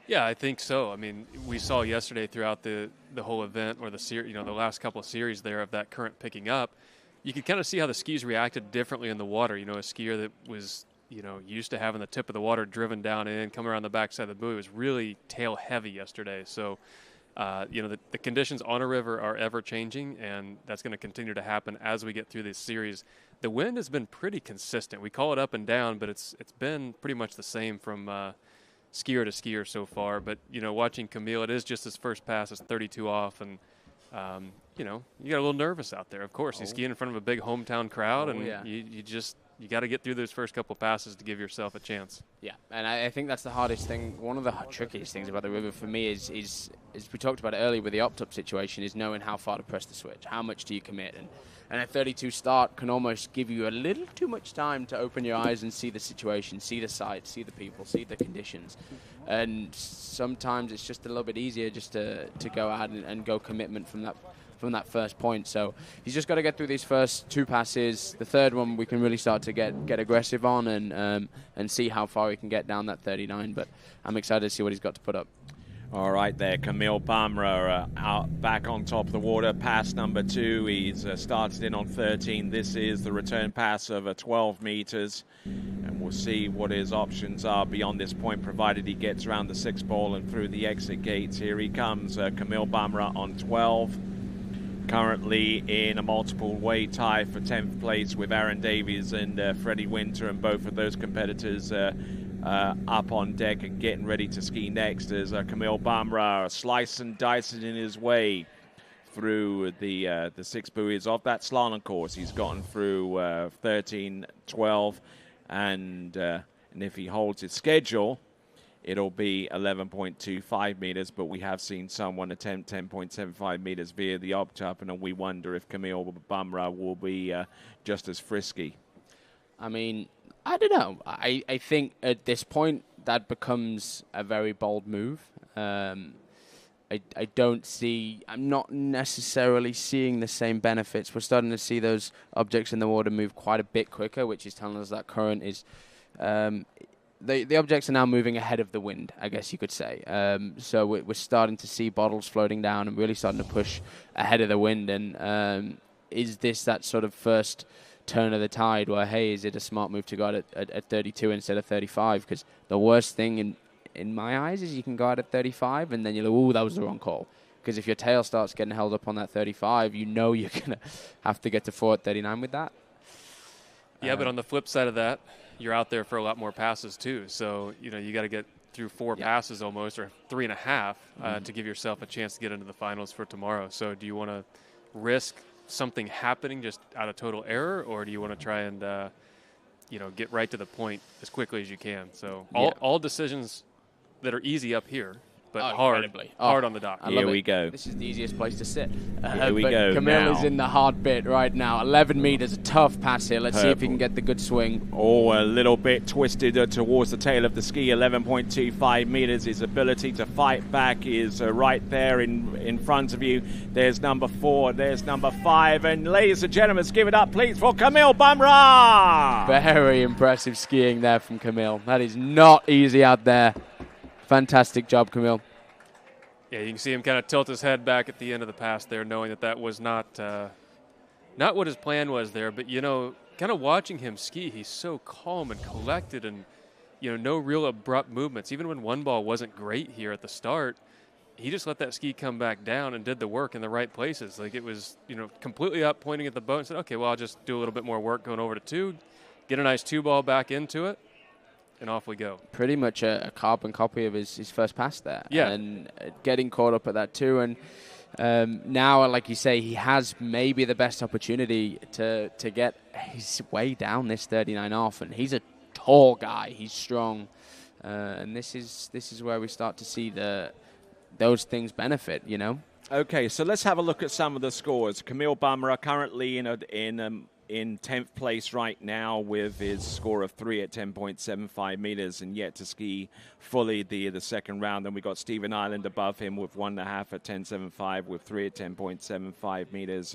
Yeah, I think so. I mean, we saw yesterday throughout the whole event, or the series, you know, the last couple of series there of that current picking up, you could kind of see how the skis reacted differently in the water. You know, a skier that was, you know, used to having the tip of the water driven down in, coming around the backside of the buoy was really tail heavy yesterday. So, you know, the conditions on a river are ever changing, and that's going to continue to happen as we get through this series. The wind has been pretty consistent. We call it up and down, but it's been pretty much the same from skier to skier so far. But, you know, watching Camille, it is just his first pass. It's 32 off, and, you know, you got a little nervous out there, of course. He's skiing in front of a big hometown crowd, and yeah. You got to get through those first couple passes to give yourself a chance. Yeah, and I think that's the hardest thing. One of the trickiest things about the river for me is we talked about it earlier with the opt-up situation, is knowing how far to press the switch. How much do you commit? And a 32 start can almost give you a little too much time to open your eyes and see the situation, see the sights, see the people, see the conditions. And sometimes it's just a little bit easier just to go out and go commitment from from that first point. So he's just got to get through these first 2 passes. The third one we can really start to get aggressive on and see how far he can get down that 39. But I'm excited to see what he's got to put up. All right there, Kamil Bamra out back on top of the water. Pass number 2. He's started in on 13. This is the return pass of 12 meters. And we'll see what his options are beyond this point, provided he gets around the 6th ball and through the exit gates. Here he comes, Kamil Bamra on 12. Currently in a multiple way tie for 10th place with Aaron Davies and Freddie Winter, and both of those competitors up on deck and getting ready to ski next as Kamil Bamra slice and dice it in his way through the 6 buoys of that slalom course. He's gotten through 13, 12, and if he holds his schedule, it'll be 11.25 meters, but we have seen someone attempt 10.75 meters via the op-top, and we wonder if Kamil Bamra will be just as frisky. I mean, I don't know. I think at this point that becomes a very bold move. I'm not necessarily seeing the same benefits. We're starting to see those objects in the water move quite a bit quicker, which is telling us that current is... The objects are now moving ahead of the wind, I guess you could say. So we're starting to see bottles floating down and really starting to push ahead of the wind. And is this that sort of first turn of the tide where, hey, is it a smart move to go out at 32 instead of 35? Because the worst thing in my eyes is you can go out at 35 and then you're like, ooh, that was the wrong call. Because if your tail starts getting held up on that 35, you know you're going to have to get to 4 at 39 with that. Yeah, but on the flip side of that, you're out there for a lot more passes too. So, you got to get through 4 passes almost, or 3.5 to give yourself a chance to get into the finals for tomorrow. So do you want to risk something happening just out of total error, or do you want to try and get right to the point as quickly as you can? So all decisions that are easy up here, but hard on the dock. Here we go. This is the easiest place to sit. Here we go. Kamil is in the hard bit right now. 11 meters, a tough pass here. Let's see if he can get the good swing. Oh, a little bit twisted towards the tail of the ski. 11.25 meters. His ability to fight back is right there in front of you. There's number 4. There's number 5. And ladies and gentlemen, let's give it up, please, for Kamil Bamra. Very impressive skiing there from Kamil. That is not easy out there. Fantastic job, Kamil. Yeah, you can see him kind of tilt his head back at the end of the pass there, knowing that was not what his plan was there. But, kind of watching him ski, he's so calm and collected and, no real abrupt movements. Even when one ball wasn't great here at the start, he just let that ski come back down and did the work in the right places. Like it was, completely up, pointing at the boat and said, okay, well, I'll just do a little bit more work going over to 2, get a nice 2-ball back into it. And off we go. Pretty much a carbon copy of his first pass there. Yeah. And getting caught up at that too. And now, like you say, he has maybe the best opportunity to get his way down this 39 off. And he's a tall guy. He's strong. And this is where we start to see those things benefit, Okay, so let's have a look at some of the scores. Kamil Bamra currently in 10th place right now with his score of 3 at 10.75 meters and yet to ski fully the second round. Then we got Stephen Ireland above him with 1.5 at 10.75 with 3 at 10.75 meters,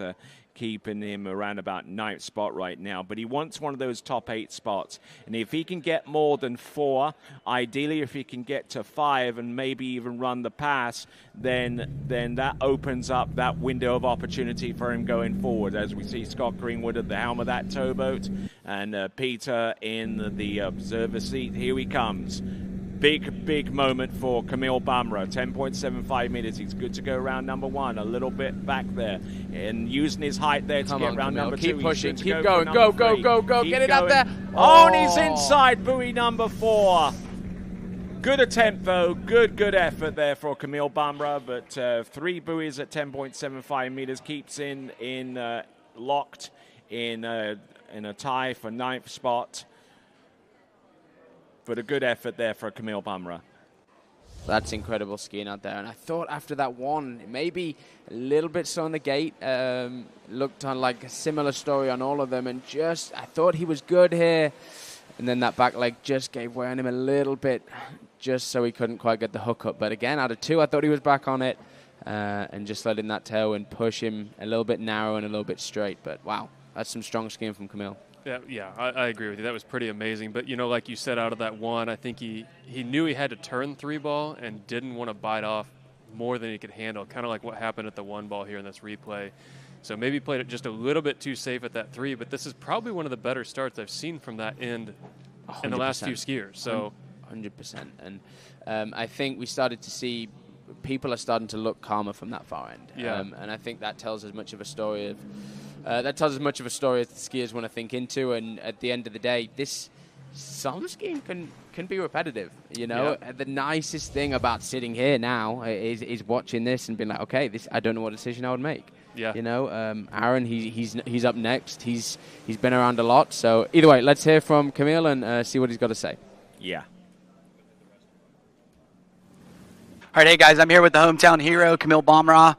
keeping him around about 9th spot right now. But he wants one of those top 8 spots. And if he can get more than 4, ideally if he can get to 5 and maybe even run the pass, then that opens up that window of opportunity for him going forward. As we see Scott Greenwood at the helm of that towboat and Peter in the observer seat. Here he comes. Big moment for Kamil Bamra. 10.75 meters. He's good to go around number 1. A little bit back there. And using his height there to get around number 2. Keep pushing. Keep going. Go. Get it up there. Oh, and he's inside buoy number 4. Good attempt, though. Good effort there for Kamil Bamra. But 3 buoys at 10.75 meters keeps in locked in a tie for 9th spot. But a good effort there for Kamil Bamra. That's incredible skiing out there. And I thought after that one, maybe a little bit slow on the gate. Looked on like a similar story on all of them. And I thought he was good here. And then that back leg just gave way on him a little bit, just so he couldn't quite get the hook up. But again, out of 2, I thought he was back on it. and just letting that tailwind push him a little bit narrow and a little bit straight. But wow, that's some strong skiing from Camille. Yeah, I agree with you. That was pretty amazing. But, you know, like you said, out of that one, I think he knew he had to turn 3-ball and didn't want to bite off more than he could handle, kind of like what happened at the 1-ball here in this replay. So maybe played it just a little bit too safe at that 3, but this is probably one of the better starts I've seen from that end 100%. In the last few skiers. So 100%. And I think we started to see people are starting to look calmer from that far end. Yeah. And I think that tells as much of a story of as the skiers want to think into. And at the end of the day, this slalom skiing can be repetitive. You know, the nicest thing about sitting here now is watching this and being like, okay, I don't know what decision I would make. Yeah. You know, Aaron, he's up next. He's been around a lot. So either way, let's hear from Camille and see what he's got to say. Yeah. All right, hey guys, I'm here with the hometown hero, Camille Bomra.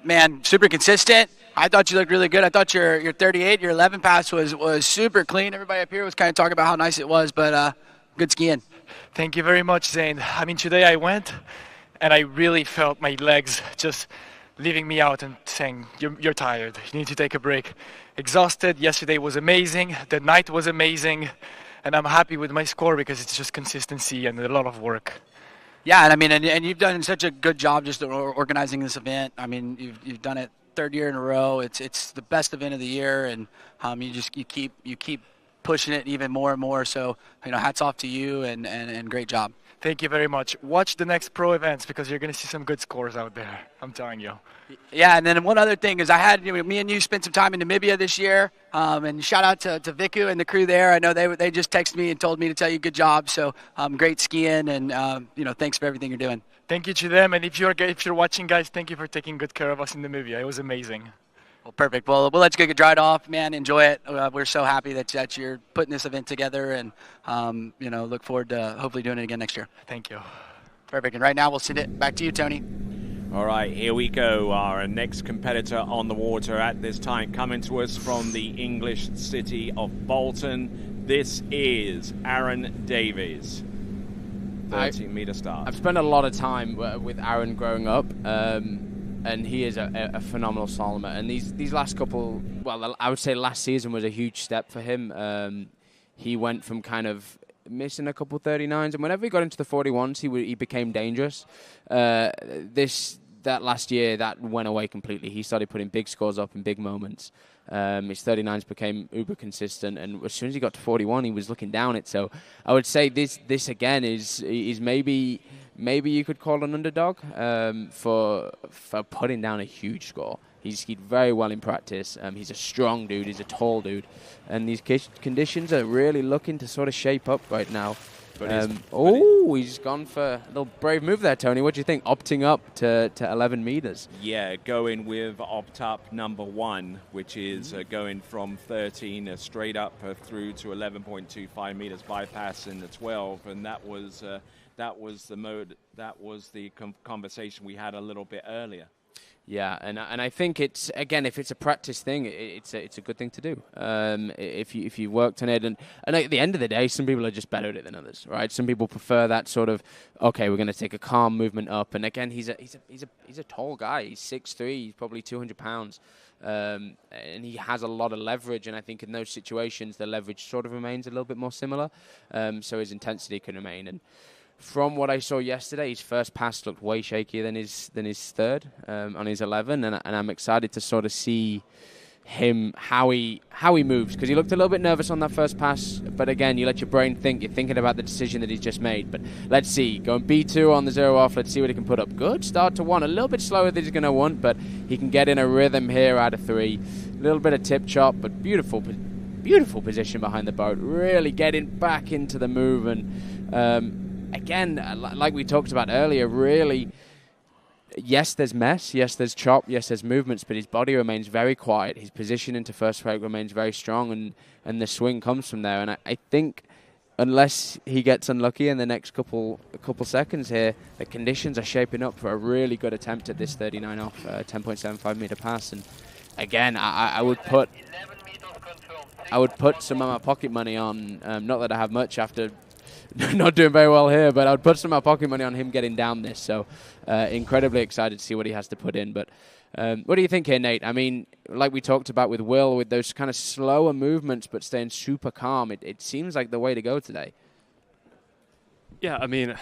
Man, super consistent. I thought you looked really good. I thought your 38, your 11 pass was super clean. Everybody up here was kind of talking about how nice it was, but good skiing. Thank you very much, Zane. I mean, today I went and I really felt my legs just leaving me out and saying, you're tired. You need to take a break. Exhausted. Yesterday was amazing. The night was amazing. And I'm happy with my score because it's just consistency and a lot of work. Yeah, and I mean, and you've done such a good job just organizing this event. I mean, you've done it third year in a row. It's the best event of the year, and you keep pushing it even more and more. So, you know, hats off to you and great job. Thank you very much. Watch the next pro events because you're going to see some good scores out there. I'm telling you. Yeah, and then one other thing is me and you spent some time in Namibia this year, and shout out to Viku and the crew there. I know they just texted me and told me to tell you good job. So great skiing, and thanks for everything you're doing. Thank you to them, and if you're watching, guys, thank you for taking good care of us in Namibia. It was amazing. Well, perfect. Well, we'll let you get dried off, man. Enjoy it. We're so happy that you're putting this event together, and look forward to hopefully doing it again next year. Thank you. Perfect. And right now we'll send it back to you, Tony. All right, here we go. Our next competitor on the water at this time, coming to us from the English city of Bolton. This is Aaron Davies. 13-meter start. I've spent a lot of time with Aaron growing up, and he is a phenomenal slalomer. And these last couple, well, I would say last season was a huge step for him. He went from kind of missing a couple 39s, and whenever he got into the 41s, he became dangerous. That last year, that went away completely. He started putting big scores up in big moments. His 39s became uber consistent, and as soon as he got to 41, he was looking down it. So I would say this again is maybe you could call an underdog for putting down a huge score. He's skied very well in practice. He's a strong dude. He's a tall dude. And these conditions are really looking to sort of shape up right now. He's gone for a little brave move there, Tony. What do you think? Opting up to 11 meters. Yeah, going with opt up number 1, which is going from 13 straight up through to 11.25 meters, bypassing the 12. And that was the conversation we had a little bit earlier. Yeah, and I think it's, again, if it's a practice thing, it's a good thing to do. If you worked on it, and at the end of the day, some people are just better at it than others, right? Some people prefer that sort of, okay, we're going to take a calm movement up. And again, he's a tall guy. He's 6'3", he's probably 200 pounds, and he has a lot of leverage. And I think in those situations, the leverage sort of remains a little bit more similar, so his intensity can remain. And from what I saw yesterday, his first pass looked way shakier than his third on his 11, and I'm excited to sort of see him how he moves, because he looked a little bit nervous on that first pass. But again, you let your brain think. You're thinking about the decision that he's just made. But let's see, going B2 on the 0 off. Let's see what he can put up. Good start to 1, a little bit slower than he's going to want, but he can get in a rhythm here out of 3. A little bit of tip chop, but beautiful position behind the boat. Really getting back into the move and. Again, like we talked about earlier, really, yes, there's mess, yes, there's chop, yes, there's movements, but his body remains very quiet. His position into first stroke remains very strong, and the swing comes from there. And I think unless he gets unlucky in the next couple seconds here, the conditions are shaping up for a really good attempt at this 39 off 10.75 meter pass. And again, I would put some of my pocket money on, not that I have much after not doing very well here, but I would put some of my pocket money on him getting down this. So incredibly excited to see what he has to put in. But what do you think here, Nate? I mean, like we talked about with Will, with those kind of slower movements but staying super calm, it seems like the way to go today. Yeah, I mean,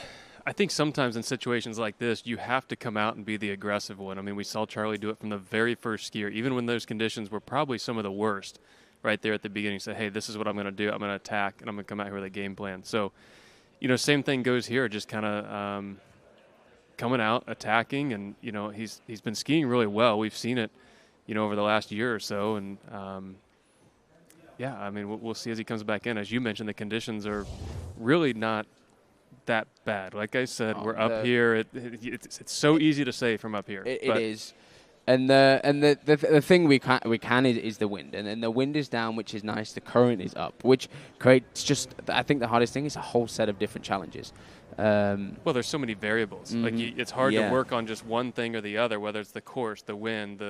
I think sometimes in situations like this, you have to come out and be the aggressive one. I mean, we saw Charlie do it from the very first skier, even when those conditions were probably some of the worst right there at the beginning. Say, hey, this is what I'm going to do. I'm going to attack, and I'm going to come out here with a game plan. So, same thing goes here, just kind of coming out, attacking, and, he's been skiing really well. We've seen it, over the last year or so, and, yeah, I mean, we'll see as he comes back in. As you mentioned, the conditions are really not that bad. Like I said, we're up here. It's so easy to say from up here. It is, and the thing we can is the wind, and the wind is down, which is nice. The current is up, which creates just. I think the hardest thing is a whole set of different challenges. Well, there's so many variables. Like it's hard to work on just one thing or the other, whether it's the course, the wind,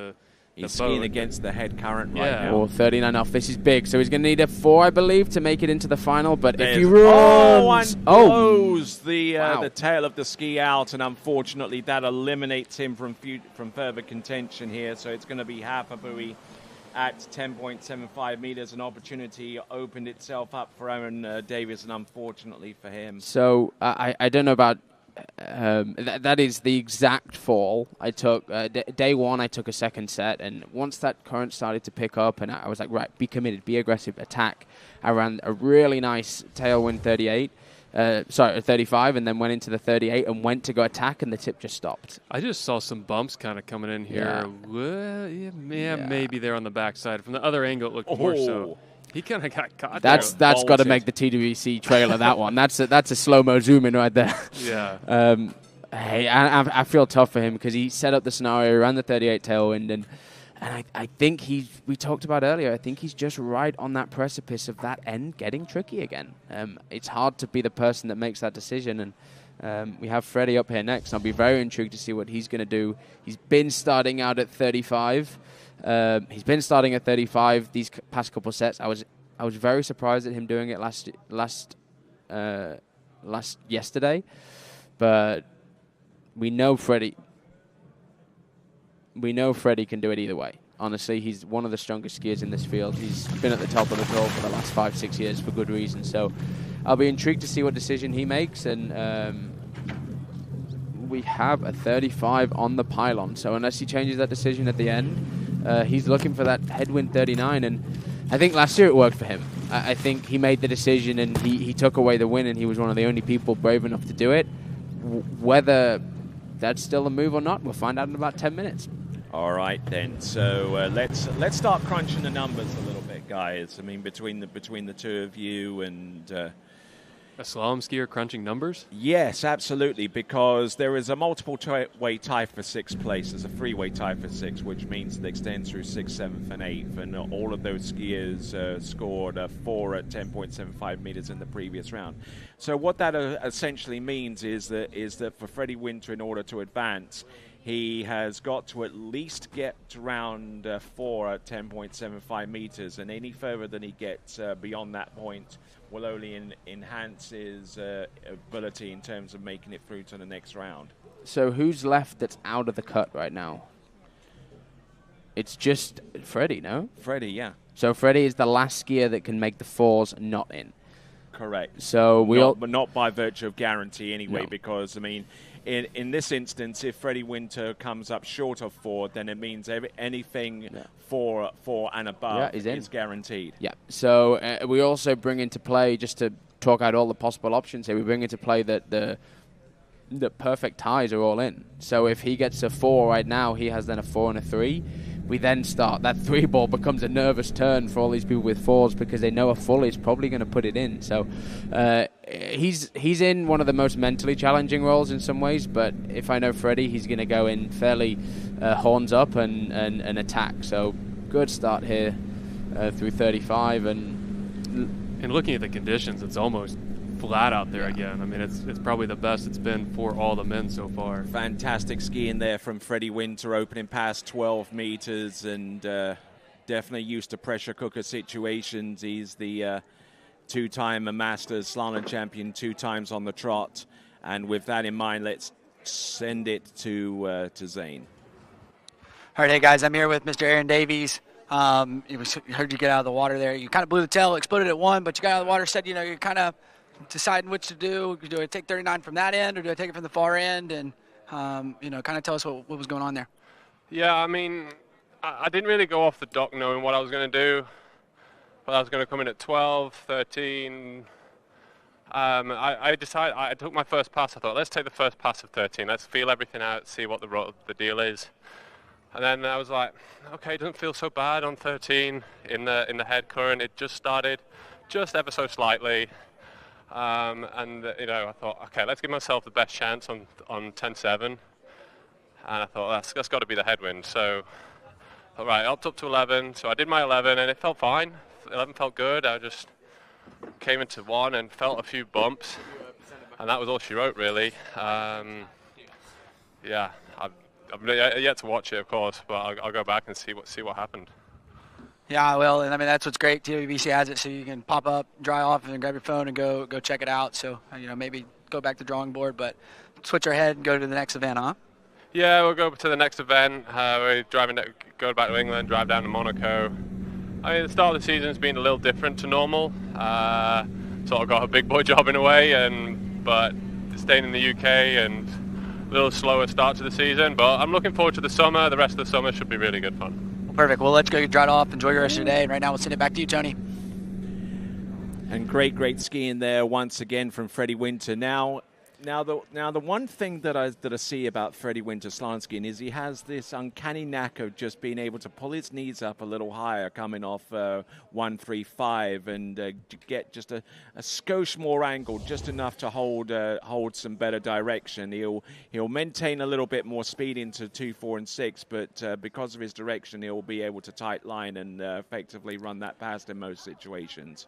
He's skiing against the head current right now. Or 39 off. This is big. So he's going to need a 4, I believe, to make it into the final. But if he runs... blows the tail of the ski out, and unfortunately that eliminates him from further contention here. So it's going to be half a buoy at 10.75 meters. An opportunity opened itself up for Aaron Davis, and unfortunately for him. So I don't know about... that is the exact fall I took. Day one, I took a second set, and once that current started to pick up, and I was like, right, be committed, be aggressive, attack. I ran a really nice tailwind 35, and then went into the 38 and went to go attack, and the tip just stopped. I just saw some bumps kind of coming in here. Maybe there on the backside. From the other angle, it looked more so. He kind of got caught. That's got to make the TWC trailer. That one. That's a slow-mo zoom in right there. Yeah. Hey, I feel tough for him because he set up the scenario, ran the 38 tailwind, and I think we talked about earlier. I think he's just right on that precipice of that end getting tricky again. It's hard to be the person that makes that decision, and we have Freddie up here next. I'll be very intrigued to see what he's going to do. He's been starting out at 35. He's been starting at 35 these past couple of sets. I was very surprised at him doing it yesterday, but we know Freddie can do it either way. Honestly, he's one of the strongest skiers in this field. He's been at the top of the draw for the last 5-6 years for good reason. So I'll be intrigued to see what decision he makes, and we have a 35 on the pylon. So unless he changes that decision at the end, he's looking for that headwind 39, and I think last year it worked for him. I think he made the decision, and he took away the win, and he was one of the only people brave enough to do it. Whether that's still a move or not, we'll find out in about 10 minutes. All right, then. So let's start crunching the numbers a little bit, guys. I mean, between the two of you and... a slalom skier crunching numbers? Yes, absolutely, because there is a multiple-way tie for 6th place. There's a 3-way tie for 6th, which means it extends through 6th, 7th, and 8th, and all of those skiers scored a 4 at 10.75 meters in the previous round. So what that essentially means is that for Freddie Winter, in order to advance, he has got to at least get to round 4 at 10.75 meters, and any further than he gets beyond that point will only enhance his ability in terms of making it through to the next round. So who's left that's out of the cut right now? It's just Freddie, no? Freddie, yeah. So Freddie is the last skier that can make the 4s not in. Correct. So but not by virtue of guarantee anyway, no. Because, I mean, in this instance, if Freddie Winter comes up short of 4, then it means anything 4 and above is guaranteed. Yeah. So we also bring into play, just to talk out all the possible options here, we bring into play that the perfect ties are all in. So if he gets a 4 right now, he has then a 4 and a 3. We then start, that 3 ball becomes a nervous turn for all these people with 4s because they know a full is probably going to put it in. So he's in one of the most mentally challenging roles in some ways, but if I know Freddie, he's going to go in fairly horns up and attack. So good start here through 35. And looking at the conditions, it's almost flat out there again. I mean, it's probably the best it's been for all the men so far. Fantastic skiing there from Freddie Winter, opening past 12 meters, and definitely used to pressure cooker situations. He's the two-time Masters Slalom champion, 2 times on the trot. And with that in mind, let's send it to Zane. All right, hey guys, I'm here with Mr. Aaron Davies. Heard you get out of the water there. You kind of blew the tail, exploded at 1, but you got out of the water, said, you're kind of deciding what to do. Do I take 39 from that end, or do I take it from the far end? And, kind of tell us what was going on there. Yeah, I mean, I didn't really go off the dock knowing what I was going to do. But I was going to come in at 12, 13. I decided, I took my first pass. I thought, let's take the first pass of 13. Let's feel everything out, see what the deal is. And then I was like, okay, it doesn't feel so bad on 13 in the head current. It just started just ever so slightly. I thought, okay, let's give myself the best chance on 10-7. And I thought, that's got to be the headwind. So, all right, up to 11. So I did my 11, and it felt fine. 11 felt good. I just came into 1 and felt a few bumps, and that was all she wrote, really. I've yet to watch it, of course, but I'll go back and see what happened. Yeah, well, and I mean that's what's great. TWBC has it, so you can pop up, dry off, and grab your phone and go check it out. So maybe go back to the drawing board, but switch our head and go to the next event, huh? Yeah, we'll go to the next event. We're go back to England, drive down to Monaco. I mean, the start of the season's been a little different to normal. Sort of got a big boy job in a way, but staying in the UK and a little slower start to the season. But I'm looking forward to the summer. The rest of the summer should be really good fun. Well, perfect. Well, let's go get dried off. Enjoy your rest of your day. And right now, we'll send it back to you, Tony. And great skiing there once again from Freddie Winter. Now the one thing that I see about Freddie Winter slalom skiing is he has this uncanny knack of just being able to pull his knees up a little higher, coming off 135, and get just a skosh more angle, just enough to hold some better direction. He'll maintain a little bit more speed into 2, 4, and 6, but because of his direction, he'll be able to tight line and effectively run that past in most situations.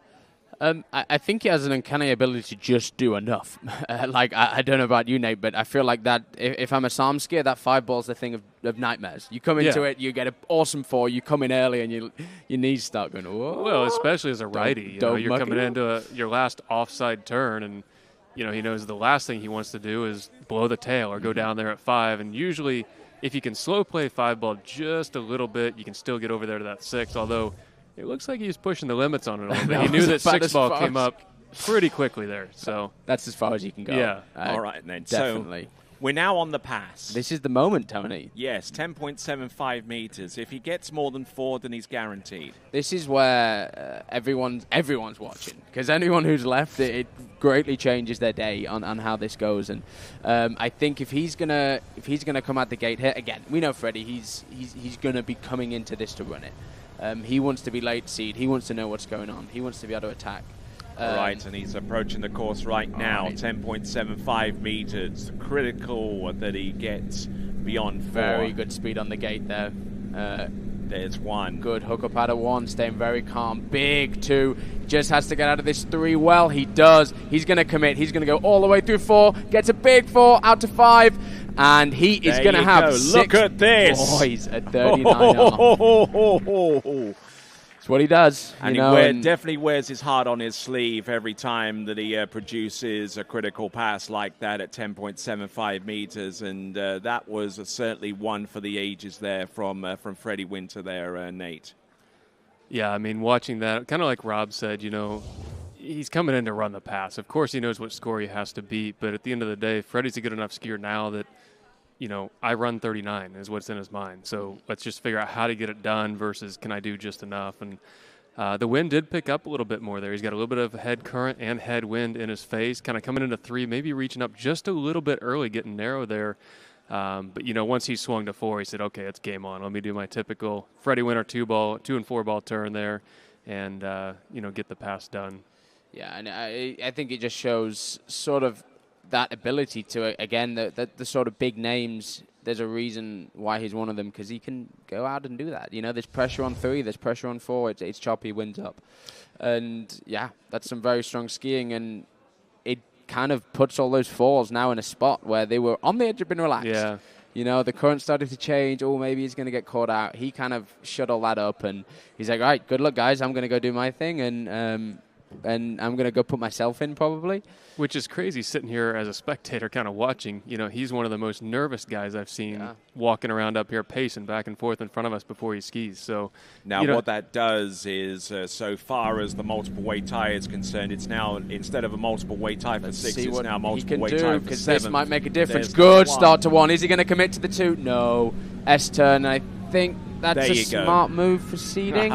I think he has an uncanny ability to just do enough. I don't know about you, Nate, but I feel like that if I'm a slalom skier, that 5 ball's the thing of nightmares. You come into it, you get an awesome 4, you come in early, and your knees start going, whoa. Well, especially as a righty. You're coming into your last offside turn, and he knows the last thing he wants to do is blow the tail or go down there at 5. And usually, if you can slow play 5 ball just a little bit, you can still get over there to that 6, although it looks like he's pushing the limits on it a little bit. He knew that 6 ball came up pretty quickly there. So that's as far as you can go. Yeah. All right, then. Definitely. So we're now on the pass. This is the moment, Tony. Yes, 10.75 meters. If he gets more than 4, then he's guaranteed. This is where everyone's watching, because anyone who's left, it greatly changes their day on how this goes. And I think if he's gonna come out the gate here again, we know Freddie. He's gonna be coming into this to run it. He wants to be late seed. He wants to know what's going on. He wants to be able to attack. Right, and he's approaching the course right now. 10.75 meters. Critical that he gets beyond 4. Very good speed on the gate there. There's 1. Good hook up out of 1, staying very calm. Big 2. Just has to get out of this 3 well. He does. He's going to commit. He's going to go all the way through 4. Gets a big 4 out to 5. And he is going to have 6 Look at this. boys at 39.5. It's what he does. And he definitely wears his heart on his sleeve every time that he produces a critical pass like that at 10.75 meters. And that was certainly one for the ages there from Freddie Winter there, Nate. Yeah, I mean, watching that, kind of like Rob said, he's coming in to run the pass. Of course he knows what score he has to beat, but at the end of the day, Freddie's a good enough skier now that, I run 39 is what's in his mind. So let's just figure out how to get it done versus can I do just enough. And the wind did pick up a little bit more there. He's got a little bit of head current and head wind in his face, kind of coming into 3, maybe reaching up just a little bit early, getting narrow there. But once he swung to 4, he said, okay, it's game on. Let me do my typical Freddie Winter 2 and 4 ball turn there and, get the pass done. Yeah, and I think it just shows sort of that ability to, again, the sort of big names. There's a reason why he's one of them, because he can go out and do that. There's pressure on 3, there's pressure on 4. It's choppy, winds up. And, yeah, that's some very strong skiing, and it kind of puts all those 4s now in a spot where they were on the edge of being relaxed. Yeah. The current started to change. Oh, maybe he's going to get caught out. He kind of shut all that up, and he's like, all right, good luck, guys. I'm going to go do my thing. And and I'm going to go put myself in probably. Which is crazy sitting here as a spectator kind of watching. You know, he's one of the most nervous guys I've seen walking around up here pacing back and forth in front of us before he skis. So now what that does is, so far as the multiple weight tie is concerned, it's now, instead of a multiple weight tie for 6, it's now multiple weight tie for 7. This might make a difference. Good start to 1. Is he going to commit to the 2? No. S-turn, I think that's a smart move for seeding.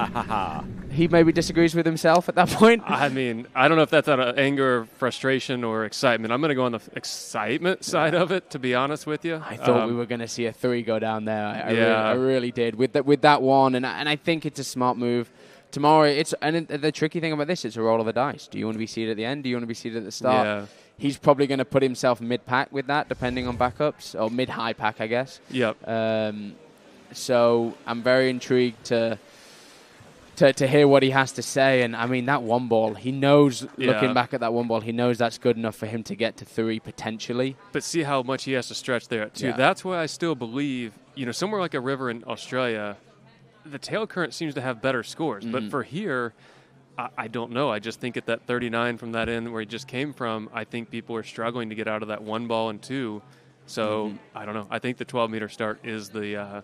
He maybe disagrees with himself at that point. I mean, I don't know if that's out of anger, frustration, or excitement. I'm going to go on the excitement side of it, to be honest with you. I thought we were going to see a 3 go down there. I really did with that one, and I think it's a smart move. Tomorrow, the tricky thing about this, it's a roll of the dice. Do you want to be seated at the end? Do you want to be seated at the start? Yeah. He's probably going to put himself mid-pack with that, depending on backups, or mid-high pack, I guess. Yep. So I'm very intrigued to hear what he has to say. And, I mean, that 1 ball, he knows, looking back at that 1 ball, he knows that's good enough for him to get to 3 potentially. But see how much he has to stretch there, too. Yeah. That's why I still believe, somewhere like a river in Australia, the tail current seems to have better scores. But for here, I don't know. I just think at that 39 from that end where he just came from, I think people are struggling to get out of that 1 ball and 2. So, I don't know. I think the 12-meter start is the...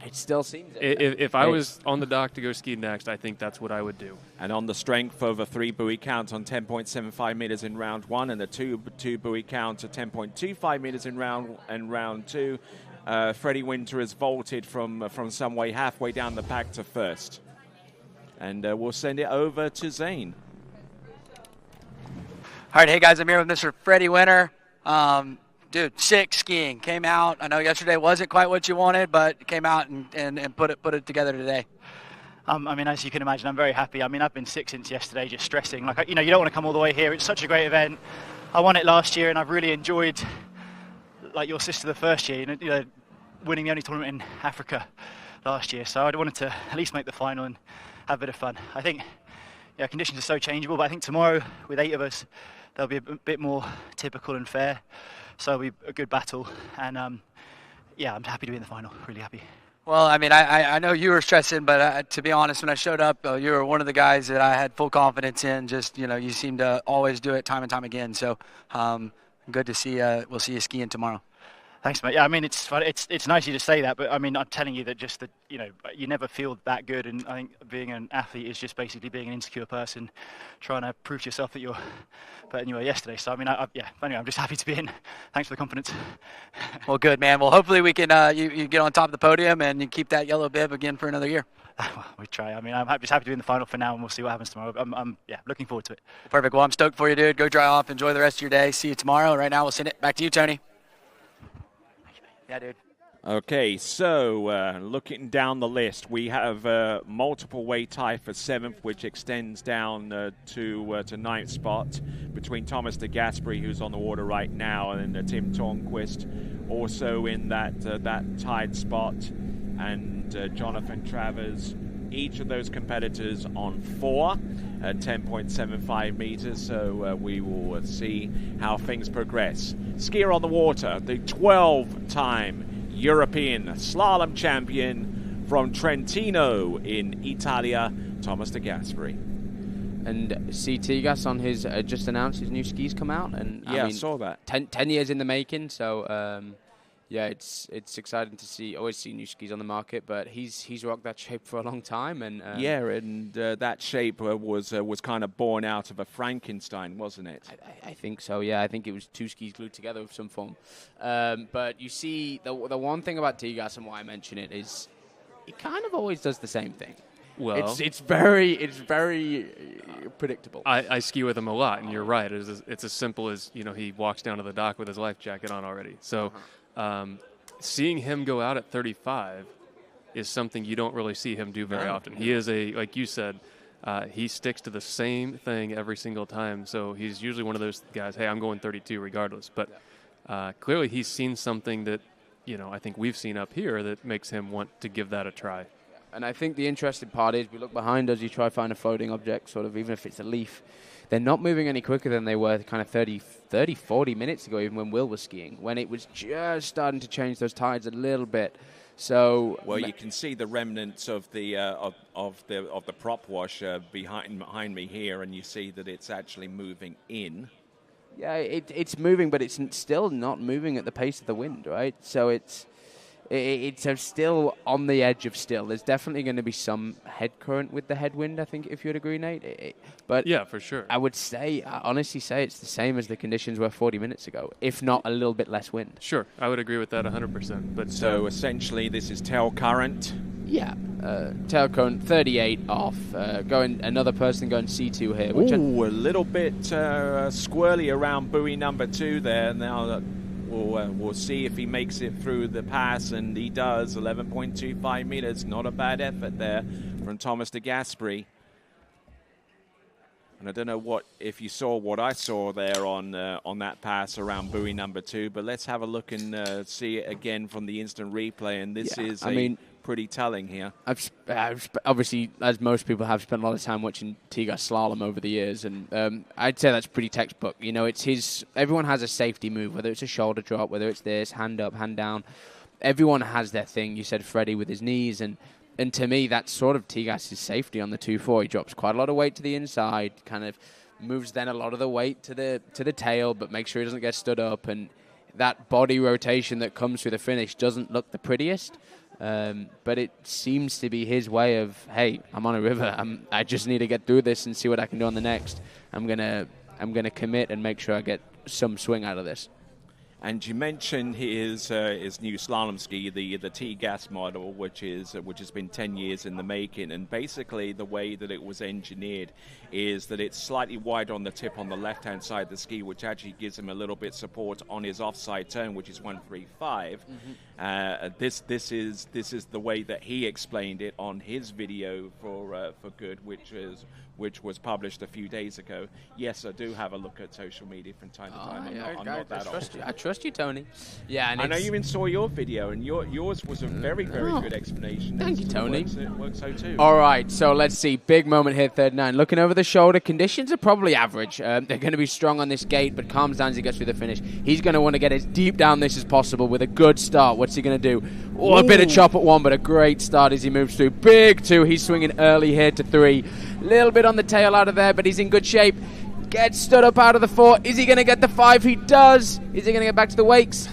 it still seems... If I was on the dock to go ski next, I think that's what I would do. And on the strength of a 3 buoy count on 10.75 meters in round 1 and a 2 buoy count at 10.25 meters in round 2, Freddie Winter has vaulted from some way halfway down the pack to first. And we'll send it over to Zane. All right, hey guys, I'm here with Mr. Freddie Winter. Dude, sick skiing. Came out. I know yesterday wasn't quite what you wanted, but came out and put it together today. I mean, as you can imagine, I'm very happy. I mean, I've been sick since yesterday, just stressing. Like, you don't want to come all the way here. It's such a great event. I won it last year, and I've really enjoyed, like your sister the first year, winning the only tournament in Africa last year. So I wanted to at least make the final and have a bit of fun. I think, conditions are so changeable, but I think tomorrow with 8 of us, they'll be a bit more typical and fair. So it'll be a good battle, and I'm happy to be in the final, really happy. Well, I mean, I know you were stressing, but to be honest, when I showed up, you were one of the guys that I had full confidence in. Just, you seem to always do it time and time again. So good to see, we'll see you skiing tomorrow. Thanks, mate. Yeah, I mean, it's nice of you to say that, but I mean, I'm telling you that just that, you never feel that good, and I think being an athlete is just basically being an insecure person, trying to prove to yourself that you're better than you were yesterday. So, I mean, anyway, I'm just happy to be in. Thanks for the confidence. Well, good, man. Well, hopefully we can, you get on top of the podium and you keep that yellow bib again for another year. We try. I mean, I'm just happy to be in the final for now, and we'll see what happens tomorrow. I'm looking forward to it. Perfect. Well, I'm stoked for you, dude. Go dry off. Enjoy the rest of your day. See you tomorrow. Right now, we'll send it back to you, Tony. Yeah, dude. Okay, so looking down the list, we have multiple weight tie for 7th, which extends down to 9th spot between Thomas de Gasperi, who's on the water right now, and Tim Tornquist also in that tied spot, and Jonathan Travers. Each of those competitors on 4 at 10.75 meters, so we will see how things progress. Skier on the water, the 12-time European slalom champion from Trentino in Italia, Thomas de Gasperi. And CT Gas on his just announced his new skis come out, and I saw that. 10 years in the making, so it's exciting to see. Always see new skis on the market, but he's rocked that shape for a long time, and that shape was kind of born out of a Frankenstein, wasn't it? I think so. Yeah, I think it was 2 skis glued together with some form. But you see, the one thing about T-Gas and why I mention it is, he kind of always does the same thing. Well, it's very predictable. I ski with him a lot, and you're right. It's as simple as he walks down to the dock with his life jacket on already. So. Seeing him go out at 35 is something you don't really see him do very often. He is like you said, he sticks to the same thing every single time. So he's usually one of those guys, hey, I'm going 32 regardless. But clearly he's seen something that, I think we've seen up here that makes him want to give that a try. And I think the interesting part is we look behind us, you try to find a floating object, sort of, even if it's a leaf. They're not moving any quicker than they were kind of 30, 40 minutes ago, even when Will was skiing, when it was just starting to change those tides a little bit. So well, you can see the remnants of the prop washer behind me here, and you see that it's actually moving in. Yeah, it's moving, but it's still not moving at the pace of the wind, right? So it's still on the edge of still. There's definitely going to be some head current with the headwind, I think, if you'd agree, Nate. But yeah, for sure. I honestly say it's the same as the conditions were 40 minutes ago, if not a little bit less wind. Sure, I would agree with that 100%. But so essentially, this is tail current. Yeah, tail current 38 off. Another person going C2 here. Which a little bit squirrely around buoy number 2 there. Now we'll see if he makes it through the pass, and he does. 11.25 meters, not a bad effort there from Thomas de Gasperi. And I don't know if you saw what I saw there on that pass around buoy number 2, but let's have a look and see it again from the instant replay. And this is pretty telling here. I've obviously, as most people have, spent a lot of time watching Tigas slalom over the years, and I'd say that's pretty textbook. You know, everyone has a safety move, whether it's a shoulder drop, whether it's this, hand up, hand down. Everyone has their thing. You said Freddie with his knees, and to me, that's sort of Tigas' safety on the 2.4. He drops quite a lot of weight to the inside, kind of moves then a lot of the weight to the tail, but make sure he doesn't get stood up, and that body rotation that comes through the finish doesn't look the prettiest. But it seems to be his way of, hey, I'm on a river. I just need to get through this and see what I can do on the next. I'm gonna commit and make sure I get some swing out of this. And you mentioned his new slalom ski, the T-Gas model, which has been 10 years in the making. And basically, the way that it was engineered is that it's slightly wide on the tip on the left-hand side of the ski, which actually gives him a little bit support on his offside turn, which is 135. This is the way that he explained it on his video for Good, which was published a few days ago. Yes, I do have a look at social media from time to time. I'm not that old. I trust you, Tony. Yeah, and I know you even saw your video, and yours was a very, very good explanation. Thank you, Tony. It works out too. All right, so let's see. Big moment here, 39. Looking over the shoulder, conditions are probably average. They're going to be strong on this gate, but calms down as he gets through the finish. He's going to want to get as deep down this as possible with a good start. What's he going to do? Oh, a bit of chop at 1, but a great start as he moves through. Big 2. He's swinging early here to 3. Little bit on the tail out of there, but he's in good shape. Gets stood up out of the 4. Is he going to get the 5? He does. Is he going to get back to the wakes?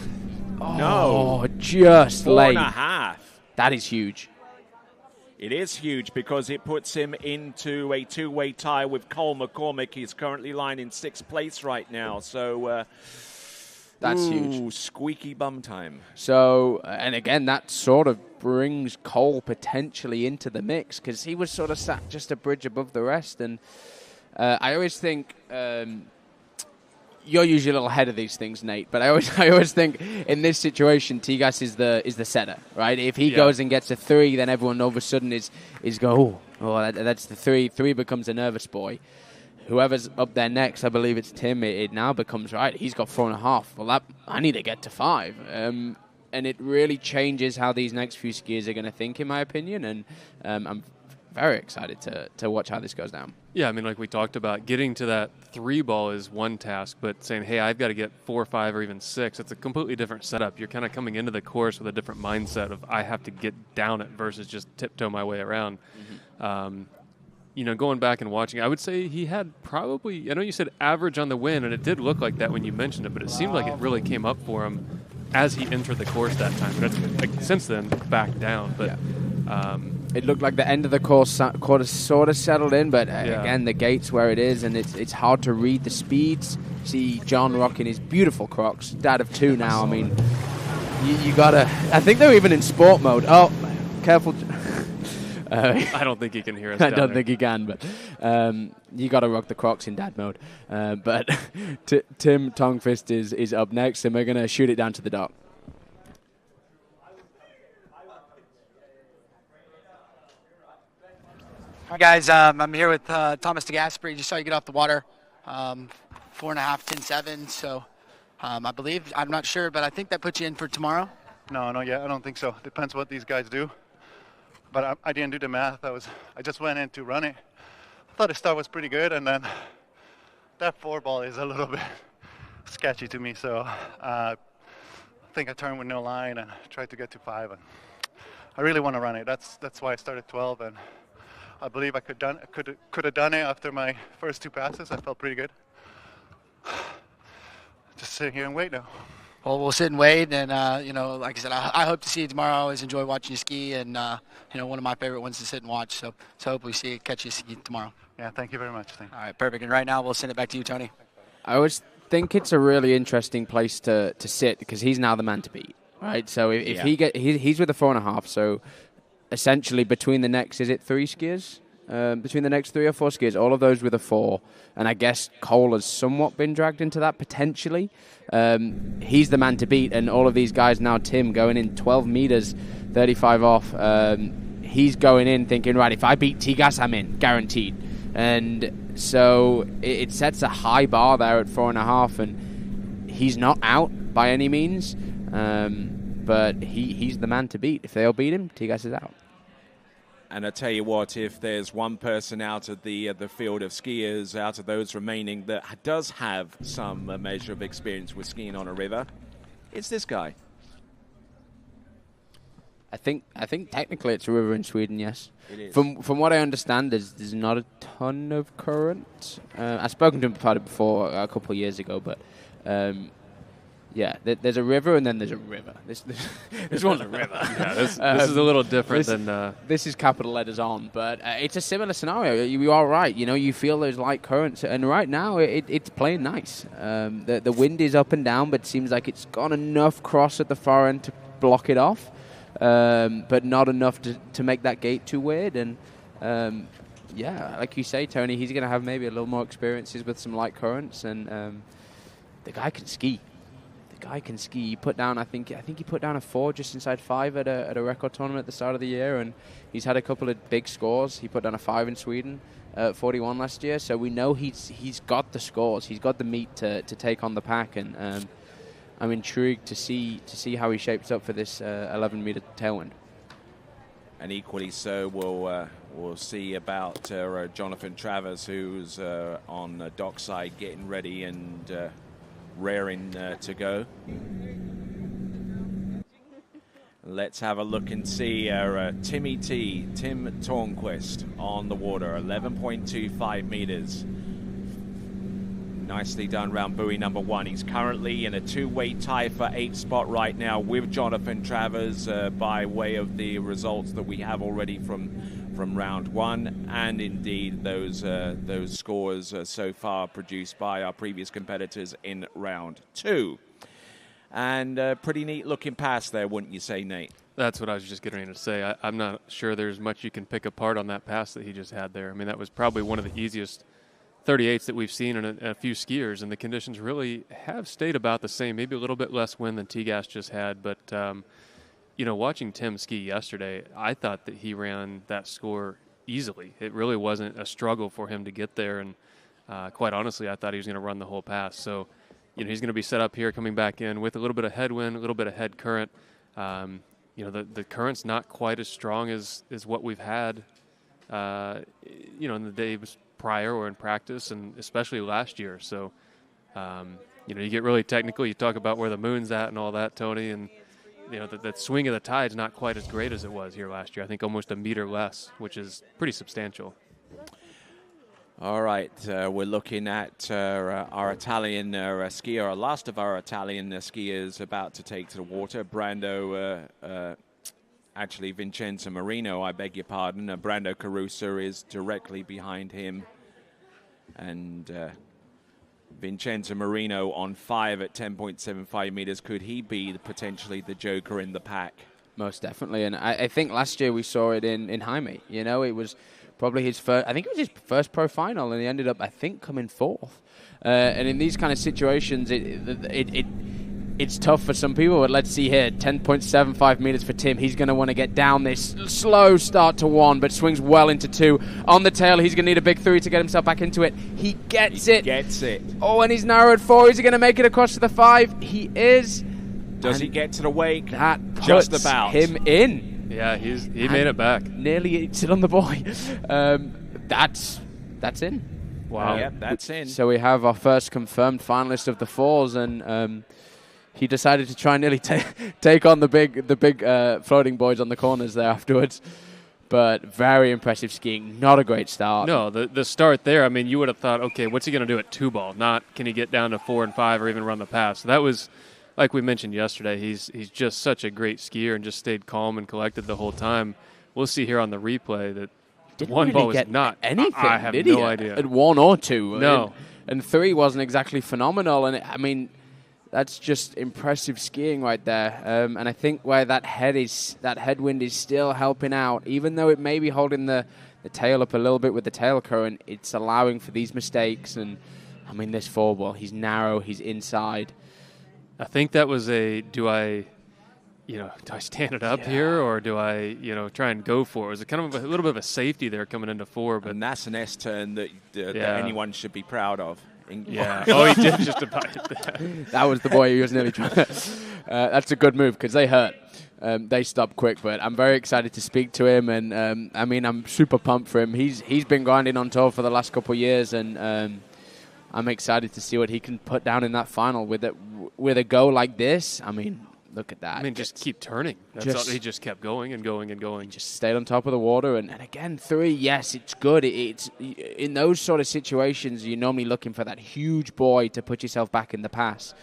No. Just late. 4.5. That is huge. It is huge because it puts him into a two-way tie with Cole McCormick. He's currently lying in 6th place right now. So that's huge. Squeaky bum time. So, and again, that sort of brings Cole potentially into the mix because he was sort of sat just a bridge above the rest. And I always think you're usually a little ahead of these things, Nate. But I always think in this situation, Tigas is the setter, right? If he goes and gets a 3, then everyone all of a sudden is that's the 3. 3 becomes a nervous boy. Whoever's up there next, I believe it's Tim, it now becomes, right, he's got 4.5. Well, I need to get to 5. And it really changes how these next few skiers are going to think, in my opinion. And I'm very excited to watch how this goes down. Yeah, I mean, like we talked about, getting to that 3 ball is one task, but saying, hey, I've got to get 4, 5, or even 6, it's a completely different setup. You're kind of coming into the course with a different mindset of I have to get down it versus just tiptoe my way around. Going back and watching, I would say he had probably, I know you said average on the win, and it did look like that when you mentioned it, but it seemed like it really came up for him as he entered the course that time. But it's since then back down. But it looked like the end of the course sort of settled in, but again, the gate's where it is, and it's hard to read the speeds. See John rocking his beautiful Crocs, dad of 2 now. I mean, you gotta. I think they're even in sport mode. Oh, careful. I don't think he can hear us. I don't think he can, but you got to rock the Crocs in dad mode. But Tim Tongfist is up next, and we're going to shoot it down to the dock. Hi, guys. I'm here with Thomas de Gasperi. Just saw you get off the water. 4.5, 10.7. So I believe, I'm not sure, but I think that puts you in for tomorrow. No, I don't think so. Depends what these guys do. But I didn't do the math. I just went in to run it. I thought the start was pretty good, and then that 4 ball is a little bit sketchy to me. So I think I turned with no line and tried to get to 5. And I really want to run it. That's why I started 12, and I believe I could have done it after my first 2 passes. I felt pretty good. Just sitting here and wait now. Well, we'll sit and wait, and like I said, I hope to see you tomorrow. I always enjoy watching you ski, and one of my favorite ones to sit and watch. So hopefully catch you ski tomorrow. Yeah, thank you very much. All right, perfect. And right now, we'll send it back to you, Tony. I always think it's a really interesting place to sit because he's now the man to beat, right? So if he's with a 4.5, so essentially between the next, is it 3 skiers? Between the next 3 or 4 skiers, all of those with a 4, and I guess Cole has somewhat been dragged into that potentially. He's the man to beat, and all of these guys now, Tim, going in 12 meters, 35 off, he's going in thinking, right, if I beat Tigas, I'm in, guaranteed. And so it sets a high bar there at 4.5, and he's not out by any means, but he's the man to beat. If they'll beat him, Tigas is out. And I tell you what, if there's one person out of the field of skiers, out of those remaining, that does have some measure of experience with skiing on a river, it's this guy. I think technically it's a river in Sweden, yes. It is. From what I understand, there's not a ton of current. I've spoken to him about it before a couple of years ago, but yeah, there's a river and then there's a river. This one's a river. Yeah, this is a little different than... This is capital letters on, but it's a similar scenario. You are right. You feel those light currents, and right now it's playing nice. The wind is up and down, but it seems like it's got enough cross at the far end to block it off, but not enough to make that gate too weird. And yeah, like you say, Tony, he's going to have maybe a little more experiences with some light currents, and the guy can ski. He put down, I think he put down a 4 just inside 5 at a record tournament at the start of the year, and he's had a couple of big scores. He put down a 5 in Sweden, 41 last year. So we know he's got the scores. He's got the meat to take on the pack, and I'm intrigued to see how he shapes up for this 11-meter tailwind. And equally so, we'll see about Jonathan Travers, who's on the dockside getting ready and raring to go. Let's have a look and see Tim Tornquist on the water, 11.25 meters. Nicely done round buoy number 1. He's currently in a 2-way tie for 8th spot right now with Jonathan Travers by way of the results that we have already from round 1, and indeed those scores so far produced by our previous competitors in round 2. And pretty neat looking pass there, wouldn't you say, Nate? That's what I was just getting ready to say. I'm not sure there's much you can pick apart on that pass that he just had there. I mean, that was probably one of the easiest 38s that we've seen in a few skiers, and the conditions really have stayed about the same, maybe a little bit less wind than Tigas just had, but watching Tim ski yesterday, I thought that he ran that score easily. It really wasn't a struggle for him to get there, and quite honestly, I thought he was going to run the whole pass. So, he's going to be set up here coming back in with a little bit of headwind, a little bit of head current. The current's not quite as strong as what we've had, in the days prior or in practice, and especially last year. So, you get really technical. You talk about where the moon's at and all that, Tony, and that swing of the tide's not quite as great as it was here last year. I think almost a meter less, which is pretty substantial. All right, we're looking at our Italian skier, our last of our Italian skiers about to take to the water. Vincenzo Marino, I beg your pardon. Brando Caruso is directly behind him. And Vincenzo Marino on 5 at 10.75 meters. Could he be potentially the joker in the pack? Most definitely. And I think last year we saw it in Jaime. It was probably his first, I think it was his first pro final, and he ended up, I think, coming 4th. And in these kind of situations, it's tough for some people, but let's see here, 10.75 meters for Tim. He's going to want to get down this slow start to 1, but swings well into 2. On the tail, he's going to need a big 3 to get himself back into it. He gets it. Oh, and he's narrowed 4. Is he going to make it across to the 5? He is. Does he get to the wake? That just about him in. Yeah, he made it back. Nearly eats it on the buoy. That's in. Wow. Yep, that's in. So we have our first confirmed finalist of the 4s, and he decided to try and nearly take on the big floating boys on the corners there afterwards. But very impressive skiing. Not a great start. No, the start there, I mean, you would have thought, okay, what's he going to do at 2-ball? Not can he get down to 4 and 5 or even run the pass. So that was, like we mentioned yesterday, he's just such a great skier and just stayed calm and collected the whole time. We'll see here on the replay that Didn't one really ball was get not. anything, I have did no he? idea. At 1 or 2. No. And 3 wasn't exactly phenomenal. And, I mean, that's just impressive skiing right there. And I think where that headwind is still helping out, even though it may be holding the tail up a little bit with the tail current, it's allowing for these mistakes. And, I mean, this 4-ball, he's narrow, he's inside. I think that was do I stand it up here or do I, try and go for it? It was kind of a little bit of a safety there coming into 4. But and that's an S-turn that anyone should be proud of. Yeah. Oh, he did just about hit that. That was the boy who was nearly trying. That's a good move because they hurt. They stopped quick, but I'm very excited to speak to him. And, I mean, I'm super pumped for him. He's been grinding on tour for the last couple of years, and I'm excited to see what he can put down in that final with a go like this. I mean, look at that. I mean, just keep turning. That's all, he just kept going and going and going. Just stayed on top of the water. And again, 3, yes, it's good. It's in those sort of situations, you're normally looking for that huge boy to put yourself back in the pass.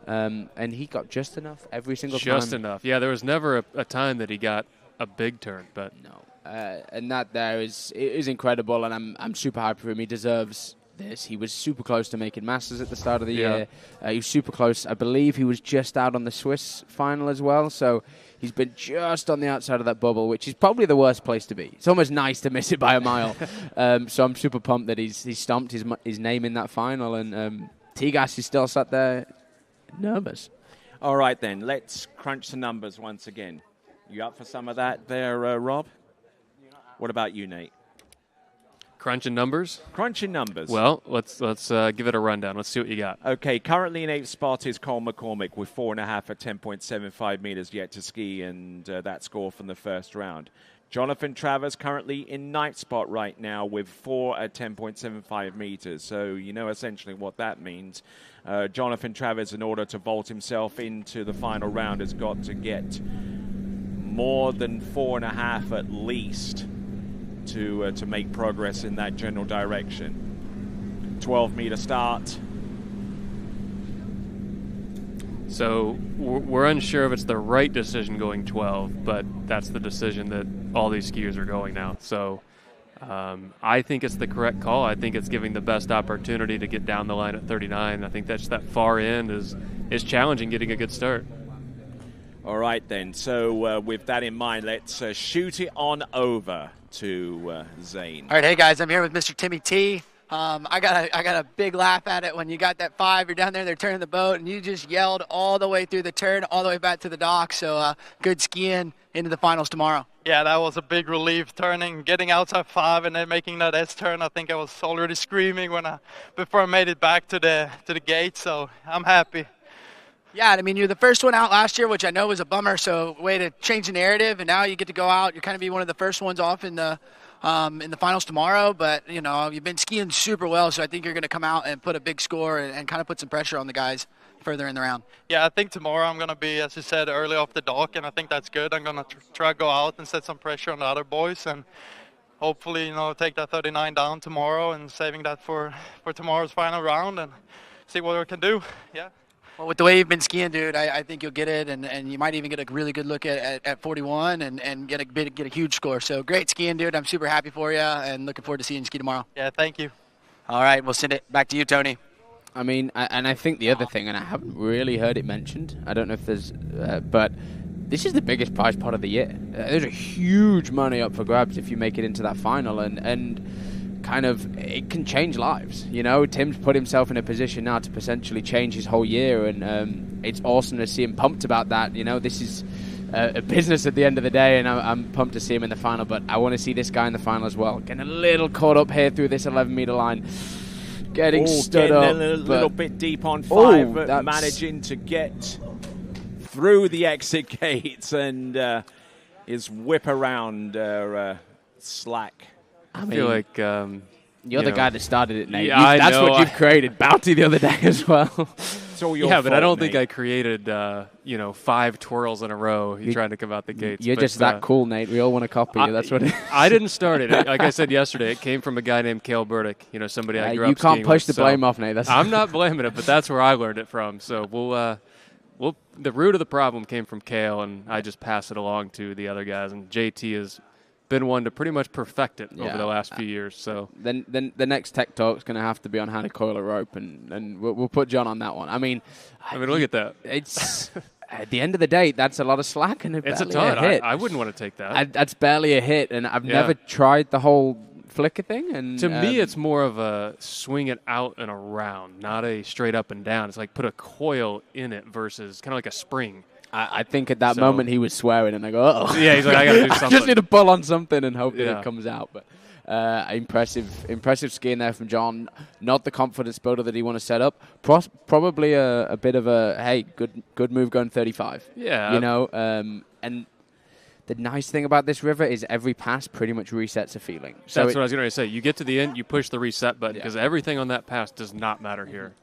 And he got just enough every single time. Just enough. Yeah, there was never a time that he got a big turn. But no. And that there is incredible, and I'm super happy for him. He deserves this. He was super close to making Masters at the start of the year. He was super close. I believe he was just out on the Swiss final as well, so he's been just on the outside of that bubble, which is probably the worst place to be. It's almost nice to miss it by a mile. So I'm super pumped that he's stomped his name in that final, and Tigas is still sat there nervous. All right, then. Let's crunch the numbers once again. You up for some of that there, Rob? What about you, Nate? Crunching numbers? Crunching numbers. Well, let's give it a rundown. Let's see what you got. Okay, currently in 8th spot is Cole McCormick with 4.5 at 10.75 meters yet to ski, and that score from the first round. Jonathan Travers currently in 9th spot right now with 4 at 10.75 meters. So you know essentially what that means. Jonathan Travers, in order to vault himself into the final round, has got to get more than 4.5 at least to make progress in that general direction. 12-meter start. So we're unsure if it's the right decision going 12, but that's the decision that all these skiers are going now. So I think it's the correct call. I think it's giving the best opportunity to get down the line at 39. I think that's that far end is challenging getting a good start. All right, then. So with that in mind, let's shoot it on over to Zane. All right, hey guys, I'm here with Mr. Timmy T. I got a big laugh at it when you got that 5. You're down there, they're turning the boat, and you just yelled all the way through the turn, all the way back to the dock. So good skiing into the finals tomorrow. Yeah, that was a big relief, getting outside 5 and then making that S turn. I think I was already screaming before I made it back to the gate. So I'm happy. Yeah, I mean, you're the first one out last year, which I know was a bummer, so way to change the narrative, and now you get to go out. You're kind of be one of the first ones off in the finals tomorrow, but, you know, you've been skiing super well, so I think you're going to come out and put a big score and kind of put some pressure on the guys further in the round. Yeah, I think tomorrow I'm going to be, as you said, early off the dock, and I think that's good. I'm going to try to go out and set some pressure on the other boys, and hopefully, you know, take that 39 down tomorrow and saving that for tomorrow's final round and see what we can do. Yeah. Well, with the way you've been skiing, dude, I think you'll get it, and you might even get a really good look at 41 and get a huge score. So great skiing, dude. I'm super happy for you and looking forward to seeing you ski tomorrow. Yeah, thank you. All right, we'll send it back to you, Tony. I mean, and I think the other thing, and I haven't really heard it mentioned, I don't know if there's, but this is the biggest prize pot of the year. There's a huge money up for grabs if you make it into that final, and kind of, it can change lives. You know, Tim's put himself in a position now to potentially change his whole year, and it's awesome to see him pumped about that. You know, this is a business at the end of the day, and I'm pumped to see him in the final, but I want to see this guy in the final as well. Getting a little caught up here through this 11-meter line. Getting stood up. A little bit deep on 5, but managing to get through the exit gates and his whip around slack. I feel like you're the guy that started it, Nate. Yeah, That's what you've created. Bounty the other day as well. It's all your yeah, fault, but I don't Nate. think I created 5 twirls in a row. You're trying to come out the gates. You're but, just that cool, Nate. We all want to copy you. That's what it is. I didn't start it. Like I said yesterday, it came from a guy named Cale Burdick. Somebody I grew up you can't skiing push with, the blame off, Nate. I'm not blaming it, but that's where I learned it from. So the root of the problem came from Cale, and I just pass it along to the other guys. And JT has been one to pretty much perfect it over the last few years. So then the next tech talk is going to have to be on how to coil a rope, and we'll put John on that one. I mean, look at that. It's at the end of the day, that's a lot of slack, and it's a ton. ton. I wouldn't want to take that. That's barely a hit, and I've never tried the whole flicker thing. And to me, it's more of a swing it out and around, not a straight up and down. It's like put a coil in it versus kind of like a spring. I think at that moment he was swearing, and I go, "Oh, yeah." He's like, "I got to do something. I just need to pull on something and hope that it comes out." But impressive skiing there from John. Not the confidence builder that he want to set up. Probably a bit of a good move going 35. Yeah, and the nice thing about this river is every pass pretty much resets a feeling. So that's what I was going to say. You get to the end, you push the reset button because everything on that pass does not matter here.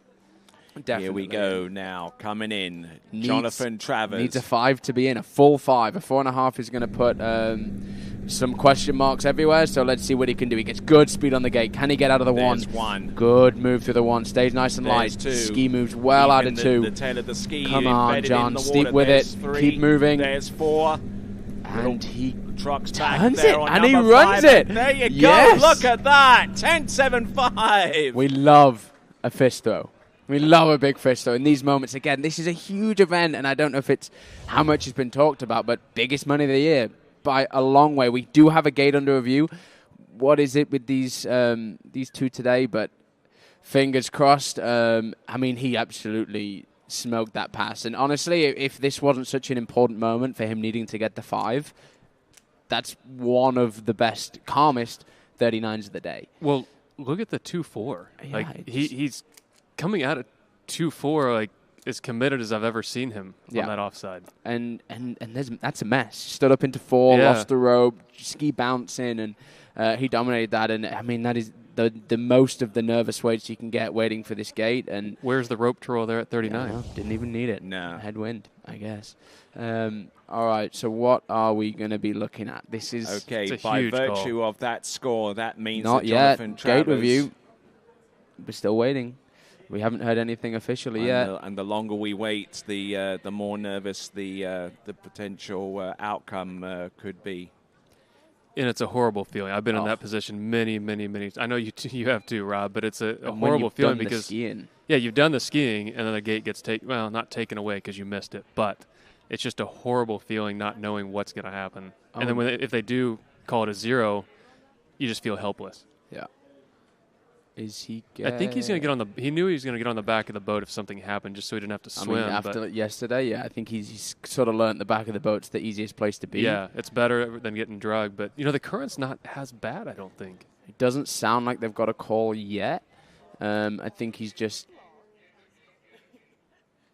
Definitely. Here we go now, coming in. Jonathan Travers. Needs a 5 to be in, a full 5. A 4.5 is going to put some question marks everywhere, so let's see what he can do. He gets good speed on the gate. Can he get out of the There's one? one. Good move through the one. Stays nice and There's light. two. Ski moves well out of 2. The tail of the ski. Come on, embedded John. in the Steep water. with There's it. 3. Keep moving. There's 4. And he trucks back turns there it, on and he number runs 5. it. There you Yes. go. Look at that. 10.75. We love a fist throw. We love a big fist throw. In these moments, again, this is a huge event, and I don't know if it's how much has been talked about, but biggest money of the year by a long way. We do have a gate under review. What is it with these two today? But fingers crossed. I mean, he absolutely smoked that pass. And honestly, if this wasn't such an important moment for him needing to get the 5, that's one of the best, calmest 39s of the day. Well, look at the 2.4. Yeah, like he's coming out at 2.4 like as committed as I've ever seen him on that offside. And that's a mess. Stood up into 4, lost the rope, ski bouncing, and he dominated that. And I mean, that is the most of the nervous weights you can get waiting for this gate. And where's the rope twirl there at 39? No, didn't even need it. No. Headwind, I guess. All right, so what are we going to be looking at? This is okay. By virtue of that score, that means not that yet. Jonathan Travers, Gate review. We're still waiting. We haven't heard anything officially yet. And the longer we wait, the more nervous the potential outcome could be. And it's a horrible feeling. I've been in that position many, many, many times. I know you have too, Rob, but it's a horrible feeling because you've done the skiing, and then the gate gets not taken away because you missed it, but it's just a horrible feeling not knowing what's going to happen. And then if they do call it a 0, you just feel helpless. Yeah. Is he? I think he's going to get on the. He knew he was going to get on the back of the boat if something happened, just so he didn't have to swim. I mean, after yesterday, I think he's sort of learned the back of the boat's the easiest place to be. Yeah, it's better than getting drugged, but the current's not as bad. I don't think. It doesn't sound like they've got a call yet. I think he's just.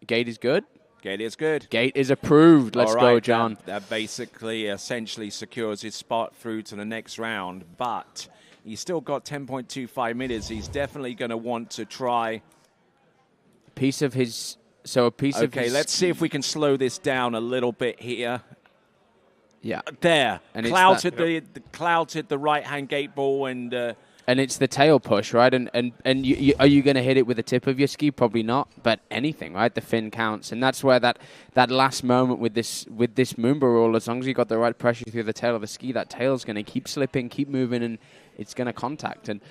Gate is good. Gate is good. Gate is approved. Let's go, John. That basically essentially secures his spot through to the next round, but he's still got 10.25 minutes. He's definitely going to want to try. Okay, let's see if we can slow this down a little bit here. Yeah. There. And clouted the right-hand gate ball and it's the tail push, right? And are you going to hit it with the tip of your ski? Probably not, but anything, right? The fin counts. And that's where that last moment with this Moomba roll, as long as you got the right pressure through the tail of the ski, that tail's going to keep slipping, keep moving, and it's going to contact. And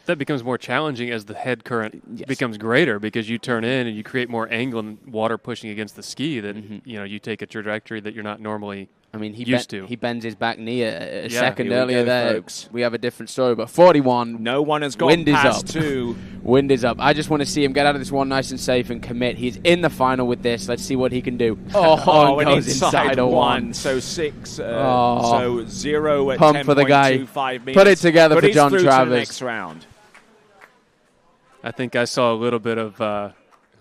that becomes more challenging as the head current becomes greater because you turn in and you create more angle and water pushing against the ski that you take a trajectory that you're not normally used to. He bends his back knee a second earlier there. Folks. We have a different story, but 41. No one has gone past 2. Wind is up. I just want to see him get out of this one nice and safe and commit. He's in the final with this. Let's see what he can do. Oh, and goes inside a 1. So 6. So 0 at 10.25 for the guy. minutes. Put it together but for John through Travers. To the next round. I think I saw a little bit of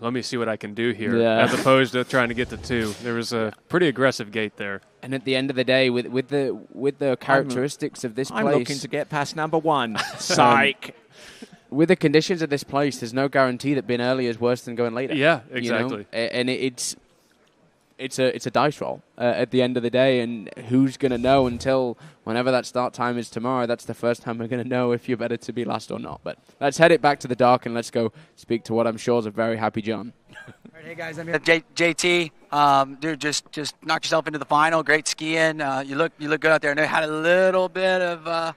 let me see what I can do here, as opposed to trying to get to 2. There was a pretty aggressive gate there. And at the end of the day, with the characteristics of this place, I'm looking to get past number 1. Psych. with the conditions at this place, there's no guarantee that being early is worse than going later. Yeah, exactly. You know? And it's a dice roll at the end of the day, and who's going to know until whenever that start time is tomorrow? That's the first time we're going to know if you're better to be last or not. But let's head it back to the dock and let's go speak to what I'm sure is a very happy John. All right, hey guys, I'm here with JT. Dude, just knocked yourself into the final. Great skiing. You look good out there. And I had a little bit of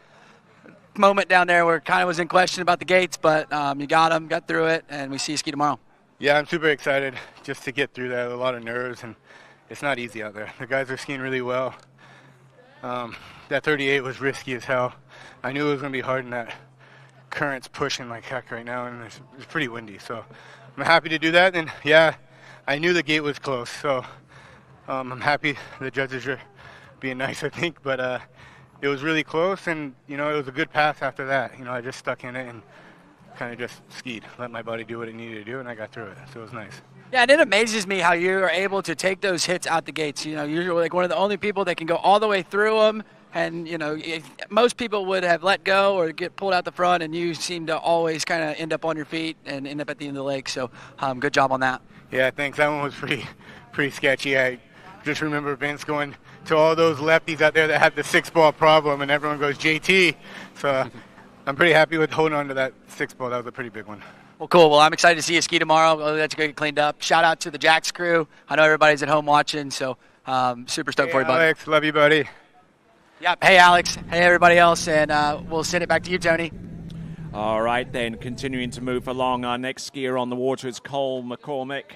moment down there where kind of was in question about the gates, but you got them, got through it, and we see you ski tomorrow. Yeah, I'm super excited just to get through that. A lot of nerves, and it's not easy out there. The guys are skiing really well. That 38 was risky as hell. I knew it was going to be hard, and that current's pushing like heck right now, and it's pretty windy. So I'm happy to do that. And yeah, I knew the gate was close, so I'm happy the judges are being nice, I think. But it was really close, and it was a good pass after that. I just stuck in it and kind of just skied, let my body do what it needed to do, and I got through it. So it was nice. Yeah, and it amazes me how you are able to take those hits out the gates. You're like one of the only people that can go all the way through them. And, most people would have let go or get pulled out the front, and you seem to always kind of end up on your feet and end up at the end of the lake. So good job on that. Yeah, thanks. That one was pretty sketchy. I just remember Vince going to all those lefties out there that had the 6-ball problem, and everyone goes, JT. So I'm pretty happy with holding on to that 6-ball. That was a pretty big one. Well, cool. Well, I'm excited to see you ski tomorrow. That's going to get cleaned up. Shout out to the Jax crew. I know everybody's at home watching, so super stoked for you, buddy. Alex, love you, buddy. Yep. Hey, Alex. Hey, everybody else. And we'll send it back to you, Tony. All right, then. Continuing to move along, our next skier on the water is Cole McCormick.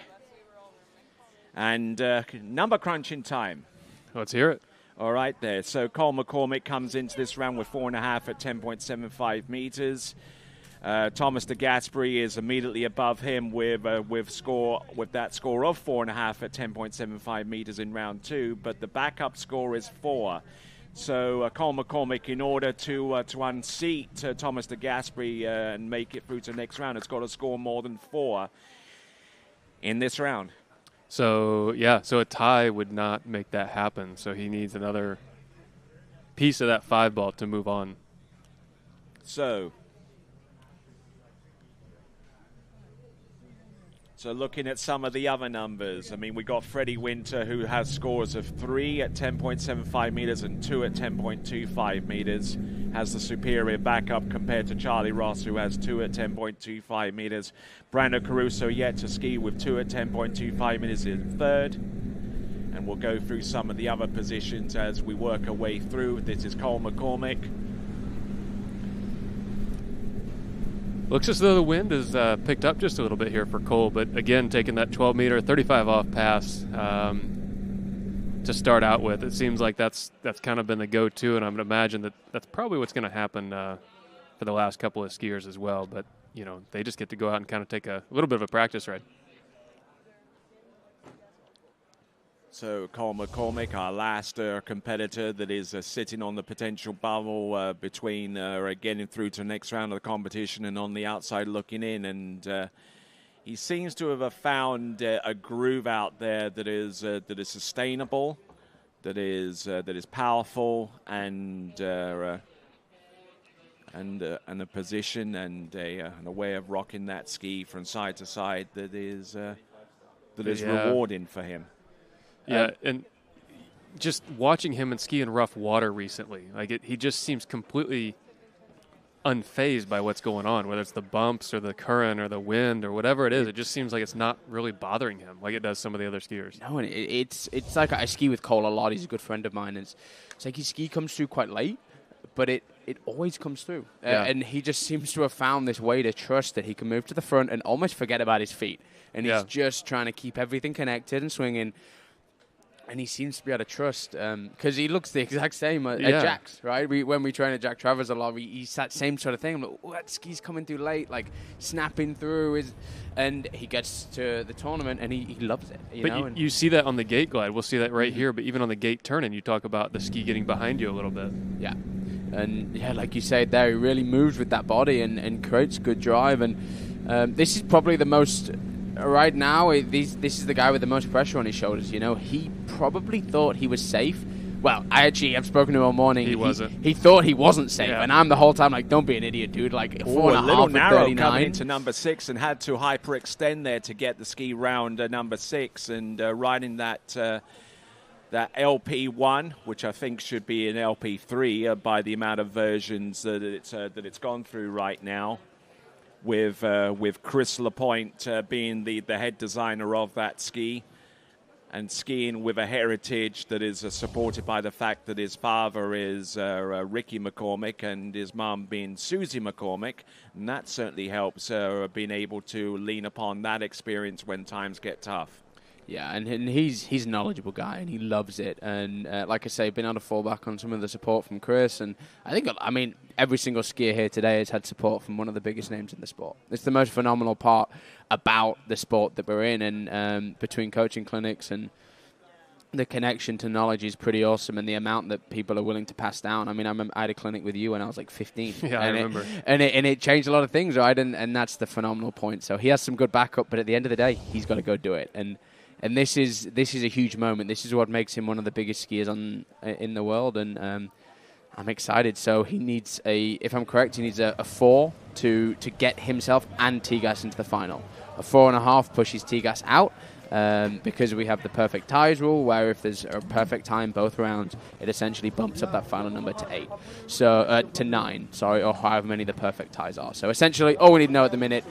And number crunching time. Let's hear it. All right, there. So Cole McCormick comes into this round with 4.5 at 10.75 meters. Thomas de Gasperi is immediately above him with that score of 4.5 at 10.75 meters in round 2, but the backup score is 4. So Cole McCormick, in order to unseat Thomas de Gasperi and make it through to the next round, has got to score more than 4 in this round. So a tie would not make that happen. So he needs another piece of that 5-ball to move on. So looking at some of the other numbers, I mean, we got Freddie Winter, who has scores of 3 at 10.75 meters and 2 at 10.25 meters, has the superior backup compared to Charlie Ross, who has 2 at 10.25 meters. Brando Caruso yet to ski with 2 at 10.25 meters in third. And we'll go through some of the other positions as we work our way through. This is Cole McCormick. Looks as though the wind has picked up just a little bit here for Cole, but again, taking that 12-meter, 35-off pass to start out with. It seems like that's kind of been the go-to, and I would imagine that's probably what's going to happen for the last couple of skiers as well. But, they just get to go out and kind of take a little bit of a practice ride. So Cole McCormick, our last competitor that is sitting on the potential bubble between getting through to the next round of the competition and on the outside looking in. And he seems to have found a groove out there that is sustainable, that is powerful, and a position and a way of rocking that ski from side to side that is rewarding for him. Yeah, and just watching him and ski in rough water recently, he just seems completely unfazed by what's going on, whether it's the bumps or the current or the wind or whatever it is. It just seems like it's not really bothering him like it does some of the other skiers. No, and it's like I ski with Cole a lot. He's a good friend of mine. It's like his ski comes through quite late, but it always comes through. And he just seems to have found this way to trust that he can move to the front and almost forget about his feet. And he's just trying to keep everything connected and swinging. And he seems to be able to trust, because he looks the exact same at Jax, right? When we train at Jack Travers a lot, he's that same sort of thing. I'm like, that ski's coming through late, like snapping through. And he gets to the tournament, and he loves it. You see that on the gate glide. We'll see that right here. But even on the gate turn-in, you talk about the ski getting behind you a little bit. Yeah. And, like you said there, he really moves with that body and creates good drive. And this is probably the most... Right now, this is the guy with the most pressure on his shoulders. He probably thought he was safe Well, I've spoken to him all morning. He wasn't. He thought he wasn't safe, Yeah. and I'm the whole time like, don't be an idiot, dude. Like, a 4.5 little and narrow 39. coming into number 6 and had to hyperextend there to get the ski round number 6 and riding that LP1, which I think should be an LP3 by the amount of versions that it's gone through right now, with Chris Lapointe being the head designer of that ski, and skiing with a heritage that is supported by the fact that his father is Ricky McCormick and his mum being Susie McCormick, and that certainly helps being able to lean upon that experience when times get tough. Yeah, and he's a knowledgeable guy, and he loves it. And like I say, been able to fall back on some of the support from Chris. And I mean, every single skier here today has had support from one of the biggest names in the sport. It's the most phenomenal part about the sport that we're in. And between coaching clinics and the connection to knowledge is pretty awesome, and the amount that people are willing to pass down. I mean, I had a clinic with you when I was like 15. Yeah, I remember. And it changed a lot of things, right? And that's the phenomenal point. So he has some good backup, but at the end of the day, he's got to go do it. And this is a huge moment. This is what makes him one of the biggest skiers in the world, and I'm excited. So he needs if I'm correct, he needs a 4 to get himself and Tigas into the final. A 4.5 pushes Tigas out because we have the perfect ties rule, where if there's a perfect time both rounds, it essentially bumps up that final number to 8. So to 9, sorry, or however many the perfect ties are. So essentially, all we need to know at the minute,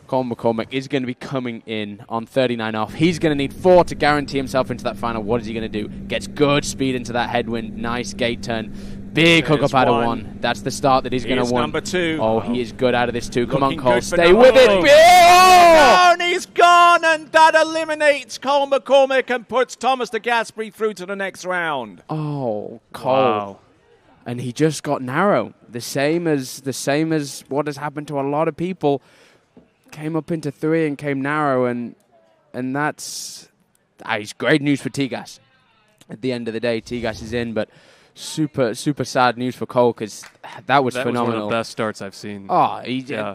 Colin McCormick is going to be coming in on 39 off. He's going to need 4 to guarantee himself into that final. What is he going to do? Gets good speed into that headwind. Nice gate turn. Big hook up out of 1. That's the start that he's going to want. Number 2. Oh, he is good out of this too. Come on, Looking Cole. good for Stay number with it. 2. Oh! And he's gone, and that eliminates Cole McCormick and puts Thomas de Gasperi through to the next round. Oh, Cole. Wow. And he just got narrow. The same as what has happened to a lot of people. Came up into 3 and came narrow, and that's it's great news for Tigas. At the end of the day, Tigas is in, but super sad news for Cole, because that was phenomenal. That was one of the best starts I've seen. Oh,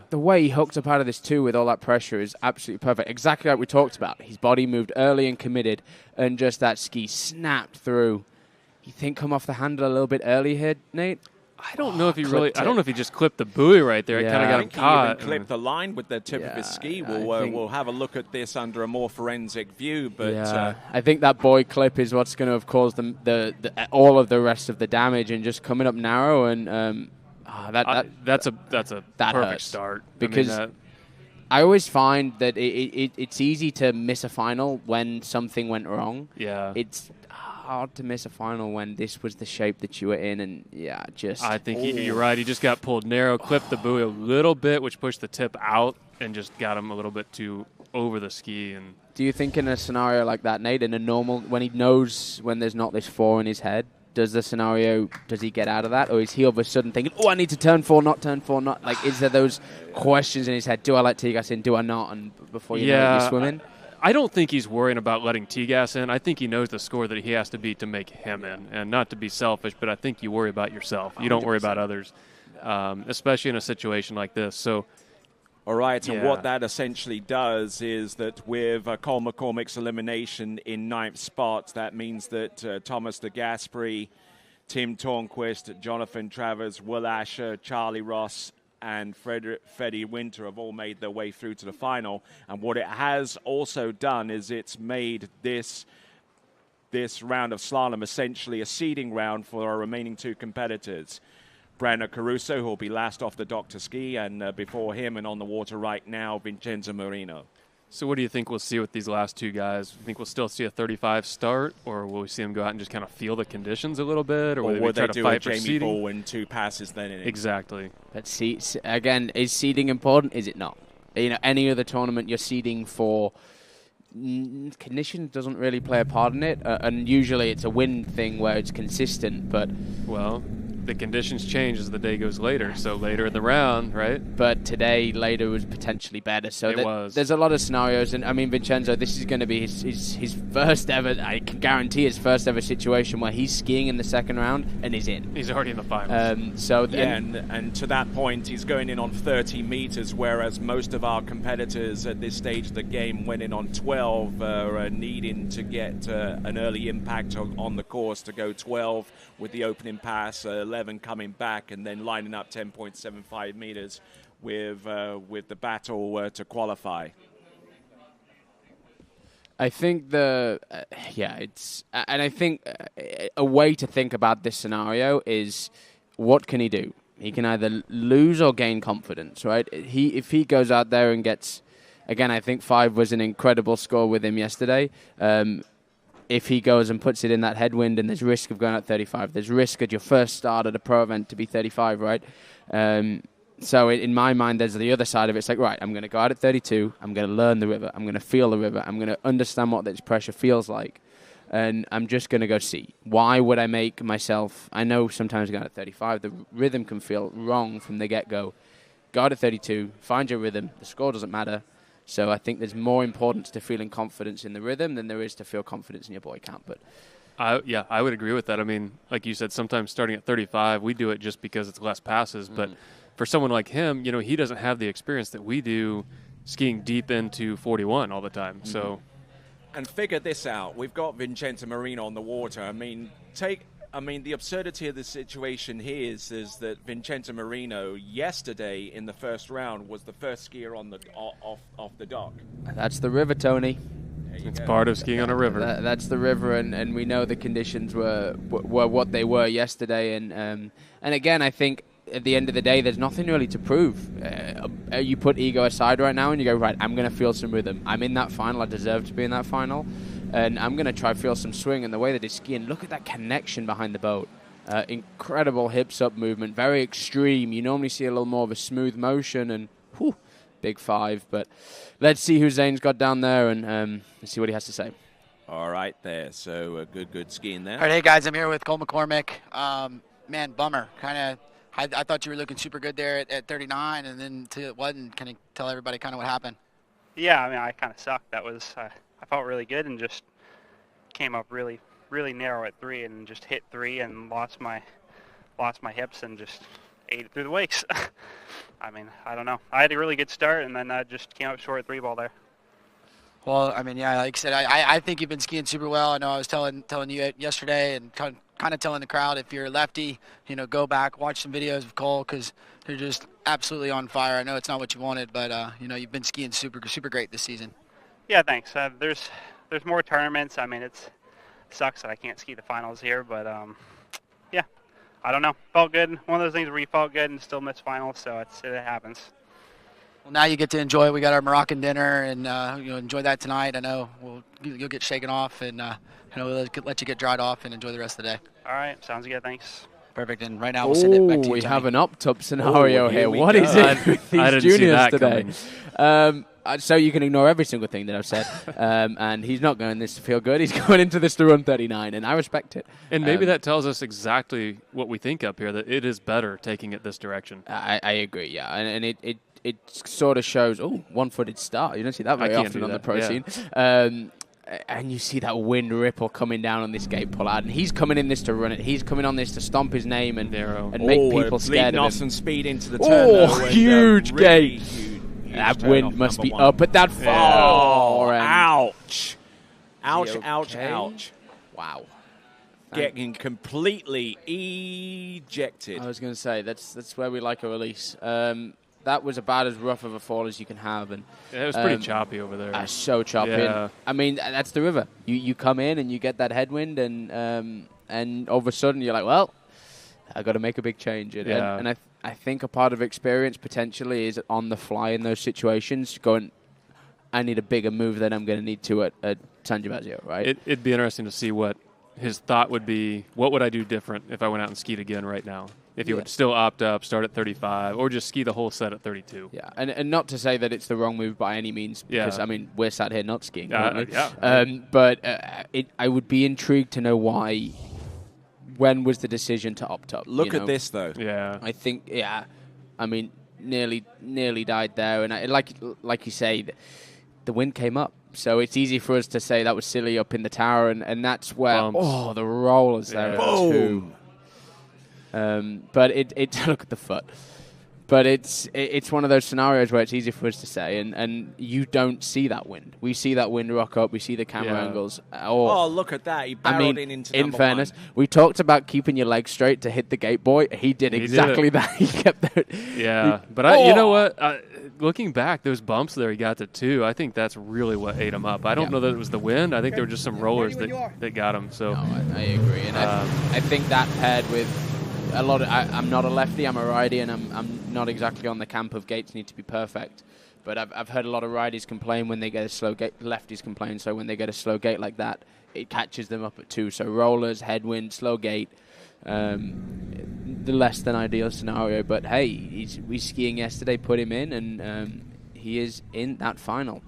the way he hooked up out of this too with all that pressure is absolutely perfect. Exactly like we talked about. His body moved early and committed, and just that ski snapped through. You think come off the handle a little bit early here, Nate? I don't know if he really. I don't know if he just clipped the buoy right there. It kind of got him caught. He even clipped the line with the tip of his ski. We'll have a look at this under a more forensic view. But I think that buoy clip is what's going to have caused the all of the rest of the damage, and just coming up narrow, and that's a perfect hurts. start. Because I always find that it's easy to miss a final when something went wrong. Yeah, it's hard to miss a final when this was the shape that you were in, and I think you're right. He just got pulled narrow, clipped the buoy a little bit, which pushed the tip out and just got him a little bit too over the ski. And do you think in a scenario like that, Nate, in a normal, when he knows when there's not this 4 in his head, does he get out of that, or is he all of a sudden thinking, I need to turn 4, not turn 4, not like, is there those questions in his head? Do I let Tigas in? Do I not? And before you know it, you're swimming. I don't think he's worrying about letting Tigas in. I think he knows the score that he has to beat to make him in, and not to be selfish, but I think you worry about yourself. You don't worry about others, especially in a situation like this. So, all right, and what that essentially does is that with Cole McCormick's elimination in 9th spot, that means that Thomas de Gasperi, Tim Tornquist, Jonathan Travers, Will Asher, Charlie Ross, and Freddie Winter have all made their way through to the final. And what it has also done is it's made this round of slalom essentially a seeding round for our remaining 2 competitors. Brandon Caruso, who will be last off the dock to ski, and before him and on the water right now, Vincenzo Marino. So what do you think we'll see with these last 2 guys? Do you think we'll still see a 35 start, or will we see them go out and just kind of feel the conditions a little bit? Or will they try to fight for seeding? Jamie Baldwin 2 passes then in? Exactly. But again, is seeding important? Is it not? Any other tournament you're seeding for, condition doesn't really play a part in it, and usually it's a win thing where it's consistent. But the conditions change as the day goes later. So later in the round, right? But today, later was potentially better. So there's a lot of scenarios. And I mean, Vincenzo, this is going to be his first ever, I can guarantee his first ever situation where he's skiing in the second round and he's in. He's already in the finals. And to that point, he's going in on 30 meters, whereas most of our competitors at this stage of the game went in on 12, needing to get an early impact on the course to go 12 with the opening pass, 11 coming back, and then lining up 10.75 meters with the battle to qualify. I think I think a way to think about this scenario is, what can he do? He can either lose or gain confidence, right? If he goes out there and gets, again, I think 5 was an incredible score with him yesterday. If he goes and puts it in that headwind, and there's risk of going at 35, there's risk at your first start at a pro event to be 35, right? So in my mind, there's the other side of it. It's like, right, I'm going to go out at 32. I'm going to learn the river. I'm going to feel the river. I'm going to understand what this pressure feels like. And I'm just going to go see. Why would I make myself... I know sometimes going at 35, the rhythm can feel wrong from the get-go. Go out at 32, find your rhythm. The score doesn't matter. So I think there's more importance to feeling confidence in the rhythm than there is to feel confidence in your body count. But I would agree with that. I mean, like you said, sometimes starting at 35, we do it just because it's less passes. But for someone like him, he doesn't have the experience that we do skiing deep into 41 all the time. So... And figure this out. We've got Vincenzo Marino on the water. I mean, the absurdity of the situation here is that Vincenzo Marino yesterday in the first round was the first skier on the off the dock. That's the river, Tony. It's part of skiing on a river. That's the river, and we know the conditions were what they were yesterday. And again, I think at the end of the day, there's nothing really to prove. You put ego aside right now and you go, right, I'm going to feel some rhythm. I'm in that final. I deserve to be in that final. And I'm going to try feel some swing. And the way that he's skiing, look at that connection behind the boat. Incredible hips up movement, very extreme. You normally see a little more of a smooth motion and big 5. But let's see who Zane's got down there and let's see what he has to say. All right there. So good skiing there. All right, hey guys, I'm here with Cole McCormick. Man, bummer. I thought you were looking super good there at 39, and then it wasn't. Can you tell everybody kind of what happened? Yeah, I mean, I kind of sucked. That was I felt really good and just came up really, really narrow at 3 and just hit 3 and lost my hips and just ate it through the wakes. I mean, I don't know. I had a really good start, and then I just came up short at 3 ball there. Well, I mean, yeah, like I said, I think you've been skiing super well. I know I was telling you yesterday and kind of telling the crowd, if you're a lefty, go back, watch some videos of Cole, because you're just absolutely on fire. I know it's not what you wanted, but, you've been skiing super, super great this season. Yeah, thanks. There's more tournaments. I mean, it sucks that I can't ski the finals here, but, yeah, I don't know. Felt good. One of those things where you felt good and still miss finals, so it happens. Well, now you get to enjoy. We got our Moroccan dinner, and enjoy that tonight. I know you'll get shaken off, and we'll let you get dried off and enjoy the rest of the day. All right, sounds good. Thanks. Perfect. And right now we'll send it back to you, we Tony. have an up-top scenario here. What is it with these juniors today? So you can ignore every single thing that I've said. And he's not going this to feel good. He's going into this to run 39, and I respect it. And maybe that tells us exactly what we think up here, that it is better taking it this direction. I agree, yeah. And it sort of shows, one-footed start. You don't see that very often on the pro scene. And you see that wind ripple coming down on this gate pull out, and he's coming in this to run it. He's coming on this to stomp his name and make people scared of him. Bleeding speed into the turn. Huge really gate. That wind must be up at that far end. Ouch. Ouch. Wow. Getting completely ejected. I was going to say, that's where we like a release. That was about as rough of a fall as you can have. And it was pretty choppy over there. So choppy. Yeah. I mean, that's the river. You come in and you get that headwind, and all of a sudden you're like, well, I got to make a big change. And I think a part of experience potentially is on the fly in those situations, going, I need a bigger move than I'm going to need to at San Gervasio, right? It'd be interesting to see what his thought would be. What would I do different if I went out and skied again right now? If you would still opt up, start at 35, or just ski the whole set at 32. Yeah, and not to say that it's the wrong move by any means, because, I mean, we're sat here not skiing. Yeah. But I would be intrigued to know why when was the decision to opt up? Look at this, though. Yeah. I think, I mean, nearly died there. And like you say, the wind came up. So it's easy for us to say that was silly up in the tower. And that's where, the rollers there. Boom. But it look at the foot. But it's one of those scenarios where it's easy for us to say, and you don't see that wind. We see that wind rock up. We see the camera angles. Oh, look at that. He barreled into in fairness, we talked about keeping your legs straight to hit the gate boy. He did exactly that. He kept that. Yeah. But you know what? Looking back, those bumps there he got to 2, I think that's really what ate him up. I don't know that it was the wind. I think there were just some rollers that got him. So I agree. And I think that paired with a lot of, I'm not a lefty, I'm a righty, and I'm not exactly on the camp of gates need to be perfect. But I've heard a lot of righties complain when they get a slow gate, lefties complain, so when they get a slow gate like that, it catches them up at 2. So rollers, headwind, slow gate, the less than ideal scenario. But hey, we skiing yesterday, put him in, and he is in that final.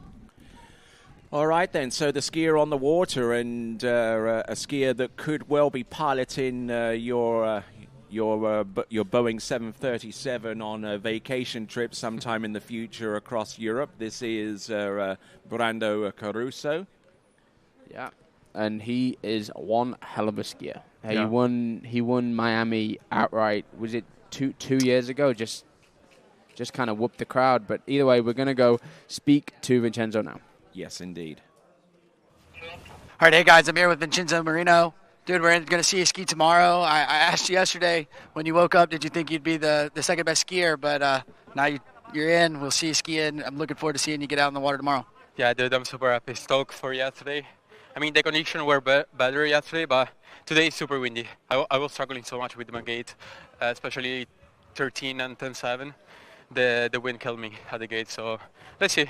All right, then. So the skier on the water and a skier that could well be piloting your Boeing 737 on a vacation trip sometime in the future across Europe. This is Brando Caruso. Yeah, and he is one hell of a skier. Yeah. He won Miami outright. Was it two years ago? Just kind of whooped the crowd. But either way, we're going to go speak to Vincenzo now. Yes, indeed. All right, hey guys, I'm here with Vincenzo Marino. Dude, we're going to see you ski tomorrow. I asked you yesterday when you woke up, did you think you'd be the second best skier? But now you're in. We'll see you skiing. I'm looking forward to seeing you get out in the water tomorrow. Yeah, dude, I'm super happy. Stoked for yesterday. I mean, the conditions were better yesterday, but today is super windy. I was struggling so much with my gate, especially 13 and 10.7. The wind killed me at the gate. So let's see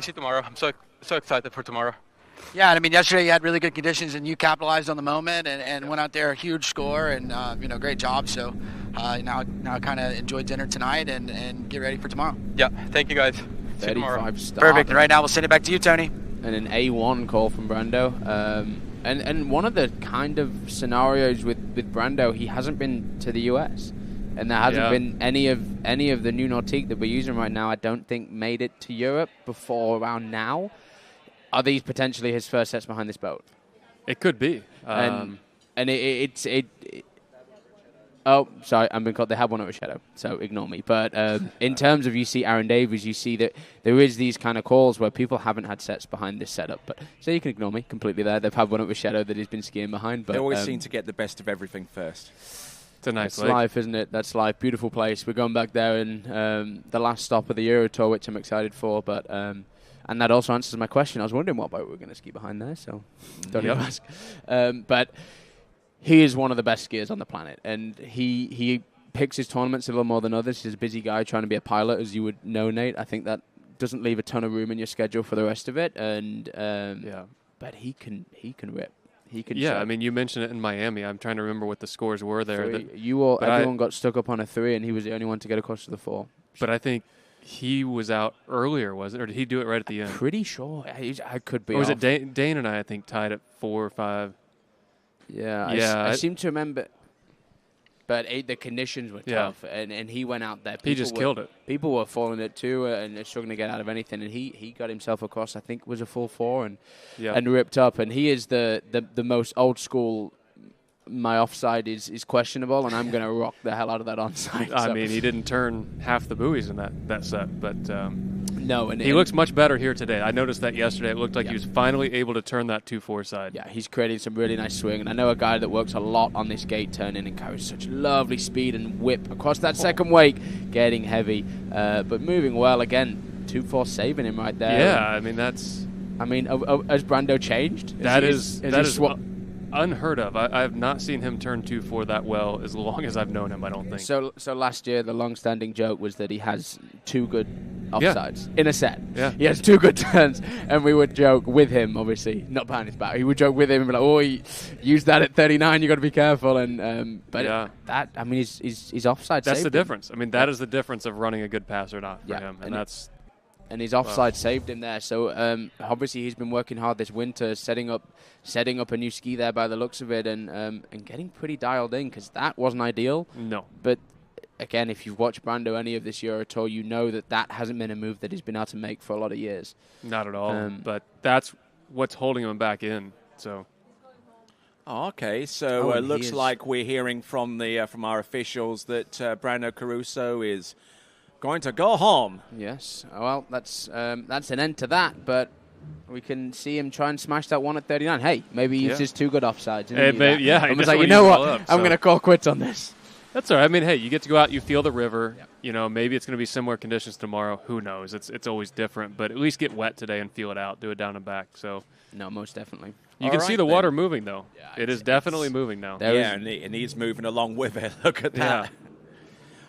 tomorrow. I'm so excited for tomorrow. Yeah, I mean, yesterday you had really good conditions, and you capitalized on the moment and went out there, a huge score, and great job. So now kind of enjoy dinner tonight and get ready for tomorrow. Yeah, thank you guys. See you tomorrow. 35 star. Perfect. And right now we'll send it back to you, Tony. And an A1 call from Brando. And one of the kind of scenarios with Brando, he hasn't been to the US. And there hasn't been any of the new Nautique that we're using right now, I don't think, made it to Europe before around now. Are these potentially his first sets behind this boat? It could be. And it's oh, sorry, I'm being caught. They have one over Shadow, so ignore me. But in terms of, you see Aaron Davies, you see that there is these kind of calls where people haven't had sets behind this setup. But so you can ignore me completely there. They've had one over Shadow that he's been skiing behind. But they always seem to get the best of everything first. It's a nice That's life, isn't it? That's life. Beautiful place. We're going back there in the last stop of the Euro Tour, which I'm excited for. But and that also answers my question. I was wondering what boat we were going to ski behind there, so don't even ask. But he is one of the best skiers on the planet, and he picks his tournaments a little more than others. He's a busy guy trying to be a pilot, as you would know, Nate. I think that doesn't leave a ton of room in your schedule for the rest of it. And but he can rip. He can. Yeah, I mean, you mentioned it in Miami. I'm trying to remember what the scores were there. Everyone got stuck up on a 3, and he was the only one to get across to the 4. But I think he was out earlier, wasn't it? Or did he do it right at the end? Pretty sure. I could be. Or was it Dane and I think, tied at 4 or 5? Yeah, I seem to remember. But the conditions were tough, and he went out there. He just killed it. People were falling it too, and struggling to get out of anything. And he got himself across, I think, was a full 4, and ripped up. And he is the most old school. My offside is questionable, and I'm going to rock the hell out of that onside. I mean, he didn't turn half the buoys in that set, but no, and he looks much better here today. I noticed that yesterday. It looked like he was finally able to turn that 2-4 side. Yeah, he's creating some really nice swing, and I know a guy that works a lot on this gate turning and carries such lovely speed and whip across that second wake, getting heavy, but moving well again. 2-4 saving him right there. Yeah, I mean that's. I mean, has Brando changed? That is unheard of. I have not seen him turn 2-4 that well as long as I've known him, I don't think. So last year, the long-standing joke was that he has 2 good offsides in a set. Yeah. He has 2 good turns, and we would joke with him, obviously, not behind his back. He would joke with him and be like, oh, use that at 39, you got to be careful. And that, I mean, he's offside. That's the difference. I mean, that is the difference of running a good pass or not for him, and that's and his offside saved him there. So obviously he's been working hard this winter, setting up a new ski there by the looks of it, and getting pretty dialed in, because that wasn't ideal. No. But again, if you've watched Brando any of this Euro Tour, you know that hasn't been a move that he's been able to make for a lot of years. Not at all. But that's what's holding him back in. So. Oh, okay, so it looks like we're hearing from our officials that Brando Caruso is going to go home. Yes. Well, that's an end to that, but we can see him try and smash that one at 39. Hey, maybe he used his 2 good offsides. I was like, you know what? I'm going to call quits on this. That's all right. I mean, hey, you get to go out, you feel the river. Yep. You know, maybe it's going to be similar conditions tomorrow. Who knows? It's always different, but at least get wet today and feel it out. Do it down and back. So. No, most definitely. You can see the water moving, though. Yeah, it is definitely moving now. And he's moving along with it. Look at that. Yeah.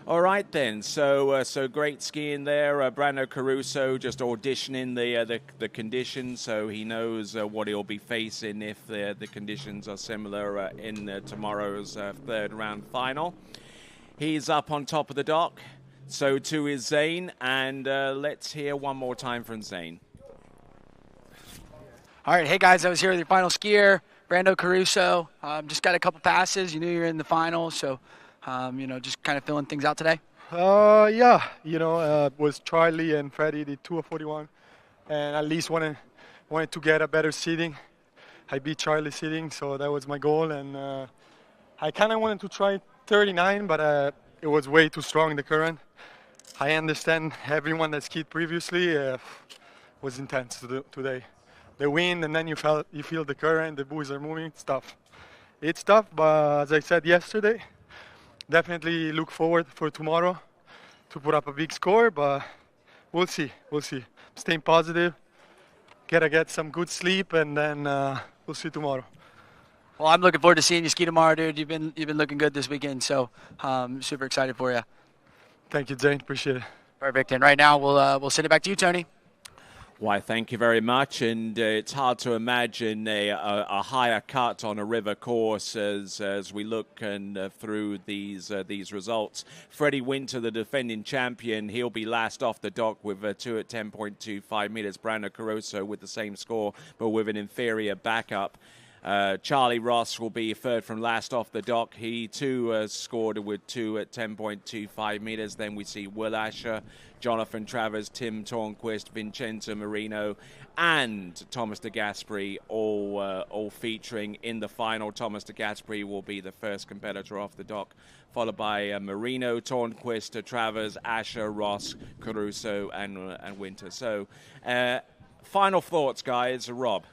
All right, then. So great skiing there. Brando Caruso just auditioning the conditions, so he knows what he'll be facing if the conditions are similar in tomorrow's third round final. He's up on top of the dock. So too is Zane. And let's hear one more time from Zane. All right, hey guys, I was here with your final skier, Brando Caruso. Just got a couple passes. You knew you were in the final, so just kind of filling things out today. Yeah, was Charlie and Freddie did 2:41, and at least wanted to get a better seating. I beat Charlie seating, so that was my goal, and I kind of wanted to try 39, but it was way too strong, the current. I understand everyone that skied previously was intense today. The wind, and then you feel the current, the buoys are moving. It's tough, but as I said yesterday, definitely look forward for tomorrow to put up a big score, but we'll see. Staying positive, gotta get some good sleep, and then we'll see tomorrow. Well, I'm looking forward to seeing you ski tomorrow, dude. You've been looking good this weekend, so super excited for you. Thank you, Zane. Appreciate it. Perfect. And right now we'll send it back to you, Tony. Why, thank you very much. And it's hard to imagine a higher cut on a river course as we look through these results. Freddie Winter, the defending champion, he'll be last off the dock with 2 at 10.25 meters. Brando Caruso with the same score, but with an inferior backup. Charlie Ross will be third from last off the dock. He too scored with 2 at 10.25 meters. Then we see Will Asher, Jonathan Travers, Tim Tornquist, Vincenzo Marino, and Thomas de Gasperi all featuring in the final. Thomas de Gasperi will be the first competitor off the dock, followed by Marino, Tornquist, Travers, Asher, Ross, Caruso, and Winter. So, final thoughts, guys. Rob.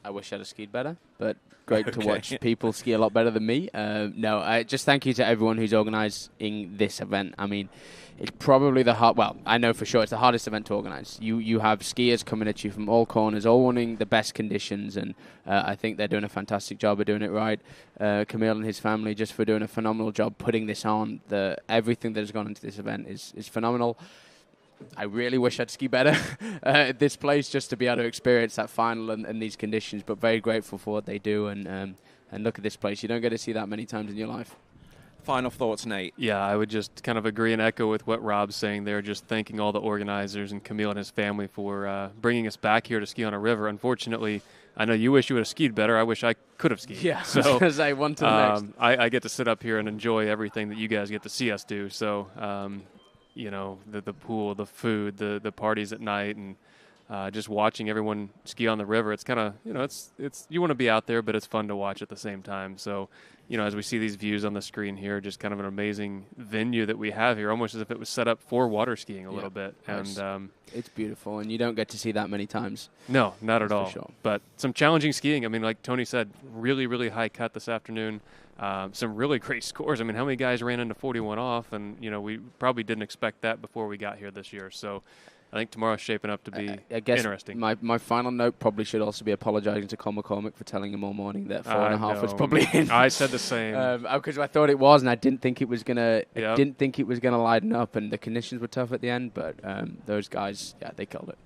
I wish I'd have skied better, but great to watch people ski a lot better than me. I just thank you to everyone who's organising this event. I mean, it's probably I know for sure it's the hardest event to organise. You have skiers coming at you from all corners, all wanting the best conditions, and I think they're doing a fantastic job of doing it right. Camille and his family just for doing a phenomenal job putting this on. Everything that has gone into this event is phenomenal. I really wish I'd ski better at this place just to be able to experience that final and these conditions, but very grateful for what they do. And look at this place. You don't get to see that many times in your life. Final thoughts, Nate? Yeah, I would just kind of agree and echo with what Rob's saying there, just thanking all the organizers and Camille and his family for bringing us back here to ski on a river. Unfortunately, I know you wish you would have skied better. I wish I could have skied. Yeah, so I was going to say one to the next. I get to sit up here and enjoy everything that you guys get to see us do. So, the pool, the food, the parties at night, and just watching everyone ski on the river. It's kind of, it's you want to be out there, but it's fun to watch at the same time. So, as we see these views on the screen here, just kind of an amazing venue that we have here, almost as if it was set up for water skiing a little bit. And it's beautiful, and you don't get to see that many times. No, not at all. For sure. But some challenging skiing. I mean, like Tony said, really, really high cut this afternoon. Some really great scores. I mean, how many guys ran into 41 off? And, we probably didn't expect that before we got here this year. So I think tomorrow's shaping up to be interesting. My final note probably should also be apologizing to Con McCormick for telling him all morning that 4.5 was probably in. I said the same. Because I thought it was, and I didn't think it was gonna. I didn't think it was gonna lighten up, and the conditions were tough at the end. But those guys, they killed it.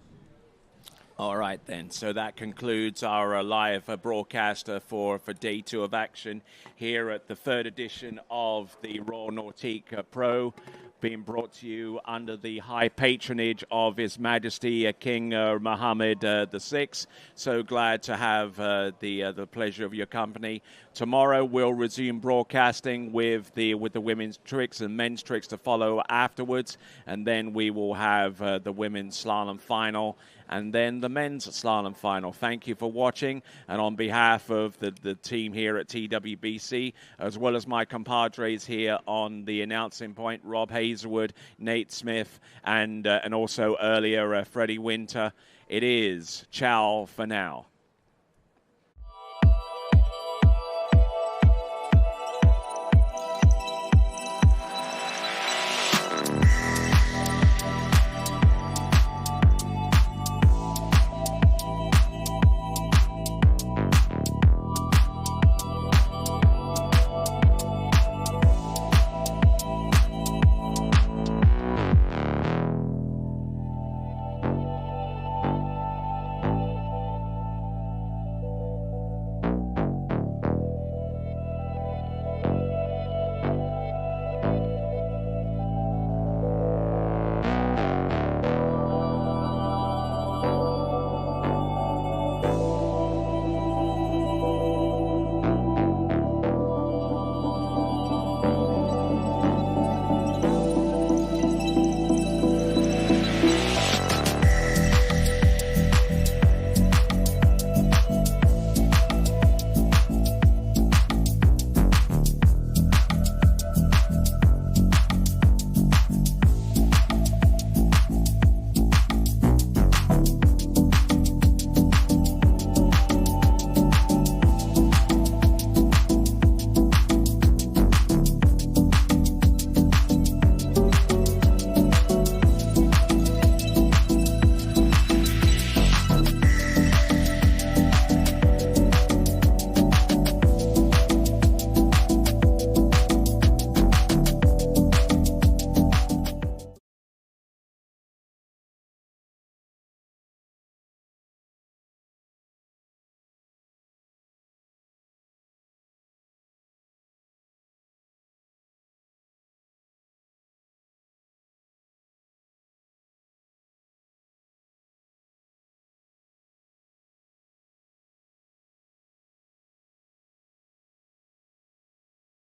All right, then. So that concludes our live broadcast for day 2 of action here at the 3rd edition of the Royal Nautique Pro, being brought to you under the high patronage of His Majesty King Mohammed VI. So glad to have the pleasure of your company. Tomorrow we'll resume broadcasting with the women's tricks and men's tricks to follow afterwards, and then we will have the women's slalom final and then the men's slalom final. Thank you for watching, and on behalf of the team here at TWBC, as well as my compadres here on the announcing point, Rob Hazelwood, Nate Smith, and also earlier Freddie Winter, it is ciao for now.